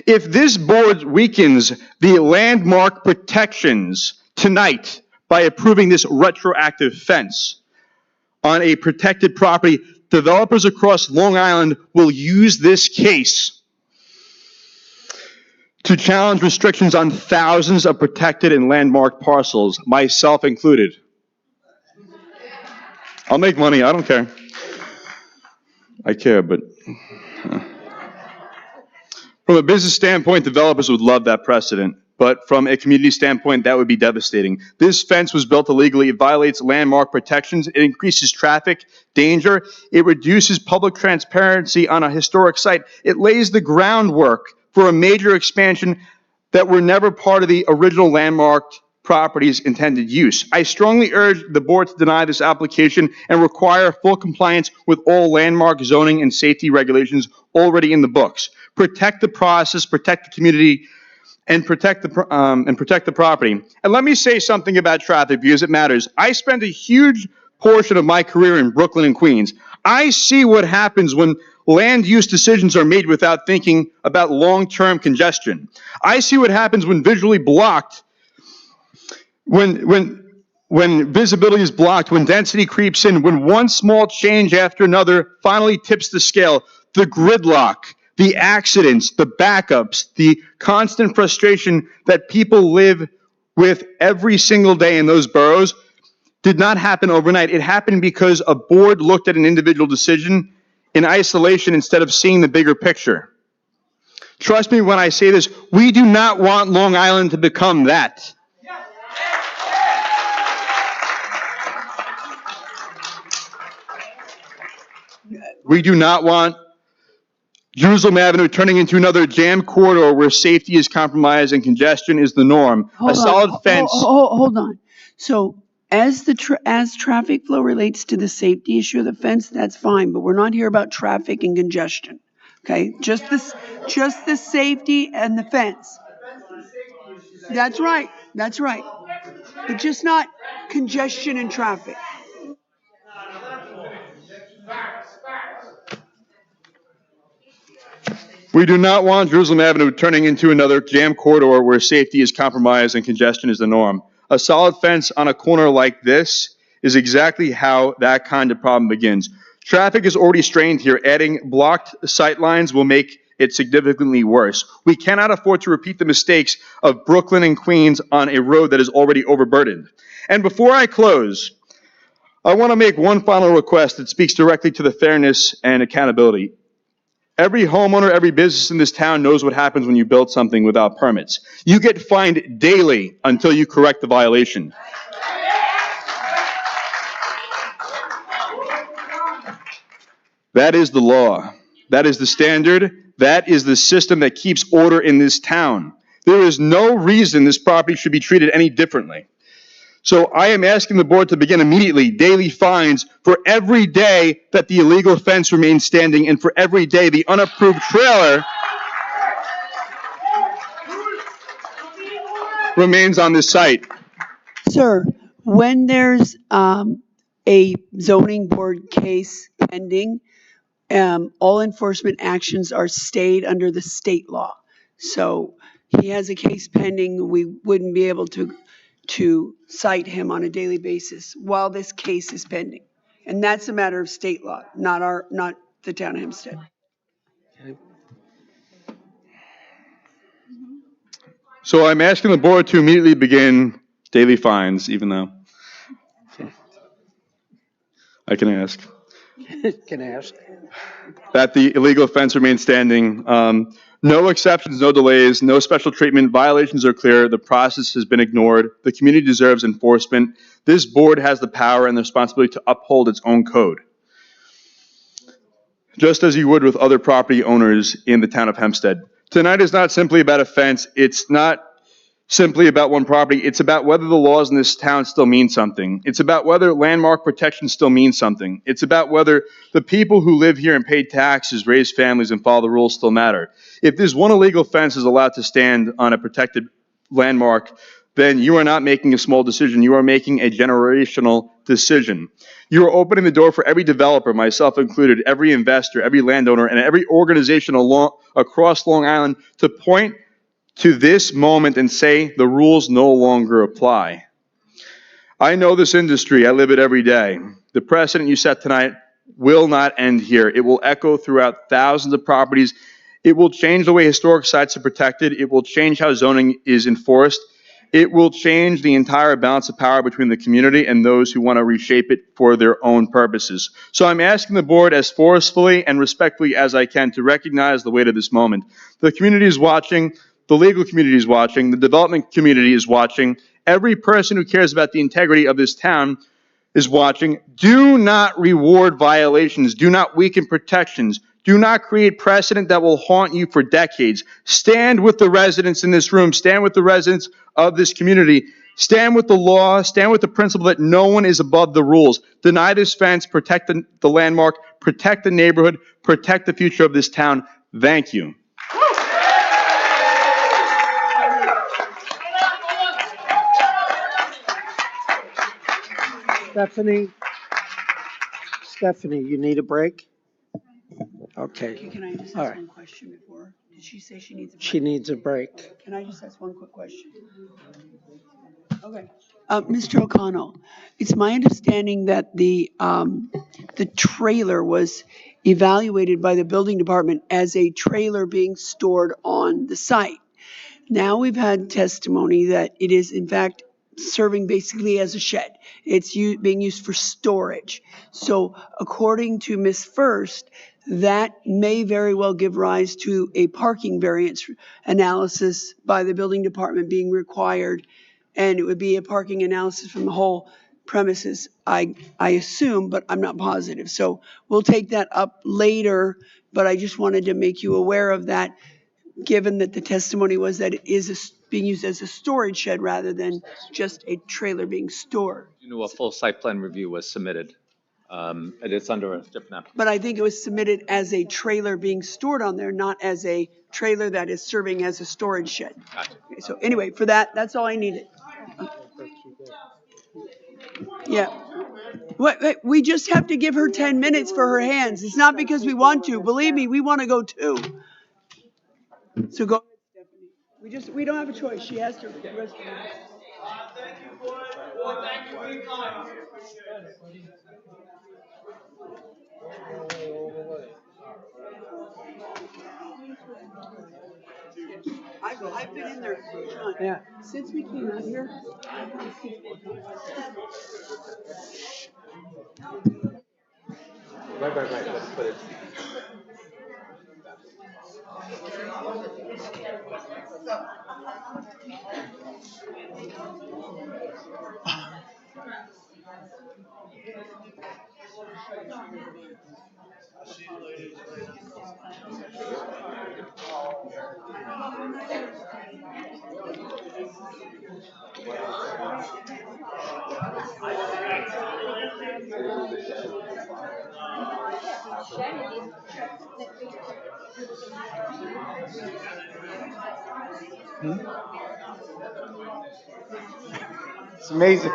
If this board weakens the landmark protections tonight by approving this retroactive fence on a protected property, developers across Long Island will use this case to challenge restrictions on thousands of protected and landmarked parcels, myself included. I'll make money, I don't care. I care, but... From a business standpoint, developers would love that precedent. But from a community standpoint, that would be devastating. This fence was built illegally. It violates landmark protections. It increases traffic danger. It reduces public transparency on a historic site. It lays the groundwork for a major expansion that were never part of the original landmarked property's intended use. I strongly urge the board to deny this application and require full compliance with all landmark zoning and safety regulations already in the books. Protect the process, protect the community, and protect the property. And let me say something about traffic because it matters. I spent a huge portion of my career in Brooklyn and Queens. I see what happens when land use decisions are made without thinking about long-term congestion. I see what happens when visually blocked, when visibility is blocked, when density creeps in, when one small change after another finally tips the scale. The gridlock, the accidents, the backups, the constant frustration that people live with every single day in those boroughs did not happen overnight. It happened because a board looked at an individual decision in isolation instead of seeing the bigger picture. Trust me when I say this, we do not want Long Island to become that. We do not want Jerusalem Avenue turning into another jam corridor where safety is compromised and congestion is the norm. A solid fence. Hold on. So as traffic flow relates to the safety issue of the fence, that's fine, but we're not here about traffic and congestion. Okay? Just the safety and the fence. That's right. That's right. But just not congestion and traffic. We do not want Jerusalem Avenue turning into another jam corridor where safety is compromised and congestion is the norm. A solid fence on a corner like this is exactly how that kind of problem begins. Traffic is already strained here. Adding blocked sight lines will make it significantly worse. We cannot afford to repeat the mistakes of Brooklyn and Queens on a road that is already overburdened. And before I close, I want to make one final request that speaks directly to the fairness and accountability. Every homeowner, every business in this town knows what happens when you build something without permits. You get fined daily until you correct the violation. That is the law. That is the standard. That is the system that keeps order in this town. There is no reason this property should be treated any differently. So I am asking the board to begin immediately daily fines for every day that the illegal fence remains standing and for every day the unapproved trailer remains on this site. Sir, when there's a zoning board case pending, all enforcement actions are stayed under the state law. So he has a case pending, we wouldn't be able to cite him on a daily basis while this case is pending. And that's a matter of state law, not the town of Hempstead. So I'm asking the board to immediately begin daily fines, even though I can ask. Can ask. That the illegal fence remains standing. No exceptions, no delays, no special treatment. Violations are clear. The process has been ignored. The community deserves enforcement. This board has the power and the responsibility to uphold its own code, just as you would with other property owners in the town of Hempstead. Tonight is not simply about a fence. It's not simply about one property. It's about whether the laws in this town still mean something. It's about whether landmark protection still means something. It's about whether the people who live here and pay taxes, raise families, and follow the rules still matter. If this one illegal fence is allowed to stand on a protected landmark, then you are not making a small decision. You are making a generational decision. You are opening the door for every developer, myself included, every investor, every landowner, and every organization across Long Island to point to this moment and say the rules no longer apply. I know this industry. I live it every day. The precedent you set tonight will not end here. It will echo throughout thousands of properties. It will change the way historic sites are protected. It will change how zoning is enforced. it will change the entire balance of power between the community and those who want to reshape it for their own purposes. So I'm asking the board as forcefully and respectfully as I can to recognize the weight of this moment. The community is watching, the legal community is watching, the development community is watching, every person who cares about the integrity of this town is watching. Do not reward violations. Do not weaken protections. Do not create precedent that will haunt you for decades. Stand with the residents in this room. Stand with the residents of this community. Stand with the law. Stand with the principle that no one is above the rules. Deny this fence. Protect the landmark. Protect the neighborhood. Protect the future of this town. Thank you. Stephanie, you need a break? Okay. Can I just All ask right. one question before? Did she say she needs a break? She needs a break. Can I just ask one quick question? Okay. Mr. O'Connell, it's my understanding that the trailer was evaluated by the building department as a trailer being stored on the site. Now we've had testimony that it is in fact serving basically as a shed. It's being used for storage. So according to Ms. First, that may very well give rise to a parking variance analysis by the building department being required. And it would be a parking analysis from the whole premises, I assume, but I'm not positive. So we'll take that up later, but I just wanted to make you aware of that, given that the testimony was that it is being used as a storage shed rather than just a trailer being stored. You know, a full site plan review was submitted. And it's under a different application. But I think it was submitted as a trailer being stored on there, not as a trailer that is serving as a storage shed. Gotcha. Okay, so anyway, for that, that's all I needed. Yeah. Wait, we just have to give her 10 minutes for her hands. It's not because we want to. Believe me, we want to go too. So go ahead, Stephanie. We don't have a choice. She has to. I've been in there, John. Yeah. Since we came out here. Right. Let's put it. It's amazing.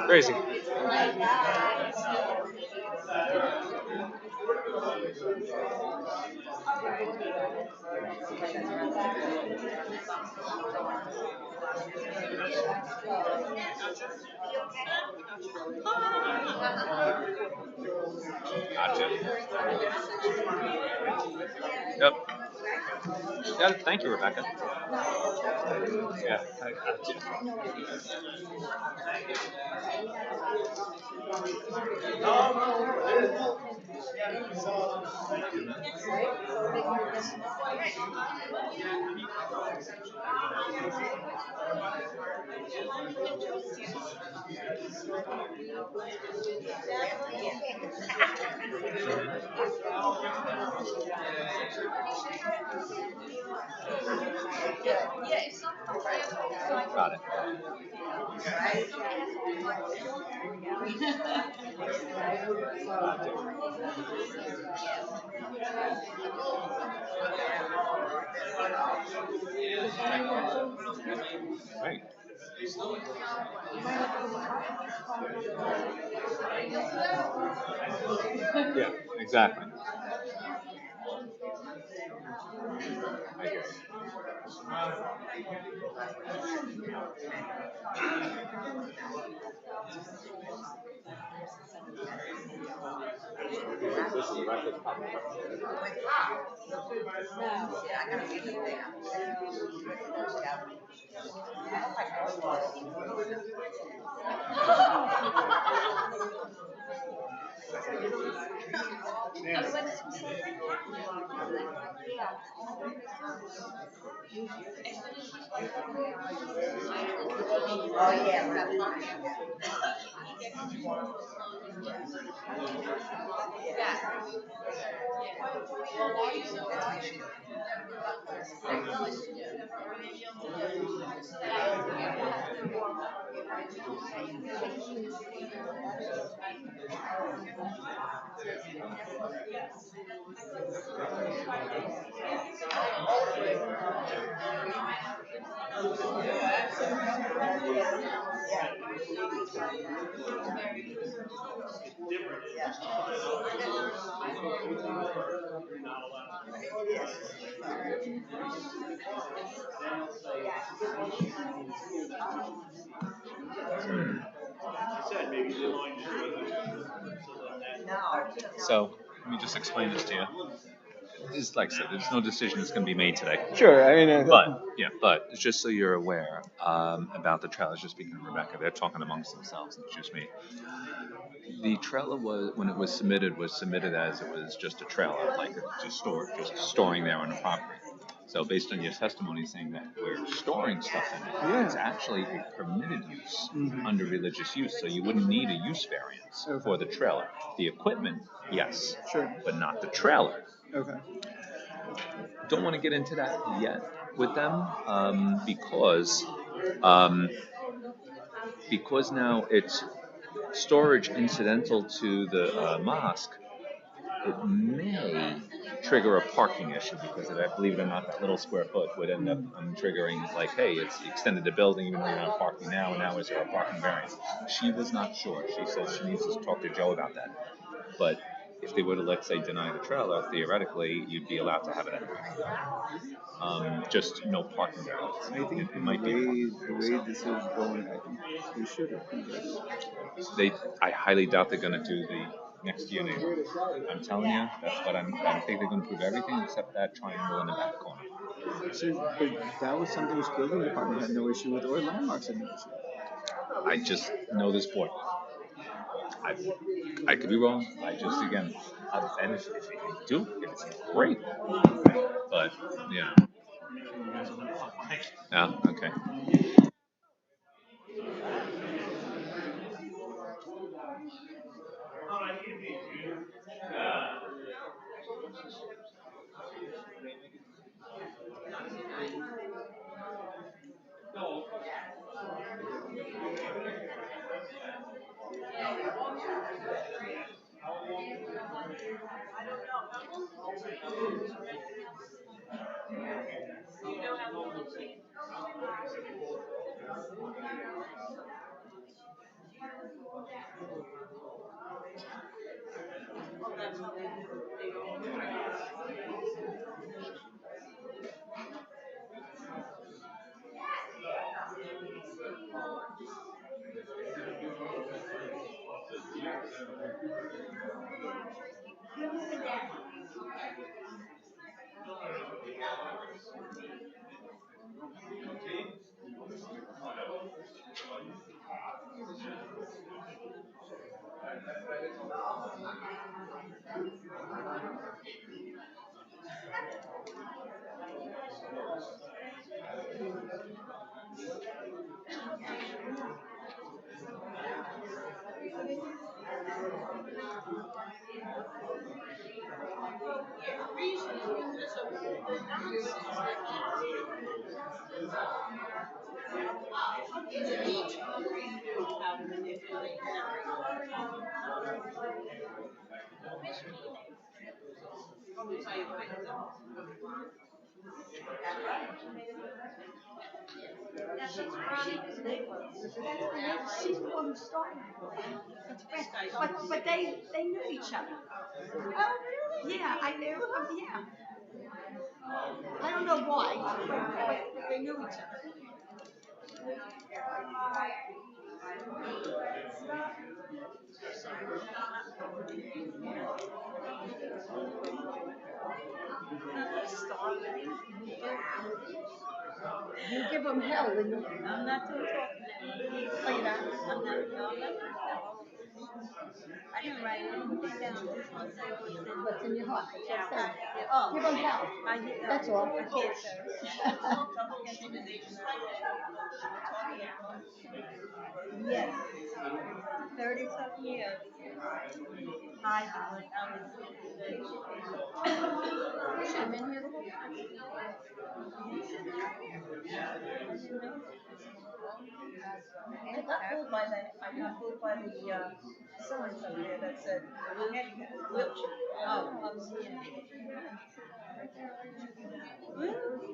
Crazy. Gotcha. Yep. Yeah, thank you, Rebecca. Yeah, I gotcha. Got it. Right. Yeah, exactly. I hear So let me just explain this to you. It's like I said, there's no decision that's going to be made today. Sure, I mean, But it's just so you're aware about the trailers. Just speaking to Rebecca, they're talking amongst themselves. It's just me. The trailer was, when it was submitted as it was just a trailer, like just storing there on the property. So based on your testimony saying that we're storing stuff in it, it's actually a permitted use under religious use. So you wouldn't need a use variance for the trailer. The equipment, yes, but not the trailer. Okay. Don't want to get into that yet with them because now it's storage incidental to the mosque. It may trigger a parking issue because of that. Believe it or not, that little square foot would end up triggering like, hey, it's extended the building even though you're not parking now, and now is there a parking variance? She was not sure. She says she needs to talk to Joe about that. But if they were to, let's say, deny the trailer, theoretically, you'd be allowed to have it anyway. Just no parking variance. I think it might be the way this is going, I think we should approve this. I highly doubt they're going to do the next to your neighbor. I'm telling you, that's what I think they're going to prove everything except that triangle in the back corner. So, but that was something which building department had no issue with, or landmarks had no issue with. I just know this board. I could be wrong. I just, again, and if they do, it's great. But, yeah. Yeah, okay. She's the one who started it. But they knew each other. Oh, really? Yeah, I knew him, yeah. I don't know why, but they knew each other. You give them hell when you. I'm not too talking. Oh, you're not? I'm not. No, I'm not. I didn't write anything down. Just want to say what's in your heart. Oh, give them hell. That's all. I can't Yes. 30-something years. I was. You should have been here the whole time. I got fooled by that. I got fooled by the signs up there that said wheelchair. Oh, yeah. Really?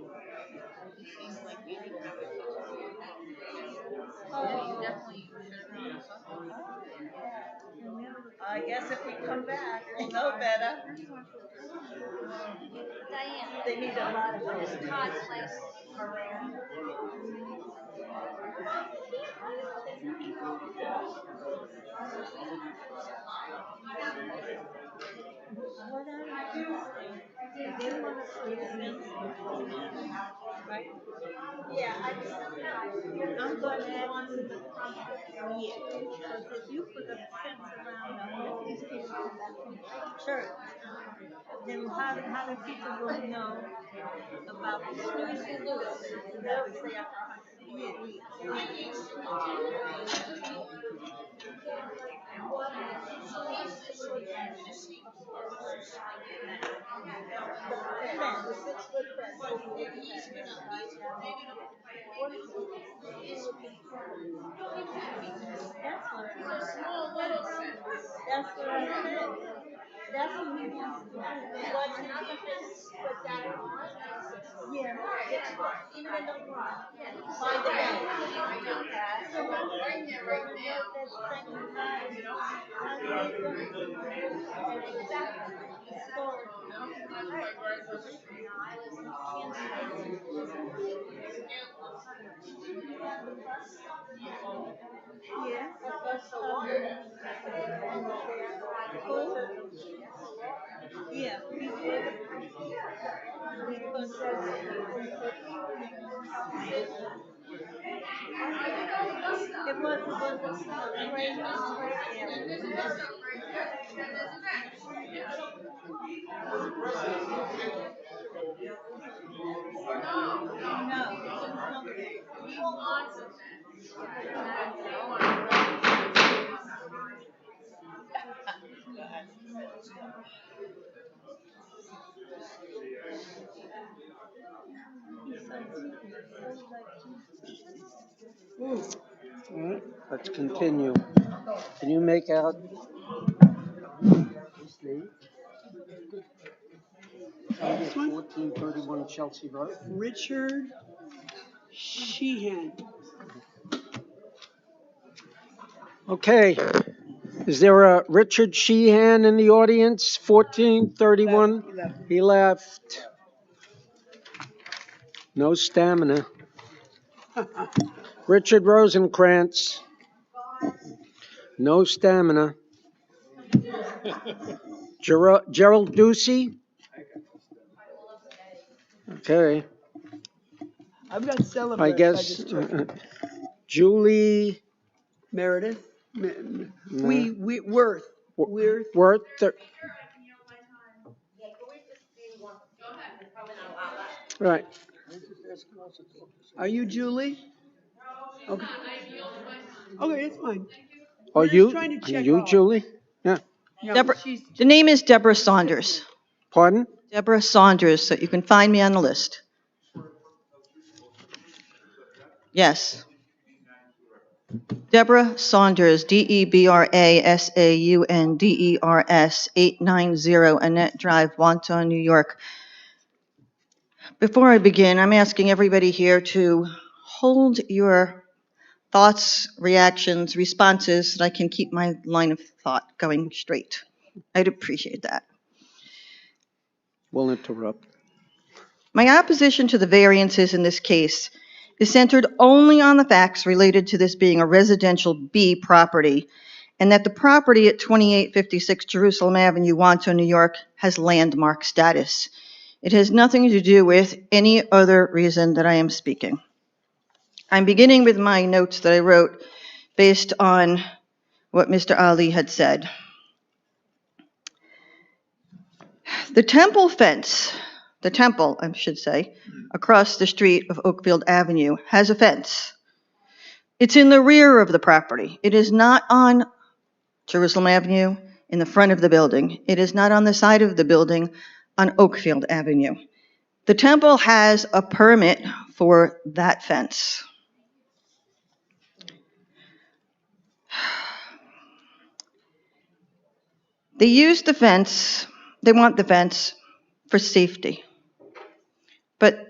I guess if we come back, we'll know better. They need a lot of those. Right? Yeah, I'm going to add on to the project here. Because if you put a fence around the whole church, then how do people really know about the streets and that we say That's what I said. That's what we want to do. What's another fence put that on? Yeah, even in the front. By the way. So I'm right there right now. That's second time. Yeah. Yeah, we did. Because it was a great All right, let's continue. Can you make out his name? 1431 Chelsea Road. Richard Sheehan. Okay, is there a Richard Sheehan in the audience? 1431? He left. No stamina. Richard Rosenkrantz. No stamina. Gerald Ducey. Okay. I've got I celebrate. guess Julie Meredith, Worth, Worth. Right. Are you Julie? Okay. Okay, it's fine. Are We're just you? trying to Are check you off. Julie? Yeah. No, Deborah, she's, the name is Deborah Saunders. Pardon? Deborah Saunders, so you can find me on the list. Yes. Deborah Saunders, DebraSaunders, 890 Annette Drive, Wantagh, New York. Before I begin, I'm asking everybody here to hold your thoughts, reactions, responses, so that I can keep my line of thought going straight. I'd appreciate that. We'll interrupt. My opposition to the variances in this case is centered only on the facts related to this being a residential B property, and that the property at 2856 Jerusalem Avenue, Wantagh, New York, has landmark status. It has nothing to do with any other reason that I am speaking. I'm beginning with my notes that I wrote based on what Mr. Ali had said. The temple fence, the temple, I should say, across the street of Oakfield Avenue has a fence. It's in the rear of the property. It is not on Jerusalem Avenue in the front of the building. It is not on the side of the building on Oakfield Avenue. The temple has a permit for that fence. They use the fence, they want the fence for safety. But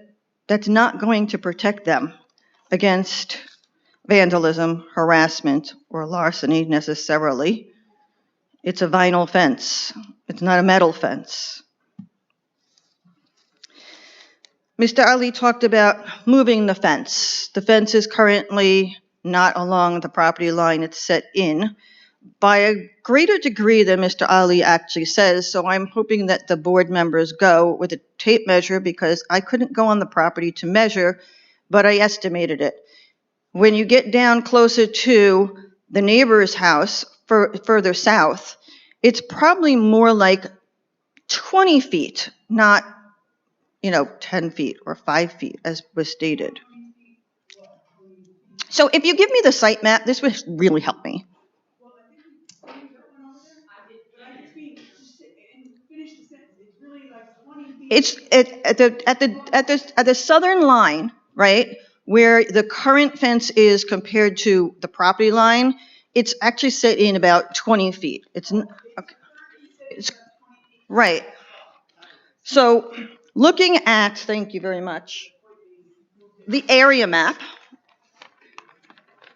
that's not going to protect them against vandalism, harassment, or larceny necessarily. It's a vinyl fence. It's not a metal fence. Mr. Ali talked about moving the fence. The fence is currently not along the property line it's set in by a greater degree than Mr. Ali actually says, so I'm hoping that the board members go with a tape measure because I couldn't go on the property to measure, but I estimated it. When you get down closer to the neighbor's house, further south, it's probably more like 20 feet, not 10 feet or 5 feet, as was stated. So if you give me the site map, this would really help me. It's at the southern line, right, where the current fence is compared to the property line. It's actually set in about 20 feet. It's right. So looking at, thank you very much, the area map,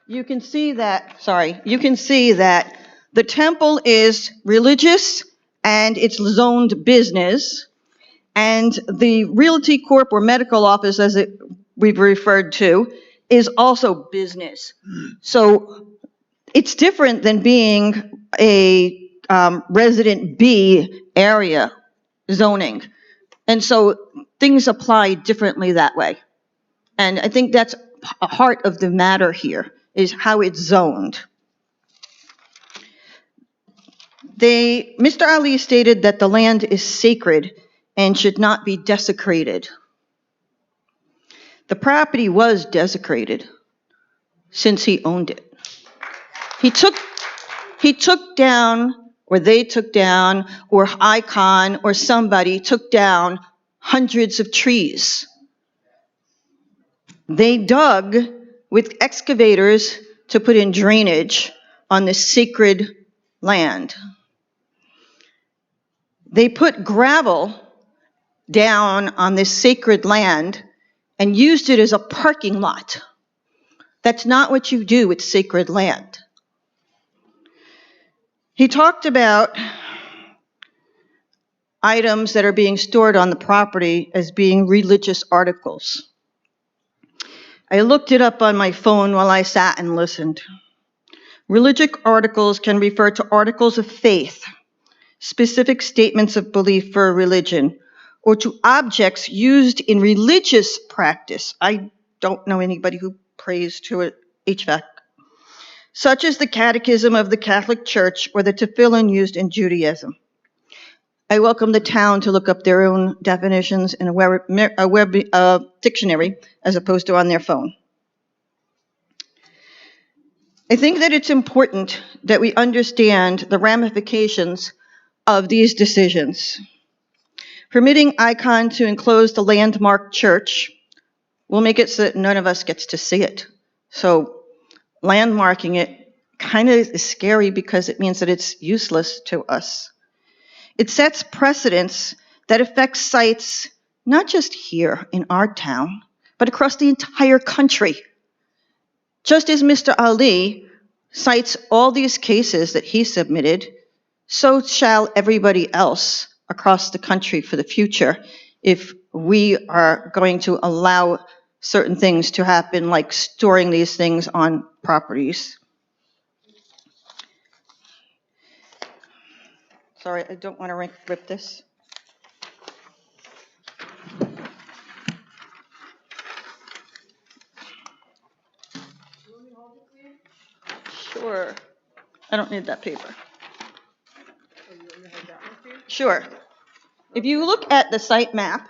you can see that the temple is religious and it's zoned business, and the Realty Corp or medical office, as we've referred to, is also business. So it's different than being a resident B area zoning. And so things apply differently that way. And I think that's a heart of the matter here, is how it's zoned. Mr. Ali stated that the land is sacred and should not be desecrated. The property was desecrated since he owned it. He took down, or they took down, or Icon or somebody took down hundreds of trees. They dug with excavators to put in drainage on this sacred land. They put gravel down on this sacred land and used it as a parking lot. That's not what you do with sacred land. He talked about items that are being stored on the property as being religious articles. I looked it up on my phone while I sat and listened. Religious articles can refer to articles of faith, specific statements of belief for a religion, or to objects used in religious practice. I don't know anybody who prays to an HVAC, such as the Catechism of the Catholic Church or the tefillin used in Judaism. I welcome the town to look up their own definitions in a web dictionary as opposed to on their phone. I think that it's important that we understand the ramifications of these decisions. Permitting Icon to enclose the landmark church will make it so that none of us gets to see it. So landmarking it kind of is scary because it means that it's useless to us. It sets precedents that affect sites not just here in our town, but across the entire country. Just as Mr. Ali cites all these cases that he submitted, so shall everybody else across the country for the future if we are going to allow certain things to happen, like storing these things on properties. Sorry, I don't want to rip this. Sure. I don't need that paper. Sure. If you look at the site map,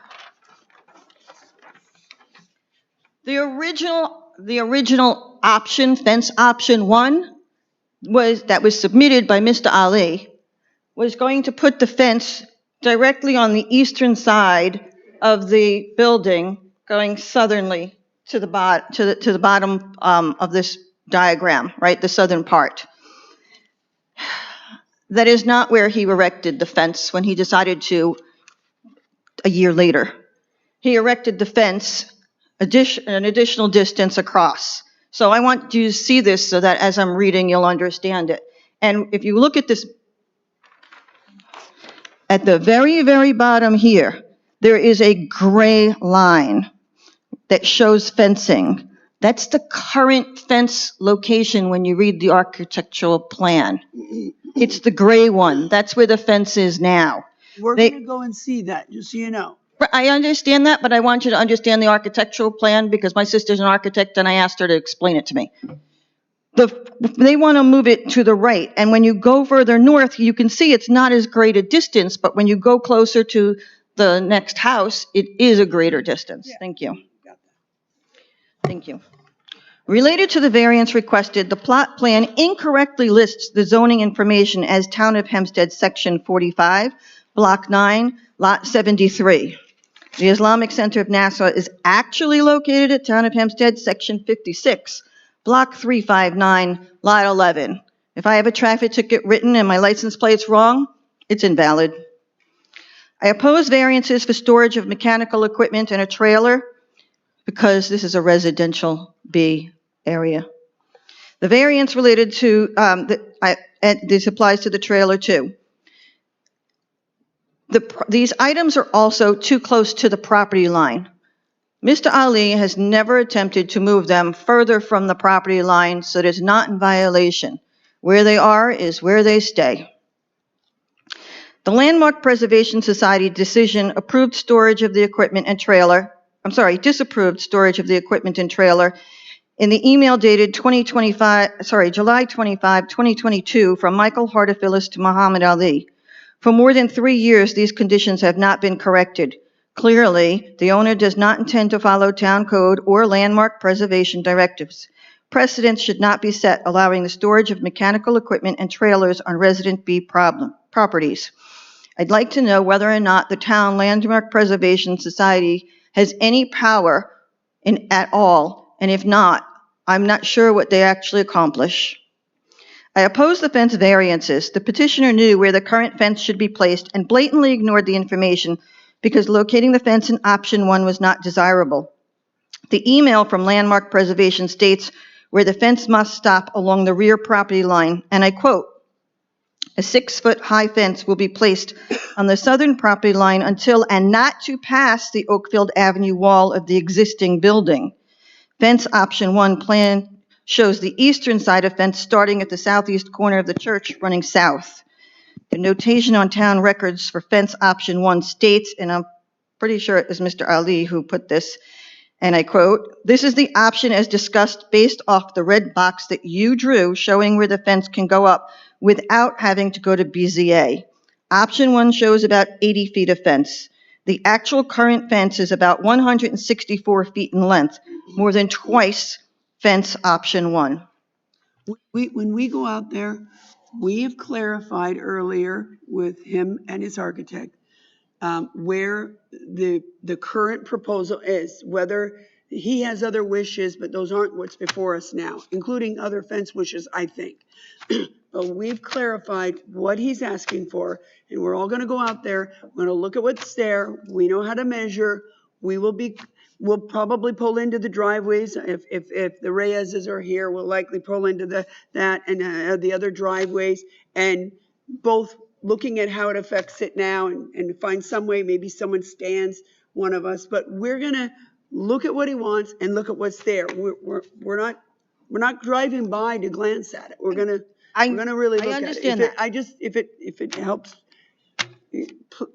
the original option, fence option 1, that was submitted by Mr. Ali, was going to put the fence directly on the eastern side of the building, going southerly to the bottom of this diagram, right, the southern part. That is not where he erected the fence when he decided to a year later. He erected the fence an additional distance across. So I want you to see this so that as I'm reading, you'll understand it. And if you look at this, at the very, very bottom here, there is a gray line that shows fencing. That's the current fence location when you read the architectural plan. It's the gray one. That's where the fence is now. We're going to go and see that, just so you know. I understand that, but I want you to understand the architectural plan because my sister's an architect and I asked her to explain it to me. They want to move it to the right, and when you go further north, you can see it's not as great a distance, but when you go closer to the next house, it is a greater distance. Yeah. Thank you. Thank you. Related to the variance requested, the plot plan incorrectly lists the zoning information as Town of Hempstead, Section 45, Block 9, Lot 73. The Islamic Center of Nassau is actually located at Town of Hempstead, Section 56, Block 359, Lot 11. If I have a traffic ticket written and my license plate's wrong, it's invalid. I oppose variances for storage of mechanical equipment in a trailer because this is a residential B area. The variance related to, this applies to the trailer too. These items are also too close to the property line. Mr. Ali has never attempted to move them further from the property line, so it is not in violation. Where they are is where they stay. The Landmark Preservation Society decision approved storage of the equipment and trailer, disapproved storage of the equipment and trailer in the email dated July 25, 2022 from Michael Hartophilus to Muhammad Ali. For more than 3 years, these conditions have not been corrected. Clearly, the owner does not intend to follow town code or landmark preservation directives. Precedents should not be set allowing the storage of mechanical equipment and trailers on Resident B properties. I'd like to know whether or not the Town Landmark Preservation Society has any power at all, and if not, I'm not sure what they actually accomplish. I oppose the fence variances. The petitioner knew where the current fence should be placed and blatantly ignored the information because locating the fence in option 1 was not desirable. The email from Landmark Preservation states where the fence must stop along the rear property line, and I quote, "A 6-foot-high fence will be placed on the southern property line until and not to pass the Oakfield Avenue wall of the existing building. Fence option 1 plan shows the eastern side of fence starting at the southeast corner of the church running south. The notation on town records for fence option 1 states, and I'm pretty sure it was Mr. Ali who put this, And I quote, "This is the option as discussed based off the red box that you drew showing where the fence can go up without having to go to BZA. Option 1 shows about 80 feet of fence. The actual current fence is about 164 feet in length, more than twice fence option 1. When we go out there, we have clarified earlier with him and his architect where the current proposal is, whether he has other wishes, but those aren't what's before us now, including other fence wishes, I think. But we've clarified what he's asking for, and we're all gonna go out there, we're gonna look at what's there, we know how to measure, we'll probably pull into the driveways, if the Reyes's are here, we'll likely pull into that and the other driveways, and both looking at how it affects it now and find some way, maybe someone stands one of us, but we're gonna look at what he wants and look at what's there. We're not driving by to glance at it. We're gonna really look at it. I understand that. If it helps,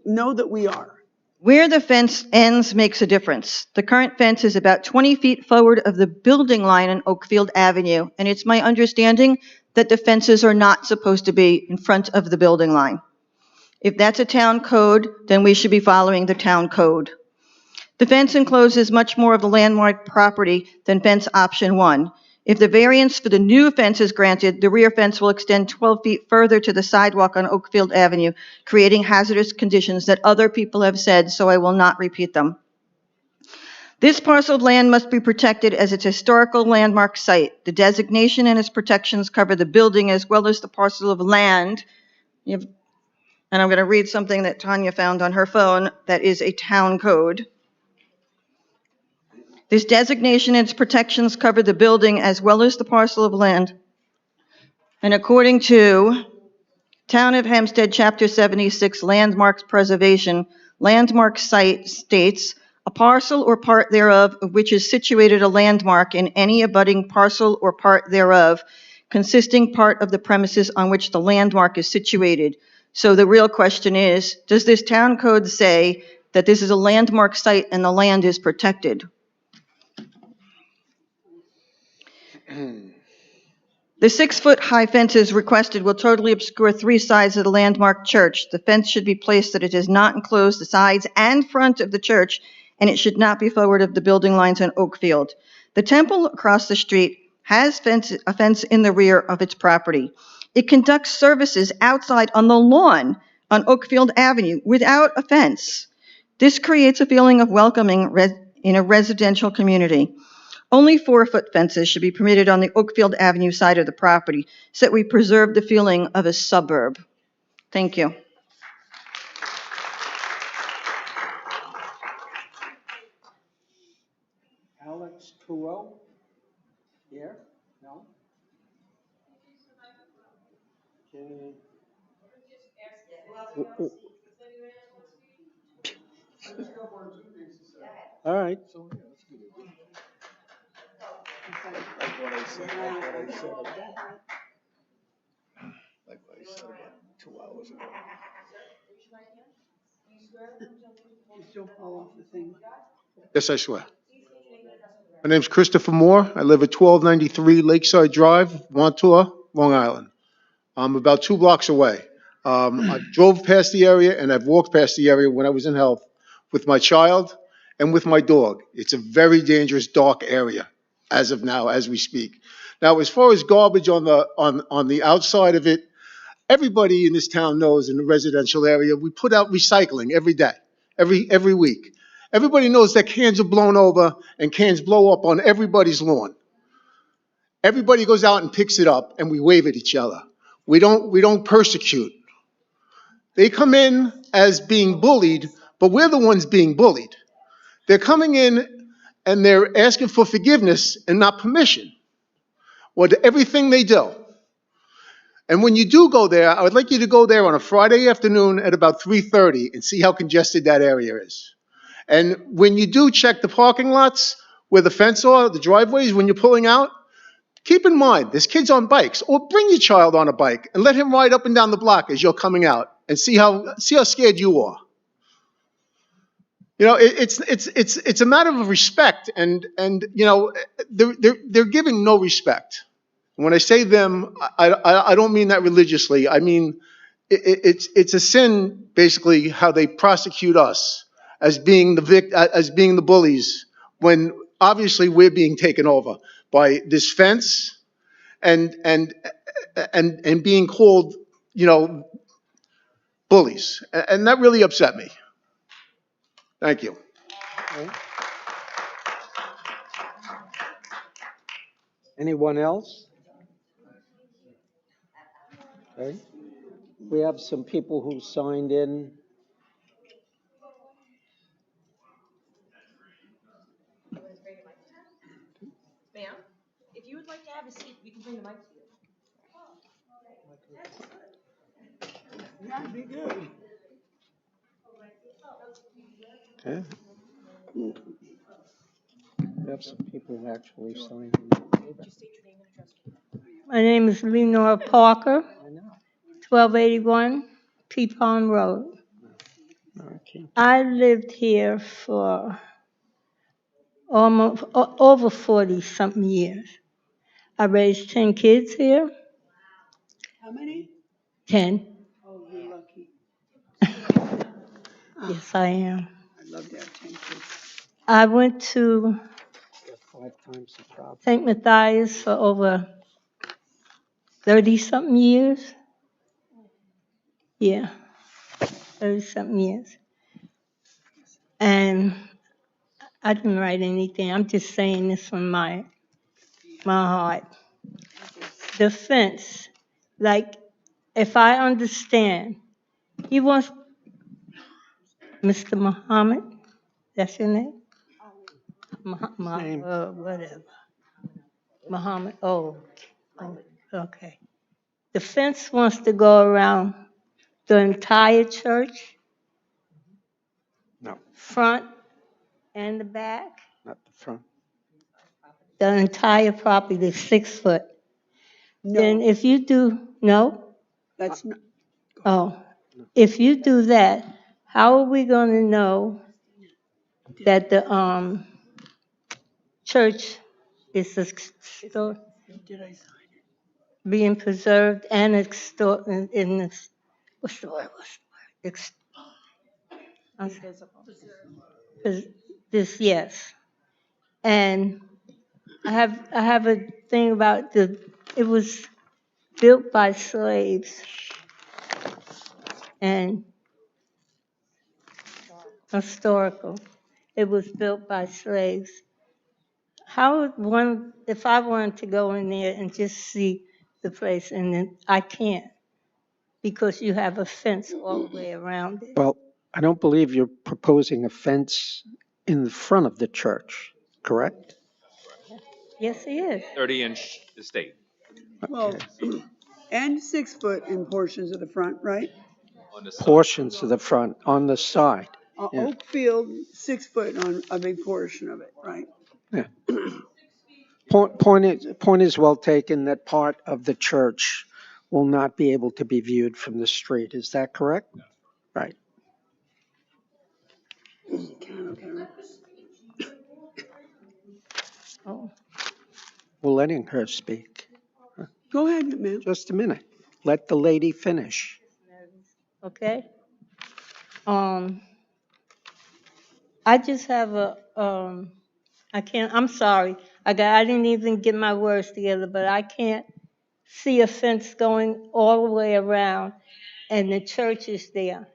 know that we are. Where the fence ends makes a difference. The current fence is about 20 feet forward of the building line on Oakfield Avenue, and it's my understanding that the fences are not supposed to be in front of the building line. If that's a town code, then we should be following the town code. The fence encloses much more of the landmark property than fence option 1. If the variance for the new fence is granted, the rear fence will extend 12 feet further to the sidewalk on Oakfield Avenue, creating hazardous conditions that other people have said, so I will not repeat them. This parcel of land must be protected as its historical landmark site. The designation and its protections cover the building as well as the parcel of land. And I'm going to read something that Tanya found on her phone that is a town code. This designation and its protections cover the building as well as the parcel of land. And according to Town of Hempstead, Chapter 76, Landmarks Preservation, landmark site states, a parcel or part thereof of which is situated a landmark in any abutting parcel or part thereof, consisting part of the premises on which the landmark is situated. So the real question is, does this town code say that this is a landmark site and the land is protected? The 6-foot-high fences requested will totally obscure 3 sides of the landmark church. The fence should be placed so that it does not enclose the sides and front of the church, and it should not be forward of the building lines on Oakfield. The temple across the street has a fence in the rear of its property. It conducts services outside on the lawn on Oakfield Avenue without a fence. This creates a feeling of welcoming in a residential community. Only 4-foot fences should be permitted on the Oakfield Avenue side of the property so that we preserve the feeling of a suburb. Thank you. Alex Coelho? Here? No? Okay. All right. Like what I said about 2 hours ago. You still fall off the thing. Yes, I swear. My name's Christopher Moore. I live at 1293 Lakeside Drive, Montauk, Long Island. I'm about 2 blocks away. I drove past the area and I've walked past the area when I was in health with my child and with my dog. It's a very dangerous, dark area as of now, as we speak. Now, as far as garbage on the outside of it, everybody in this town knows in the residential area, we put out recycling every day, every week. Everybody knows that cans are blown over and cans blow up on everybody's lawn. Everybody goes out and picks it up and we wave at each other. We don't persecute. They come in as being bullied, but we're the ones being bullied. They're coming in and they're asking for forgiveness and not permission, or to everything they do. And when you do go there, I would like you to go there on a Friday afternoon at about 3:30 and see how congested that area is. And when you do check the parking lots where the fence are, the driveways, when you're pulling out, keep in mind, there's kids on bikes, or bring your child on a bike and let him ride up and down the block as you're coming out and see how scared you are. It's a matter of respect, and they're giving no respect. When I say them, I don't mean that religiously. I mean it's a sin, basically, how they prosecute us as being as being the bullies, when obviously we're being taken over by this fence and being called, bullies, and that really upset me. Thank you. Anyone else? Okay. We have some people who signed in. Ma'am, if you would like to have a seat, we can bring the mic to you. That'd be good. Okay. We have some people who actually signed in. My name is Lenore Parker, 1281 Peapon Road. I lived here for almost over 40-something years. I raised 10 kids here. How many? 10. Oh, you're lucky. Yes, I am. I'd love to have 10 kids. I went to 5 times the problem. St. Matthias for over 30-something years. Yeah, 30-something years. And I didn't write anything. I'm just saying this from my heart. The fence, like, if I understand, he wants Mr. Muhammad, that's your name? Whatever. Muhammad, okay. The fence wants to go around the entire church? No. Front and the back? Not the front. The entire property is 6 foot? No. Then if you do, no? That's not. Oh, if you do that, how are we going to know that the church is being preserved and in this, what's the word? This, yes. And I have a thing about it was built by slaves and historical. It was built by slaves. How would one, if I wanted to go in there and just see the place, and then I can't because you have a fence all the way around it? Well, I don't believe you're proposing a fence in the front of the church, correct? Yes, he is. 30-inch estate. Well, and 6 foot in portions of the front, right? On the side. Portions of the front, on the side. Yeah. Oakfield, 6 foot on a big portion of it, right? Yeah. Point is well taken that part of the church will not be able to be viewed from the street. Is that correct? No. Right. Oh. We're letting her speak. Go ahead, ma'am. Just a minute. Let the lady finish. Okay. I just have I'm sorry. I didn't even get my words together, but I can't see a fence going all the way around and the church is there.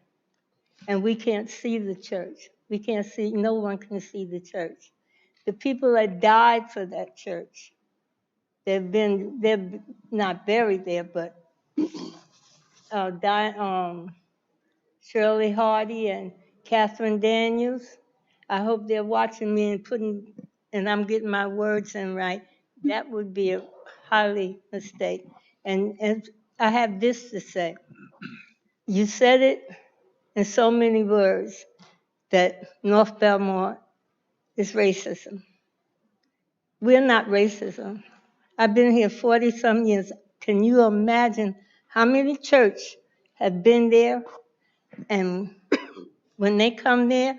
And we can't see the church. No one can see the church. The people that died for that church, they're not buried there, but Shirley Hardy and Catherine Daniels. I hope they're watching me and I'm getting my words in right. That would be a highly mistake. And I have this to say. You said it in so many words that North Belmont is racism. We're not racism. I've been here 40-some years. Can you imagine how many church have been there? And when they come there,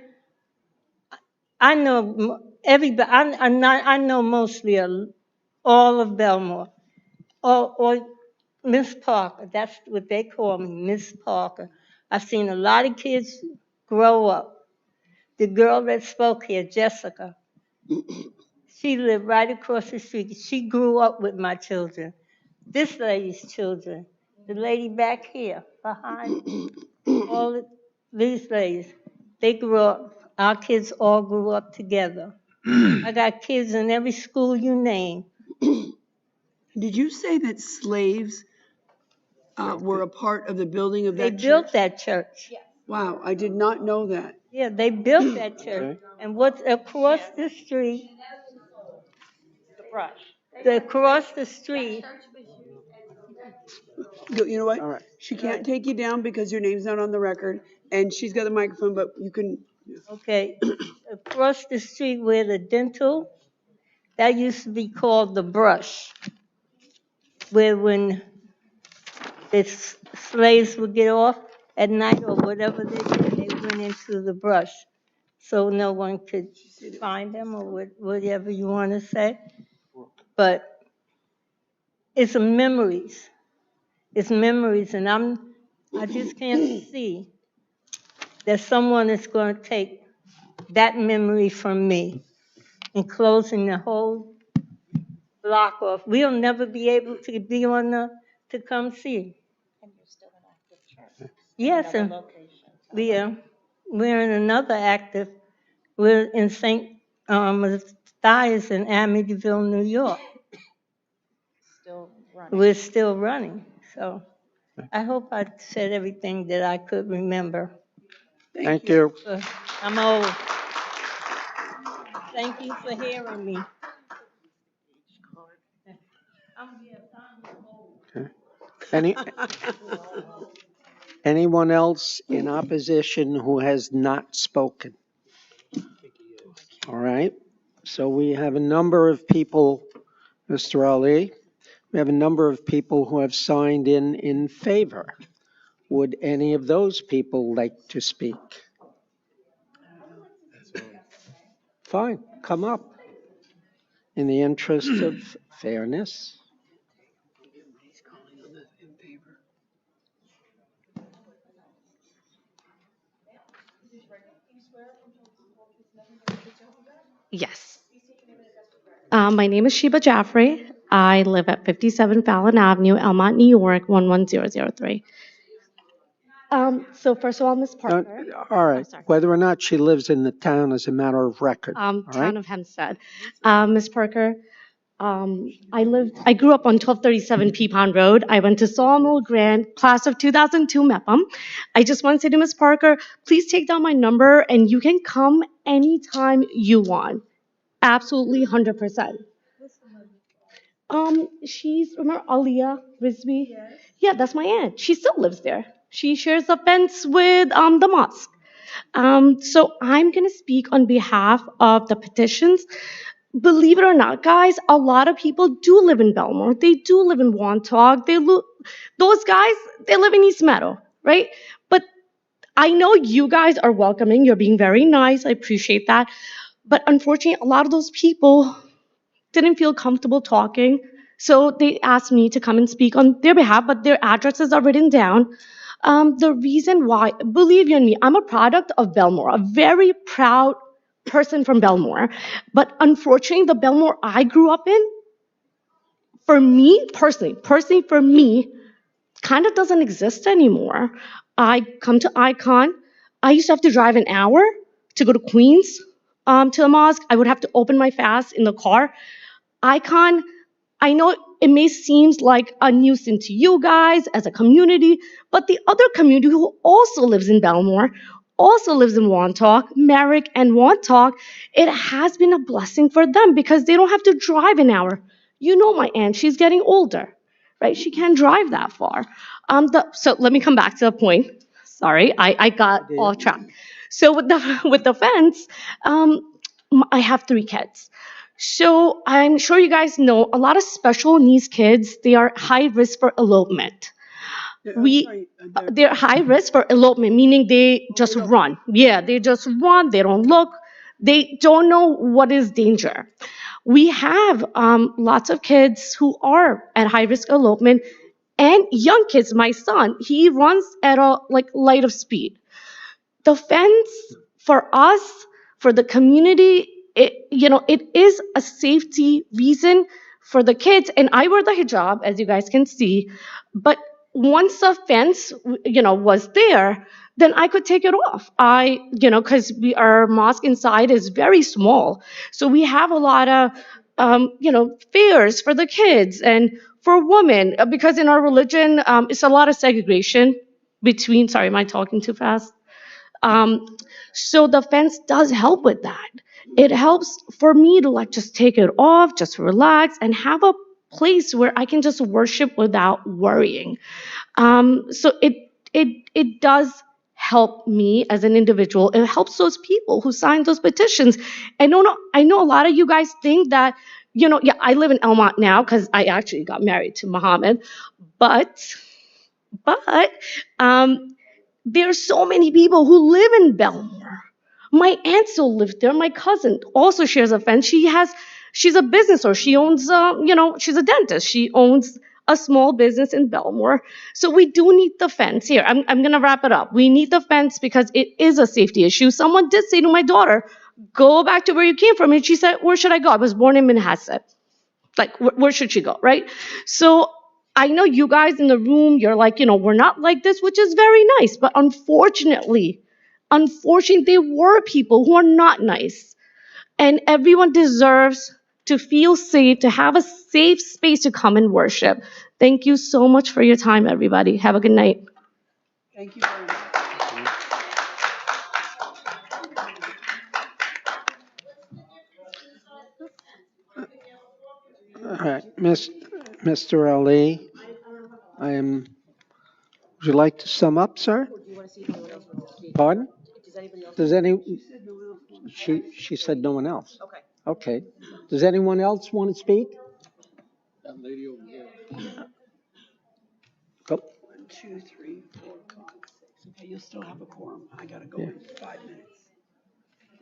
I know everybody, I know mostly all of Belmore. Or Miss Parker, that's what they call me, Miss Parker. I've seen a lot of kids grow up. The girl that spoke here, Jessica, she lived right across the street. She grew up with my children, this lady's children, the lady back here behind me, these ladies, they grew up, our kids all grew up together. I got kids in every school you name. Did you say that slaves were a part of the building of They that church? built that church. Wow, I did not know that. Yeah, they built that church. And what's across the street? The brush. Across the street. You know what? She can't take you down because your name's not on the record, and she's got the microphone, but you can. Okay, across the street where the dental, that used to be called the brush, where when the slaves would get off at night or whatever they did, they went into the brush, so no one could find them or whatever you want to say. But it's memories. It's memories, and I just can't see that someone is going to take that memory from me and closing the whole block off. We'll never be able to be on to come see. And you're still an active church. Yes, and we're in another active. We're in St. Matthias in Amityville, New York. Still running. We're still running. So I hope I said everything that I could remember. Thank you. I'm old. Thank you for hearing me. Anyone else in opposition who has not spoken? All right. So we have a number of people, Mr. Ali, we have a number of people who have signed in favor. Would any of those people like to speak? Fine, come up. In the interest of fairness. Yes. My name is Sheba Jaffrey. I live at 57 Fallon Avenue, Elmont, New York, 11003. So first of all, Ms. Parker. All right, whether or not she lives in the town is a matter of record. All Town right? of Hempstead. Ms. Parker, I grew up on 1237 Peapon Road. I went to Sawmill Grand, class of 2002 MEPM. I just want to say to Ms. Parker, please take down my number and you can come anytime you want. Absolutely 100%. She's, remember Aliyah Rizvi? Yes. Yeah, that's my aunt. She still lives there. She shares a fence with the mosque. So I'm going to speak on behalf of the petitions. Believe it or not, guys, a lot of people do live in Belmore. They do live in Wantagh. Those guys, they live in East Meadow, right? But I know you guys are welcoming. You're being very nice. I appreciate that. But unfortunately, a lot of those people didn't feel comfortable talking. So they asked me to come and speak on their behalf, but their addresses are written down. The reason why, believe you me, I'm a product of Belmore, a very proud person from Belmore. But unfortunately, the Belmore I grew up in, for me, personally for me, kind of doesn't exist anymore. I come to Icon. I used to have to drive an hour to go to Queens to the mosque. I would have to open my fast in the car. Icon, I know it may seem like a nuisance to you guys as a community, but the other community who also lives in Belmore, also lives in Wantagh, Merrick and Wantagh, it has been a blessing for them because they don't have to drive an hour. You know my aunt, she's getting older, right? She can't drive that far. So let me come back to the point. Sorry, I got off track. So with the fence, I have 3 kids. So I'm sure you guys know a lot of special needs kids, they are high risk for elopement. They're high risk for elopement, meaning they just run. Yeah, they just run, they don't look, They don't know what is danger. We have lots of kids who are at high risk elopement, and young kids. My son, he runs at a light of speed. The fence for us, for the community, it is a safety reason for the kids. And I wear the hijab, as you guys can see, but once the fence, was there, then I could take it off. Because our mosque inside is very small, so we have a lot of, fears for the kids and for women, because in our religion, it's a lot of segregation between. Sorry, am I talking too fast? So the fence does help with that. It helps for me to just take it off, just relax, and have a place where I can just worship without worrying. So it does help me as an individual. It helps those people who signed those petitions. I know a lot of you guys think that, I live in Elmont now because I actually got married to Muhammad, but there are so many people who live in Belmore. My aunt still lives there. My cousin also shares a fence. She's a business, or she owns, she's a dentist. She owns a small business in Belmore. So we do need the fence here. I'm going to wrap it up. We need the fence because it is a safety issue. Someone did say to my daughter, go back to where you came from. And she said, where should I go? I was born in Manhasset. Where should she go, right? So I know you guys in the room, you're like, we're not like this, which is very nice. But unfortunately, there were people who are not nice. And everyone deserves to feel safe, to have a safe space to come and worship. Thank you so much for your time, everybody. Have a good night. Thank you very much. All right, Mr. Ali, would you like to sum up, sir? Pardon? She said no one else. Okay. Does anyone else want to speak? That lady over here. 1, 2, 3, 4, 5, 6. Okay, you'll still have a quorum. I gotta go Yeah. in 5 minutes.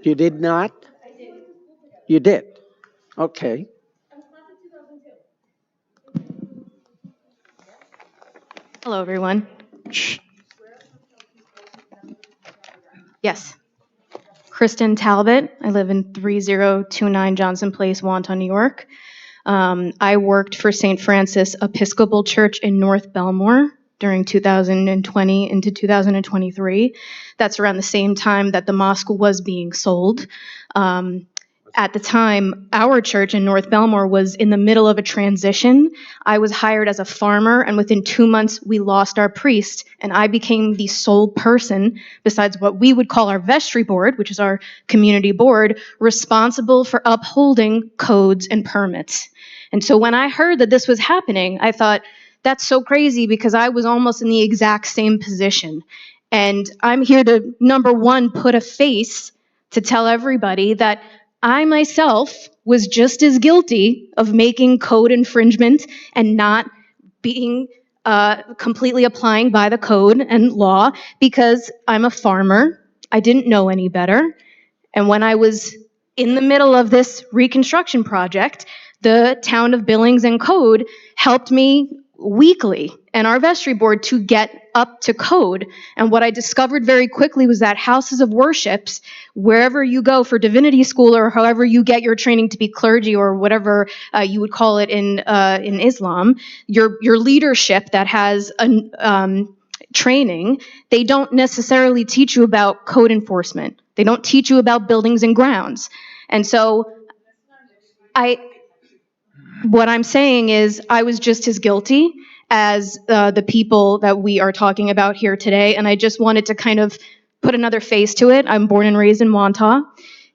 You did not? You did? Okay. Hello, everyone. Yes. Kristen Talbot. I live in 3029 Johnson Place, Wantagh, New York. I worked for St. Francis Episcopal Church in North Belmore during 2020 into 2023. That's around the same time that the mosque was being sold. At the time, our church in North Belmore was in the middle of a transition. I was hired as a farmer, and within 2 months, we lost our priest, and I became the sole person, besides what we would call our vestry board, which is our community board, responsible for upholding codes and permits. And so when I heard that this was happening, I thought, that's so crazy, because I was almost in the exact same position. And I'm here to, number one, put a face to tell everybody that I myself was just as guilty of making code infringement and not being completely applying by the code and law, because I'm a farmer. I didn't know any better. And when I was in the middle of this reconstruction project, the town of Billings and Code helped me weekly and our vestry board to get up to code. And what I discovered very quickly was that houses of worships, wherever you go for divinity school or however you get your training to be clergy or whatever you would call it in Islam, your leadership that has a training, they don't necessarily teach you about code enforcement. They don't teach you about buildings and grounds. And so what I'm saying is I was just as guilty as the people that we are talking about here today, and I just wanted to kind of put another face to it. I'm born and raised in Wantagh,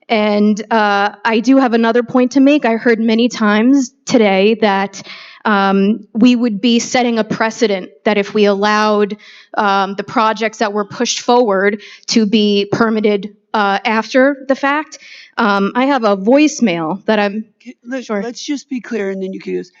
and I do have another point to make. I heard many times today that we would be setting a precedent that if we allowed the projects that were pushed forward to be permitted after the fact. I have a voicemail that I'm... Let's just be clear, and then you can use...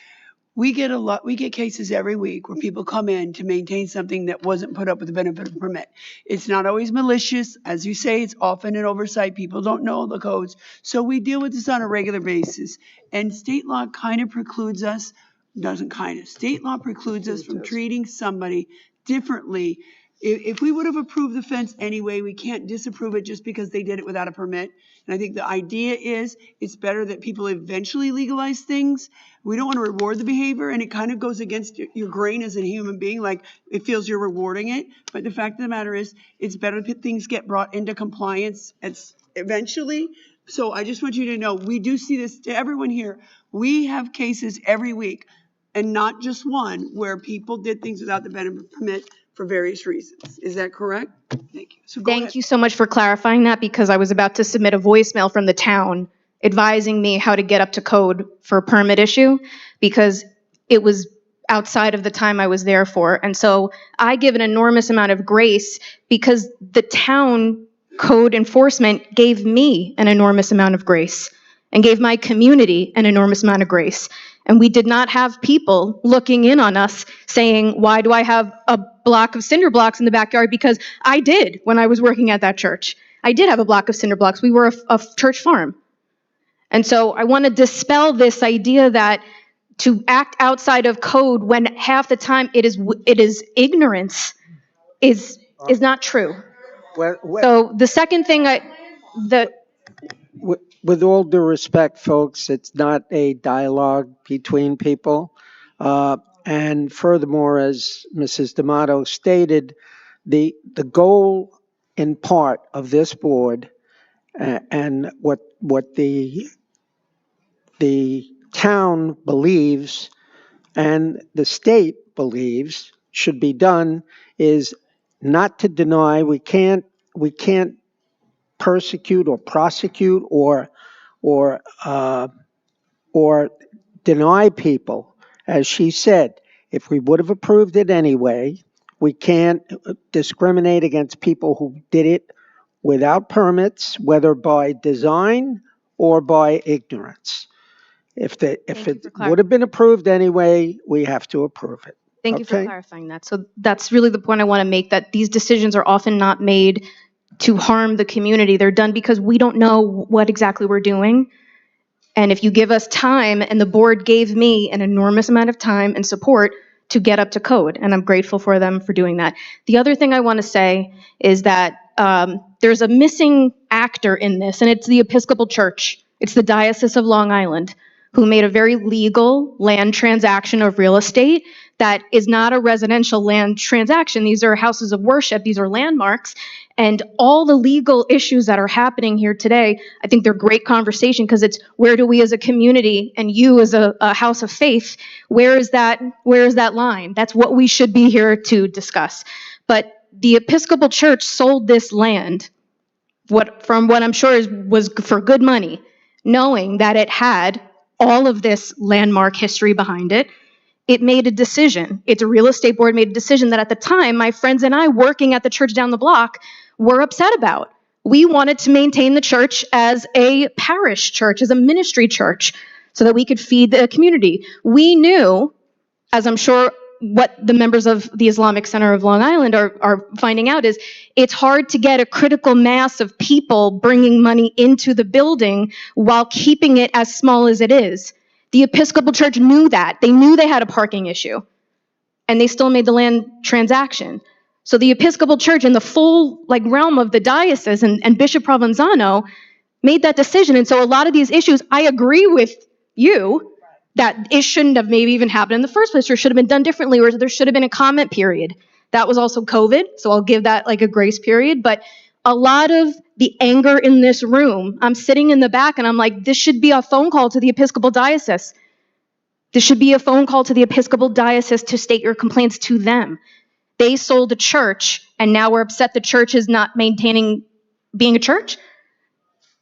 we get cases every week where people come in to maintain something that wasn't put up with the benefit of permit. It's not always malicious. As you say, it's often an oversight. People don't know the codes. So we deal with this on a regular basis. And state law kind of precludes us, doesn't kind of, state law precludes us from treating somebody differently. If we would have approved the fence anyway, we can't disapprove it just because they did it without a permit. And I think the idea is it's better that people eventually legalize things. We don't want to reward the behavior, and it kind of goes against your grain as a human being, like it feels you're rewarding it. But the fact of the matter is, it's better that things get brought into compliance eventually. So I just want you to know, we do see this to everyone here. We have cases every week, and not just one, where people did things without the benefit of permit for various reasons. Is that correct? Thank you. So Thank you so much for clarifying that, because I was about to submit a voicemail from the town advising me how to get up to code for a permit issue, because it was outside of the time I was there for. And so I give an enormous amount of grace because the town code enforcement gave me an enormous amount of grace and gave my community an enormous amount of grace. And we did not have people looking in on us saying, why do I have a block of cinder blocks in the backyard? Because I did when I was working at that church. I did have a block of cinder blocks. We were a church farm. And so I want to dispel this idea that to act outside of code when half the time it is ignorance is not true. So the second thing With all due respect, folks, it's not a dialogue between people. And furthermore, as Mrs. D'Amato stated, the goal in part of this board and what the town believes and the state believes should be done is not to deny. We can't persecute or prosecute or deny people. As she said, if we would have approved it anyway, we can't discriminate against people who did it without permits, whether by design or by ignorance. If it would have been approved anyway, we have to approve it. Thank you for clarifying that. So that's really the point I want to make, that these decisions are often not made to harm the community. They're done because we don't know what exactly we're doing. And if you give us time, and the board gave me an enormous amount of time and support to get up to code, and I'm grateful for them for doing that. The other thing I want to say is that there's a missing actor in this, and it's the Episcopal Church. It's the Diocese of Long Island, who made a very legal land transaction of real estate that is not a residential land transaction. These are houses of worship. These are landmarks. And all the legal issues that are happening here today, I think they're great conversation, because it's where do we as a community and you as a house of faith, where is that line? That's what we should be here to discuss. But the Episcopal Church sold this land, from what I'm sure was for good money, knowing that it had all of this landmark history behind it. It made a decision. Its real estate board made a decision that at the time, my friends and I working at the church down the block were upset about. We wanted to maintain the church as a parish church, as a ministry church, so that we could feed the community. We knew, as I'm sure what the members of the Islamic Center of Long Island are finding out, is it's hard to get a critical mass of people bringing money into the building while keeping it as small as it is. The Episcopal Church knew that. They knew they had a parking issue, and they still made the land transaction. So the Episcopal Church, in the full realm of the diocese and Bishop Provenzano, made that decision. And so a lot of these issues, I agree with you that it shouldn't have maybe even happened in the first place, or should have been done differently, or there should have been a comment period. That was also COVID, so I'll give that a grace period. But a lot of the anger in this room, I'm sitting in the back and I'm like, this should be a phone call to the Episcopal Diocese. This should be a phone call to the Episcopal Diocese to state your complaints to them. They sold a church, and now we're upset the church is not maintaining being a church.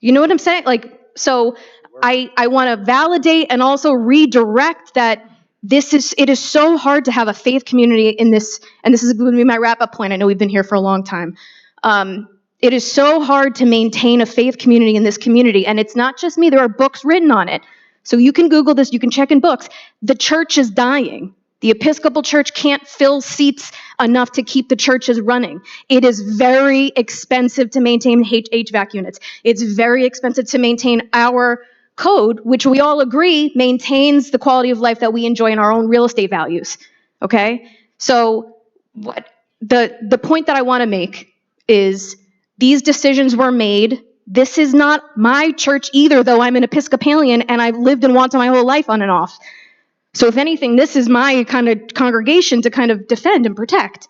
You know what I'm saying? So I want to validate and also redirect that it is so hard to have a faith community in this, and this is going to be my wrap-up point. I know we've been here for a long time. It is so hard to maintain a faith community in this community, and it's not just me. There are books written on it. So you can Google this, you can check in books. The church is dying. The Episcopal Church can't fill seats enough to keep the churches running. It is very expensive to maintain HVAC units. It's very expensive to maintain our code, which we all agree maintains the quality of life that we enjoy in our own real estate values. Okay? So what the point that I want to make is these decisions were made. This is not my church either, though I'm an Episcopalian and I've lived in Wanta my whole life on and off. So if anything, this is my kind of congregation to kind of defend and protect.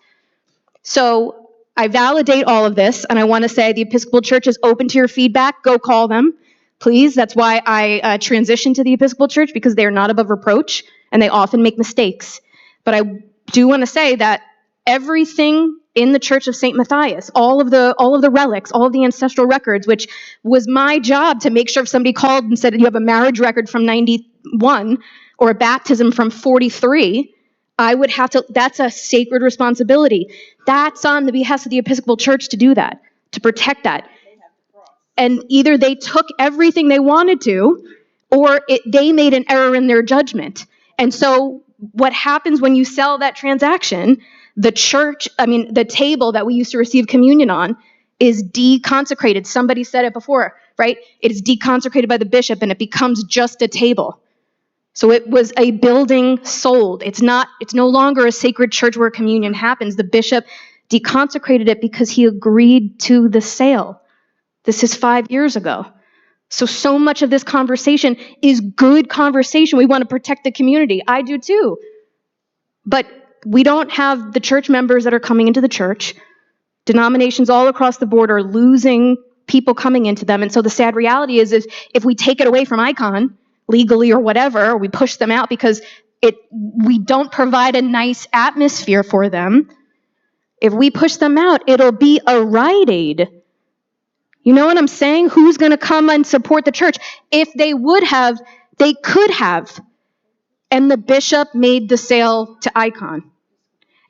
So I validate all of this, and I want to say the Episcopal Church is open to your feedback. Go call them, please. That's why I transitioned to the Episcopal Church, because they are not above reproach, and they often make mistakes. But I do want to say that everything in the Church of St. Matthias, all of the relics, all of the ancestral records, which was my job to make sure if somebody called and said you have a marriage record from 91 or a baptism from 43, I would have to, that's a sacred responsibility. That's on the behest of the Episcopal Church to do that, to protect that. And either they took everything they wanted to, or they made an error in their judgment. And so what happens when you sell that transaction, the table that we used to receive communion on is deconsecrated. Somebody said it before, right? It is deconsecrated by the bishop and it becomes just a table. So it was a building sold. It's no longer a sacred church where communion happens. The bishop deconsecrated it because he agreed to the sale. This is 5 years ago. So much of this conversation is good conversation. We want to protect the community. I do too. But we don't have the church members that are coming into the church. Denominations all across the board are losing people coming into them. And so the sad reality is if we take it away from Icon, legally or whatever, or we push them out because we don't provide a nice atmosphere for them, if we push them out, it'll be a Rite Aid. You know what I'm saying? Who's going to come and support the church? If they would have, they could have. And the bishop made the sale to Icon.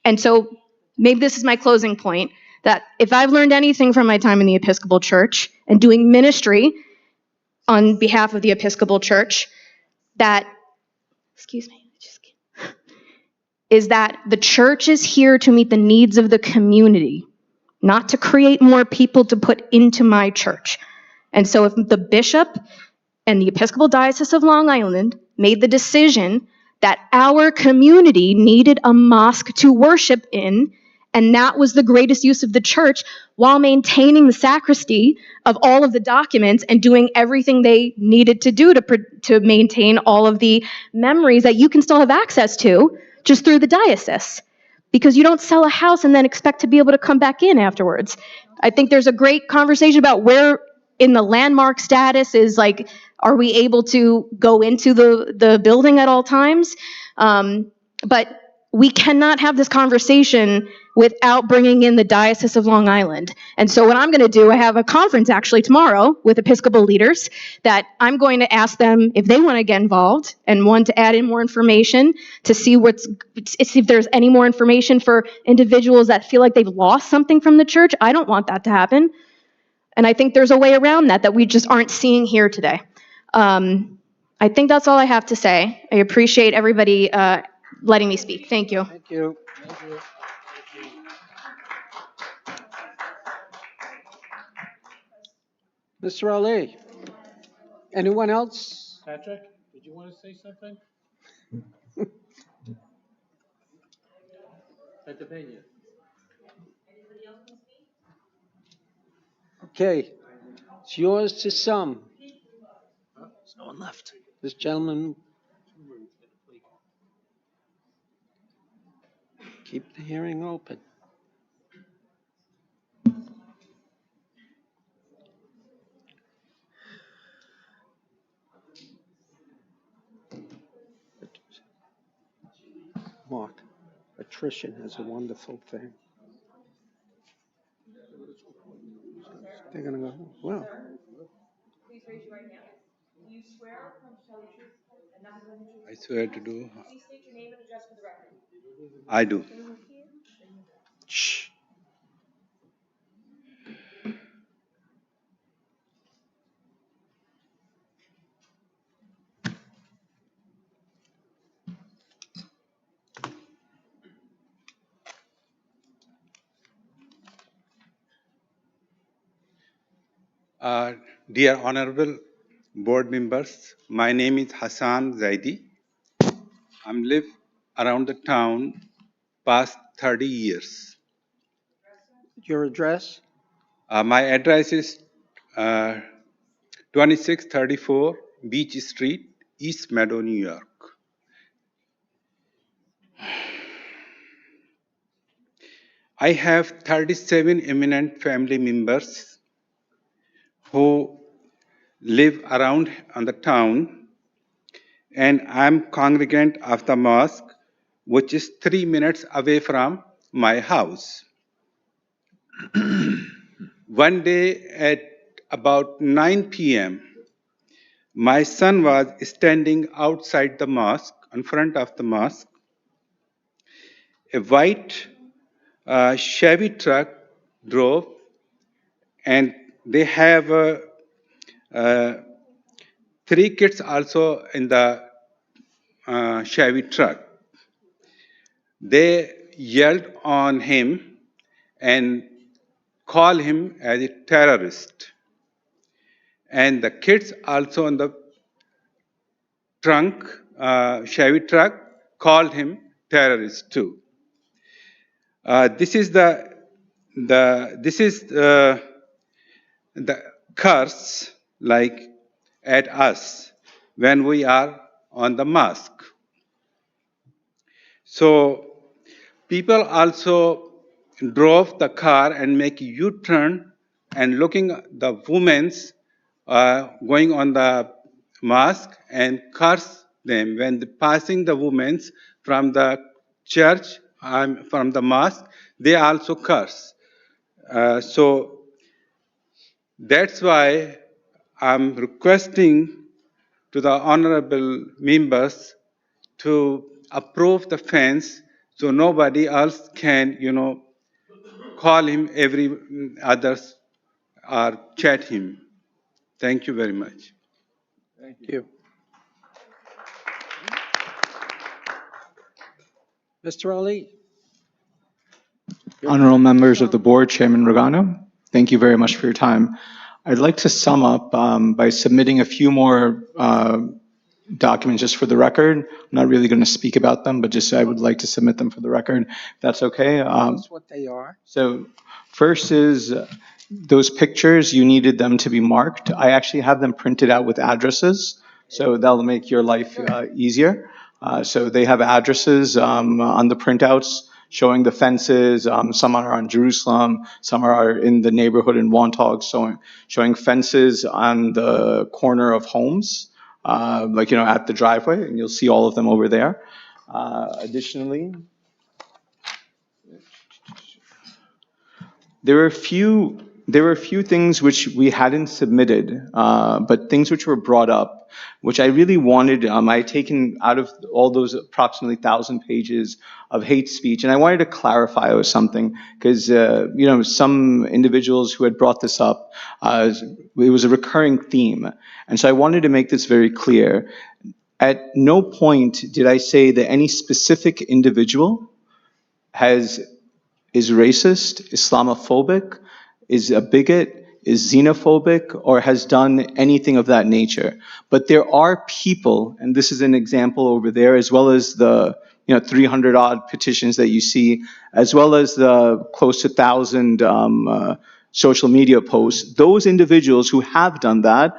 And so maybe this is my closing point, that if I've learned anything from my time in the Episcopal Church and doing ministry on behalf of the Episcopal Church, is that the church is here to meet the needs of the community, not to create more people to put into my church. And so if the bishop and the Episcopal Diocese of Long Island made the decision that our community needed a mosque to worship in, and that was the greatest use of the church, while maintaining the sacristy of all of the documents and doing everything they needed to do to maintain all of the memories that you can still have access to just through the diocese. Because you don't sell a house and then expect to be able to come back in afterwards. I think there's a great conversation about where in the landmark status is, like, are we able to go into the building at all times? But we cannot have this conversation without bringing in the Diocese of Long Island. And so what I'm going to do, I have a conference actually tomorrow with Episcopal leaders that I'm going to ask them if they want to get involved and want to add in more information to see if there's any more information for individuals that feel like they've lost something from the church. I don't want that to happen. And I think there's a way around that we just aren't seeing here today. I think that's all I have to say. I appreciate everybody letting me speak. Thank you. Thank you. Mr. Ali, anyone else? Patrick, did you want to say something? Pennsylvania. Okay, it's yours to some. There's no one left. This gentleman. Keep the hearing open. Mark, attrition is a wonderful thing. They're going to go, well. Please raise your right hand. Do you swear or tell the truth and nothing but the truth? I swear to do. Please state your name and address for the record. I do. Shh. Dear Honorable Board members, my name is Hassan Zaidi. I'm live around the town past 30 years. Your address? My address is 2634 Beach Street, East Meadow, New York. I have 37 eminent family members who live around on the town, and I'm congregant of the mosque, which is 3 minutes away from my house. One day at about 9 p.m., my son was standing outside the mosque, in front of the mosque. A white Chevy truck drove, and they have 3 kids also in the Chevy truck. They yelled on him and called him as a terrorist. And the kids also in the trunk, Chevy truck, called him terrorist too. This is the curse like at us when we are on the mosque. So people also drove the car and make U-turn and looking at the women's going on the mosque and curse them when passing the women's from the church from the mosque. They also curse. So that's why I'm requesting to the honorable members to approve the fence so nobody else can, call him every others or chat him. Thank you very much. Thank you. Mr. Ali? Honorable members of the board, Chairman Regano, thank you very much for your time. I'd like to sum up by submitting a few more documents just for the record. I'm not really going to speak about them, but just I would like to submit them for the record, if that's okay. That's what they are. So first is those pictures, you needed them to be marked. I actually have them printed out with addresses, so that'll make your life easier. So they have addresses on the printouts showing the fences. Some are on Jerusalem, some are in the neighborhood in Wantagh, showing fences on the corner of homes, at the driveway, and you'll see all of them over there. Additionally, there were a few things which we hadn't submitted, but things which were brought up, which I really wanted. I had taken out of all those approximately 1,000 pages of hate speech, and I wanted to clarify it was something because some individuals who had brought this up, it was a recurring theme, and so I wanted to make this very clear. At no point did I say that any specific individual is racist, Islamophobic, is a bigot, is xenophobic, or has done anything of that nature. But there are people, and this is an example over there, as well as the 300 odd petitions that you see, as well as the close to 1,000 social media posts. Those individuals who have done that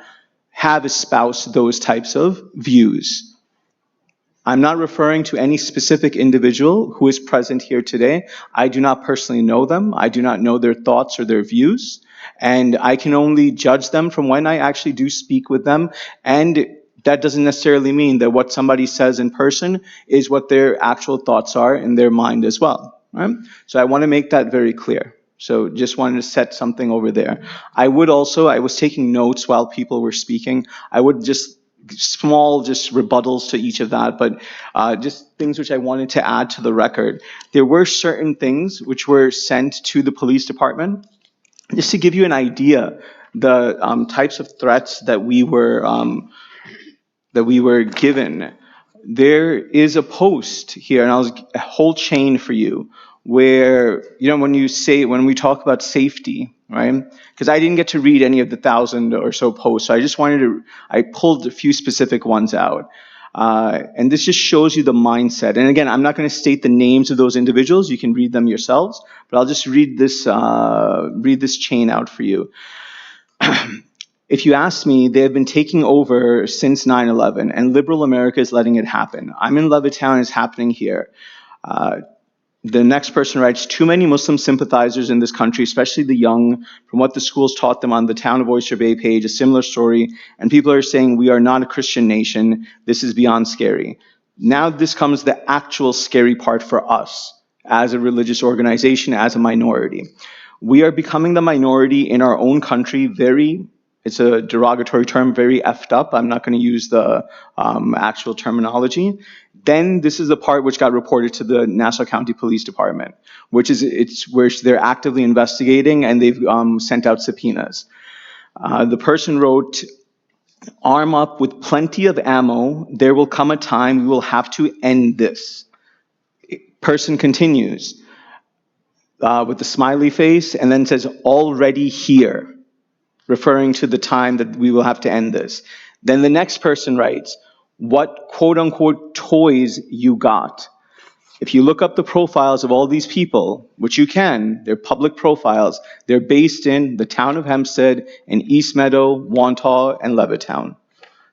have espoused those types of views. I'm not referring to any specific individual who is present here today. I do not personally know them. I do not know their thoughts or their views. And I can only judge them from when I actually do speak with them. And that doesn't necessarily mean that what somebody says in person is what their actual thoughts are in their mind as well. Right? So I want to make that very clear. So just wanted to set something over there. I was taking notes while people were speaking. I would just rebuttals to each of that, but just things which I wanted to add to the record. There were certain things which were sent to the police department. Just to give you an idea, the types of threats that we were given. There is a post here, and I'll a whole chain for you, where, when we talk about safety, right? Because I didn't get to read any of the 1,000 or so posts, so I pulled a few specific ones out. And this just shows you the mindset. And again, I'm not going to state the names of those individuals. You can read them yourselves, but I'll just read this chain out for you. If you ask me, they have been taking over since 9/11, and liberal America is letting it happen. I'm in Levittown, it's happening here. The next person writes, too many Muslim sympathizers in this country, especially the young, from what the schools taught them on the Town of Oyster Bay page, a similar story, and people are saying we are not a Christian nation. This is beyond scary. Now this comes the actual scary part for us as a religious organization, as a minority. We are becoming the minority in our own country, it's a derogatory term, very effed up. I'm not going to use the actual terminology. Then this is the part which got reported to the Nassau County Police Department, where they're actively investigating, and they've sent out subpoenas. The person wrote, arm up with plenty of ammo. There will come a time we will have to end this. Person continues with the smiley face and then says, already here, referring to the time that we will have to end this. Then the next person writes, what quote-unquote toys you got. If you look up the profiles of all these people, which you can, they're public profiles, they're based in the town of Hempstead, in East Meadow, Wantagh, and Levittown.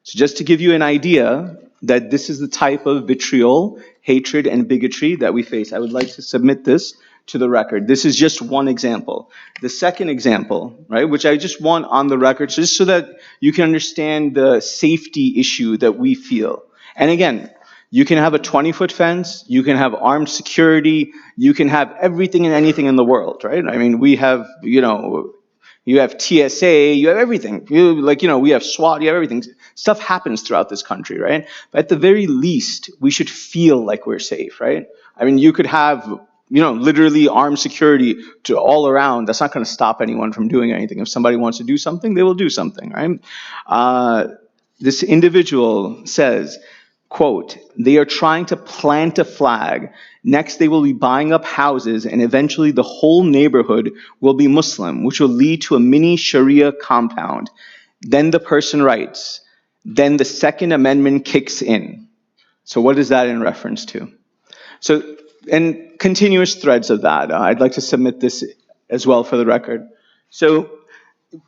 So just to give you an idea that this is the type of vitriol, hatred, and bigotry that we face, I would like to submit this to the record. This is just one example. The second example, right, which I just want on the record, just so that you can understand the safety issue that we feel. And again, you can have a 20-foot fence, you can have armed security, you can have everything and anything in the world, right? I mean, we have, you have TSA, you have everything. We have SWAT, you have everything. Stuff happens throughout this country, right? But at the very least, we should feel like we're safe, right? I mean, you could have literally armed security to all around. That's not going to stop anyone from doing anything. If somebody wants to do something, they will do something, right? This individual says, quote, they are trying to plant a flag. Next, they will be buying up houses, and eventually the whole neighborhood will be Muslim, which will lead to a mini Sharia compound. Then the person writes, then the Second Amendment kicks in. So what is that in reference to? So, and continuous threads of that. I'd like to submit this as well for the record. So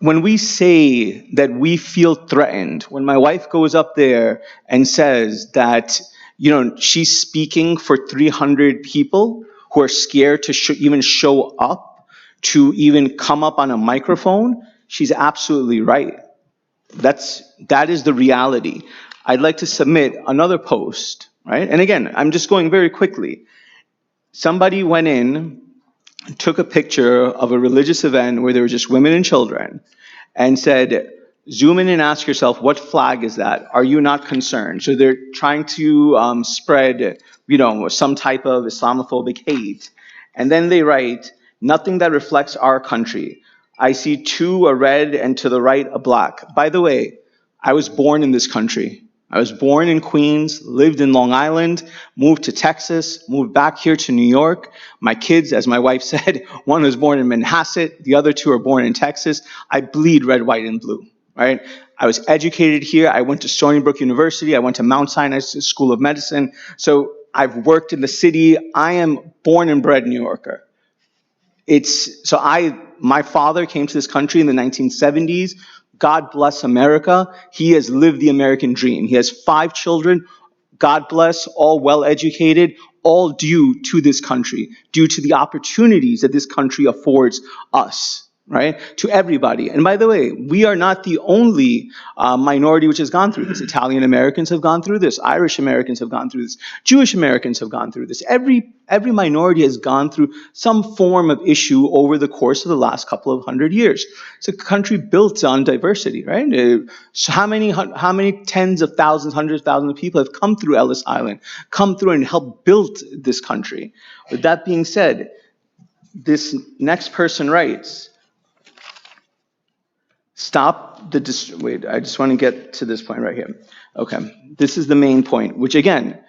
when we say that we feel threatened, when my wife goes up there and says that, she's speaking for 300 people who are scared to even show up, to even come up on a microphone, she's absolutely right. That is the reality. I'd like to submit another post, right? And again, I'm just going very quickly. Somebody went in, took a picture of a religious event where there were just women and children, and said, zoom in and ask yourself, what flag is that? Are you not concerned? So they're trying to spread, some type of Islamophobic hate. And then they write, nothing that reflects our country. I see two, a red, and to the right, a black. By the way, I was born in this country. I was born in Queens, lived in Long Island, moved to Texas, moved back here to New York. My kids, as my wife said, one was born in Manhasset, the other two are born in Texas. I bleed red, white, and blue, right? I was educated here. I went to Stony Brook University. I went to Mount Sinai School of Medicine. So I've worked in the city. I am born and bred New Yorker. My father came to this country in the 1970s. God bless America. He has lived the American dream. He has 5 children. God bless, all well educated, all due to this country, due to the opportunities that this country affords us, right? To everybody. And by the way, we are not the only minority which has gone through this. Italian Americans have gone through this. Irish Americans have gone through this. Jewish Americans have gone through this. Every minority has gone through some form of issue over the course of the last couple of 100 years. It's a country built on diversity, right? So how many tens of thousands, hundreds of thousands of people have come through Ellis Island, come through and helped build this country? With that being said, this next person writes, wait, I just want to get to this point right here. Okay, this is the main point, which again,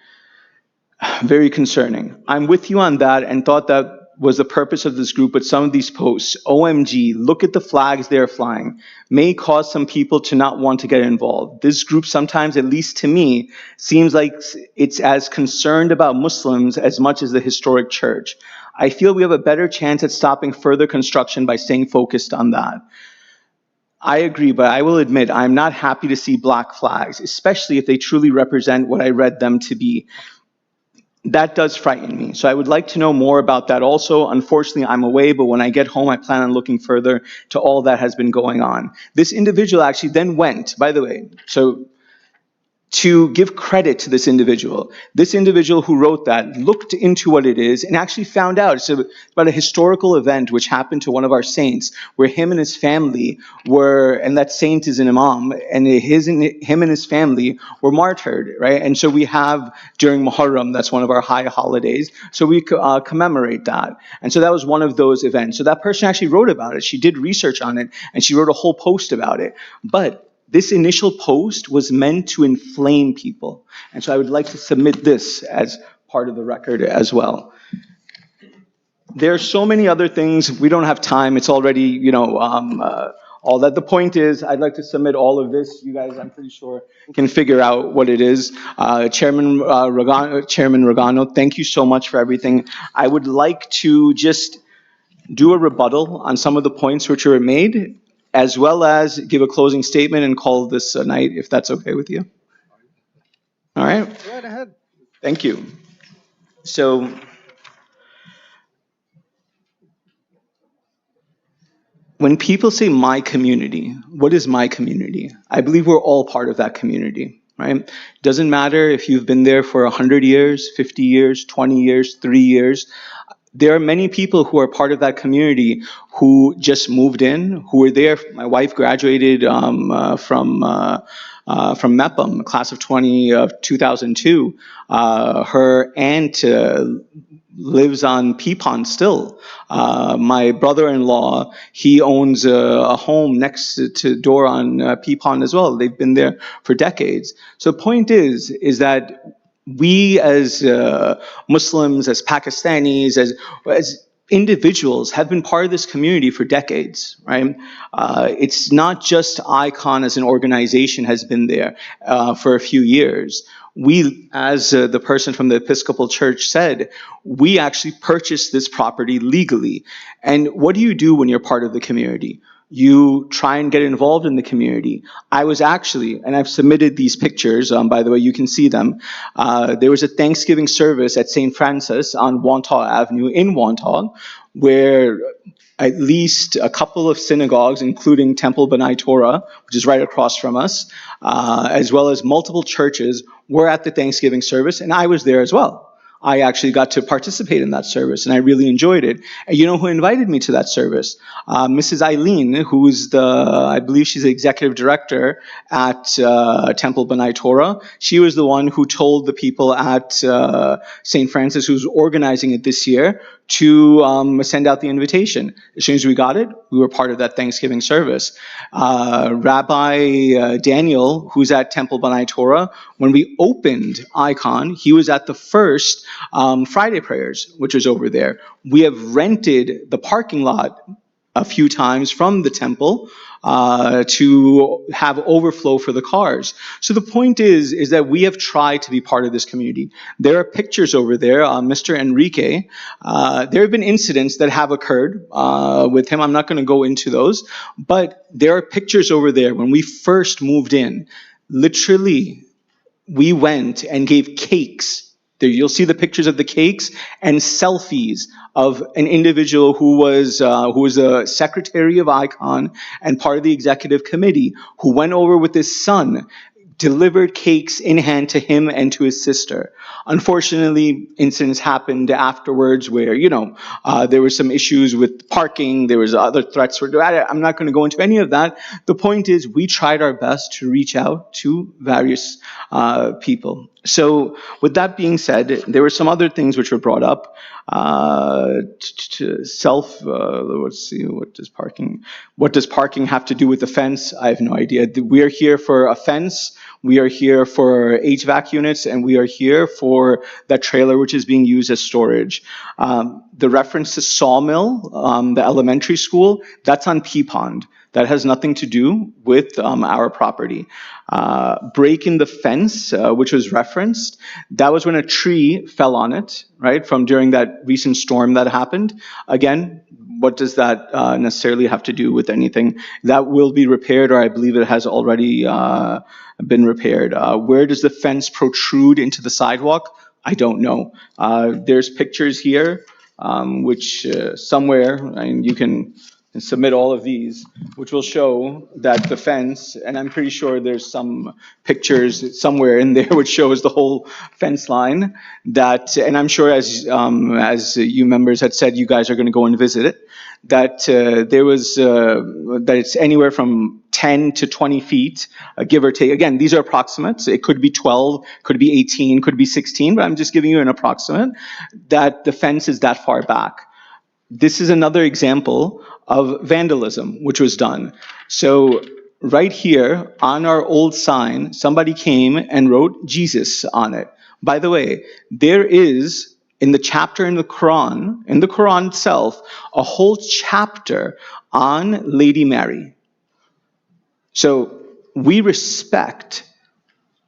very concerning. I'm with you on that and thought that was the purpose of this group, but some of these posts, OMG, look at the flags they're flying, may cause some people to not want to get involved. This group sometimes, at least to me, seems like it's as concerned about Muslims as much as the historic church. I feel we have a better chance at stopping further construction by staying focused on that. I agree, but I will admit I'm not happy to see black flags, especially if they truly represent what I read them to be. That does frighten me. So I would like to know more about that also. Unfortunately, I'm away, but when I get home, I plan on looking further to all that has been going on. This individual actually then went, by the way, so to give credit to this individual who wrote that looked into what it is and actually found out. It's about a historical event which happened to one of our saints where him and his family were, and that saint is an imam, and him and his family were martyred, right? And so we have during Muharram, that's one of our high holidays, so we commemorate that. And so that was one of those events. So that person actually wrote about it. She did research on it and she wrote a whole post about it. But this initial post was meant to inflame people. And so I would like to submit this as part of the record as well. There are so many other things. We don't have time. It's already, all that. The point is, I'd like to submit all of this. You guys, I'm pretty sure, can figure out what it is. Chairman Regano, thank you so much for everything. I would like to just do a rebuttal on some of the points which were made, as well as give a closing statement and call this a night, if that's okay with you. All right? Go right ahead. Thank you. So, when people say my community, what is my community? I believe we're all part of that community, right? Doesn't matter if you've been there for 100 years, 50 years, 20 years, 3 years. There are many people who are part of that community who just moved in, who were there. My wife graduated from MEPM, class of 2002. Her aunt lives on Peapon still. My brother-in-law, he owns a home next to door on Peapon as well. They've been there for decades. So the point is that we as Muslims, as Pakistanis, as individuals have been part of this community for decades, right? It's not just ICON as an organization has been there for a few years. We, as the person from the Episcopal Church said, we actually purchased this property legally. And what do you do when you're part of the community? You try and get involved in the community. I was actually, and I've submitted these pictures, by the way, you can see them. There was a Thanksgiving service at St. Francis on Wantagh Avenue in Wantagh, where at least a couple of synagogues, including Temple B'nai Torah, which is right across from us, as well as multiple churches, were at the Thanksgiving service, and I was there as well. I actually got to participate in that service, and I really enjoyed it. And you know who invited me to that service? Mrs. Eileen, who's I believe she's the executive director at Temple B'nai Torah. She was the one who told the people at St. Francis, who's organizing it this year, to send out the invitation. As soon as we got it, we were part of that Thanksgiving service. Rabbi Daniel, who's at Temple B'nai Torah, when we opened ICON, he was at the first Friday prayers, which was over there. We have rented the parking lot a few times from the temple to have overflow for the cars. So the point is that we have tried to be part of this community. There are pictures over there, Mr. Enrique. There have been incidents that have occurred with him. I'm not going to go into those, but there are pictures over there. When we first moved in, literally, we went and gave cakes. There, you'll see the pictures of the cakes and selfies of an individual who was a secretary of ICON and part of the executive committee, who went over with his son, delivered cakes in hand to him and to his sister. Unfortunately, incidents happened afterwards where, there were some issues with parking, there was other threats. I'm not going to go into any of that. The point is, we tried our best to reach out to various people. So with that being said, there were some other things which were brought up. Let's see, what does parking have to do with the fence? I have no idea. We are here for a fence, we are here for HVAC units, and we are here for that trailer which is being used as storage. The reference to Sawmill, the elementary school, that's on Pea Pond. That has nothing to do with our property. Break in the fence, which was referenced, that was when a tree fell on it, right, from during that recent storm that happened. Again, what does that necessarily have to do with anything? That will be repaired, or I believe it has already been repaired. Where does the fence protrude into the sidewalk? I don't know. There's pictures here, which somewhere, and you can submit all of these, which will show that the fence, and I'm pretty sure there's some pictures somewhere in there which shows the whole fence line, that, and I'm sure as you members had said, you guys are going to go and visit it, that there was, that it's anywhere from 10 to 20 feet, give or take. Again, these are approximates. It could be 12, could be 18, could be 16, but I'm just giving you an approximate, that the fence is that far back. This is another example of vandalism which was done. So right here on our old sign, somebody came and wrote Jesus on it. By the way, there is in the chapter in the Quran itself, a whole chapter on Lady Mary. So we respect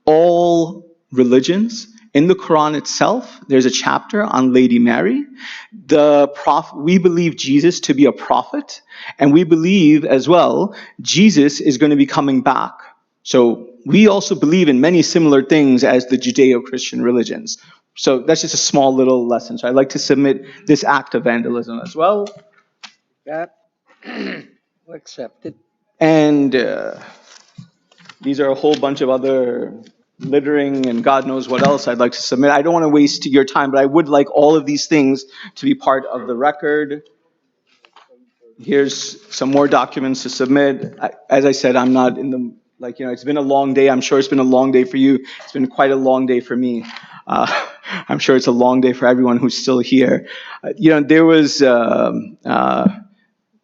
all religions. In the Quran itself, there's a chapter on Lady Mary. We believe Jesus to be a prophet, and we believe as well Jesus is going to be coming back. So we also believe in many similar things as the Judeo-Christian religions. So that's just a small little lesson. So I'd like to submit this act of vandalism as well. That accepted. And these are a whole bunch of other littering and God knows what else I'd like to submit. I don't want to waste your time, but I would like all of these things to be part of the record. Here's some more documents to submit. As I said, I'm not in the, it's been a long day. I'm sure it's been a long day for you. It's been quite a long day for me. I'm sure it's a long day for everyone who's still here. There was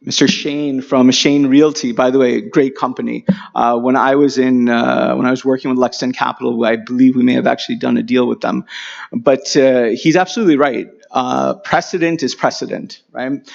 Mr. Shane from Shane Realty, by the way, great company. When I was working with Lexington Capital, I believe we may have actually done a deal with them. But he's absolutely right. Precedent is precedent, right?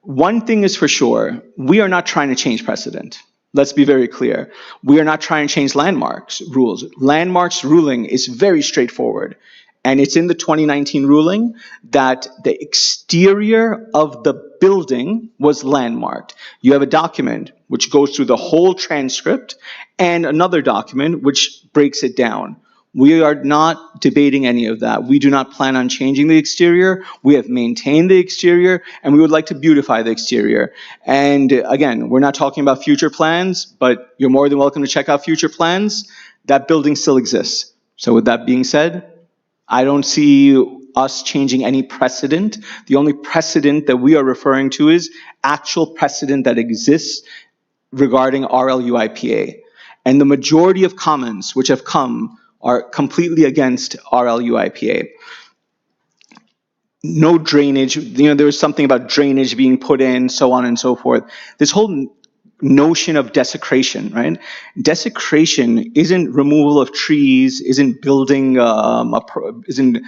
One thing is for sure, we are not trying to change precedent. Let's be very clear. We are not trying to change landmarks rules. Landmarks ruling is very straightforward. And it's in the 2019 ruling that the exterior of the building was landmarked. You have a document which goes through the whole transcript and another document which breaks it down. We are not debating any of that. We do not plan on changing the exterior. We have maintained the exterior, and we would like to beautify the exterior. And again, we're not talking about future plans, but you're more than welcome to check out future plans. That building still exists. So with that being said, I don't see us changing any precedent. The only precedent that we are referring to is actual precedent that exists regarding RLUIPA. And the majority of comments which have come are completely against RLUIPA. No drainage, there was something about drainage being put in, so on and so forth. This whole notion of desecration, right? Desecration isn't removal of trees, isn't building, isn't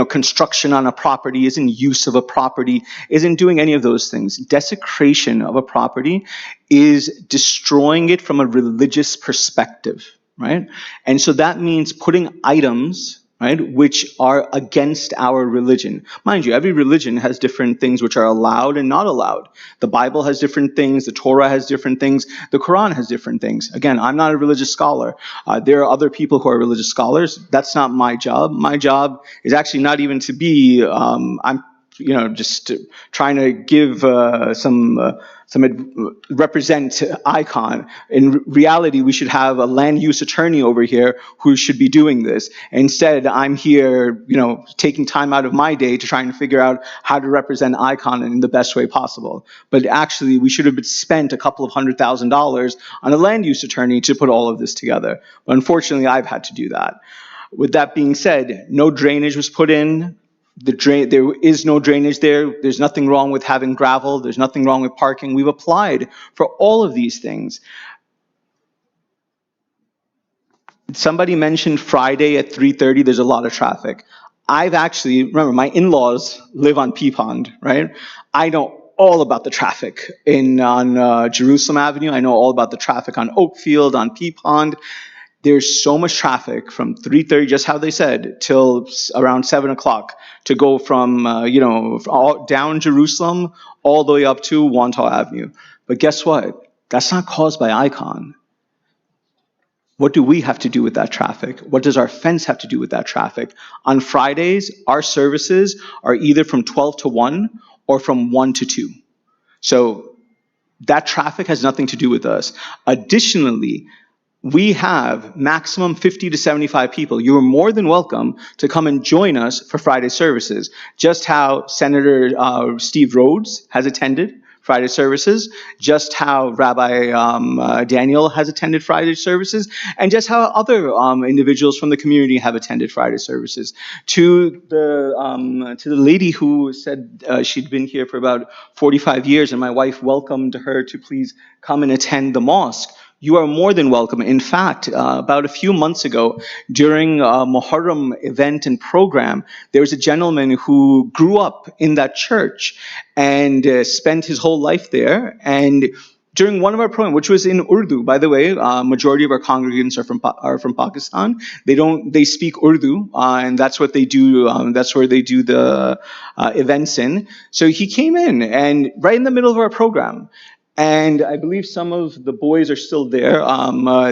construction on a property, isn't use of a property, isn't doing any of those things. Desecration of a property is destroying it from a religious perspective, right? And so that means putting items, right, which are against our religion. Mind you, every religion has different things which are allowed and not allowed. The Bible has different things, the Torah has different things, the Quran has different things. Again, I'm not a religious scholar. There are other people who are religious scholars. That's not my job. My job is actually not even to be, just trying to give represent ICON. In reality, we should have a land use attorney over here who should be doing this. Instead, I'm here, taking time out of my day to try and figure out how to represent ICON in the best way possible. But actually, we should have spent a couple of $100,000 on a land use attorney to put all of this together. But unfortunately, I've had to do that. With that being said, no drainage was put in. There is no drainage there. There's nothing wrong with having gravel. There's nothing wrong with parking. We've applied for all of these things. Somebody mentioned Friday at 3:30, there's a lot of traffic. I've actually, remember, my in-laws live on Pea Pond, right? I know all about the traffic on Jerusalem Avenue. I know all about the traffic on Oakfield, on Pea Pond. There's so much traffic from 3:30, just how they said, till around 7 o'clock to go from, down Jerusalem all the way up to Wantagh Avenue. But guess what? That's not caused by Icon. What do we have to do with that traffic? What does our fence have to do with that traffic? On Fridays, our services are either from 12 to 1 or from 1 to 2. So that traffic has nothing to do with us. Additionally, we have maximum 50 to 75 people. You are more than welcome to come and join us for Friday services. Just how Senator Steve Rhodes has attended Friday services, just how Rabbi Daniel has attended Friday services, and just how other individuals from the community have attended Friday services. To the lady who said she'd been here for about 45 years, and my wife welcomed her to please come and attend the mosque. You are more than welcome. In fact, about a few months ago, during a Muharram event and program, there was a gentleman who grew up in that church and spent his whole life there. And during one of our programs, which was in Urdu, by the way, majority of our congregants are from Pakistan. They speak Urdu, and that's what they do. That's where they do the events in. So he came in, and right in the middle of our program. And I believe some of the boys are still there.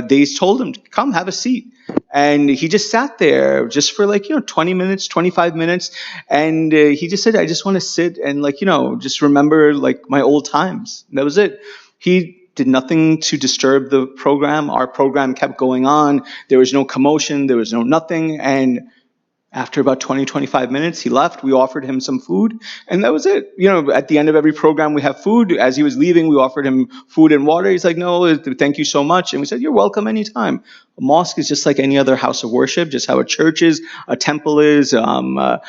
They told him, come have a seat. And he just sat there just for 20 minutes, 25 minutes. And he just said, I just want to sit and just remember my old times. And that was it. He did nothing to disturb the program. Our program kept going on. There was no commotion. There was no nothing. And after about 20, 25 minutes, he left. We offered him some food, and that was it. At the end of every program, we have food. As he was leaving, we offered him food and water. He's like, no, thank you so much. And we said, you're welcome anytime. A mosque is just like any other house of worship, just how a church is, a temple is, a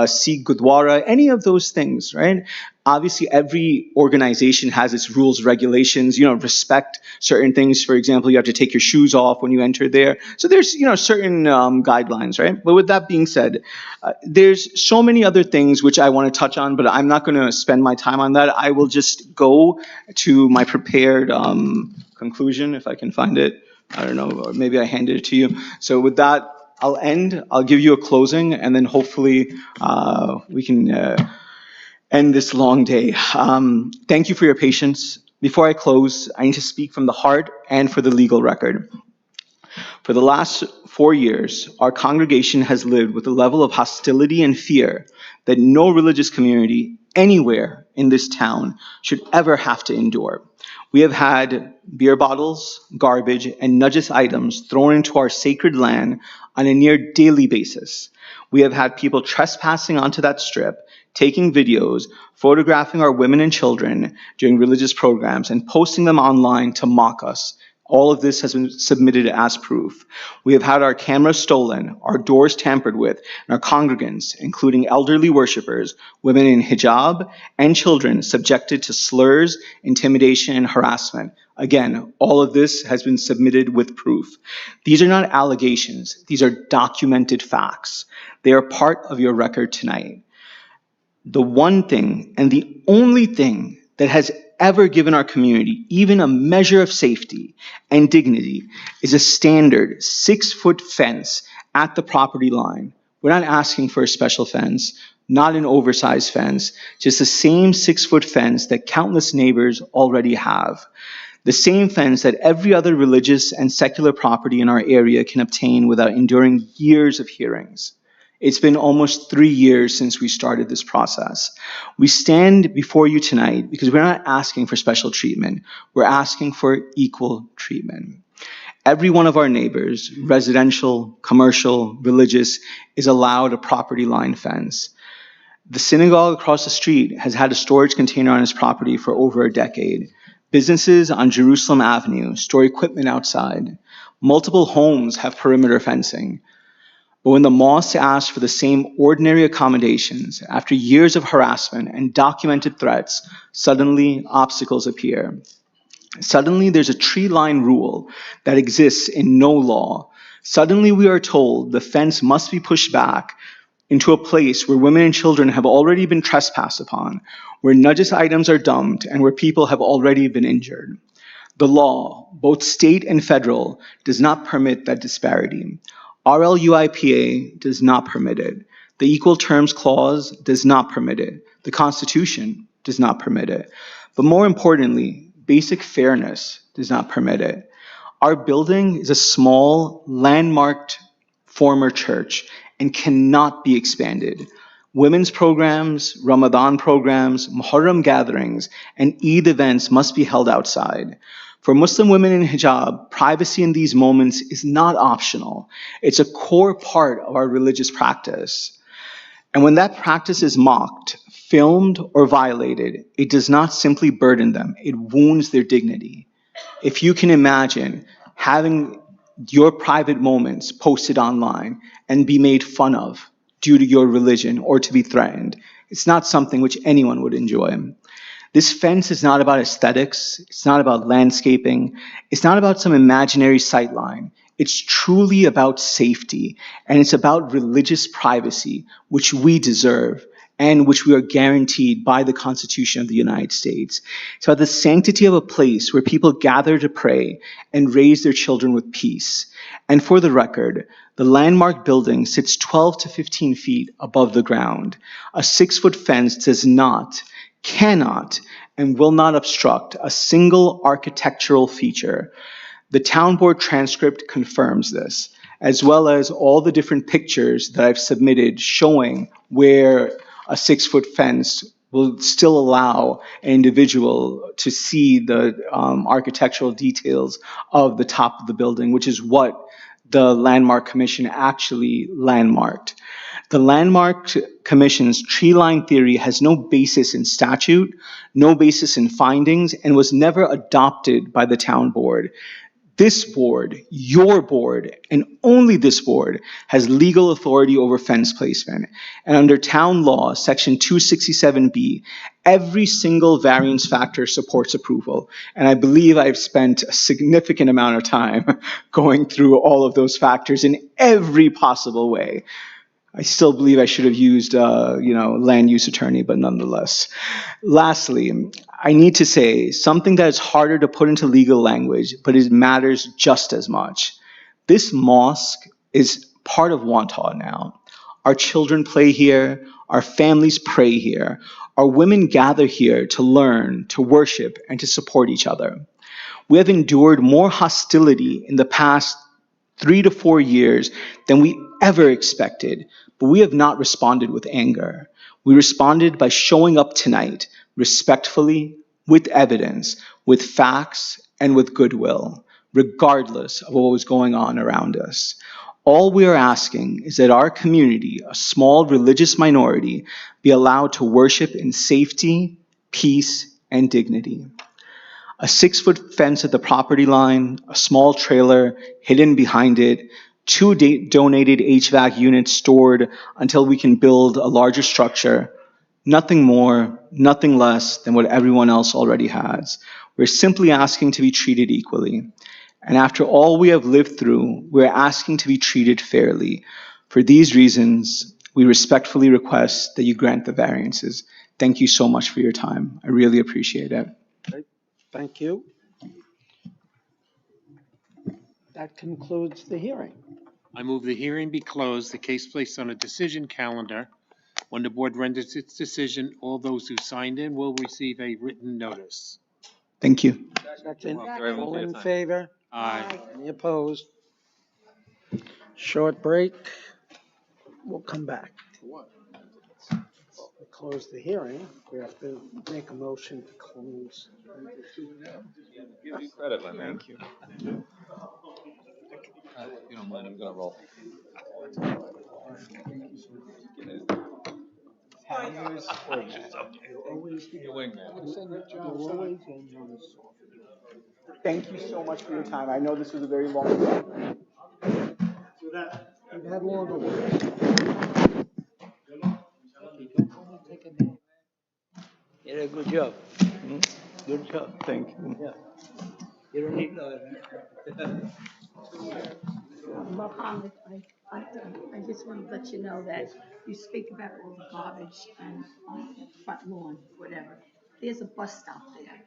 Sikh Gurdwara, any of those things, right? Obviously, every organization has its rules, regulations, respect certain things. For example, you have to take your shoes off when you enter there. So there's, certain guidelines, right? But with that being said, there's so many other things which I want to touch on, but I'm not going to spend my time on that. I will just go to my prepared conclusion, if I can find it. I don't know, or maybe I handed it to you. So with that, I'll end. I'll give you a closing, and then hopefully we can end this long day. Thank you for your patience. Before I close, I need to speak from the heart and for the legal record. For the last 4 years, our congregation has lived with a level of hostility and fear that no religious community anywhere in this town should ever have to endure. We have had beer bottles, garbage, and najis items thrown into our sacred land on a near daily basis. We have had people trespassing onto that strip, taking videos, photographing our women and children during religious programs, and posting them online to mock us. All of this has been submitted as proof. We have had our cameras stolen, our doors tampered with, and our congregants, including elderly worshipers, women in hijab, and children subjected to slurs, intimidation, and harassment. Again, all of this has been submitted with proof. These are not allegations. These are documented facts. They are part of your record tonight. The one thing and the only thing that has ever given our community even a measure of safety and dignity is a standard 6-foot fence at the property line. We're not asking for a special fence, not an oversized fence, just the same 6-foot fence that countless neighbors already have. The same fence that every other religious and secular property in our area can obtain without enduring years of hearings. It's been almost 3 years since we started this process. We stand before you tonight because we're not asking for special treatment. We're asking for equal treatment. Every one of our neighbors, residential, commercial, religious, is allowed a property line fence. The synagogue across the street has had a storage container on its property for over a decade. Businesses on Jerusalem Avenue store equipment outside. Multiple homes have perimeter fencing. But when the mosque asks for the same ordinary accommodations after years of harassment and documented threats, suddenly obstacles appear. Suddenly there's a tree line rule that exists in no law. Suddenly we are told the fence must be pushed back into a place where women and children have already been trespassed upon, where najis items are dumped, and where people have already been injured. The law, both state and federal, does not permit that disparity. RLUIPA does not permit it. The Equal Terms Clause does not permit it. The Constitution does not permit it. But more importantly, basic fairness does not permit it. Our building is a small, landmarked former church and cannot be expanded. Women's programs, Ramadan programs, Muharram gatherings, and Eid events must be held outside. For Muslim women in hijab, privacy in these moments is not optional. It's a core part of our religious practice. And when that practice is mocked, filmed, or violated, it does not simply burden them, it wounds their dignity. If you can imagine having your private moments posted online and be made fun of due to your religion or to be threatened, it's not something which anyone would enjoy. This fence is not about aesthetics, it's not about landscaping, it's not about some imaginary sightline. It's truly about safety, and it's about religious privacy, which we deserve and which we are guaranteed by the Constitution of the United States. It's about the sanctity of a place where people gather to pray and raise their children with peace. And for the record, the landmark building sits 12 to 15 feet above the ground. A 6-foot fence does not, cannot, and will not obstruct a single architectural feature. The town board transcript confirms this, as well as all the different pictures that I've submitted showing where a 6-foot fence will still allow an individual to see the architectural details of the top of the building, which is what the Landmark Commission actually landmarked. The Landmark Commission's tree line theory has no basis in statute, no basis in findings, and was never adopted by the town board. This board, your board, and only this board has legal authority over fence placement. And under town law, section 267B, every single variance factor supports approval. And I believe I've spent a significant amount of time going through all of those factors in every possible way. I still believe I should have used, land use attorney, but nonetheless. Lastly, I need to say something that is harder to put into legal language, but it matters just as much. This mosque is part of Wantagh now. Our children play here, our families pray here, our women gather here to learn, to worship, and to support each other. We have endured more hostility in the past 3 to 4 years than we ever expected, but we have not responded with anger. We responded by showing up tonight, respectfully, with evidence, with facts, and with goodwill, regardless of what was going on around us. All we are asking is that our community, a small religious minority, be allowed to worship in safety, peace, and dignity. A 6-foot fence at the property line, a small trailer hidden behind it, 2 donated HVAC units stored until we can build a larger structure. Nothing more, nothing less than what everyone else already has. We're simply asking to be treated equally. And after all we have lived through, we're asking to be treated fairly. For these reasons, we respectfully request that you grant the variances. Thank you so much for your time. I really appreciate it. Thank you. That concludes the hearing. I move the hearing be closed, the case placed on a decision calendar. When the board renders its decision, all those who signed in will receive a written notice. Thank you. Second. All in favor? Aye. Any opposed? Short break. We'll come back. We close the hearing. We have to make a motion to close. Give you credit, my man. Thank you. If you don't mind, I'm gonna roll. Thank you so much for your time. I know this was a very long. We've had longer ones. You did a good job. Good job. Thank you. Yeah. You don't need, Mohammed, I just want to let you know that you speak about all the garbage and on the front lawn, whatever. There's a bus stop there,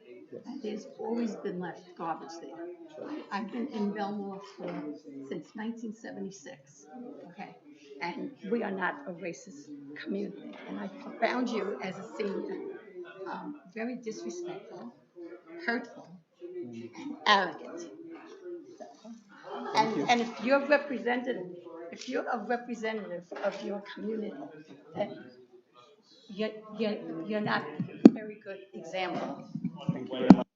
and there's always been left garbage there. I've been in Belmore since 1976, okay? And we are not a racist community. And I found you as a senior very disrespectful, hurtful, and arrogant. And if you're a representative of your community, then you're not a very good example. Thank you very much.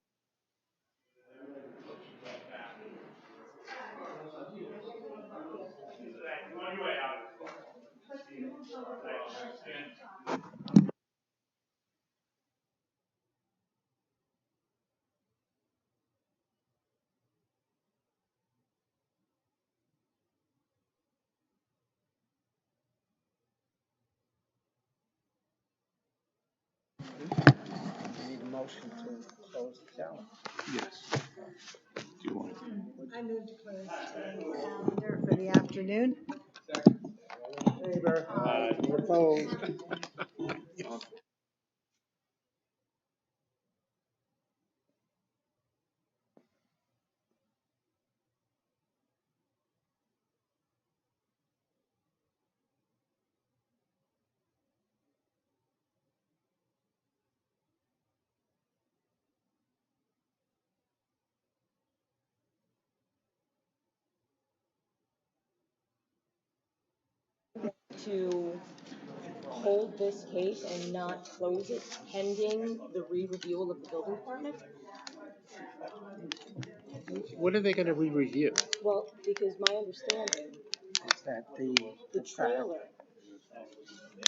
Need a motion to close the calendar. Yes. Do you want? I move to close today's calendar for the afternoon. Favor? Opposed? To hold this case and not close it pending the re-review of the building department? What are they gonna re-review? Well, because my understanding, Is that the fact trailer,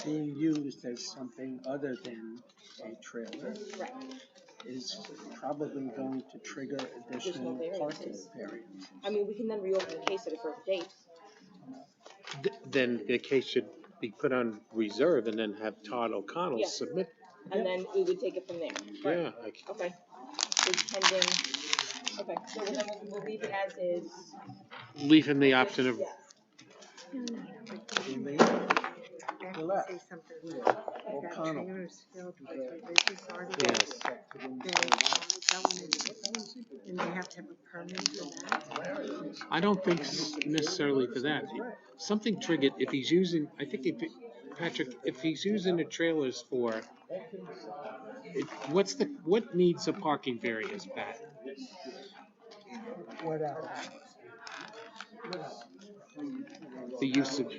being used as something other than a trailer right, is probably going to trigger additional parking variance. I mean, we can then reopen the case at a further date. Then the case should be put on reserve and then have Todd O'Connell Yeah. submit. And then we would take it from there. Yeah. Okay. It's pending, okay, so we'll leave it as is. Leave him the option of, O'Connell. yes. And they have to have a permit for that? I don't think necessarily for that. Something triggered, if he's using, I think Patrick, if he's using the trailers for, what needs a parking variance, Pat? What else? The use of,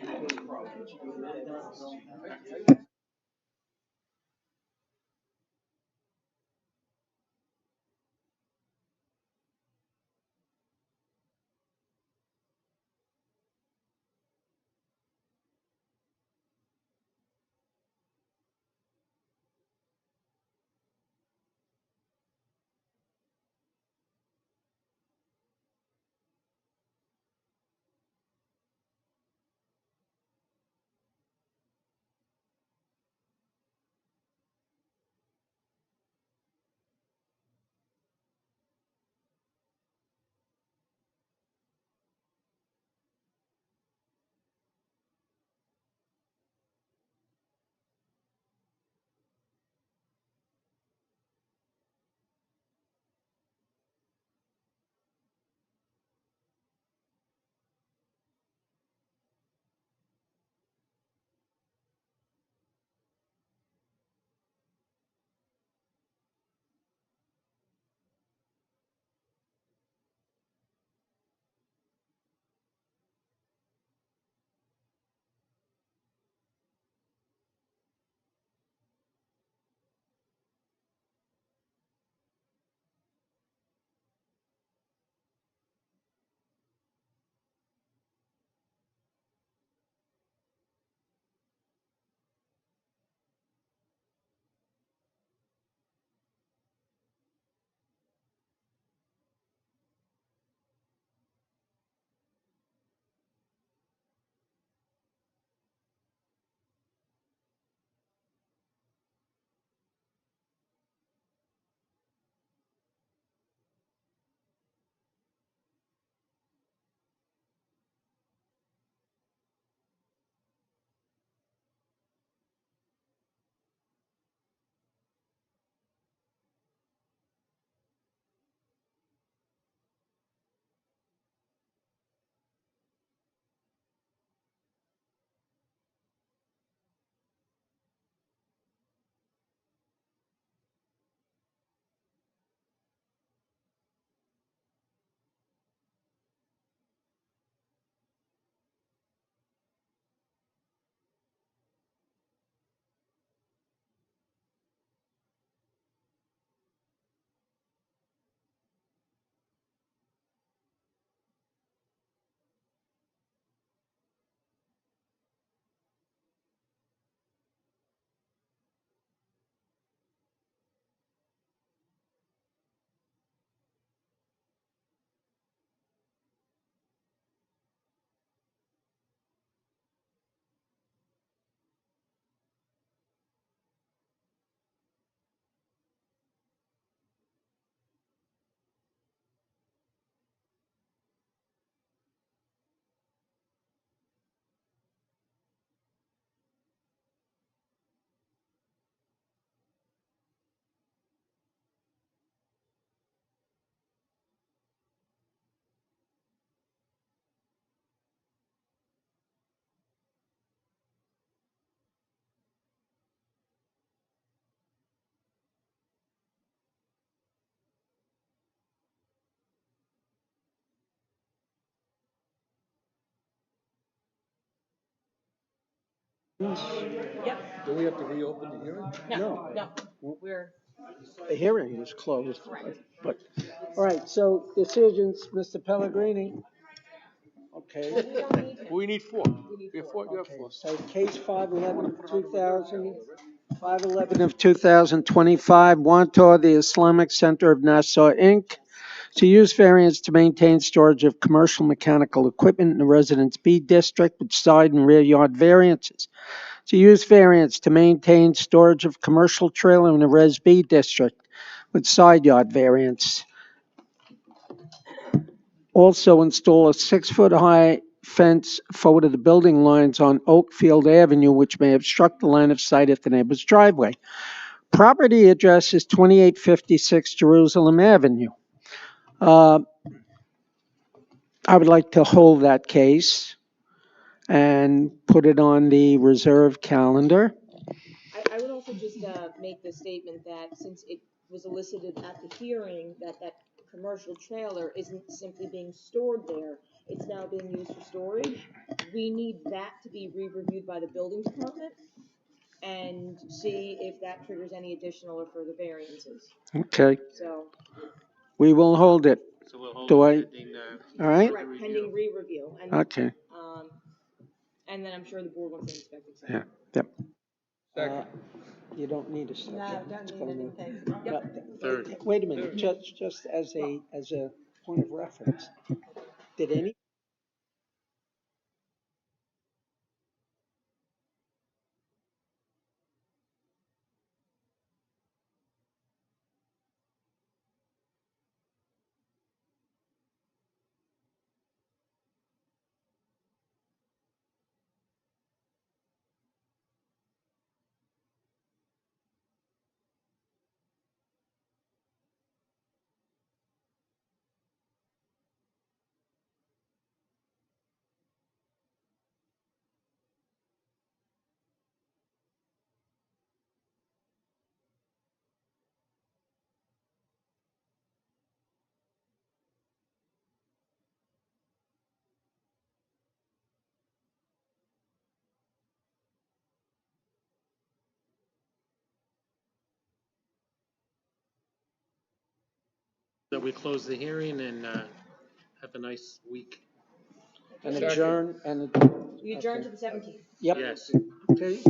Yep. Do we have to reopen the hearing? No. No, we're. The hearing is closed. But, all right, so decisions, Mr. Pellegrini. Okay. We need four. We have four, you have Okay, four. so case 511 of 2025, Wantor, the Islamic Center of Nassau, Inc., to use variance to maintain storage of commercial mechanical equipment in the Residence B district with side and rear yard variances. To use variance to maintain storage of commercial trailer in the Res B district with side yard variance. Also install a 6-foot-high fence forward of the building lines on Oakfield Avenue, which may obstruct the line of sight at the neighbor's driveway. Property address is 2856 Jerusalem Avenue. I would like to hold that case and put it on the reserve calendar. I would also just make the statement that since it was elicited at the hearing that that commercial trailer isn't simply being stored there, it's now being used for storage, we need that to be re-reviewed by the building department and see if that triggers any additional or further variances. Okay, So. we will hold it. So we'll hold Do I? it pending, All right. Correct, pending re-review. And, Okay. And then I'm sure the board wants to inspect it. Yeah. Yep. You don't need a second. No, don't need anything. Third. Wait a minute, just as a point of reference. Did any? that we close the hearing and have a nice week. And adjourn and. We adjourn to the 17th. Yep. Yes. Okay.